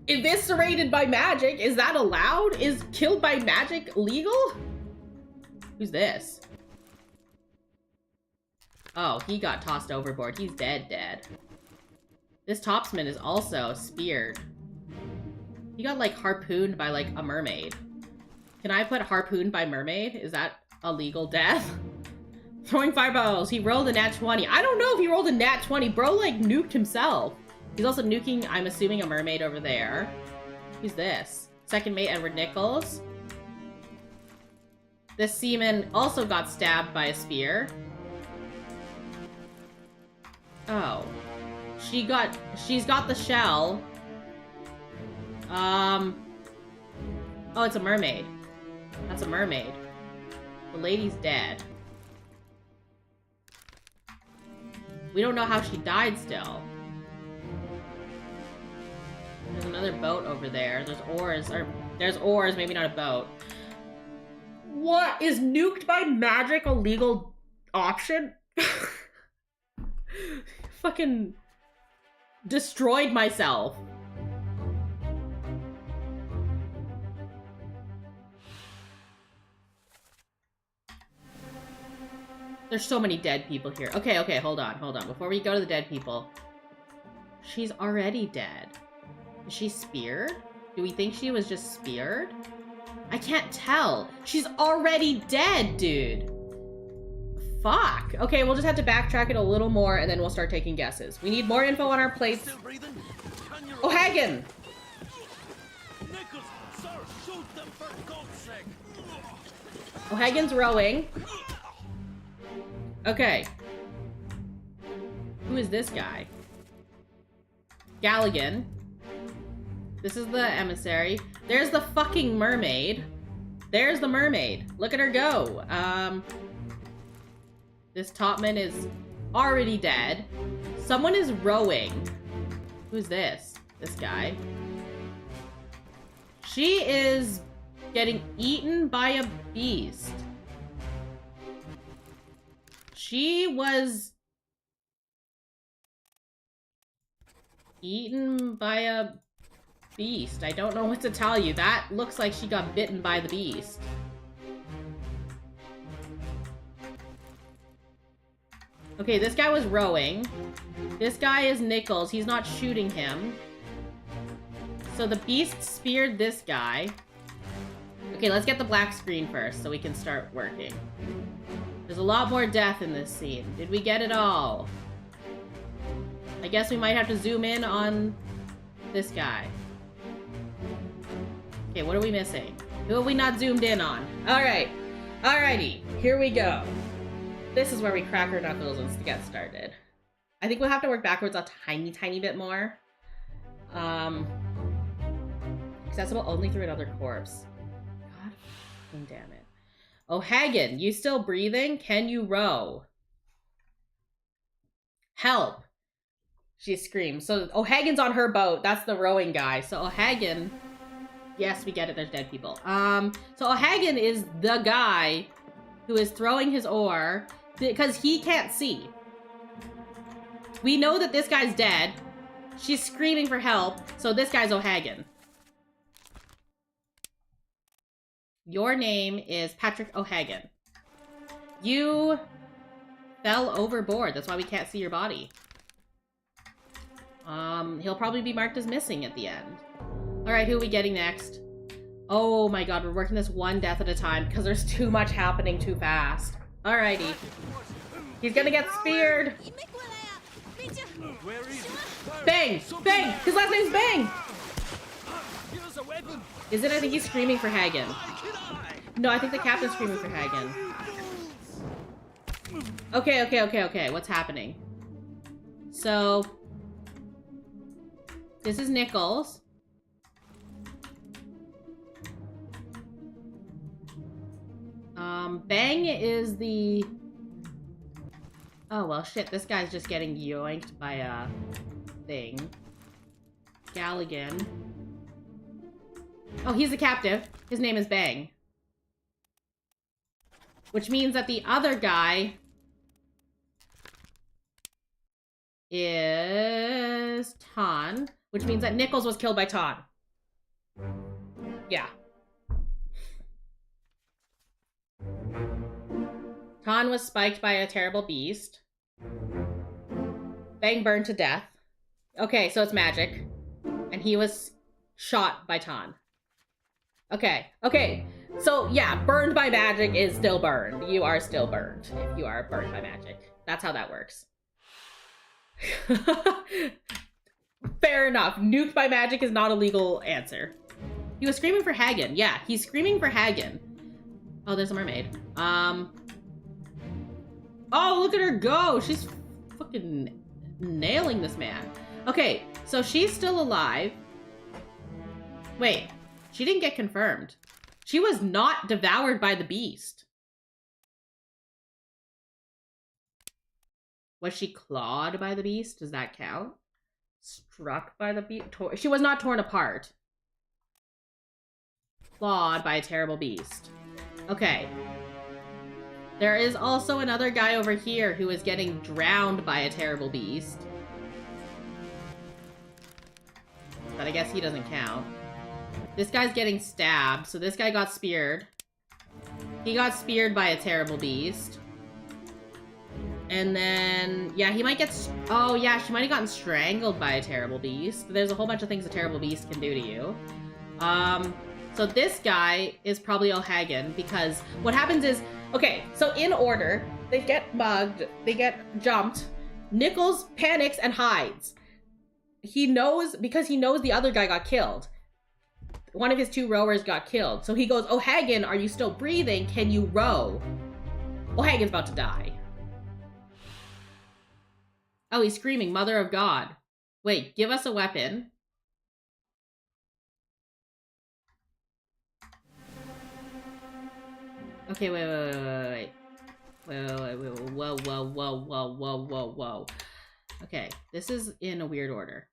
eviscerated by magic. Is that allowed? Is killed by magic legal? Who's this? Oh, he got tossed overboard. He's dead. This topsman is also speared. He got, like, harpooned by, like, a mermaid. Can I put harpooned by mermaid? Is that a legal death? Throwing fireballs. He rolled a nat 20. I don't know if he rolled a nat 20. Bro, like, nuked himself. He's also nuking, I'm assuming, a mermaid over there. Who's this? Second mate Edward Nichols. This seaman also got stabbed by a spear. Oh. She's got the shell. Oh, it's a mermaid. That's a mermaid. The lady's dead. We don't know how she died still. There's another boat over there. There's oars, or there's oars, maybe not a boat. What? Is nuked by magic a legal option? Fucking destroyed myself. There's so many dead people here. Okay, okay, hold on. Before we go to the dead people. She's already dead. Is she speared? Do we think she was just speared? I can't tell. She's already dead, dude. Fuck. Okay, we'll just have to backtrack it a little more and then we'll start taking guesses. We need more info on our plates. Still breathing? Oh, Hagen! Nichols, sir, shoot them for God's sake! O'Hagan's rowing. Okay. Who is this guy? Galligan. This is the emissary. There's the fucking mermaid. There's the mermaid. Look at her go. This topman is already dead. Someone is rowing. Who's this? This guy. She is getting eaten by a beast. She was eaten by a beast. I don't know what to tell you. That looks like she got bitten by the beast. Okay, this guy was rowing. This guy is Nichols. He's not shooting him. So the beast speared this guy. Okay, let's get the black screen first so we can start working. There's a lot more death in this scene. Did we get it all? I guess we might have to zoom in on this guy. Okay, what are we missing? Who have we not zoomed in on? Alright. Alrighty. Here we go. This is where we crack our knuckles and get started. I think we'll have to work backwards a tiny bit more. Accessible only through another corpse. God fucking damn it. O'Hagan, you still breathing? Can you row? Help! She screams. So O'Hagan's on her boat. That's the rowing guy. So O'Hagan... Yes, we get it. There's dead people. So O'Hagan is the guy who is throwing his oar because he can't see. We know that this guy's dead. She's screaming for help. So this guy's O'Hagan. Your name is Patrick O'Hagan. You fell overboard. That's why we can't see your body. He'll probably be marked as missing at the end. Alright, who are we getting next? Oh my god, we're working this one death at a time because there's too much happening too fast. Alrighty. He's gonna get speared. Bang! Bang! His last name's Bang! Is it? I think he's screaming for Hagen. No, I think the captain's screaming for Hagen. Okay. What's happening? So... This is Nichols. Bang is the... Oh, well, shit. This guy's just getting yoinked by a thing. Galligan. Oh, he's the captive. His name is Bang. Which means that the other guy is Tan. Which means that Nichols was killed by Tan. Yeah. Tan was spiked by a terrible beast. Bang burned to death. Okay, so it's magic. And he was shot by Tan. Okay. So, yeah, burned by magic is still burned. You are still burned if you are burned by magic. That's how that works. Fair enough. Nuked by magic is not a legal answer. He was screaming for Hagen. Yeah, he's screaming for Hagen. Oh, there's a mermaid. Oh, look at her go. She's fucking nailing this man. Okay, so she's still alive. Wait, she didn't get confirmed. She was not devoured by the beast. Was she clawed by the beast? Does that count? Struck by the beast? She was not torn apart. Clawed by a terrible beast. Okay. There is also another guy over here who is getting drowned by a terrible beast. But I guess he doesn't count. This guy's getting stabbed, so this guy got speared. He got speared by a terrible beast. And then, yeah, he might get... Oh, yeah, she might have gotten strangled by a terrible beast. There's a whole bunch of things a terrible beast can do to you. So this guy is probably O'Hagan, because what happens is... Okay, so in order, they get mugged, they get jumped. Nichols panics and hides. He knows, because he knows the other guy got killed. One of his 2 rowers got killed. So he goes, O'Hagan, are you still breathing? Can you row? O'Hagan's about to die. Oh, he's screaming, Mother of God. Wait, give us a weapon. Okay, wait. Whoa. Okay, this is in a weird order.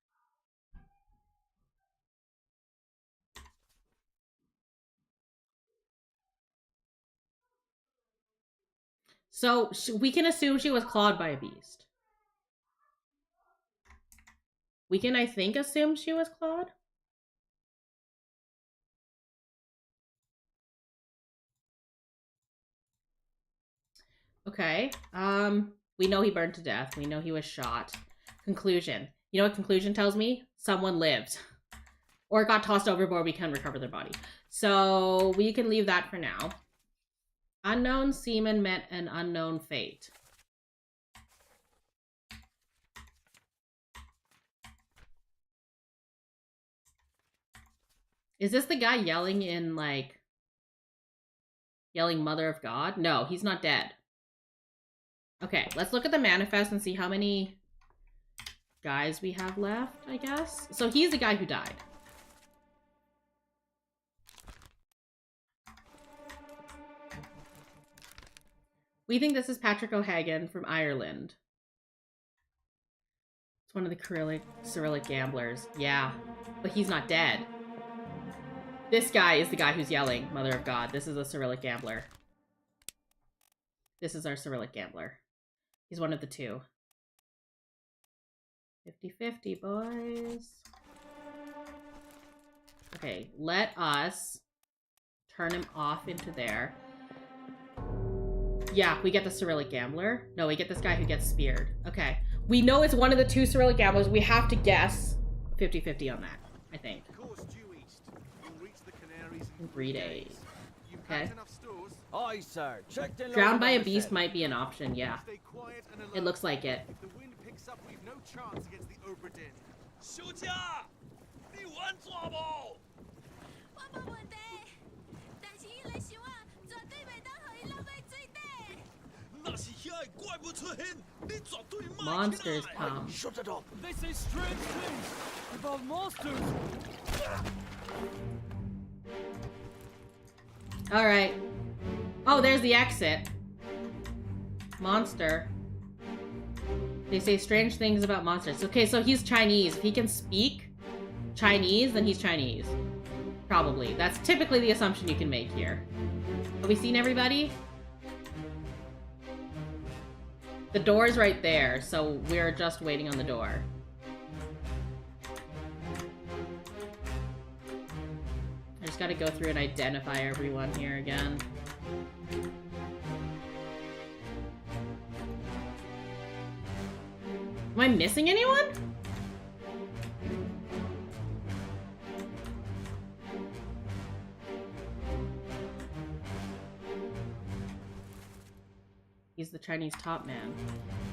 So, we can assume she was clawed by a beast. We can, I think, assume she was clawed. Okay, we know he burned to death. We know he was shot. Conclusion. You know what conclusion tells me? Someone lived. Or got tossed overboard, we can recover their body. So, we can leave that for now. Unknown seaman met an unknown fate. Is this the guy yelling in, like... Yelling Mother of God? No, he's not dead. Okay, let's look at the manifest and see how many guys we have left, I guess. So he's the guy who died. We think this is Patrick O'Hagan from Ireland. It's one of the Cyrillic gamblers. Yeah, but he's not dead. This guy is the guy who's yelling, Mother of God. This is a Cyrillic gambler. This is our Cyrillic gambler. He's one of the 2. 50-50, boys. Okay, let us turn him off into there. Yeah, we get the Cyrillic gambler. No, we get this guy who gets speared. Okay. We know it's one of the 2 Cyrillic gamblers. We have to guess 50-50 on that, I think. In 3 days. Okay. Aye, sir. Check the Drowned by a beast might be an option, yeah. It looks like it. If the wind picks up, we've no chance against the Obra Dinn. 休假，你玩错不？我冇问题，但是伊来想啊，绝对袂当互伊落去水底。那是遐个怪物出现，你绝对卖 Monsters come. Shut it up. They say strange things about monsters. Alright. Oh, there's the exit. Monster. They say strange things about monsters. Okay, so he's Chinese. If he can speak Chinese, then he's Chinese. Probably. That's typically the assumption you can make here. Have we seen everybody? The door's right there, so we're just waiting on the door. I just gotta go through and identify everyone here again. Am I missing anyone? He's the Chinese top man.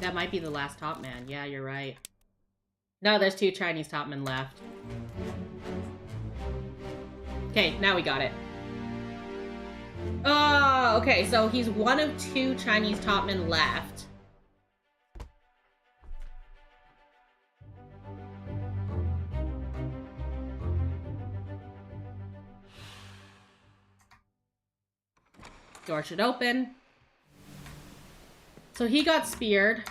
That might be the last top man. Yeah, you're right. No, there's 2 Chinese top men left. Okay, now we got it. Oh, okay, so he's one of 2 Chinese top men left. Door should open. So he got speared.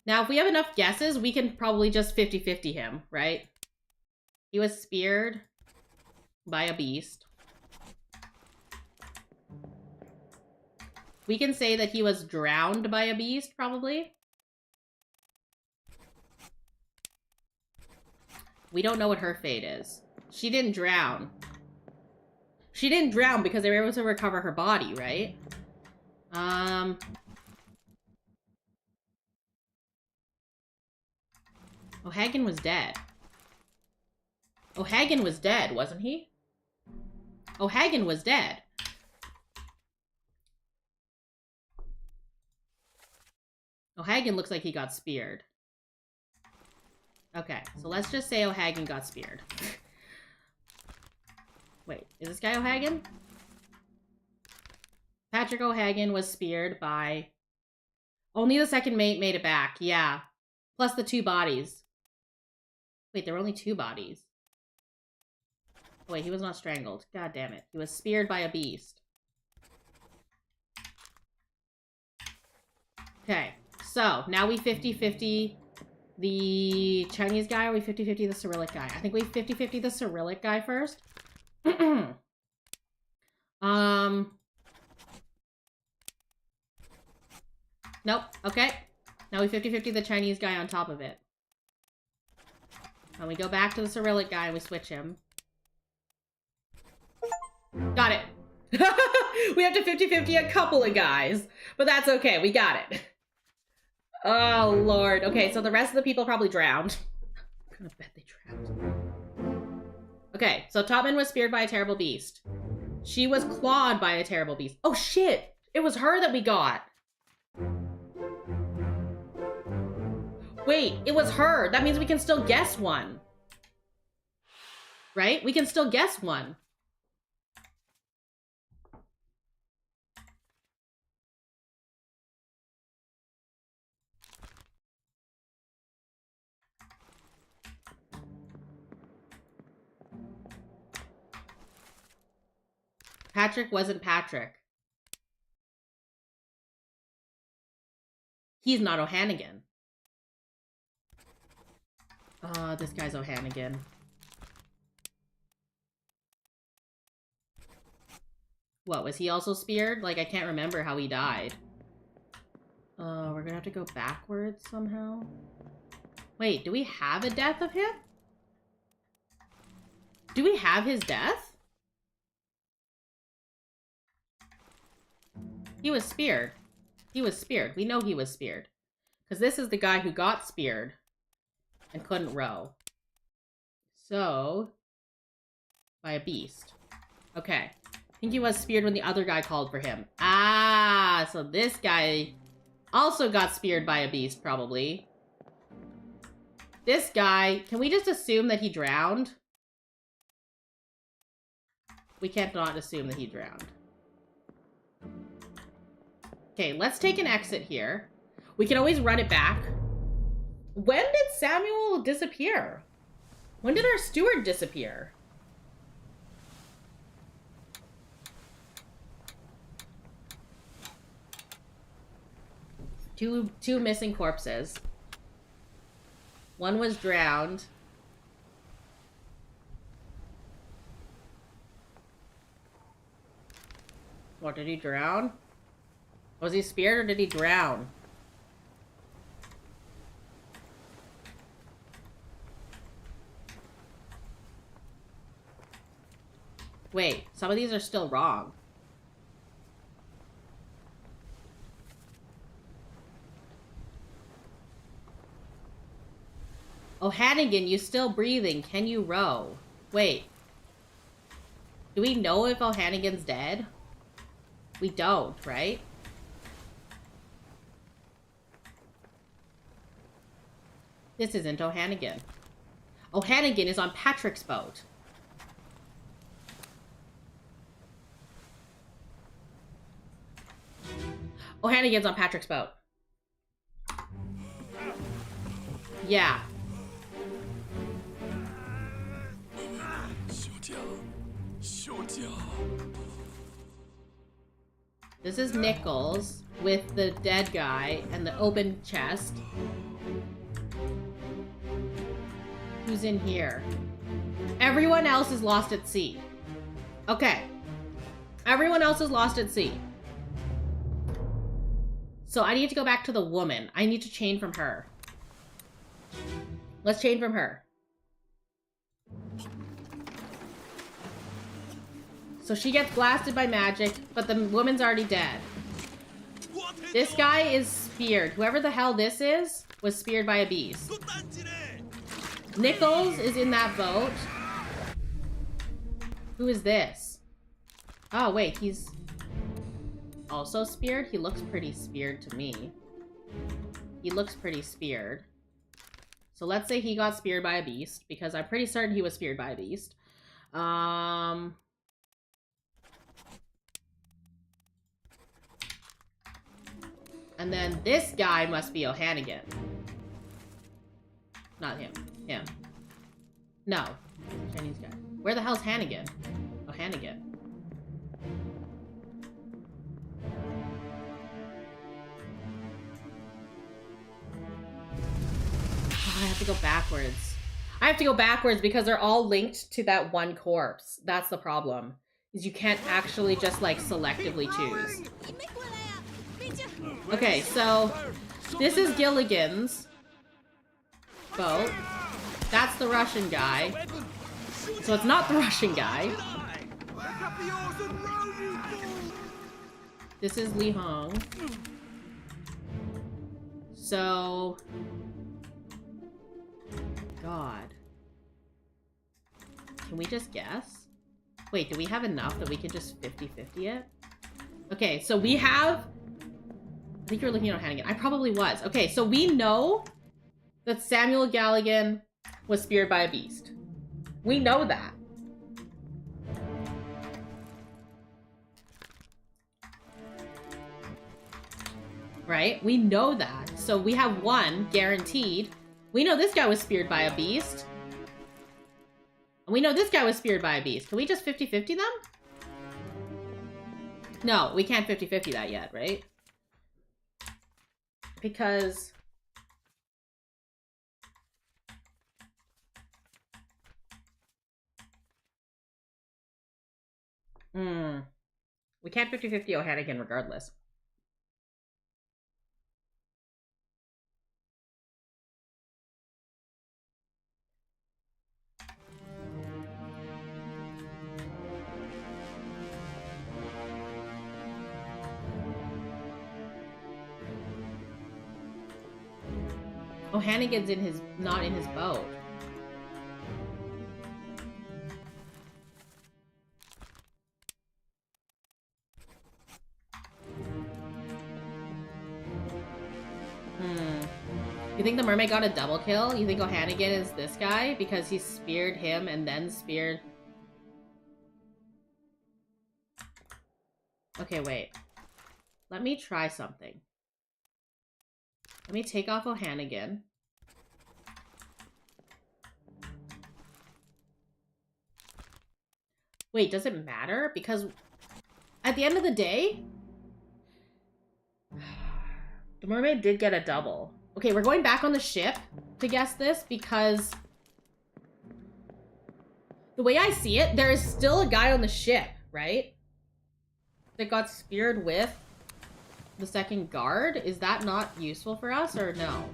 Now, if we have enough guesses, we can probably just 50-50 him, right? He was speared by a beast. We can say that he was drowned by a beast, probably. We don't know what her fate is. She didn't drown. She didn't drown because they were able to recover her body, right? O'Hagan was dead. O'Hagan was dead, wasn't he? O'Hagan was dead. O'Hagan looks like he got speared. Okay, so let's just say O'Hagan got speared. Wait, is this guy O'Hagan? Patrick O'Hagan was speared by... Only the second mate made it back, yeah. Plus the 2 bodies. Wait, there were only 2 bodies. Oh, wait, he was not strangled. God damn it. He was speared by a beast. Okay, so now we 50-50 the Chinese guy, or we 50-50 the Cyrillic guy? I think we 50-50 the Cyrillic guy first. Nope, okay. Now we 50-50 the Chinese guy on top of it. And we go back to the Cyrillic guy and we switch him. Got it. We have to 50-50 a couple of guys, but that's okay. We got it. Oh, Lord. Okay, so the rest of the people probably drowned. I'm gonna bet they drowned. Okay, so Topman was speared by a terrible beast. She was clawed by a terrible beast. Oh, shit. It was her that we got. Wait, it was her. That means we can still guess one. Right? We can still guess one. Patrick wasn't Patrick. He's not O'Hannigan. This guy's O'Hannigan. What, was he also speared? Like, I can't remember how he died. We're gonna have to go backwards somehow. Wait, do we have a death of him? Do we have his death? He was speared. He was speared. We know he was speared. Because this is the guy who got speared and couldn't row. So, by a beast. Okay. I think he was speared when the other guy called for him. Ah, so this guy also got speared by a beast, probably. This guy, can we just assume that he drowned? We can't not assume that he drowned. Okay, let's take an exit here. We can always run it back. When did Samuel disappear? When did our steward disappear? Two missing corpses. One was drowned. What, did he drown? Was he speared or did he drown? Wait, some of these are still wrong. O'Hannigan, you still breathing. Can you row? Wait. Do we know if O'Hannigan's dead? We don't, right? This isn't O'Hannigan. O'Hannigan is on Patrick's boat. O'Hannigan's on Patrick's boat. Yeah. This is Nichols with the dead guy and the open chest. Who's in here? Everyone else is lost at sea. Okay. Everyone else is lost at sea. So I need to go back to the woman. I need to chain from her. Let's chain from her. So she gets blasted by magic, but the woman's already dead. This guy is speared. Whoever the hell this is was speared by a beast. Nichols is in that boat. Who is this? Oh, wait, he's also speared? He looks pretty speared to me. He looks pretty speared. So let's say he got speared by a beast, because I'm pretty certain he was speared by a beast. And then this guy must be O'Hannigan. Not him. Him. No. Chinese guy. Where the hell's Hannigan? O'Hannigan. I have to go backwards. I have to go backwards because they're all linked to that one corpse. That's the problem. Is you can't actually just like selectively choose. Okay, so this is Gilligan's boat. That's the Russian guy. So it's not the Russian guy. This is Li Hong. So... God. Can we just guess? Wait, do we have enough that we can just 50-50 it? Okay, so we have... I think you're looking at Hannigan. I probably was. Okay, so we know that Samuel Galligan was speared by a beast. We know that. Right? We know that. So we have one guaranteed. We know this guy was speared by a beast. And we know this guy was speared by a beast. Can we just 50-50 them? No, we can't 50-50 that yet, right? Because... we can't 50-50 O'Hannigan regardless. O'Hannigan's in his, not in his boat. You think the mermaid got a double kill? You think O'Hannigan is this guy? Because he speared him and then speared... Okay, wait. Let me try something. Let me take off O'Hannigan. Wait, does it matter? Because at the end of the day, the mermaid did get a double. Okay, we're going back on the ship to guess this because the way I see it, there is still a guy on the ship, right? That got speared with the second guard. Is that not useful for us or no?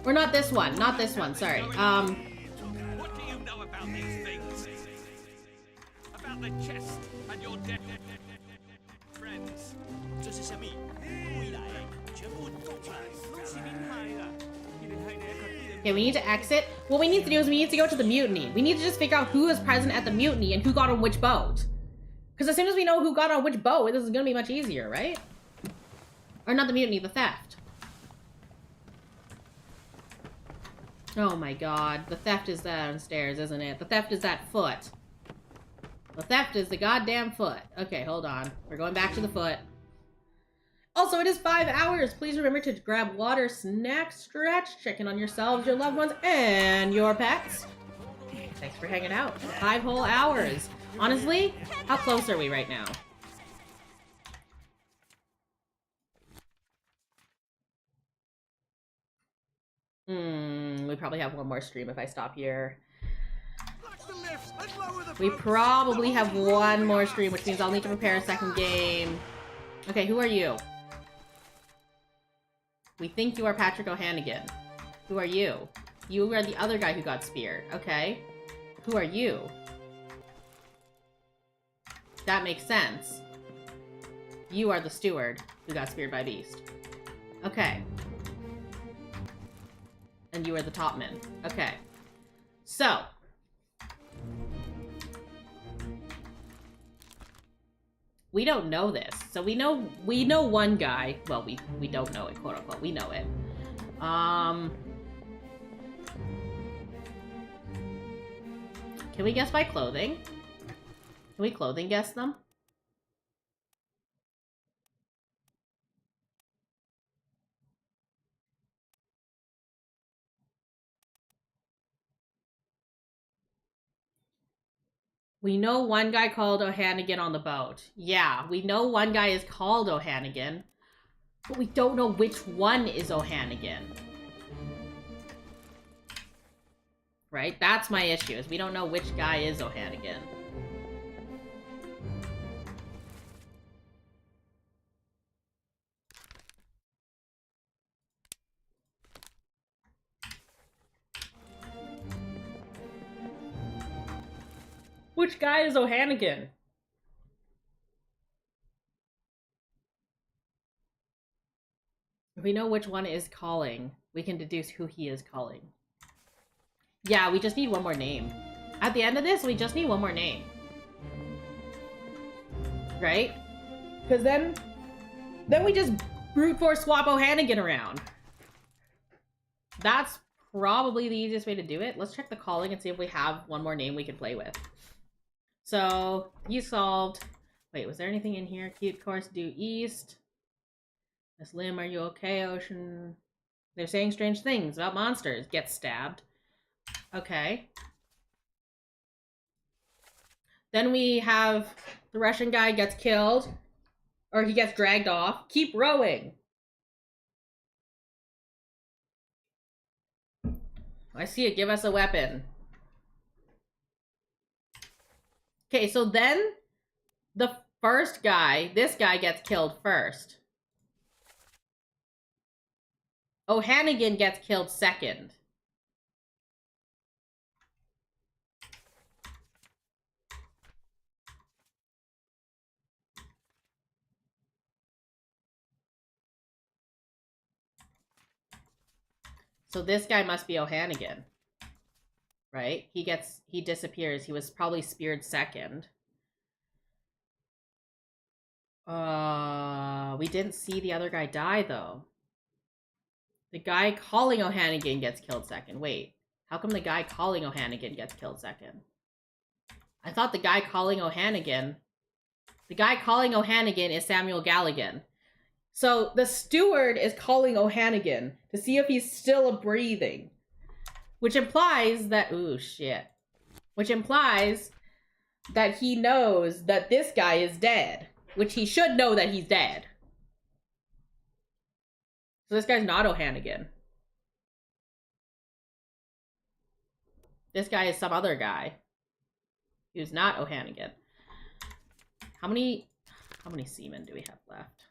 Or not this one, not this one, sorry. What do you know about these things? About the chest and your dead friends. Okay, we need to exit. What we need to do is we need to go to the mutiny. We need to just figure out who is present at the mutiny and who got on which boat. Because as soon as we know who got on which boat, this is going to be much easier, right? Or not the mutiny, the theft. Oh my god. The theft is downstairs, isn't it? The theft is that foot. The theft is the goddamn foot. Okay, hold on. We're going back to the foot. Also, it is 5 hours. Please remember to grab water, snacks, stretch, check in on yourselves, your loved ones, and your pets. Thanks for hanging out. 5 whole hours. Honestly, how close are we right now? We probably have one more stream if I stop here. We probably have one more stream, which means I'll need to prepare a second game. Okay, who are you? We think you are Patrick O'Hannigan. Who are you? You are the other guy who got speared. Okay. Who are you? That makes sense. You are the steward who got speared by Beast. Okay. And you are the topman. Okay. So. We don't know this. So we know one guy. Well, we don't know it, quote unquote. We know it. Can we guess by clothing? Can we clothing guess them? We know one guy called O'Hannigan on the boat. Yeah, we know one guy is called O'Hannigan, but we don't know which one is O'Hannigan. Right? That's my issue, is we don't know which guy is O'Hannigan. Which guy is O'Hannigan? If we know which one is calling, we can deduce who he is calling. Yeah, we just need one more name. At the end of this, we just need one more name. Right? Because then we just brute force swap O'Hannigan around. That's probably the easiest way to do it. Let's check the calling and see if we have one more name we can play with. So, you solved. Wait, was there anything in here? Keep course due east. Miss Lim, are you okay, Ocean? They're saying strange things about monsters. Get stabbed. Okay. Then we have the Russian guy gets killed. Or he gets dragged off. Keep rowing. I see it. Give us a weapon. Okay, so then the first guy, this guy gets killed first. O'Hannigan gets killed second. So this guy must be O'Hannigan. Right? He disappears. He was probably speared second. We didn't see the other guy die, though. The guy calling O'Hannigan gets killed second. Wait, how come the guy calling O'Hannigan gets killed second? I thought the guy calling O'Hannigan... The guy calling O'Hannigan is Samuel Galligan. So the steward is calling O'Hannigan to see if he's still breathing. Which implies that... Ooh, shit. Which implies that he knows that this guy is dead. Which he should know that he's dead. So this guy's not O'Hannigan. This guy is some other guy. Who's not O'Hannigan. How many seamen do we have left?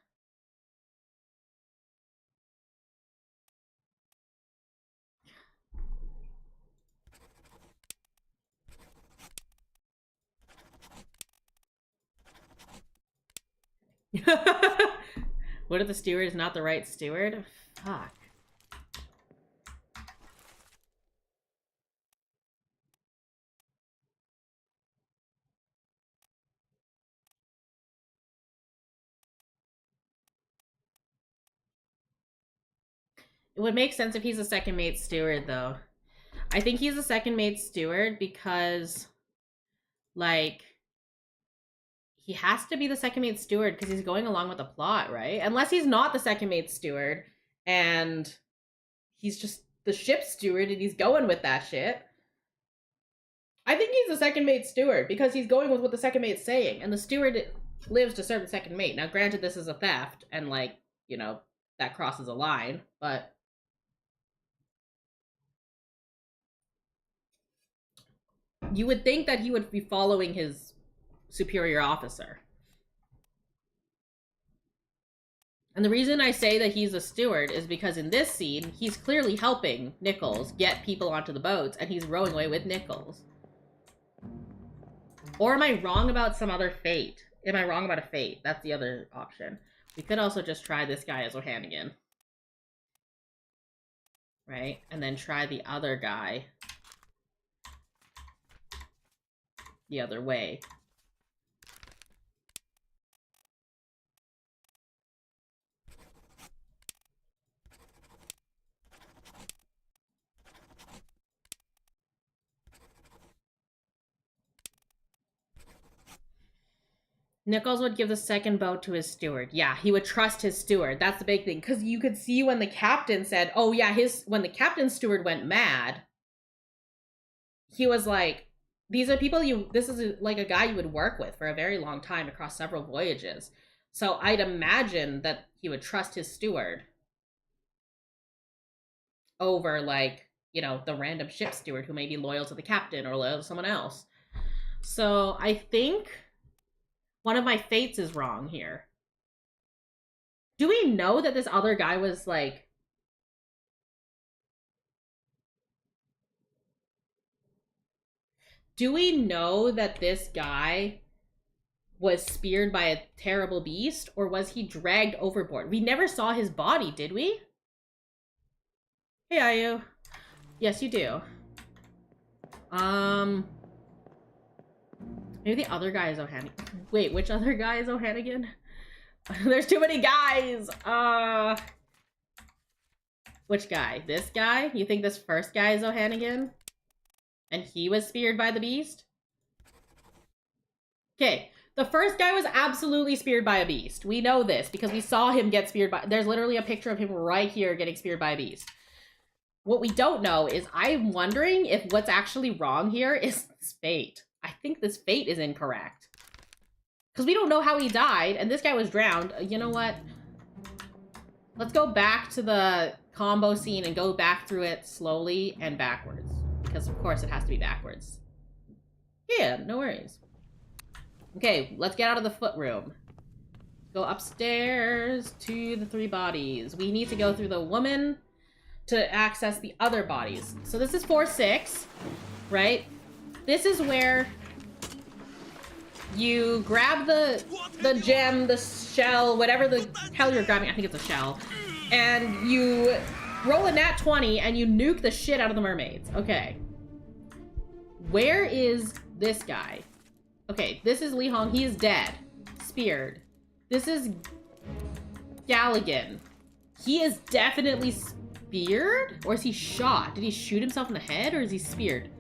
What if the steward is not the right steward? Fuck. It would make sense if he's a second mate steward, though. I think he's a second mate steward because, like... He has to be the second mate steward because he's going along with the plot, right? Unless he's not the second mate steward and he's just the ship steward and he's going with that shit. I think he's the second mate steward because he's going with what the second mate's saying, and the steward lives to serve the second mate. Now, granted, this is a theft, and like, you know, that crosses a line, but you would think that he would be following his superior officer. And the reason I say that he's a steward is because in this scene, he's clearly helping Nichols get people onto the boats, and he's rowing away with Nichols. Or am I wrong about some other fate? Am I wrong about a fate? That's the other option. We could also just try this guy as O'Hannigan. Right? And then try the other guy the other way. Nichols would give the second boat to his steward. Yeah, he would trust his steward. That's the big thing. Because you could see when the captain said, oh yeah, when the captain's steward went mad, he was like, these are people this is like a guy you would work with for a very long time across several voyages. So I'd imagine that he would trust his steward over, like, you know, the random ship steward who may be loyal to the captain or loyal to someone else. So I think one of my fates is wrong here. Do we know that this other guy was like... Do we know that this guy was speared by a terrible beast, or was he dragged overboard? We never saw his body, did we? Hey, Ayu. Yes, you do. Maybe the other guy is O'Hannigan. Wait, which other guy is O'Hannigan? There's too many guys! Which guy? This guy? You think this first guy is O'Hannigan? And he was speared by the beast? Okay, the first guy was absolutely speared by a beast. We know this because we saw him get speared by... There's literally a picture of him right here getting speared by a beast. What we don't know is I'm wondering if what's actually wrong here is this fate. I think this fate is incorrect. Because we don't know how he died, and this guy was drowned. You know what? Let's go back to the combo scene and go back through it slowly and backwards. Because, of course, it has to be backwards. Yeah, no worries. Okay, let's get out of the foot room. Go upstairs to the 3 bodies. We need to go through the woman to access the other bodies. So this is 4-6, right? This is where you grab the gem, the shell, whatever the hell you're grabbing. I think it's a shell. And you roll a nat 20 and you nuke the shit out of the mermaids. Okay. Where is this guy? Okay, this is Li Hong. He is dead. Speared. This is Galligan. He is definitely speared? Or is he shot? Did he shoot himself in the head or is he speared?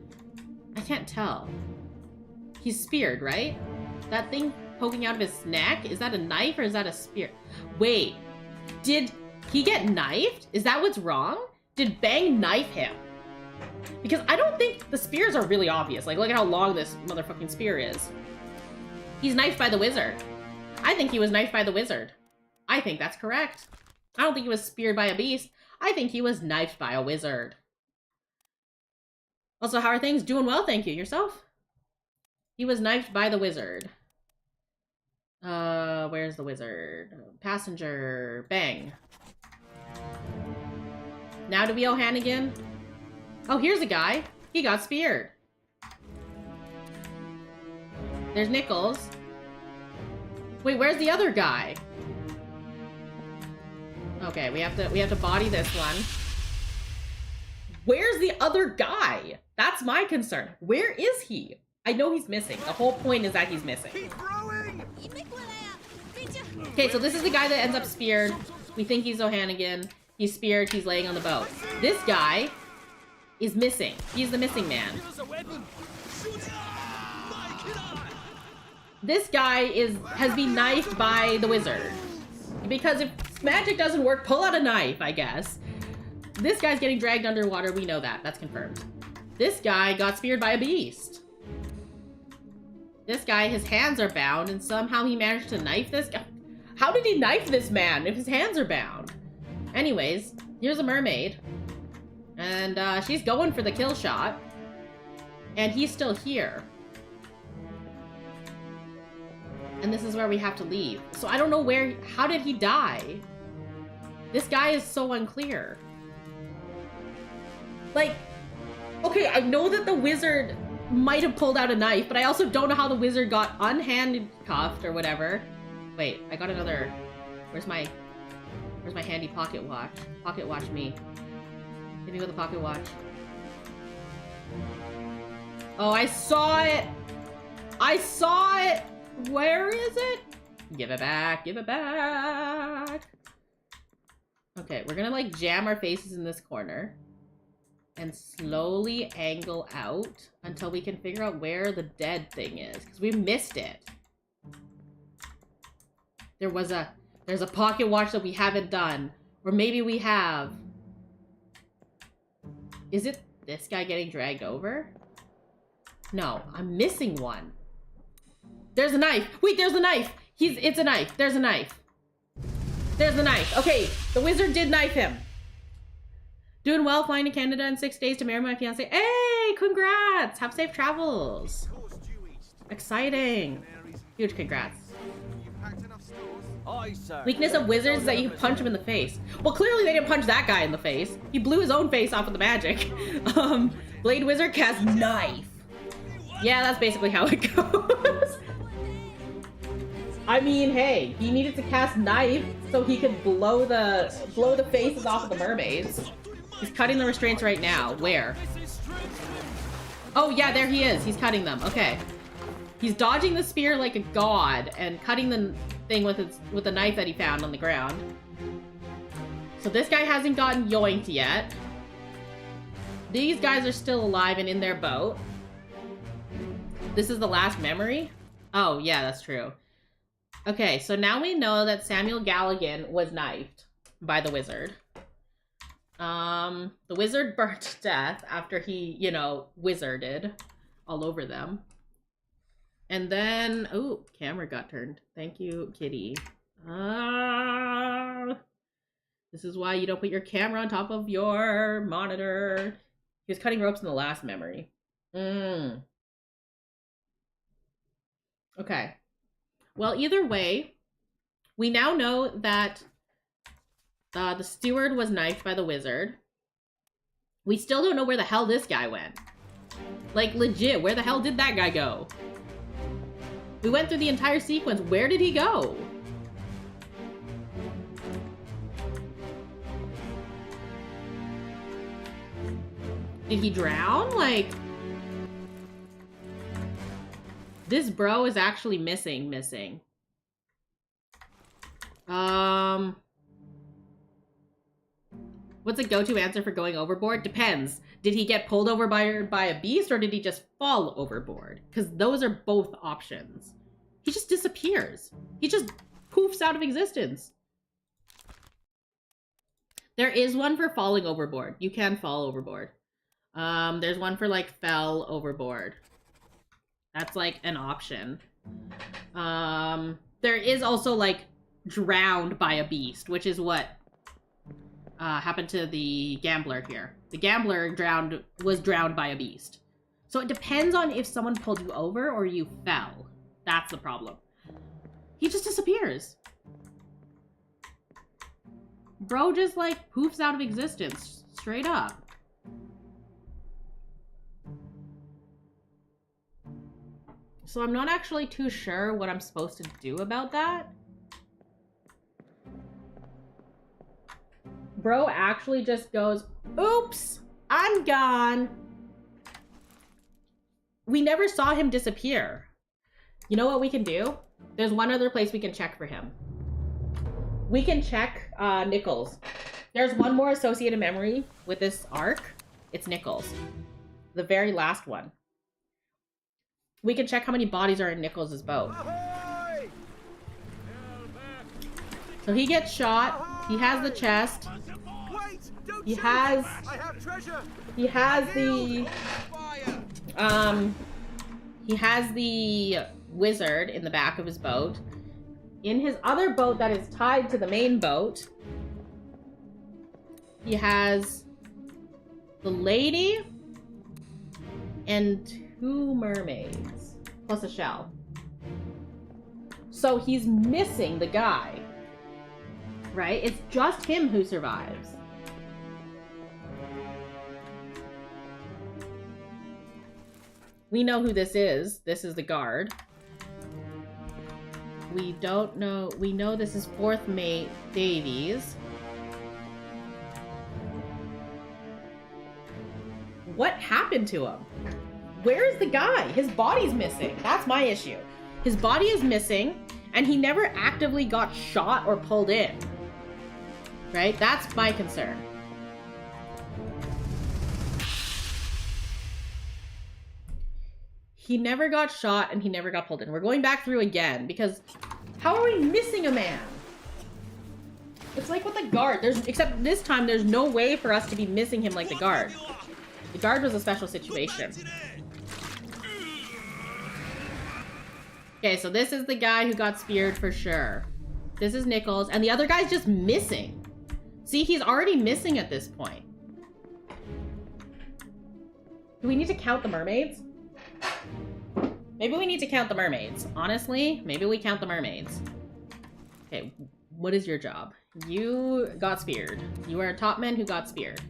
I can't tell. He's speared, right? That thing poking out of his neck? Is that a knife or is that a spear? Wait, did he get knifed? Is that what's wrong? Did Bang knife him? Because I don't think the spears are really obvious. Like, look at how long this motherfucking spear is. He's knifed by the wizard. I think he was knifed by the wizard. I think that's correct. I don't think he was speared by a beast. I think he was knifed by a wizard. Also, how are things? Doing well, thank you. Yourself? He was knifed by the wizard. Where's the wizard? Passenger. Bang. Now to be O'Hannigan? Oh, here's a guy. He got speared. There's Nichols. Wait, where's the other guy? Okay, we have to body this one. Where's the other guy? That's my concern. Where is he? I know he's missing. The whole point is that he's missing. Okay, so this is the guy that ends up speared. We think he's O'Hannigan. He's speared. He's laying on the boat. This guy is missing. He's the missing man. This guy has been knifed by the wizard. Because if magic doesn't work, pull out a knife, I guess. This guy's getting dragged underwater. We know that. That's confirmed. This guy got speared by a beast. This guy, his hands are bound, and somehow he managed to knife this guy. How did he knife this man if his hands are bound? Anyways, here's a mermaid. And she's going for the kill shot. And he's still here. And this is where we have to leave. So I don't know where... How did he die? This guy is so unclear. Like... Okay, I know that the wizard might have pulled out a knife, but I also don't know how the wizard got unhandcuffed or whatever. Wait, I got another... Where's my handy pocket watch? Pocket watch me. Hit me with a pocket watch. Oh, I saw it! I saw it! Where is it? Give it back, give it back. Okay, we're gonna like jam our faces in this corner and slowly angle out until we can figure out where the dead thing is, because we missed it. There's a pocket watch that we haven't done, or maybe we have. Is it this guy getting dragged over? No, I'm missing one. There's a knife. Wait, there's a knife. It's a knife. There's a knife. There's the knife. Okay, the wizard did knife him. Doing well, flying to Canada in 6 days to marry my fiance. Hey, congrats. Have safe travels. Exciting. Huge congrats. Weakness of wizards is that you punch him in the face. Well, clearly they didn't punch that guy in the face. He blew his own face off with the magic. Blade wizard casts knife. Yeah, that's basically how it goes. I mean, hey, he needed to cast knife so he could blow the faces off of the mermaids. He's cutting the restraints right now. Where? Oh yeah, there he is. He's cutting them. Okay. He's dodging the spear like a god and cutting the thing with the knife that he found on the ground. So this guy hasn't gotten yoinked yet. These guys are still alive and in their boat. This is the last memory? Oh, yeah, that's true. Okay, so now we know that Samuel Galligan was knifed by the wizard. The wizard burnt to death after he, you know, wizarded all over them. And then, oh, camera got turned. Thank you, kitty. This is why you don't put your camera on top of your monitor. He was cutting ropes in the last memory. Okay. Well, either way, we now know that the steward was knifed by the wizard. We still don't know where the hell this guy went. Like, legit, where the hell did that guy go? We went through the entire sequence. Where did he go? Did he drown? Like... This bro is actually missing. What's a go-to answer for going overboard? Depends. Did he get pulled over by a beast, or did he just fall overboard? Because those are both options. He just disappears. He just poofs out of existence. There is one for falling overboard. You can fall overboard. There's one for, like, fell overboard. That's, like, an option. There is also, like, drowned by a beast, which is what happened to the gambler here. The gambler was drowned by a beast. So it depends on if someone pulled you over or you fell. That's the problem. He just disappears. Bro just, like, poofs out of existence. Straight up. So I'm not actually too sure what I'm supposed to do about that. Bro actually just goes, oops, I'm gone. We never saw him disappear. You know what we can do? There's one other place we can check for him. We can check Nichols. There's one more associated memory with this arc. It's Nichols. The very last one. We can check how many bodies are in Nichols' boat. So he gets shot. He has the chest. He has the wizard in the back of his boat. In his other boat that is tied to the main boat, he has the lady and 2 mermaids, plus a shell. So he's missing the guy, right? It's just him who survives. We know who this is. This is the guard. We don't know. We know this is 4th mate Davies. What happened to him? Where is the guy? His body's missing. That's my issue. His body is missing, and he never actively got shot or pulled in. Right? That's my concern. He never got shot and he never got pulled in. We're going back through again because how are we missing a man? It's like with the guard. Except this time there's no way for us to be missing him like the guard. The guard was a special situation. Okay, so this is the guy who got speared for sure. This is Nichols, and the other guy's just missing. See, he's already missing at this point. Do we need to count the mermaids? Maybe we need to count the mermaids. Honestly, maybe we count the mermaids. Okay, what is your job? You got speared. You are a top man who got speared.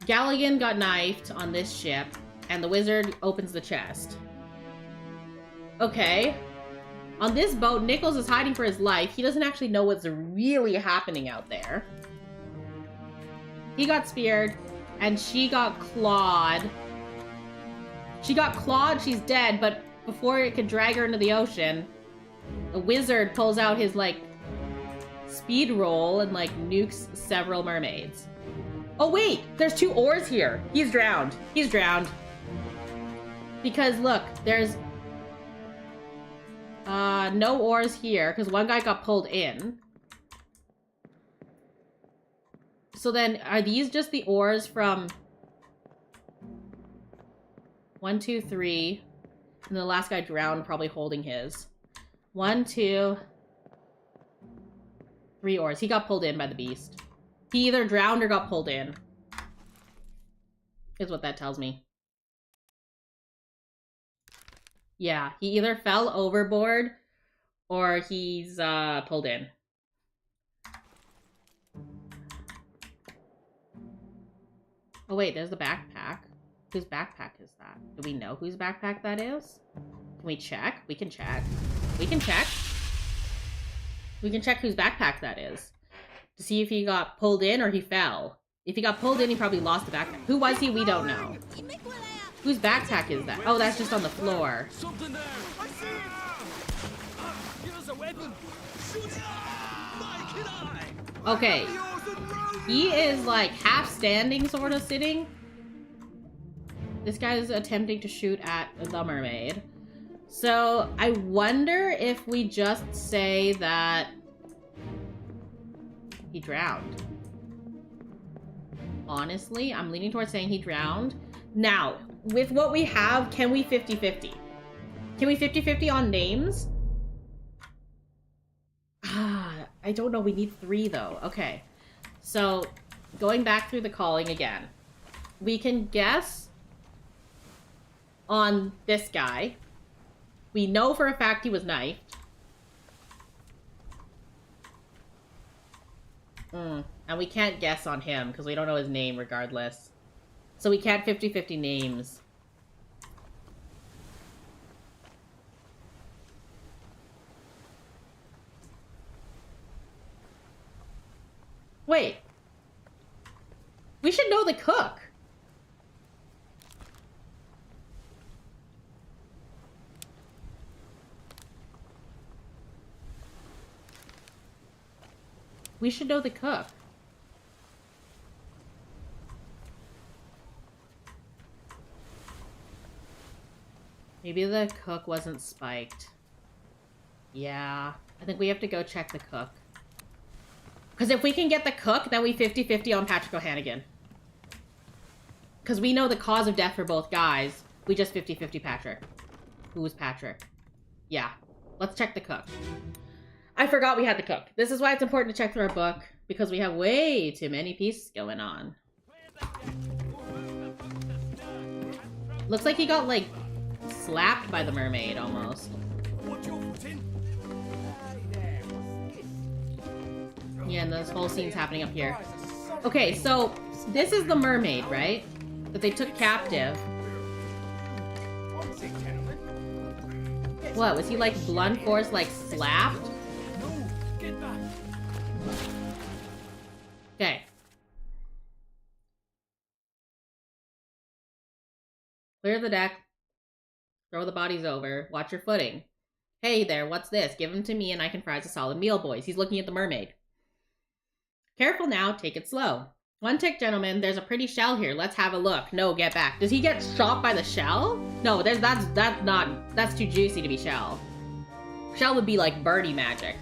Galligan got knifed on this ship, and the wizard opens the chest. Okay. On this boat, Nichols is hiding for his life. He doesn't actually know what's really happening out there. He got speared, and she got clawed. She got clawed, she's dead, but before it could drag her into the ocean, the wizard pulls out his, like, speed roll and, like, nukes several mermaids. Oh, wait! There's 2 oars here! He's drowned. He's drowned. Because, look, there's... no oars here, because one guy got pulled in. So then, are these just the oars from... 1, 2, 3. And the last guy drowned, probably holding his. 1, 2, 3 oars. He got pulled in by the beast. He either drowned or got pulled in. Is what that tells me. Yeah, he either fell overboard or he's pulled in. Oh wait, there's the backpack. Whose backpack is that? Do we know whose backpack that is? Can we check? We can check. We can check. We can check whose backpack that is. To see if he got pulled in or he fell. If he got pulled in, he probably lost the backpack. Who was he? We don't know. Whose backpack is that? Oh, that's just on the floor. Something there. I see it. Give us a weapon. Okay. He is like half standing, sort of sitting. This guy is attempting to shoot at the mermaid. So I wonder if we just say that he drowned. Honestly, I'm leaning towards saying he drowned. Now, with what we have, can we 50-50? Can we 50-50 on names? I don't know. We need 3 though. Okay. So going back through the calling again. We can guess on this guy. We know for a fact he was knifed. And we can't guess on him because we don't know his name regardless. So we can't 50-50 names. Wait. We should know the cook. We should know the cook. Maybe the cook wasn't spiked. Yeah. I think we have to go check the cook. Because if we can get the cook, then we 50-50 on Patrick O'Hannigan. Because we know the cause of death for both guys. We just 50-50 Patrick. Who's Patrick? Yeah. Let's check the cook. I forgot we had the cook. This is why it's important to check through our book, because we have way too many pieces going on. Looks like he got, like, slapped by the mermaid, almost. Yeah, and this whole scene's happening up here. Okay, so this is the mermaid, right? That they took captive. What, was he, like, blunt force, like, slapped? Okay. Clear the deck. Throw the bodies over. Watch your footing. Hey there, what's this? Give him to me and I can fry us a solid meal, boys. He's looking at the mermaid. Careful now, take it slow. One tick, gentlemen, there's a pretty shell here. Let's have a look. No, get back. Does he get shot by the shell? No, that's too juicy to be shell. Shell would be like birdie magic.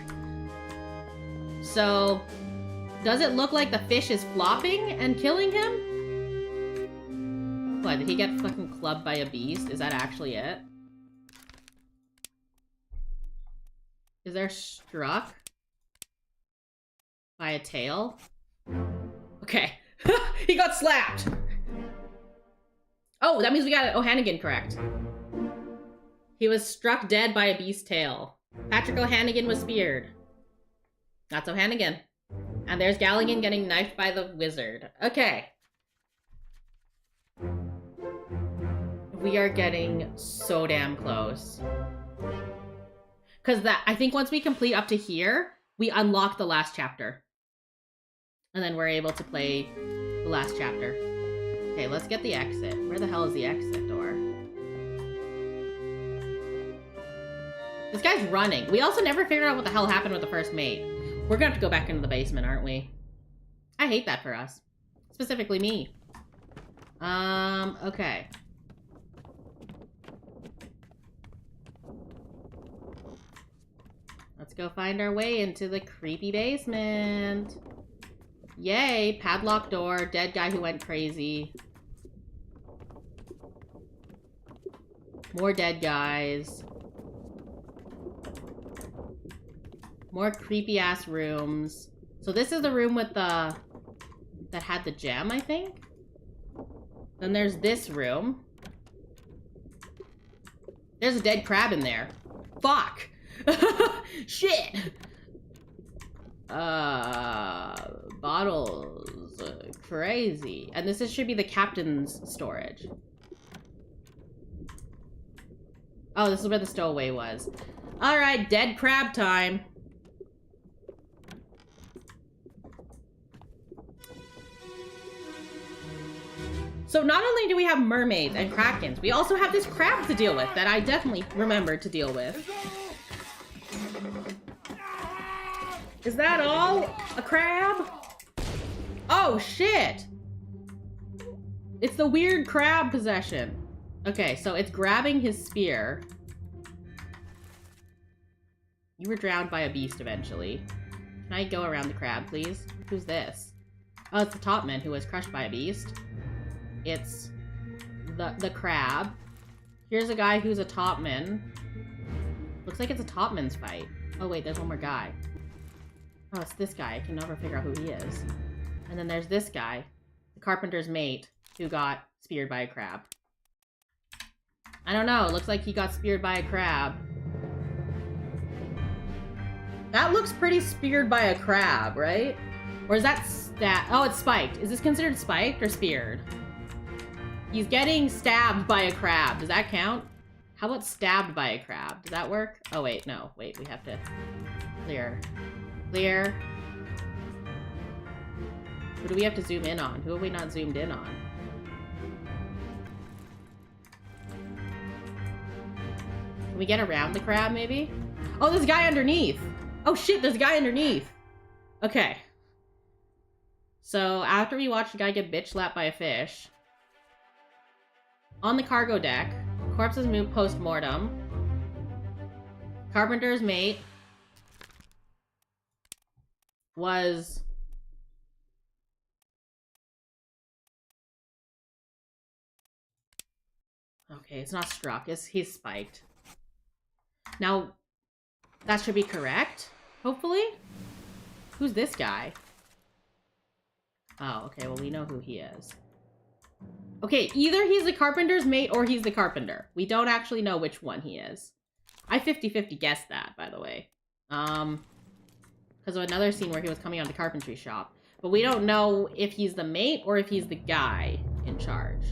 So, does it look like the fish is flopping and killing him? What, did he get fucking clubbed by a beast? Is that actually it? Is there struck by a tail? Okay. He got slapped! Oh, that means we got O'Hannigan correct. He was struck dead by a beast's tail. Patrick O'Hannigan was speared. That's O'Hannigan. And there's Galligan getting knifed by the wizard. Okay. We are getting so damn close. Because I think once we complete up to here, we unlock the last chapter. And then we're able to play the last chapter. Okay, let's get the exit. Where the hell is the exit door? This guy's running. We also never figured out what the hell happened with the first mate. We're gonna have to go back into the basement, aren't we? I hate that for us. Specifically me. Okay. Let's go find our way into the creepy basement. Yay, padlock door, dead guy who went crazy. More dead guys. More creepy ass rooms. So this is the room with the... that had the gem, I think? Then there's this room. There's a dead crab in there. Fuck! Shit! Bottles. Crazy. And this should be the captain's storage. Oh, this is where the stowaway was. Alright, dead crab time. So not only do we have mermaids and krakens, we also have this crab to deal with that I definitely remembered to deal with. Is that all? A crab? Oh, shit! It's the weird crab possession. Okay, so it's grabbing his spear. You were drowned by a beast eventually. Can I go around the crab, please? Who's this? Oh, it's the topman who was crushed by a beast. It's the crab. Here's a guy who's a topman. Looks like it's a topman's fight. Oh wait, there's one more guy. Oh, it's this guy. I can never figure out who he is. And then there's this guy, the carpenter's mate, who got speared by a crab. I don't know. It looks like he got speared by a crab. That looks pretty speared by a crab, right? Or is that oh, it's spiked. Is this considered spiked or speared? He's getting stabbed by a crab. Does that count? How about stabbed by a crab? Does that work? Oh, wait. No. Wait. We have to clear. Clear. Who do we have to zoom in on? Who have we not zoomed in on? Can we get around the crab, maybe? Oh, there's a guy underneath. Oh, shit. There's a guy underneath. Okay. So, after we watch the guy get bitch slapped by a fish, on the cargo deck, corpses move post-mortem. Carpenter's mate was... Okay, it's not struck. He's spiked. Now, that should be correct, hopefully. Who's this guy? Oh, okay, well, we know who he is. Okay, either he's the carpenter's mate or he's the carpenter. We don't actually know which one he is. I 50-50 guessed that, by the way. Because of another scene where he was coming on the carpentry shop. But we don't know if he's the mate or if he's the guy in charge.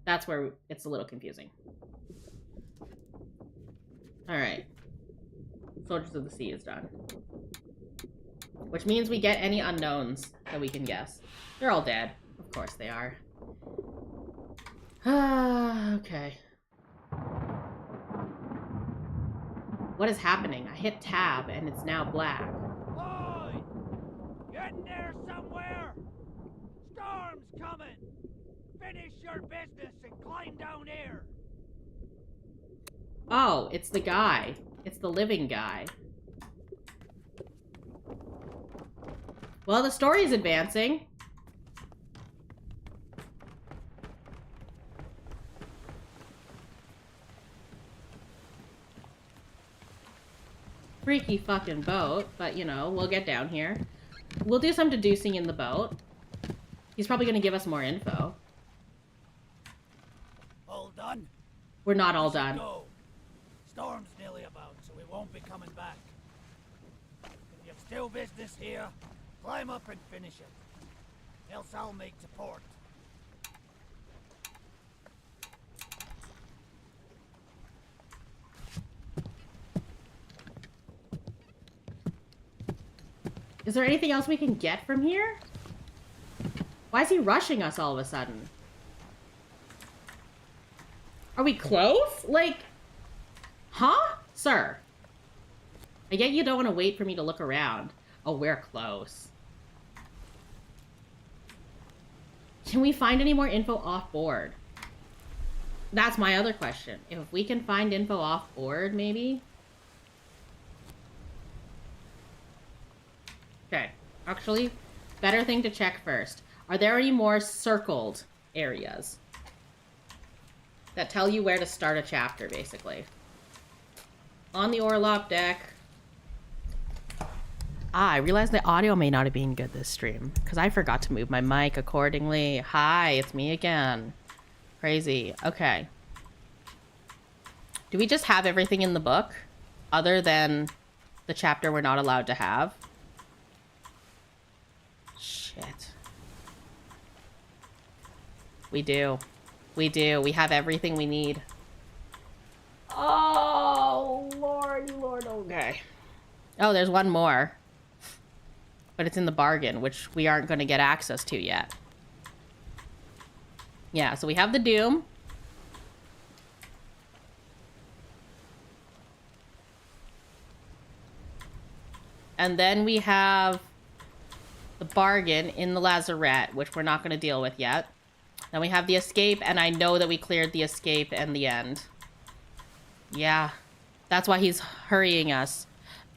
That's where it's a little confusing. Alright. Soldiers of the Sea is done. Which means we get any unknowns that we can guess. They're all dead. Of course they are. Okay. What is happening? I hit tab and it's now black. Oi! Get in there somewhere! Storm's coming! Finish your business and climb down here! Oh, it's the guy. It's the living guy. Well, the story is advancing. Freaky fucking boat, but you know, we'll get down here. We'll do some deducing in the boat. He's probably gonna give us more info. All done? We're not all We should done. go. Storm's nearly about, so we won't be coming back. If you've still business here, climb up and finish it. Else I'll make to port. Is there anything else we can get from here? Why is he rushing us all of a sudden? Are we close? Like, huh? Sir. I get you don't want to wait for me to look around. Oh, we're close. Can we find any more info off board? That's my other question. If we can find info off board, maybe? Okay. Actually, better thing to check first. Are there any more circled areas that tell you where to start a chapter, basically? On the Orlop deck. I realized the audio may not have been good this stream because I forgot to move my mic accordingly. Hi, it's me again. Crazy. Okay. Do we just have everything in the book other than the chapter we're not allowed to have? Shit. We do. We do. We have everything we need. Oh, Lordy, Lord. Okay. Oh, there's one more. But it's in the bargain, which we aren't going to get access to yet. Yeah, so we have the Doom. And then we have the bargain in the lazarette, which we're not going to deal with yet. Then we have the escape, and I know that we cleared the escape and the end. Yeah, that's why he's hurrying us.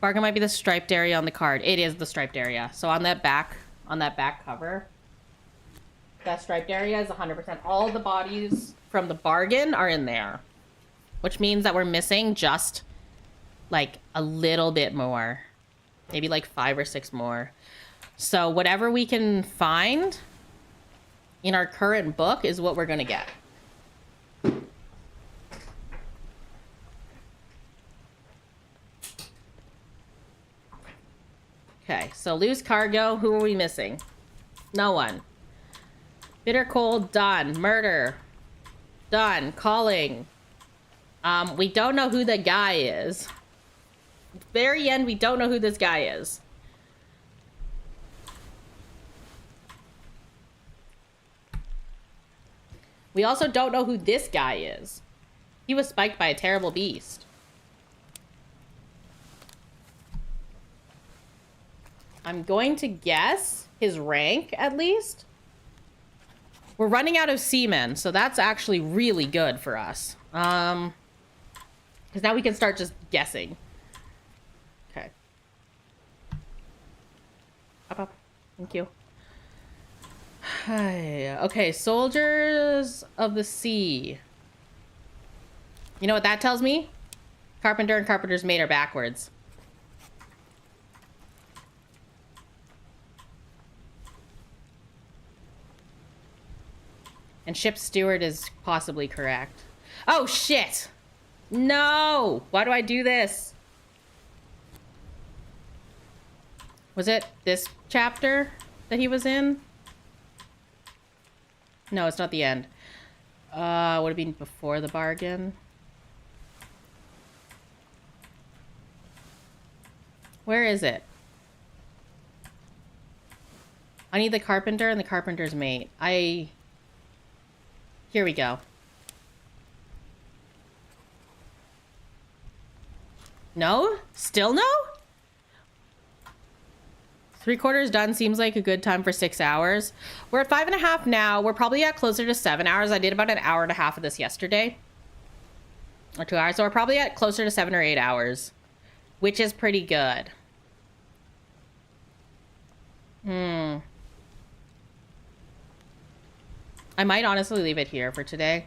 Bargain might be the striped area on the card. It is the striped area. So on that back cover, that striped area is 100%. All the bodies from the bargain are in there, which means that we're missing just like a little bit more, maybe like 5 or 6 more. So whatever we can find in our current book is what we're gonna get. Okay, so loose cargo. Who are we missing? No one. Bitter cold, done. Murder, done. Calling. We don't know who the guy is. At the very end, we don't know who this guy is. We also don't know who this guy is. He was spiked by a terrible beast. I'm going to guess his rank, at least. We're running out of seamen, so that's actually really good for us. Because now we can start just guessing. Okay. Up. Thank you. Okay, soldiers of the sea. You know what that tells me? Carpenter and carpenter's mate are backwards. And ship's steward is possibly correct. Oh, shit! No! Why do I do this? Was it this chapter that he was in? No, it's not the end. Would it be before the bargain? Where is it? I need the carpenter and the carpenter's mate. Here we go. No? Still no? 3/4 done seems like a good time for 6 hours. We're at 5.5 now. We're probably at closer to 7 hours. I did about an hour and a half of this yesterday. Or 2 hours. So we're probably at closer to 7 or 8 hours. Which is pretty good. I might honestly leave it here for today.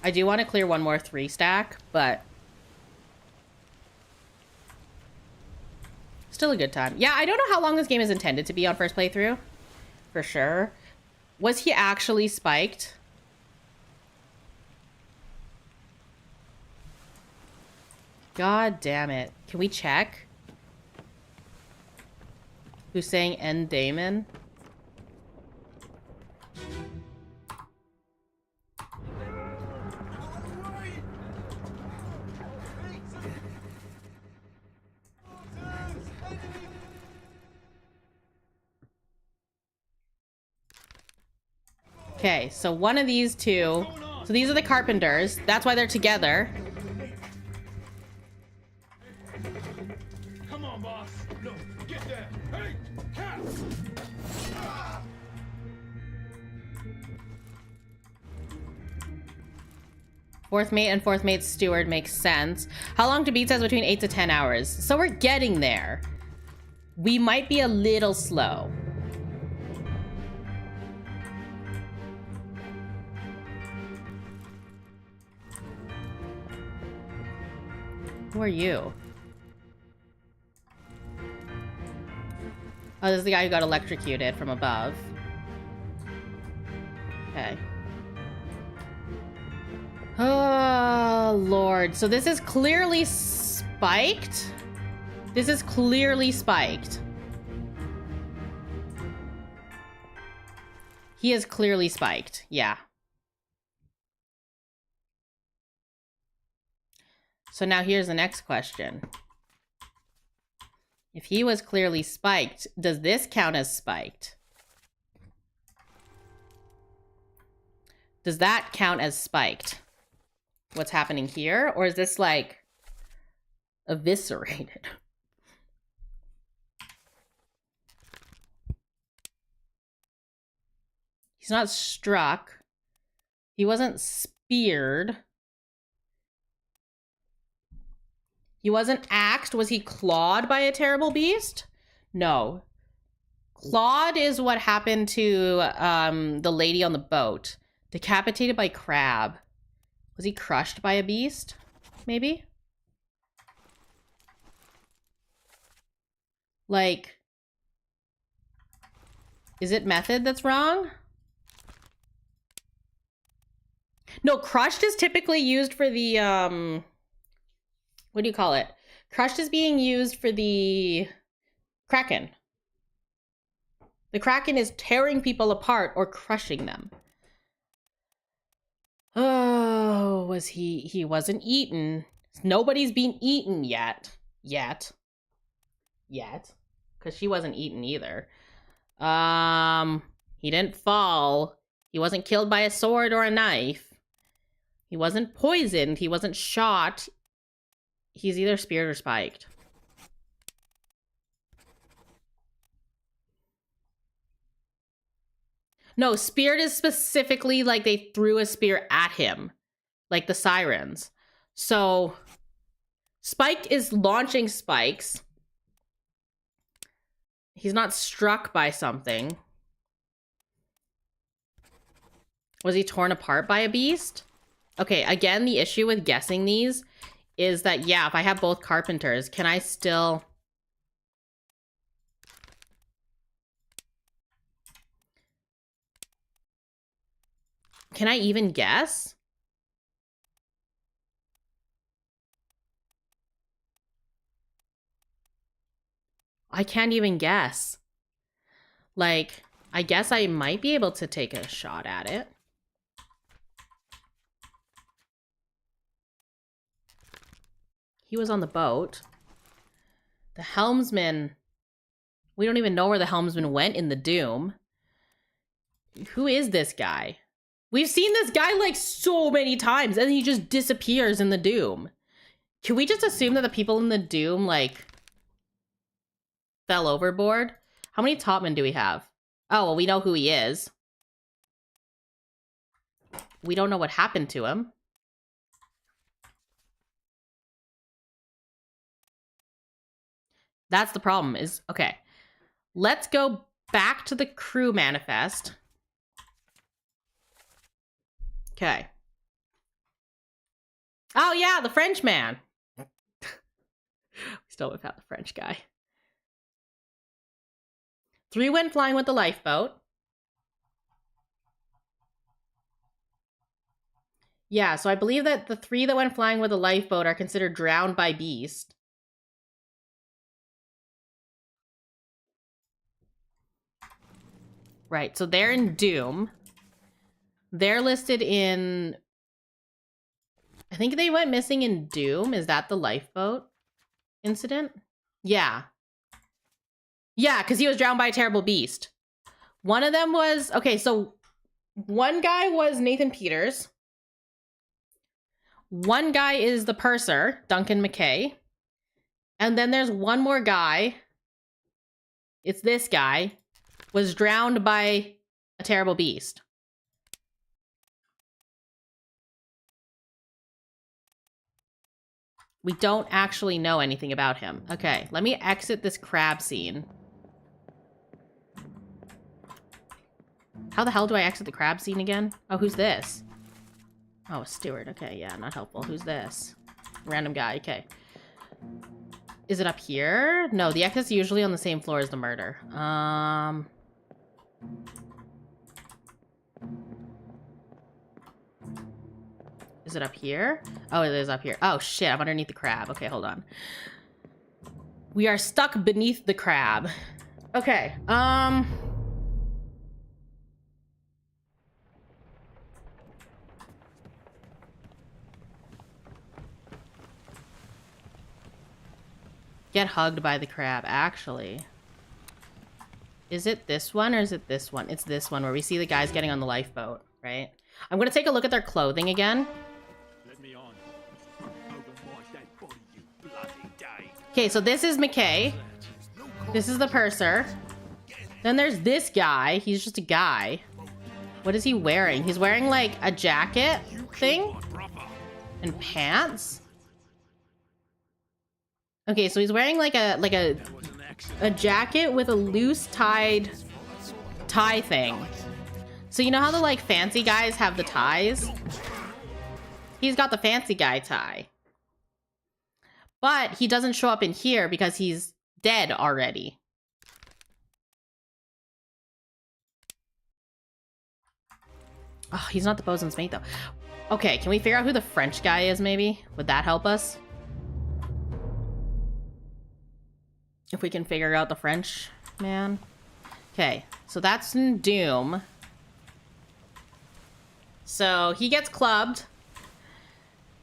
I do want to clear one more 3 stack, but still a good time. Yeah, I don't know how long this game is intended to be on first playthrough. For sure. Was he actually spiked? God damn it. Can we check? Who's saying end Damon? Okay, so one of these two. So these are the carpenters. That's why they're together. Come on, boss. No, get there. Hey, cat. Fourth mate and fourth mate's steward makes sense. How long to beat says between 8 to 10 hours. So we're getting there. We might be a little slow. Who are you? Oh, this is the guy who got electrocuted from above. Okay. Oh, Lord. So this is clearly spiked? This is clearly spiked. He is clearly spiked. Yeah. So now here's the next question. If he was clearly spiked, does this count as spiked? Does that count as spiked? What's happening here? Or is this like eviscerated? He's not struck. He wasn't speared. He wasn't axed. Was he clawed by a terrible beast? No. Clawed is what happened to the lady on the boat. Decapitated by crab. Was he crushed by a beast? Maybe? Like, is it method that's wrong? No, crushed is typically used for the, what do you call it? Crushed is being used for the Kraken. The Kraken is tearing people apart or crushing them. Oh, was he wasn't eaten. Nobody's been eaten yet. Yet. Because she wasn't eaten either. He didn't fall. He wasn't killed by a sword or a knife. He wasn't poisoned. He wasn't shot. He's either speared or spiked. No, speared is specifically like they threw a spear at him. Like the sirens. So, spiked is launching spikes. He's not struck by something. Was he torn apart by a beast? Okay, again, the issue with guessing these is that, yeah, if I have both carpenters, can I still... Can I even guess? I can't even guess. Like, I guess I might be able to take a shot at it. He was on the boat. The helmsman. We don't even know where the helmsman went in the Doom. Who is this guy? We've seen this guy like so many times and he just disappears in the Doom. Can we just assume that the people in the Doom like fell overboard? How many topmen do we have? Oh, well, we know who he is. We don't know what happened to him. That's the problem is, okay. Let's go back to the crew manifest. Okay. Oh yeah, the French man. We still haven't found the French guy. 3 went flying with the lifeboat. Yeah, so I believe that the 3 that went flying with the lifeboat are considered drowned by beast. Right, so they're in Doom. They're listed in... I think they went missing in Doom. Is that the lifeboat incident? Yeah. Yeah, because he was drowned by a terrible beast. One of them was... Okay, so one guy was Nathan Peters. One guy is the purser, Duncan McKay. And then there's one more guy. It's this guy. Was drowned by a terrible beast. We don't actually know anything about him. Okay, let me exit this crab scene. How the hell do I exit the crab scene again? Oh, who's this? Oh, a steward. Okay, yeah, not helpful. Who's this? Random guy. Okay. Is it up here? No, the exit's usually on the same floor as the murder. Is it up here? Oh, it is up here. Oh, shit, I'm underneath the crab. Okay, hold on. We are stuck beneath the crab. Okay, Get hugged by the crab, actually. Is it this one or is it this one? It's this one where we see the guys getting on the lifeboat, right? I'm gonna take a look at their clothing again. Let me on. Over my dead body, you bloody day. Okay, so this is McKay. This is the purser. Then there's this guy. He's just a guy. What is he wearing? He's wearing like a jacket thing and pants. Okay, so he's wearing like a jacket with a loose tied tie thing. So you know how the like fancy guys have the ties? He's got the fancy guy tie. But he doesn't show up in here because he's dead already. Oh, he's not the bosun's mate though. Okay, can we figure out who the French guy is maybe? Would that help us? If we can figure out the French man. Okay, so that's in Doom. So he gets clubbed.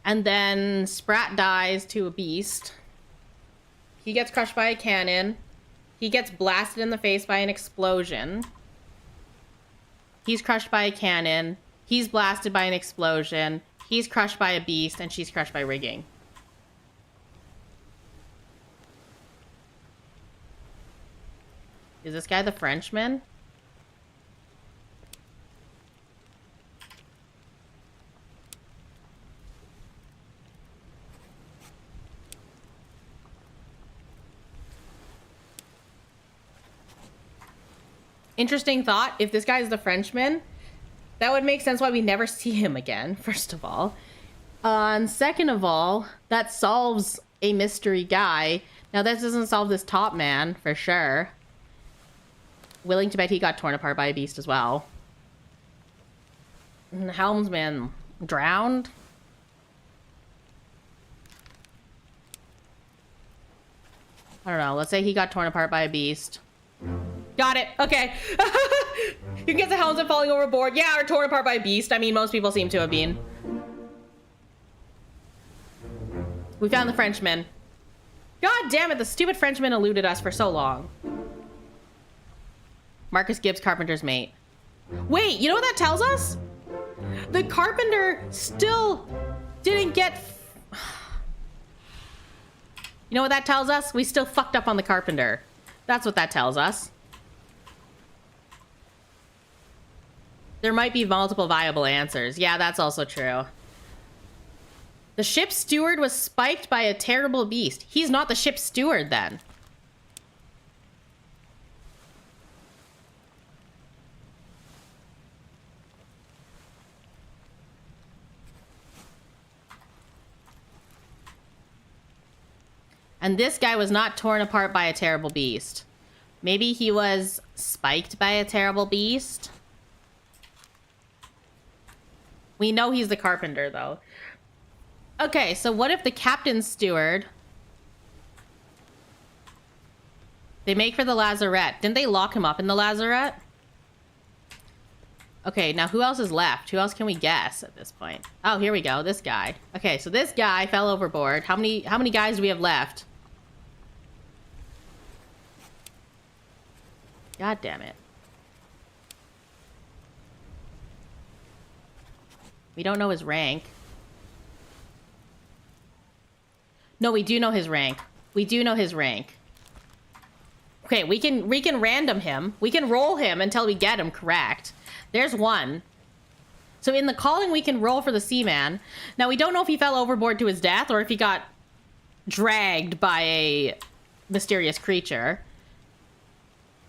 And then Sprat dies to a beast. He gets crushed by a cannon. He gets blasted in the face by an explosion. He's crushed by a cannon. He's blasted by an explosion. He's crushed by a beast. And she's crushed by rigging. Is this guy the Frenchman? Interesting thought. If this guy is the Frenchman, that would make sense why we never see him again, first of all. And second of all, that solves a mystery guy. Now, this doesn't solve this top man, for sure. Willing to bet he got torn apart by a beast as well. And the helmsman drowned? I don't know. Let's say he got torn apart by a beast. Got it. Okay. You can get the helmsman falling overboard. Yeah, or torn apart by a beast. I mean, most people seem to have been. We found the Frenchman. God damn it, the stupid Frenchman eluded us for so long. Marcus Gibbs, Carpenter's mate. Wait, you know what that tells us? The Carpenter still didn't get... You know what that tells us? We still fucked up on the Carpenter. That's what that tells us. There might be multiple viable answers. Yeah, that's also true. The ship's steward was spiked by a terrible beast. He's not the ship's steward then. And this guy was not torn apart by a terrible beast. Maybe he was spiked by a terrible beast. We know he's the Carpenter, though. Okay, so what if the captain's steward... They make for the lazarette. Didn't they lock him up in the lazarette? Okay, now who else is left? Who else can we guess at this point? Oh, here we go. This guy. Okay, so this guy fell overboard. How many guys do we have left? God damn it. We don't know his rank. No, we do know his rank. We do know his rank. Okay, we can random him. We can roll him until we get him correct. There's one. So in the calling, we can roll for the seaman. Now, we don't know if he fell overboard to his death or if he got dragged by a mysterious creature.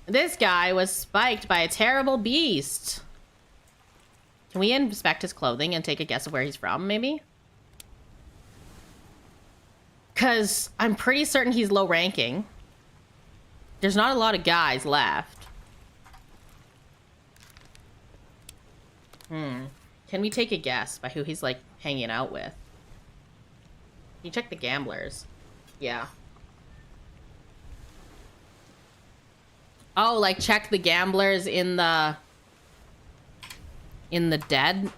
This guy was spiked by a terrible beast. Can we inspect his clothing and take a guess of where he's from, maybe? Because I'm pretty certain he's low ranking. There's not a lot of guys left. Can we take a guess by who he's, like, hanging out with? Can you check the gamblers? Yeah. Oh, like, check the gamblers in the dead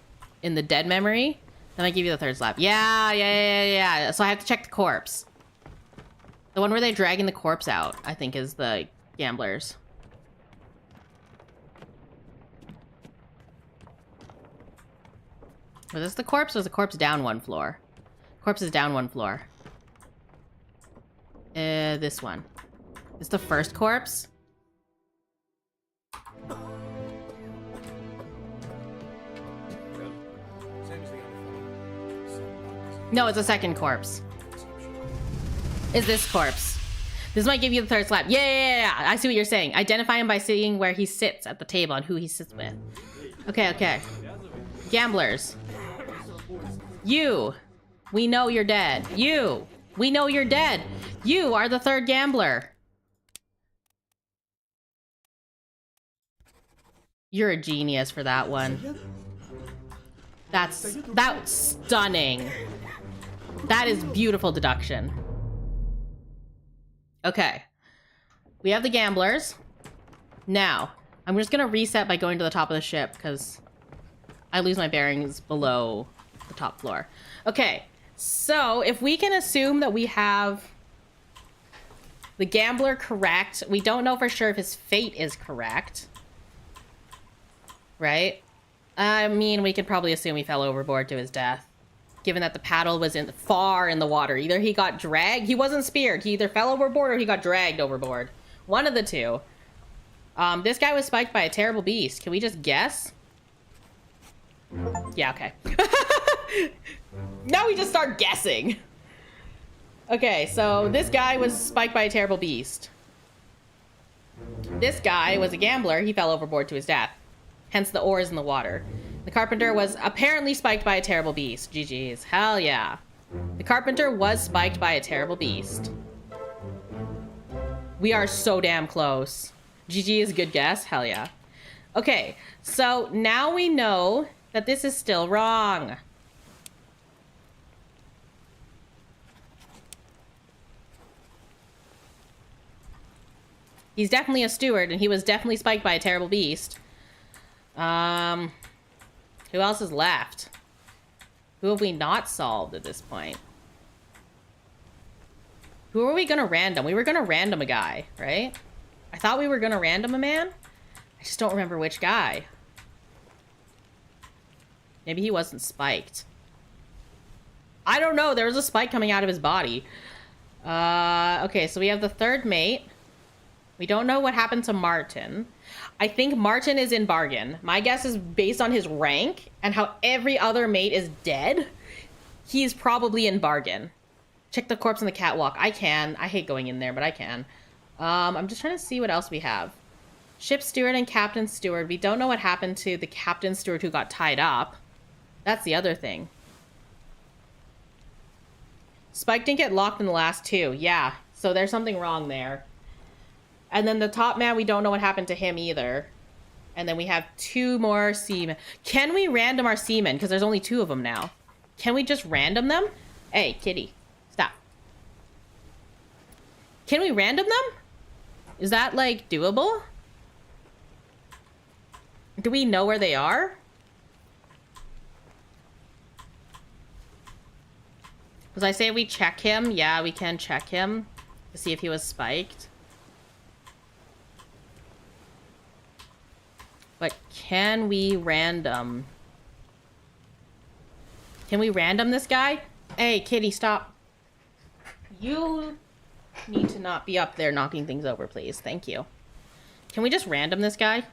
memory? Then I give you the third slap. Yeah. So I have to check the corpse. The one where they're dragging the corpse out, I think, is the gamblers. Was this the corpse or was the corpse down one floor? Corpse is down one floor. This one. It's the first corpse? No, it's a second corpse. Is this corpse? This might give you the third slap. Yeah. I see what you're saying. Identify him by seeing where he sits at the table and who he sits with. Okay. Gamblers. You. We know you're dead. You. We know you're dead. You are the third gambler. You're a genius for that one. That's stunning. That is beautiful deduction. Okay. We have the gamblers. Now, I'm just gonna reset by going to the top of the ship because I lose my bearings below the top floor. Okay, so if we can assume that we have the gambler correct, we don't know for sure if his fate is correct. Right? I mean, we could probably assume he fell overboard to his death. Given that the paddle was far in the water. Either he got dragged, he wasn't speared. He either fell overboard or he got dragged overboard. One of the two. This guy was spiked by a terrible beast. Can we just guess? Yeah, okay. Now we just start guessing. Okay, so this guy was spiked by a terrible beast. This guy was a gambler. He fell overboard to his death. Hence the oars in the water. The carpenter was apparently spiked by a terrible beast. GG's. Hell yeah. The carpenter was spiked by a terrible beast. We are so damn close. GG is a good guess. Hell yeah. Okay, so now we know that this is still wrong. He's definitely a steward, and he was definitely spiked by a terrible beast. Who else is left? Who have we not solved at this point? Who are we gonna random? We were gonna random a guy, right? I thought we were gonna random a man. I just don't remember which guy. Maybe he wasn't spiked. I don't know. There was a spike coming out of his body. Okay, so we have the third mate. We don't know what happened to Martin. I think Martin is in bargain. My guess is based on his rank and how every other mate is dead. He's probably in bargain. Check the corpse on the catwalk. I can. I hate going in there, but I can. I'm just trying to see what else we have. Ship steward and captain steward. We don't know what happened to the captain steward who got tied up. That's the other thing. Spike didn't get locked in the last two. Yeah, so there's something wrong there. And then the top man, we don't know what happened to him either. And then we have two more seamen. Can we random our seamen? Because there's only two of them now. Can we just random them? Hey, kitty. Stop. Can we random them? Is that, like, doable? Do we know where they are? Because I say we check him. Yeah, we can check him to see if he was spiked. But can we random? Can we random this guy? Hey, kitty, stop. You need to not be up there knocking things over, please. Thank you. Can we just random this guy?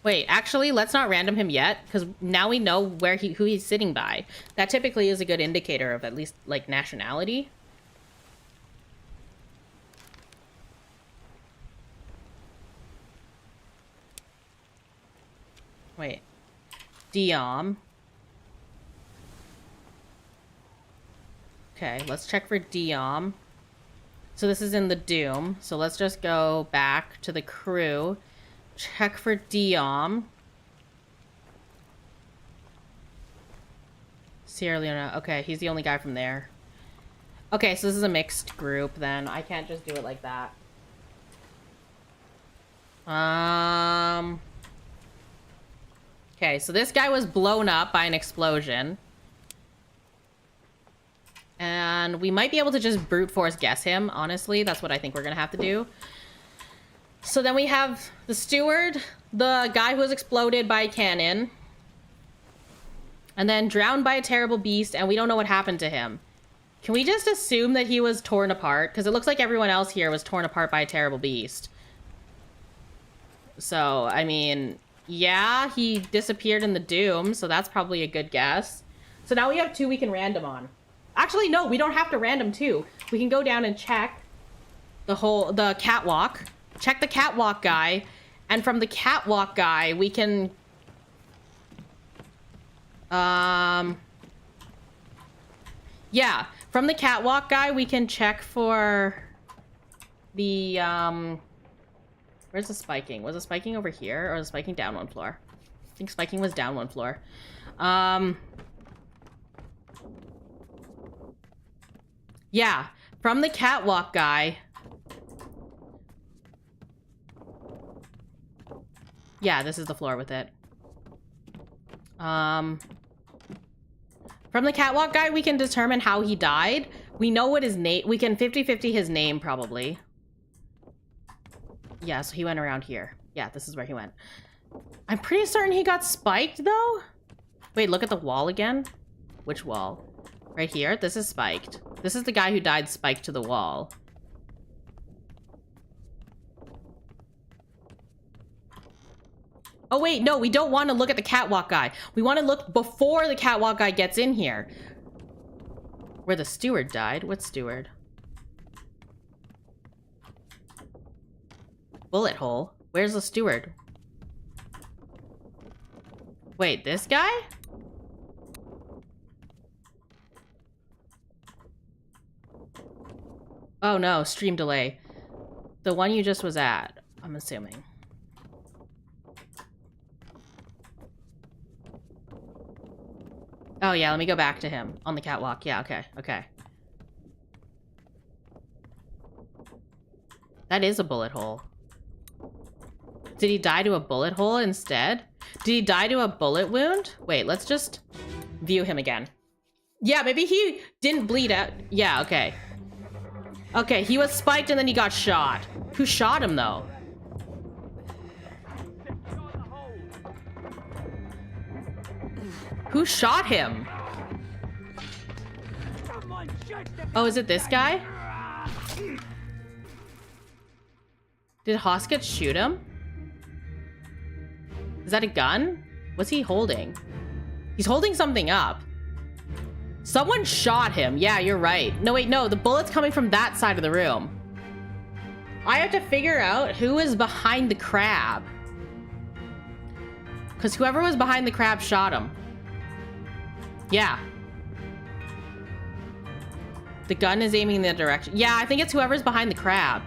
Wait, actually, let's not random him yet, because now we know who he's sitting by. That typically is a good indicator of at least, like, nationality. Wait. Diom. Okay, let's check for Diom. So this is in the Doom. So let's just go back to the crew. Check for Diom. Sierra Leone. Okay, he's the only guy from there. Okay, so this is a mixed group then. I can't just do it like that. Okay, so this guy was blown up by an explosion. And we might be able to just brute force guess him, honestly. That's what I think we're gonna have to do. So then we have the steward, the guy who was exploded by a cannon, and then drowned by a terrible beast, and we don't know what happened to him. Can we just assume that he was torn apart? Because it looks like everyone else here was torn apart by a terrible beast. So, I mean, yeah, he disappeared in the Doom, so that's probably a good guess. So now we have two we can random on. Actually, no, we don't have to random two. We can go down and check the catwalk. Check the catwalk guy, and from the catwalk guy, we can... Yeah, from the catwalk guy, we can check for the, where's the spiking? Was the spiking over here, or was the spiking down one floor? I think spiking was down one floor. Yeah, from the catwalk guy... Yeah, this is the floor with it. From the catwalk guy, we can determine how he died. We know what his name... We can 50-50 his name, probably. Yeah, so he went around here. Yeah, this is where he went. I'm pretty certain he got spiked, though. Wait, look at the wall again. Which wall? Right here? This is spiked. This is the guy who died spiked to the wall. Oh, wait, no, we don't want to look at the catwalk guy. We want to look before the catwalk guy gets in here. Where the steward died? What steward? Bullet hole. Where's the steward? Wait, this guy? Oh no, stream delay. The one you just was at, I'm assuming. Oh yeah, let me go back to him on the catwalk. Yeah, okay, okay. That is a bullet hole. Did he die to a bullet hole instead? Did he die to a bullet wound? Wait, let's just view him again. Yeah, maybe he didn't bleed out. Yeah, okay. Okay, he was spiked and then he got shot. Who shot him though? Who shot him? Oh, is it this guy? Did Hoskett shoot him? Is that a gun? What's he holding? He's holding something up. Someone shot him. Yeah, you're right. No, wait, no. The bullet's coming from that side of the room. I have to figure out who is behind the crab. Because whoever was behind the crab shot him. Yeah. The gun is aiming in that direction. Yeah, I think it's whoever's behind the crab.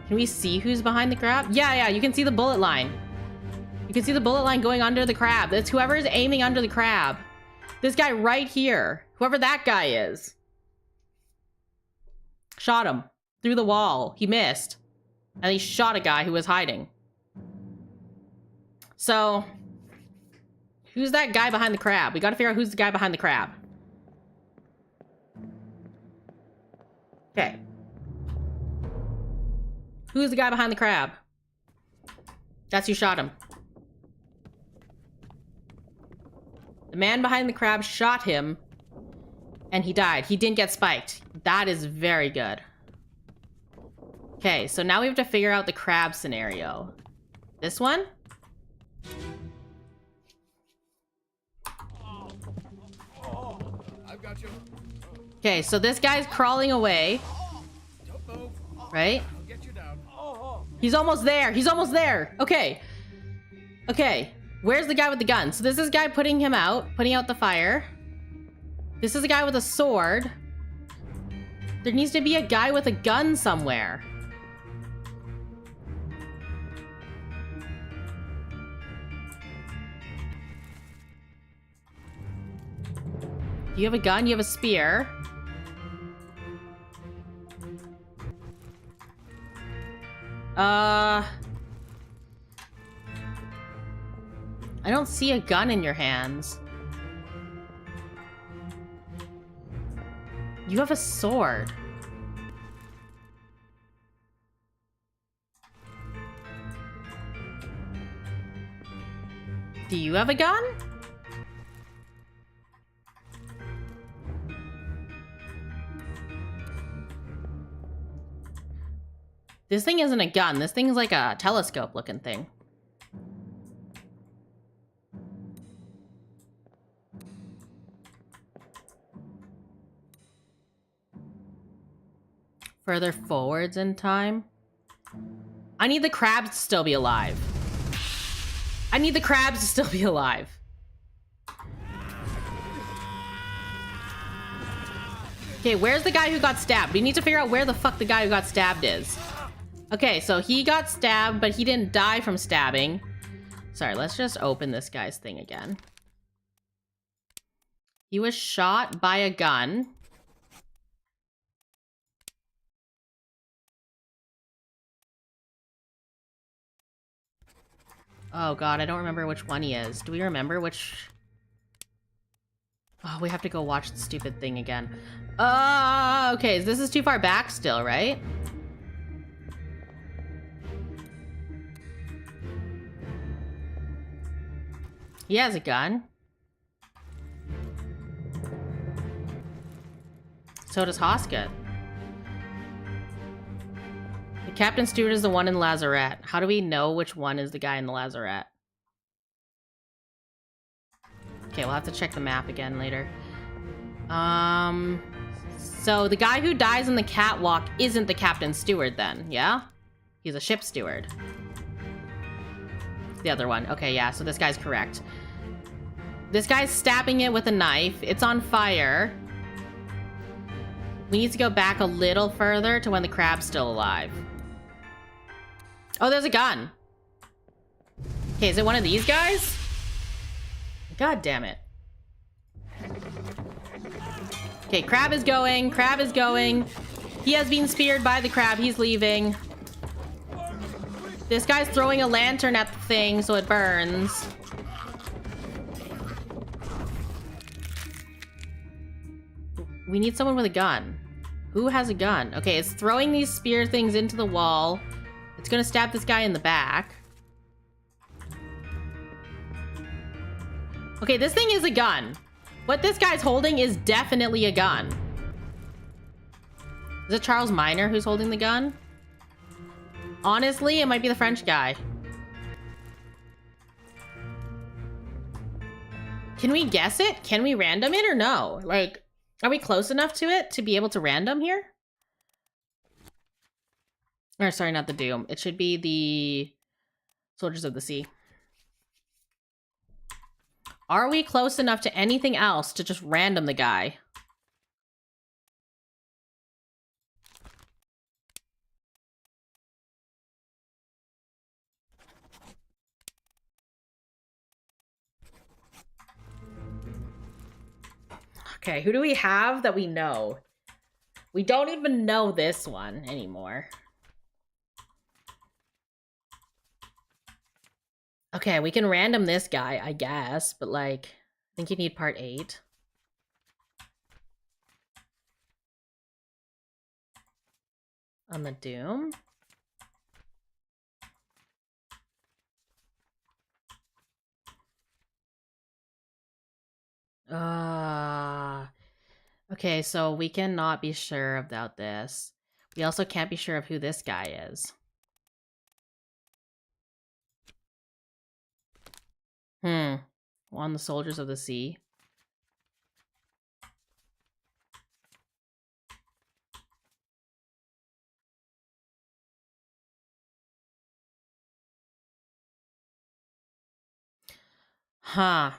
Can we see who's behind the crab? Yeah, yeah, you can see the bullet line. You can see the bullet line going under the crab. That's whoever is aiming under the crab. This guy right here. Whoever that guy is. Shot him. Through the wall. He missed. And he shot a guy who was hiding. So... who's that guy behind the crab? We gotta figure out who's the guy behind the crab. Okay. Who's the guy behind the crab? That's who shot him. The man behind the crab shot him, and he died. He didn't get spiked. That is very good. Okay, so now we have to figure out the crab scenario. This one? Okay, so this guy's crawling away. Right? He's almost there. He's almost there. Okay. Okay. Where's the guy with the gun? So this is the guy putting him out. Putting out the fire. This is a guy with a sword. There needs to be a guy with a gun somewhere. You have a gun, you have a spear. I don't see a gun in your hands. You have a sword. Do you have a gun? This thing isn't a gun. This thing's like a telescope looking thing. Further forwards in time. I need the crabs to still be alive. I need the crabs to still be alive. Okay, where's the guy who got stabbed? We need to figure out where the fuck the guy who got stabbed is. Okay, so he got stabbed, but he didn't die from stabbing. Sorry, let's just open this guy's thing again. He was shot by a gun. Oh god, I don't remember which one he is. Do we remember which... Oh, we have to go watch the stupid thing again. Okay, this is too far back still, right? He has a gun. So does Hoskett. The Captain Stewart is the one in the lazarette. How do we know which one is the guy in the lazarette? Okay, we'll have to check the map again later. So the guy who dies in the catwalk isn't the Captain Steward then, yeah? He's a ship steward. The other one. Okay, yeah, so this guy's correct. This guy's stabbing it with a knife. It's on fire. We need to go back a little further to when the crab's still alive. Oh, there's a gun. Okay, is it one of these guys? God damn it. Okay, crab is going. Crab is going. He has been speared by the crab. He's leaving. This guy's throwing a lantern at the thing so it burns. We need someone with a gun. Who has a gun? Okay, it's throwing these spear things into the wall. It's gonna stab this guy in the back. Okay, this thing is a gun. What this guy's holding is definitely a gun. Is it Charles Minor who's holding the gun? Honestly, it might be the French guy. Can we guess it? Can we random it or no? Like, are we close enough to it to be able to random here? Or sorry, not the Doom. It should be the Soldiers of the Sea. Are we close enough to anything else to just random the guy? Okay, who do we have that we know? We don't even know this one anymore. Okay, we can random this guy, I guess, but like, I think you need part 8. On the Doom? Okay, so we cannot be sure about this. We also can't be sure of who this guy is. On the Soldiers of the Sea. Huh.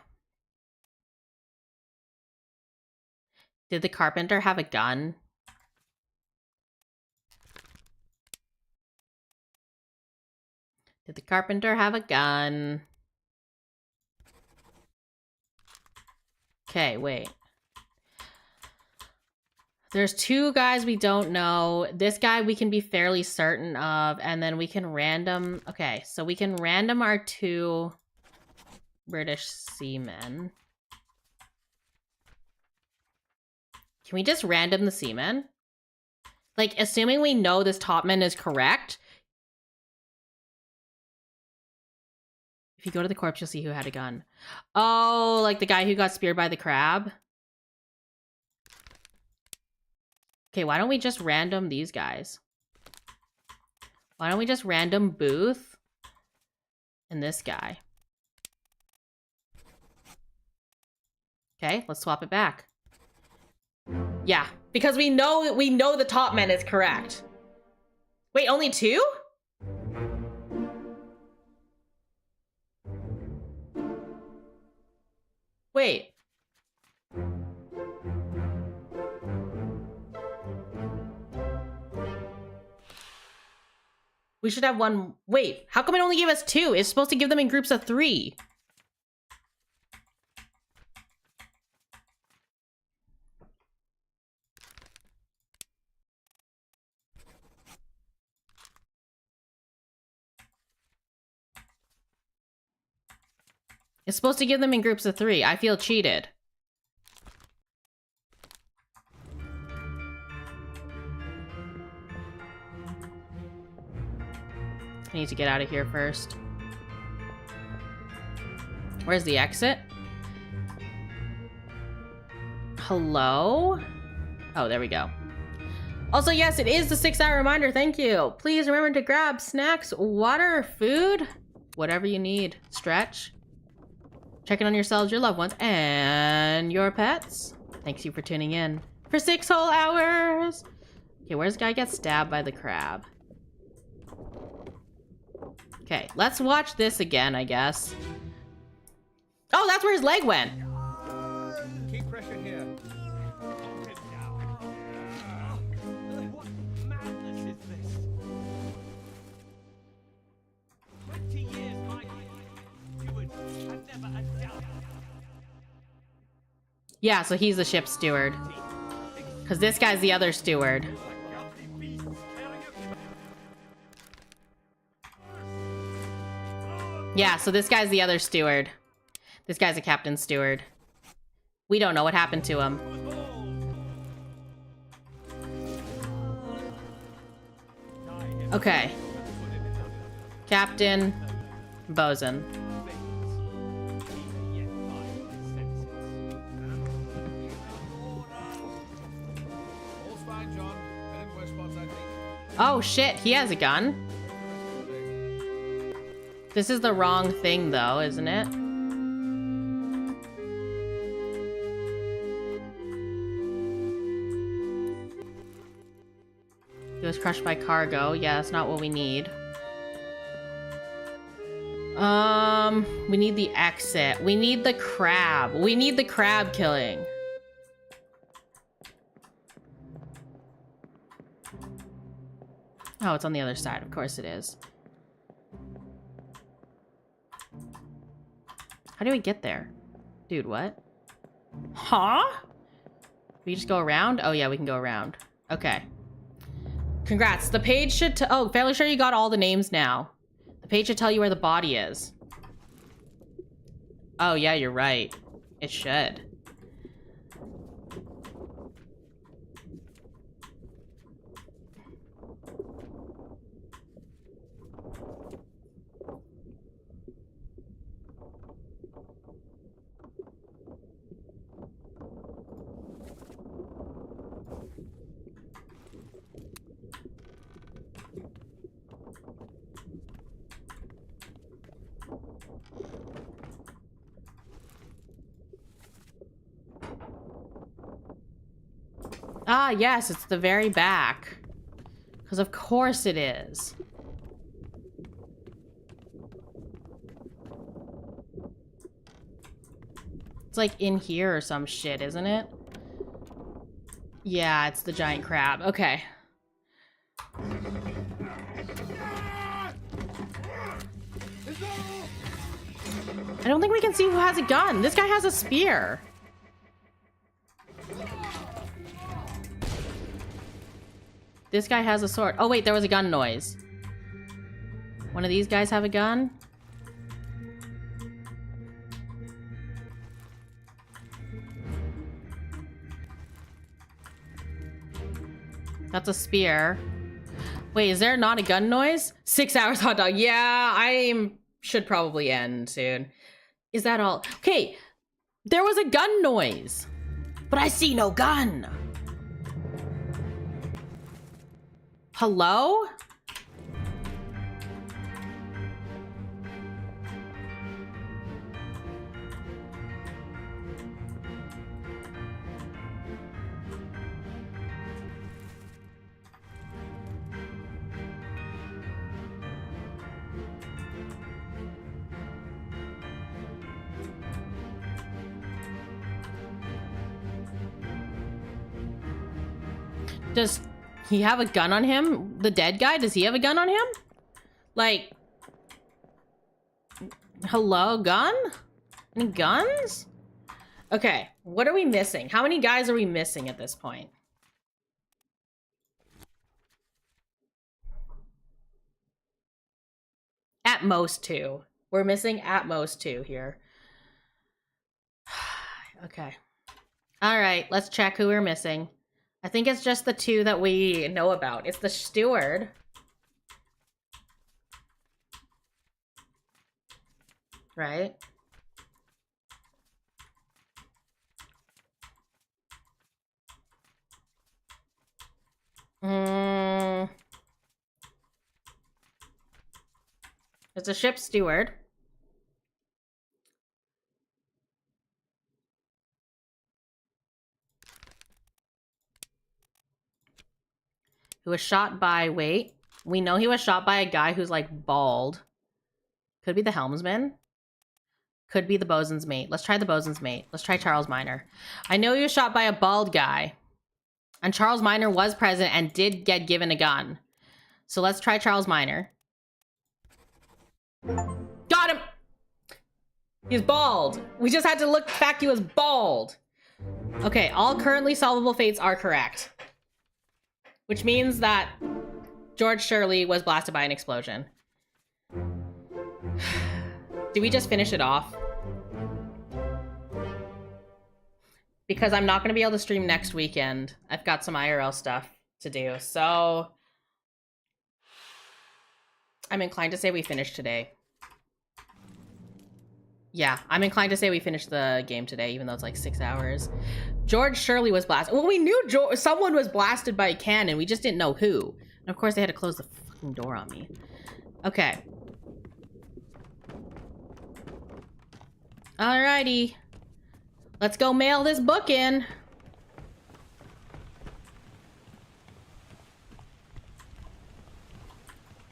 Did the carpenter have a gun? Did the carpenter have a gun? Okay, wait. There's 2 guys we don't know. This guy we can be fairly certain of, and then we can random... Okay, so we can random our 2 British seamen. Can we just random the seamen? Like, assuming we know this topman is correct. If you go to the corpse, you'll see who had a gun. Oh, like the guy who got speared by the crab? Okay, why don't we just random these guys? Why don't we just random Booth and this guy? Okay, let's swap it back. Yeah, because we know the topman is correct. Wait, only 2? Wait. We should have 1. Wait, how come it only gave us 2? It's supposed to give them in groups of 3. It's supposed to give them in groups of 3. I feel cheated. I need to get out of here first. Where's the exit? Hello? Oh, there we go. Also, yes, it is the 6-hour reminder. Thank you. Please remember to grab snacks, water, food, whatever you need. Stretch. Checking on yourselves, your loved ones, and your pets. Thanks you for tuning in for 6 whole hours. Okay, where's the guy get stabbed by the crab? Okay, let's watch this again, I guess. Oh, that's where his leg went. Keep pressure here. What madness is this? 20 years my you would have never a doubt. Yeah, so he's the ship's steward. Because this guy's the other steward. Yeah, so this guy's the other steward. This guy's a captain steward. We don't know what happened to him. Okay. Captain, bosun. All's fine, John. Been in worse spots, I think. Oh shit, he has a gun. This is the wrong thing though, isn't it? He was crushed by cargo. Yeah, that's not what we need. We need the exit. We need the crab. We need the crab killing. Oh, it's on the other side. Of course it is. How do we get there? Dude, what? Huh? We just go around? Oh yeah, we can go around. Okay. Congrats. The page should oh, fairly sure you got all the names now. The page should tell you where the body is. Oh yeah, you're right. It should. Ah, yes, it's the very back. Because of course it is. It's like in here or some shit, isn't it? Yeah, it's the giant crab. Okay. I don't think we can see who has a gun. This guy has a spear. This guy has a sword. Oh, wait, there was a gun noise. One of these guys have a gun? That's a spear. Wait, is there not a gun noise? 6 hours hot dog. Yeah, I should probably end soon. Is that all? Okay, there was a gun noise, but I see no gun. Hello? Does he have a gun on him? The dead guy, does he have a gun on him? Like, hello, gun? Any guns? Okay, what are we missing? How many guys are we missing at this point? At most 2. We're missing at most 2 here. Okay. All right, let's check who we're missing. I think it's just the 2 that we know about. It's the steward. Right? It's a ship steward. Who was shot by, wait, we know he was shot by a guy who's like bald. Could be the helmsman. Could be the bosun's mate. Let's try the bosun's mate. Let's try Charles Minor. I know he was shot by a bald guy. And Charles Minor was present and did get given a gun. So let's try Charles Minor. Got him! He's bald. We just had to look the fact he was bald. Okay, all currently solvable fates are correct. Which means that George Shirley was blasted by an explosion. Did we just finish it off? Because I'm not going to be able to stream next weekend. I've got some IRL stuff to do. So I'm inclined to say we finished today. Yeah, I'm inclined to say we finished the game today, even though it's like 6 hours. George Shirley was blasted. Well, we knew someone was blasted by a cannon. We just didn't know who. And of course, they had to close the fucking door on me. Okay. Alrighty. Let's go mail this book in.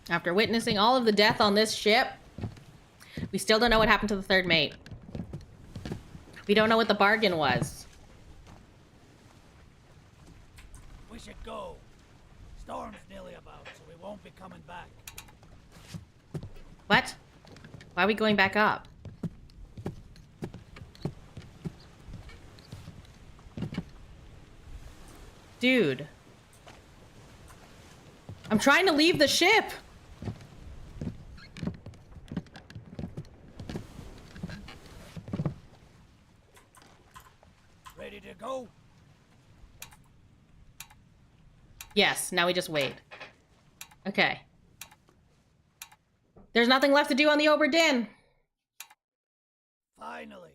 After witnessing all of the death on this ship, we still don't know what happened to the third mate. We don't know what the bargain was. We should go. Storm's nearly about, so we won't be coming back. What? Why are we going back up? Dude. I'm trying to leave the ship. Ready to go? Yes, now we just wait. Okay. There's nothing left to do on the Obra Dinn. Finally.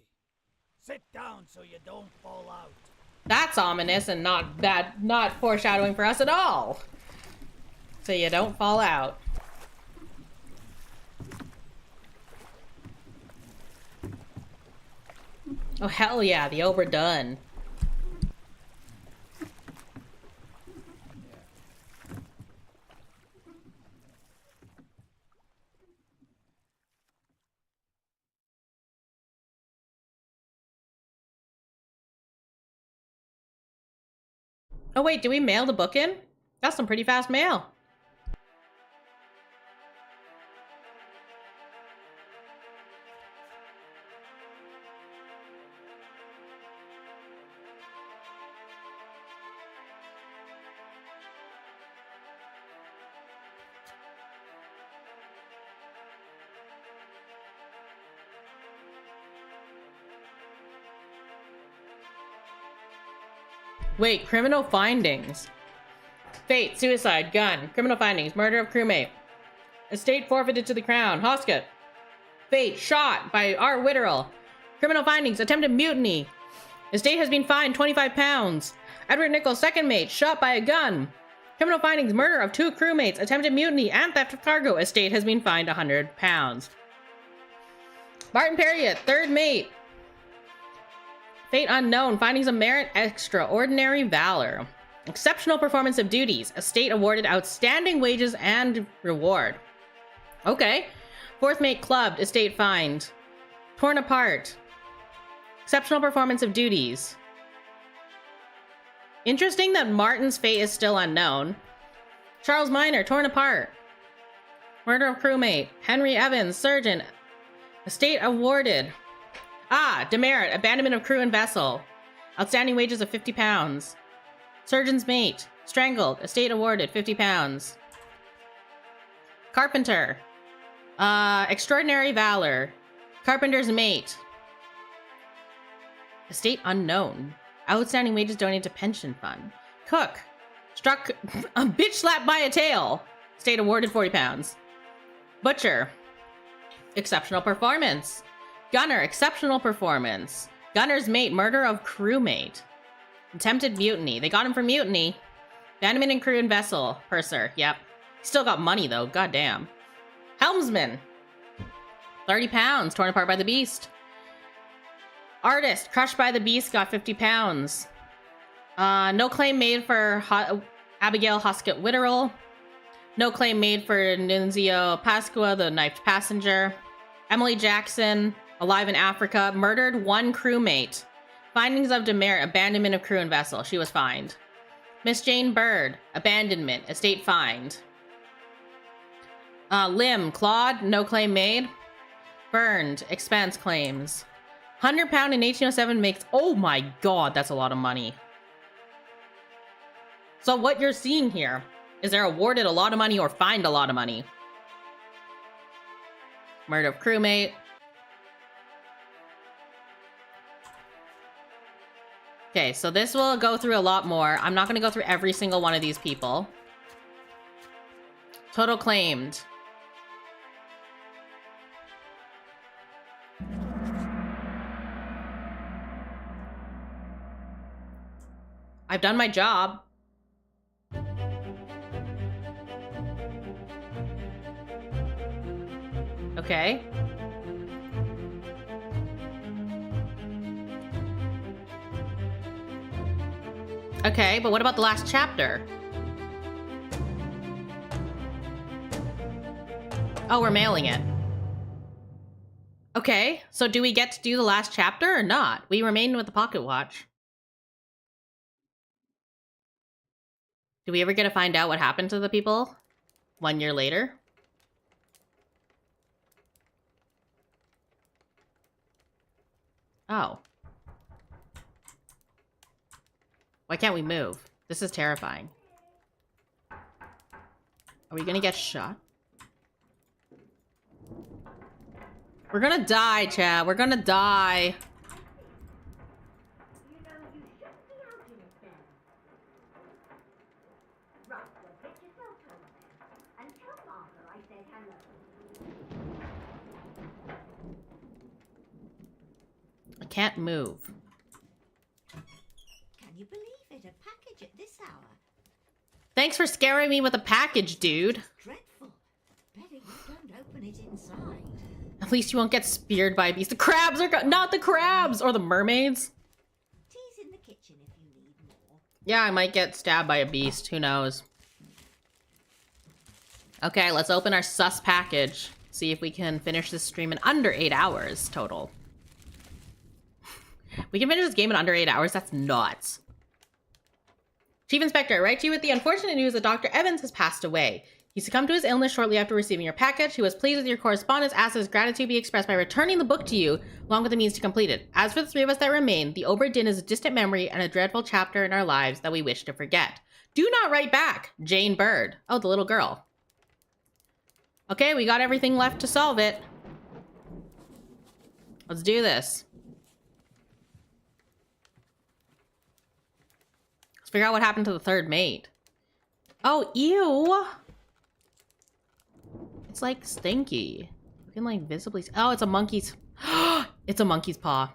Sit down so you don't fall out. That's ominous and not bad, not foreshadowing for us at all. So you don't fall out. Oh, hell yeah, the Obra done. Oh wait, do we mail the book in? That's some pretty fast mail. Wait, criminal findings. Fate, suicide, gun, criminal findings, murder of crewmate. Estate forfeited to the crown, Hosket. Fate, shot by R. Witterell. Criminal findings, attempted mutiny. Estate has been fined 25 pounds. Edward Nichols, second mate, shot by a gun. Criminal findings, murder of 2 crewmates, attempted mutiny, and theft of cargo. Estate has been fined 100 pounds. Martin Perriott, third mate. Fate unknown, findings of merit, extraordinary valor. Exceptional performance of duties. Estate awarded outstanding wages and reward. Okay. Fourth mate clubbed. Estate fined. Torn apart. Exceptional performance of duties. Interesting that Martin's fate is still unknown. Charles Minor, torn apart. Murder of crewmate. Henry Evans, surgeon. Estate awarded. Ah, demerit, abandonment of crew and vessel. Outstanding wages of 50 pounds. Surgeon's mate, strangled, estate awarded, 50 pounds. Carpenter, extraordinary valor. Carpenter's mate. Estate unknown. Outstanding wages donated to pension fund. Cook, struck, a bitch slapped by a tail. Estate awarded, 40 pounds. Butcher, exceptional performance. Gunner, exceptional performance. Gunner's mate, murder of crewmate. Attempted mutiny. They got him for mutiny. Abandonment in crew and vessel. Purser, yep. Still got money though, goddamn. Helmsman. 30 pounds, torn apart by the beast. Artist, crushed by the beast, got 50 pounds. No claim made for Abigail Hosket Witterell. No claim made for Nunzio Pasqua, the knifed passenger. Emily Jackson. Alive in Africa. Murdered 1 crewmate. Findings of demerit. Abandonment of crew and vessel. She was fined. Miss Jane Bird. Abandonment. Estate fined. Limb. Clawed. No claim made. Burned. Expense claims. £100 in 1807 makes... Oh my god, that's a lot of money. So what you're seeing here is they're awarded a lot of money or fined a lot of money. Murder of crewmate. Okay, so this will go through a lot more. I'm not going to go through every single one of these people. Total claimed. I've done my job. Okay. Okay, but what about the last chapter? Oh, we're mailing it. Okay, so do we get to do the last chapter or not? We remain with the pocket watch. Do we ever get to find out what happened to the people 1 year later? Oh. Why can't we move? This is terrifying. Are we gonna get shot? We're gonna die, Chad. We're gonna die. I can't move. Can you believe it? A package at this hour. Thanks for scaring me with a package, dude. It's dreadful. Better you don't open it inside. At least you won't get speared by a beast. The crabs are not the crabs! Or the mermaids. Tea's in the kitchen if you need more. Yeah, I might get stabbed by a beast. Who knows? Okay, let's open our sus package. See if we can finish this stream in under 8 hours total. We can finish this game in under 8 hours? That's nuts. Chief Inspector, I write to you with the unfortunate news that Dr. Evans has passed away. He succumbed to his illness shortly after receiving your package. He was pleased with your correspondence, asked his gratitude be expressed by returning the book to you, along with the means to complete it. As for the 3 of us that remain, the Obra Dinn is a distant memory and a dreadful chapter in our lives that we wish to forget. Do not write back. Jane Bird. Oh, the little girl. Okay, we got everything left to solve it. Let's do this. Let's figure out what happened to the 3rd mate. Oh, ew. It's like stinky. You can like visibly... Oh, it's a monkey's... It's a monkey's paw.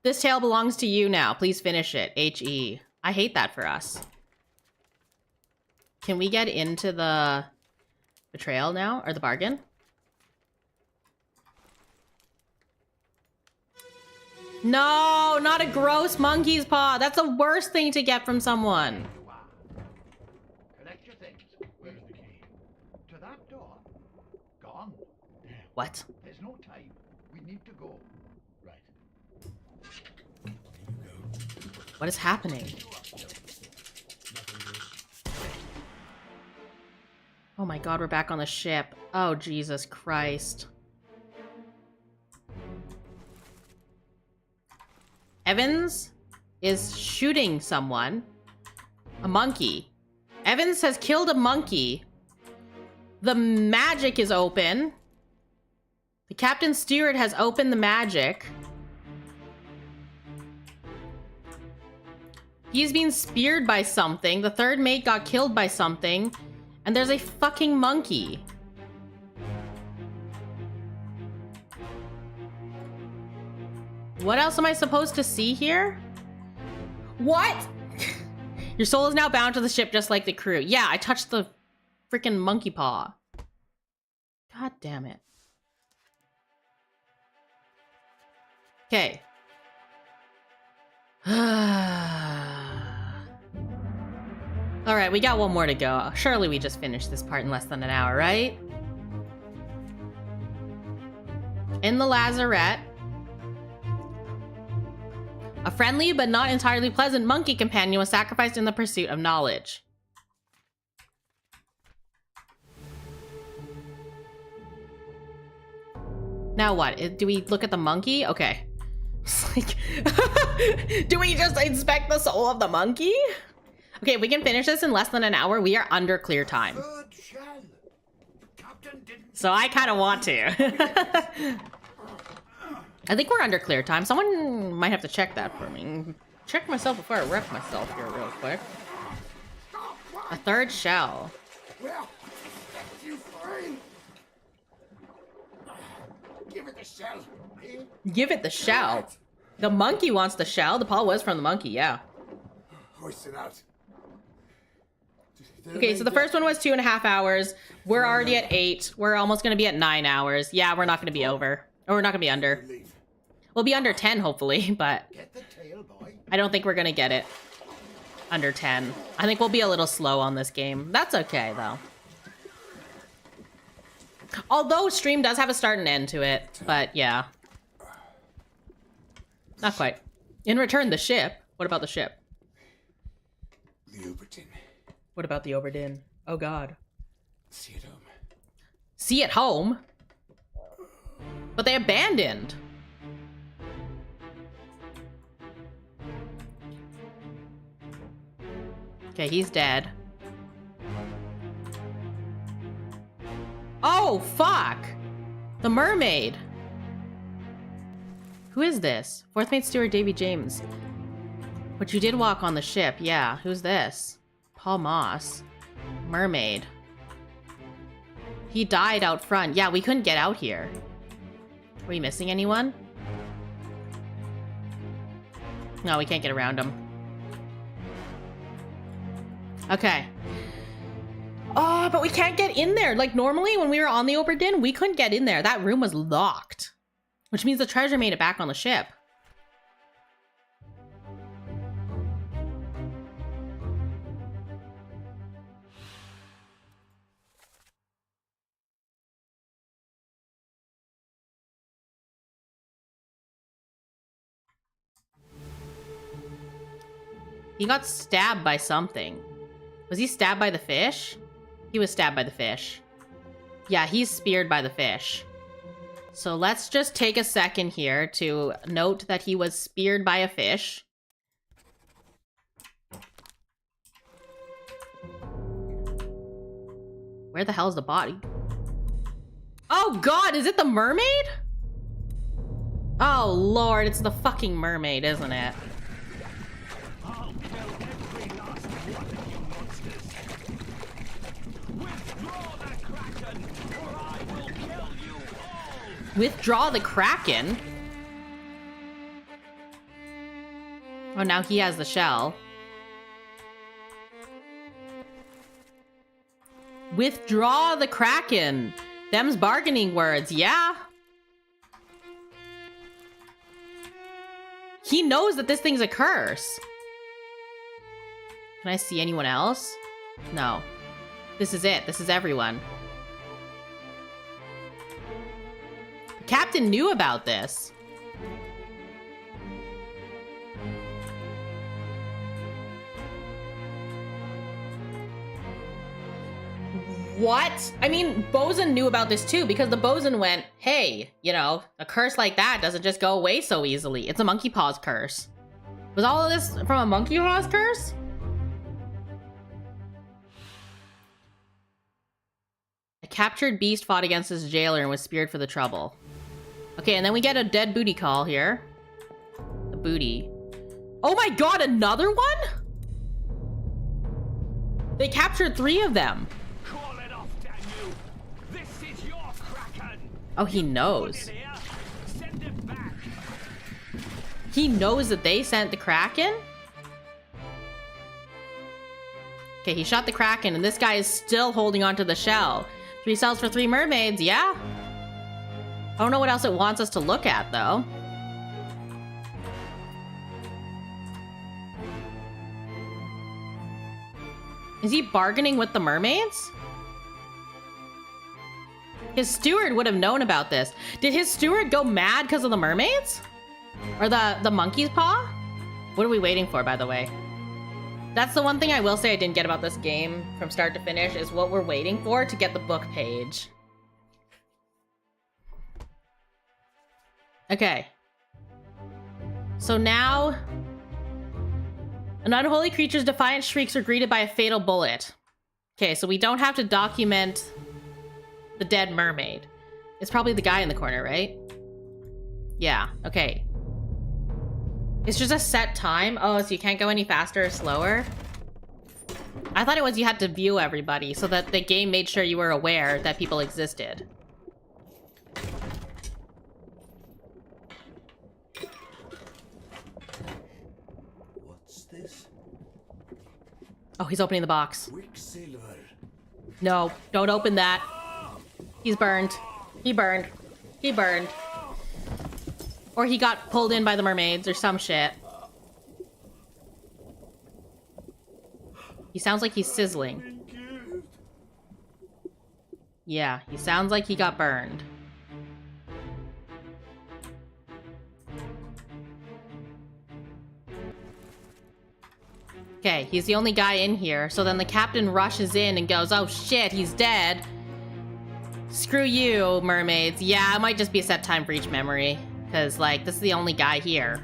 This tale belongs to you now. Please finish it. H.E. I hate that for us. Can we get into the betrayal now? Or the bargain? No, not a gross monkey's paw. That's the worst thing to get from someone. Collect your things. Where's the key? To that door. Gone. What? There's no time. We need to go. Right. What is happening? Oh my god, we're back on the ship. Oh, Jesus Christ. Evans is shooting someone. A monkey. Evans has killed a monkey. The magic is open. The captain steward has opened the magic. He's being speared by something. The 3rd mate got killed by something. And there's a fucking monkey. What else am I supposed to see here? What? Your soul is now bound to the ship just like the crew. Yeah, I touched the freaking monkey paw. God damn it. Okay. All right, we got one more to go. Surely we just finished this part in less than an hour, right? In the lazarette, a friendly but not entirely pleasant monkey companion was sacrificed in the pursuit of knowledge. Now what? Do we look at the monkey? Okay. It's like, do we just inspect the soul of the monkey? Okay, we can finish this in less than an hour. We are under clear time. So I kind of want to. I think we're under clear time. Someone might have to check that for me. Check myself before I wreck myself here real quick. A third shell. Well, you free. Give it the shell. Give it the shell. The monkey wants the shell. The paw was from the monkey, yeah. Hoist it out. Okay, so the first one was 2.5 hours. We're already at 8. We're almost going to be at 9 hours. Yeah, we're not going to be over. Or we're not going to be under. We'll be under 10, hopefully, but I don't think we're going to get it under 10. I think we'll be a little slow on this game. That's okay, though. Although stream does have a start and end to it, but yeah. Not quite. In return, the ship. What about the ship? The Obra Dinn. What about the Obra Dinn? Oh god. See it home. See it home? But they abandoned. Okay, he's dead. Oh, fuck! The mermaid! Who is this? Fourth mate steward Davy James. But you did walk on the ship, yeah. Who's this? Paul Moss. Mermaid. He died out front. Yeah, we couldn't get out here. Are we missing anyone? No, we can't get around him. Okay. Oh, but we can't get in there. Like, normally when we were on the Obra Dinn, we couldn't get in there. That room was locked. Which means the treasure made it back on the ship. He got stabbed by something. Was he stabbed by the fish? He was stabbed by the fish. Yeah, he's speared by the fish. So let's just take a second here to note that he was speared by a fish. Where the hell is the body? Oh god, is it the mermaid? Oh lord, it's the fucking mermaid, isn't it? Withdraw the Kraken? Oh, now he has the shell. Withdraw the Kraken. Them's bargaining words, yeah? He knows that this thing's a curse. Can I see anyone else? No. This is it. This is everyone. The captain knew about this. What? I mean, Bosun knew about this too, because the Bosun went, hey, you know, a curse like that doesn't just go away so easily. It's a monkey paws curse. Was all of this from a monkey paws curse? A captured beast fought against his jailer and was speared for the trouble. Okay, and then we get a dead booty call here. The booty. Oh my god, another one? They captured 3 of them. Call it off, damn you. This is your Kraken. Oh, he knows. Send it back. He knows that they sent the Kraken? Okay, he shot the Kraken, and this guy is still holding onto the shell. 3 cells for 3 mermaids, yeah? I don't know what else it wants us to look at, though. Is he bargaining with the mermaids? His steward would have known about this. Did his steward go mad because of the mermaids? Or the monkey's paw? What are we waiting for, by the way? That's the one thing I will say I didn't get about this game from start to finish, is what we're waiting for to get the book page. Okay. So now, an unholy creature's defiant shrieks are greeted by a fatal bullet. Okay, so we don't have to document the dead mermaid. It's probably the guy in the corner, right? Yeah, okay. It's just a set time. Oh, so you can't go any faster or slower? I thought it was you had to view everybody so that the game made sure you were aware that people existed. What's this? Oh, he's opening the box. Quicksilver. No, don't open that. He's burned. He burned. He burned. Or he got pulled in by the mermaids or some shit. He sounds like he's sizzling. Yeah, he sounds like he got burned. Okay, he's the only guy in here. So then the captain rushes in and goes, oh shit, he's dead. Screw you, mermaids. Yeah, it might just be a set time for each memory. Because, like, this is the only guy here.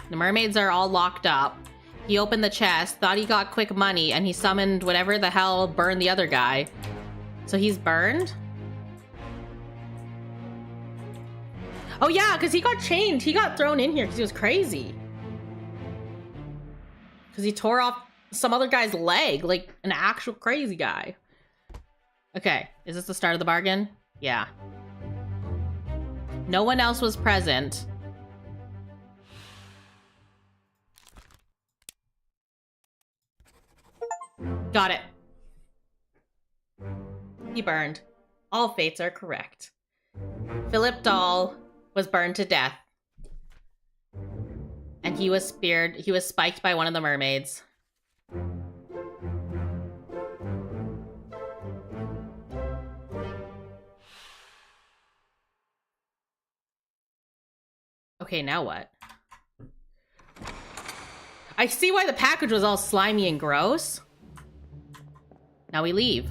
The mermaids are all locked up. He opened the chest, thought he got quick money, and he summoned whatever the hell burned the other guy. So he's burned? Oh yeah, because he got chained. He got thrown in here because he was crazy. Because he tore off some other guy's leg, like an actual crazy guy. Okay, is this the start of the bargain? Yeah. No one else was present. Got it. He burned. All fates are correct. Philip Dahl was burned to death. And he was speared. He was spiked by one of the mermaids. Okay, now what? I see why the package was all slimy and gross. Now we leave.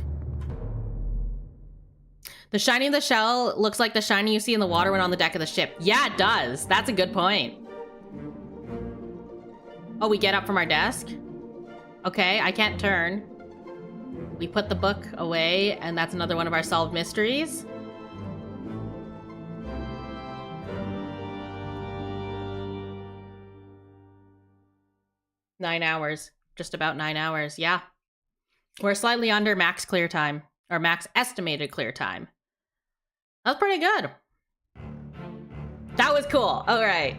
The shiny of the shell looks like the shiny you see in the water when on the deck of the ship. Yeah, it does. That's a good point. Oh, we get up from our desk? Okay, I can't turn. We put the book away, and that's another one of our solved mysteries. Nine hours. Just about 9 hours, yeah. We're slightly under max clear time, or max estimated clear time. That's pretty good. That was cool. All right.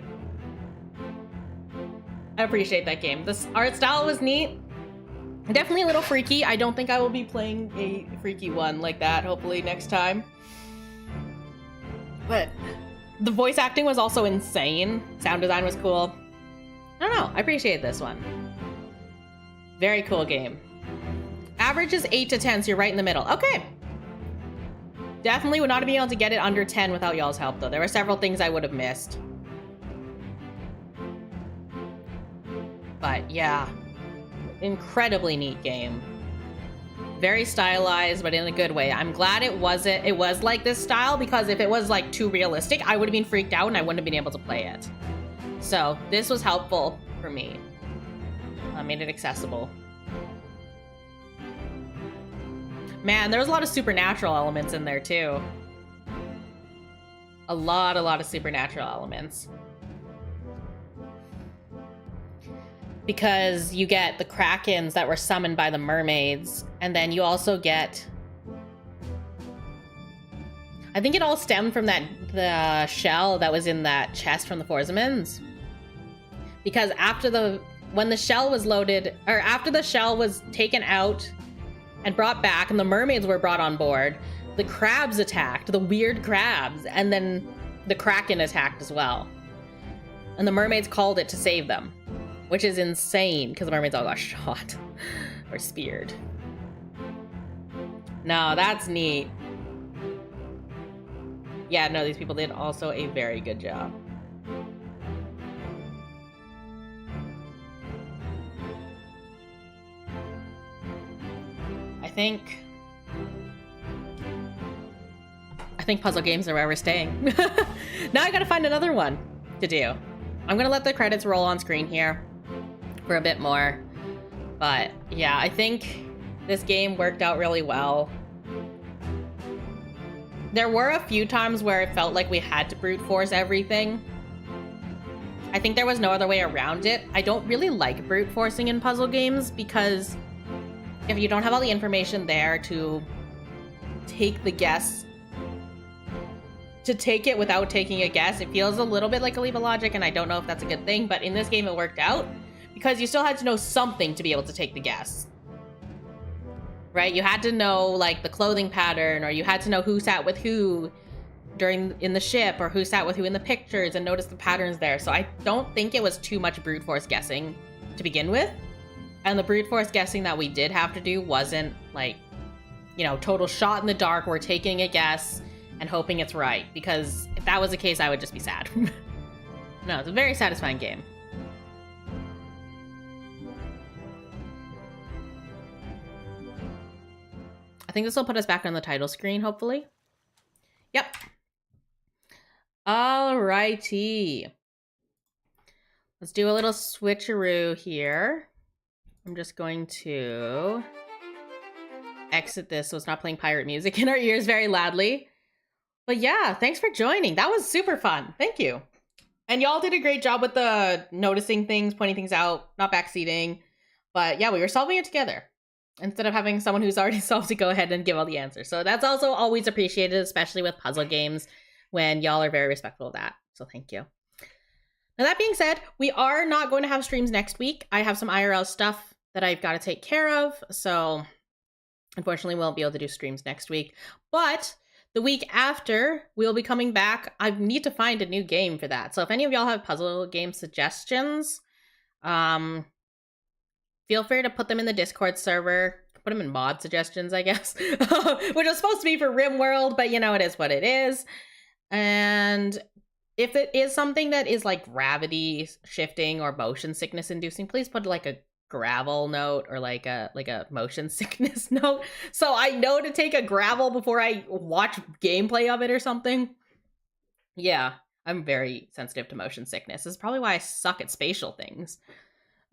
I appreciate that game. This art style was neat. Definitely a little freaky. I don't think I will be playing a freaky one like that, hopefully next time. But the voice acting was also insane. Sound design was cool. I don't know. I appreciate this one. Very cool game. Average is 8 to 10, so you're right in the middle. Okay. Definitely would not have been able to get it under 10 without y'all's help, though. There were several things I would have missed. But yeah, incredibly neat game. Very stylized, but in a good way. I'm glad it was like this style, because if it was like too realistic, I would have been freaked out and I wouldn't have been able to play it. So this was helpful for me. I made it accessible. Man, there was a lot of supernatural elements in there too. A lot of supernatural elements. Because you get the krakens that were summoned by the mermaids, and then you also get... I think it all stemmed from the shell that was in that chest from the Forzamans. Because when the shell was loaded, or after the shell was taken out and brought back, and the mermaids were brought on board, the crabs attacked, the weird crabs, and then the kraken attacked as well. And the mermaids called it to save them. Which is insane, because the mermaids all got shot or speared. No, that's neat. Yeah, no, these people did also a very good job. I think puzzle games are where we're staying. Now I gotta find another one to do. I'm gonna let the credits roll on screen here for a bit more. But yeah, I think this game worked out really well. There were a few times where it felt like we had to brute force everything. I think there was no other way around it. I don't really like brute forcing in puzzle games because if you don't have all the information there to take the guess, to take it without taking a guess, it feels a little bit like a leap of logic, and I don't know if that's a good thing, but in this game it worked out because you still had to know something to be able to take the guess. Right? You had to know like the clothing pattern, or you had to know who sat with who in the ship, or who sat with who in the pictures, and notice the patterns there. So I don't think it was too much brute force guessing to begin with. And the brute force guessing that we did have to do wasn't like, you know, total shot in the dark. We're taking a guess and hoping it's right, because if that was the case, I would just be sad. No, it's a very satisfying game. I think this will put us back on the title screen, hopefully. Yep. Alrighty. Let's do a little switcheroo here. I'm just going to exit this so it's not playing pirate music in our ears very loudly. But yeah, thanks for joining. That was super fun. Thank you. And y'all did a great job with the noticing things, pointing things out, not backseating. But yeah, we were solving it together instead of having someone who's already solved to go ahead and give all the answers. So that's also always appreciated, especially with puzzle games, when y'all are very respectful of that. So thank you. Now that being said, we are not going to have streams next week. I have some IRL stuff that I've got to take care of. So unfortunately, we won't be able to do streams next week. But the week after, we'll be coming back. I need to find a new game for that. So if any of y'all have puzzle game suggestions, feel free to put them in the Discord server. Put them in mod suggestions, I guess. Which was supposed to be for RimWorld, but you know, it is what it is. And if it is something that is like gravity shifting or motion sickness inducing, please put like a gravel note or like a motion sickness note, so I know to take a gravel before I watch gameplay of it or something. Yeah, I'm very sensitive to motion sickness. This is probably why I suck at spatial things,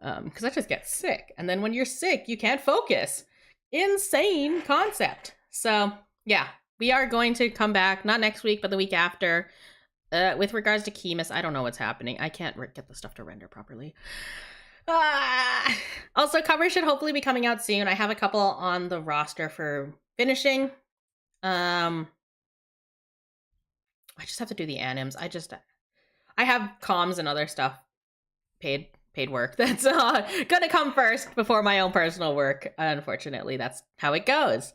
because I just get sick, and then when you're sick you can't focus. Insane concept. So yeah, we are going to come back, not next week but the week after. With regards to Chemis, I don't know what's happening. I can't get the stuff to render properly. Also, cover should hopefully be coming out soon. I have a couple on the roster for finishing. I just have to do the anims. I have comms and other stuff, paid work that's gonna come first before my own personal work. Unfortunately, that's how it goes.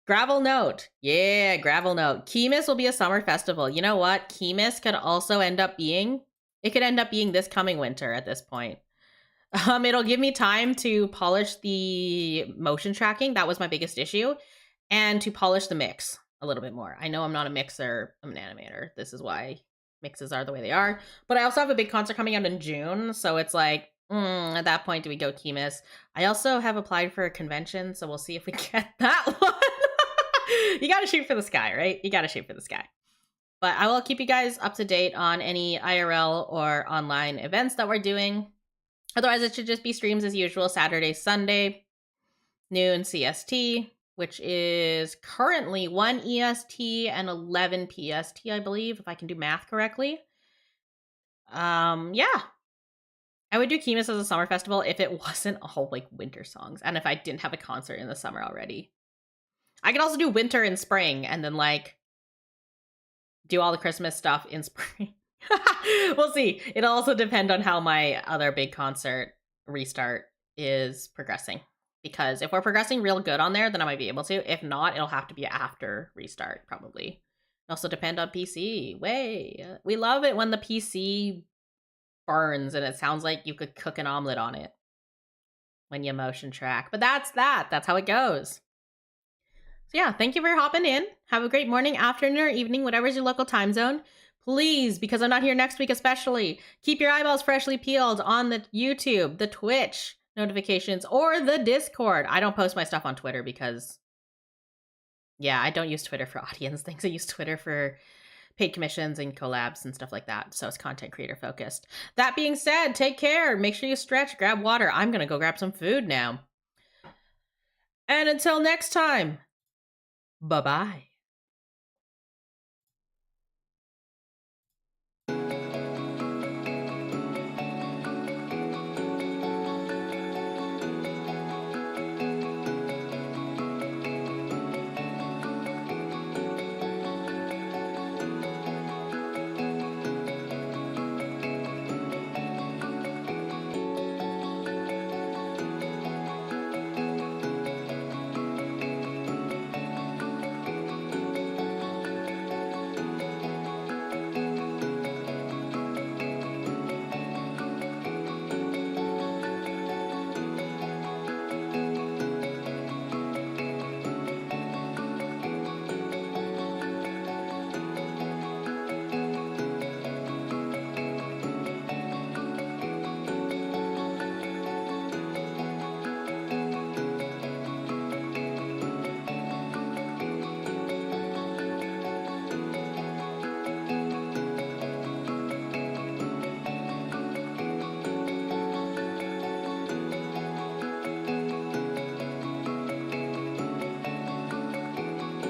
Gravel note. Yeah, gravel note. Chemis will be a summer festival. You know what? Chemis could also end up being this coming winter at this point. It'll give me time to polish the motion tracking. That was my biggest issue. And to polish the mix a little bit more. I know I'm not a mixer, I'm an animator. This is why mixes are the way they are. But I also have a big concert coming out in June. So it's like, at that point, do we go Chemis? I also have applied for a convention, so we'll see if we get that one. You gotta shoot for the sky, right? You gotta shoot for the sky. But I will keep you guys up to date on any IRL or online events that we're doing. Otherwise, it should just be streams as usual, Saturday, Sunday, noon CST, which is currently 1 EST and 11 PST, I believe, if I can do math correctly. Yeah. I would do Chemis as a summer festival if it wasn't all like winter songs, and if I didn't have a concert in the summer already. I could also do winter and spring, and then like do all the Christmas stuff in spring. We'll see. It'll also depend on how my other big concert restart is progressing. Because if we're progressing real good on there, then I might be able to. If not, it'll have to be after restart, probably. It also depend on PC. We love it when the PC burns and it sounds like you could cook an omelet on it when you motion track. But that's that. That's how it goes. So yeah, thank you for hopping in. Have a great morning, afternoon, or evening, whatever's your local time zone. Please, because I'm not here next week especially, keep your eyeballs freshly peeled on the YouTube, the Twitch notifications, or the Discord. I don't post my stuff on Twitter because, yeah, I don't use Twitter for audience things. I use Twitter for paid commissions and collabs and stuff like that. So it's content creator focused. That being said, take care. Make sure you stretch, grab water. I'm going to go grab some food now. And until next time, bye-bye.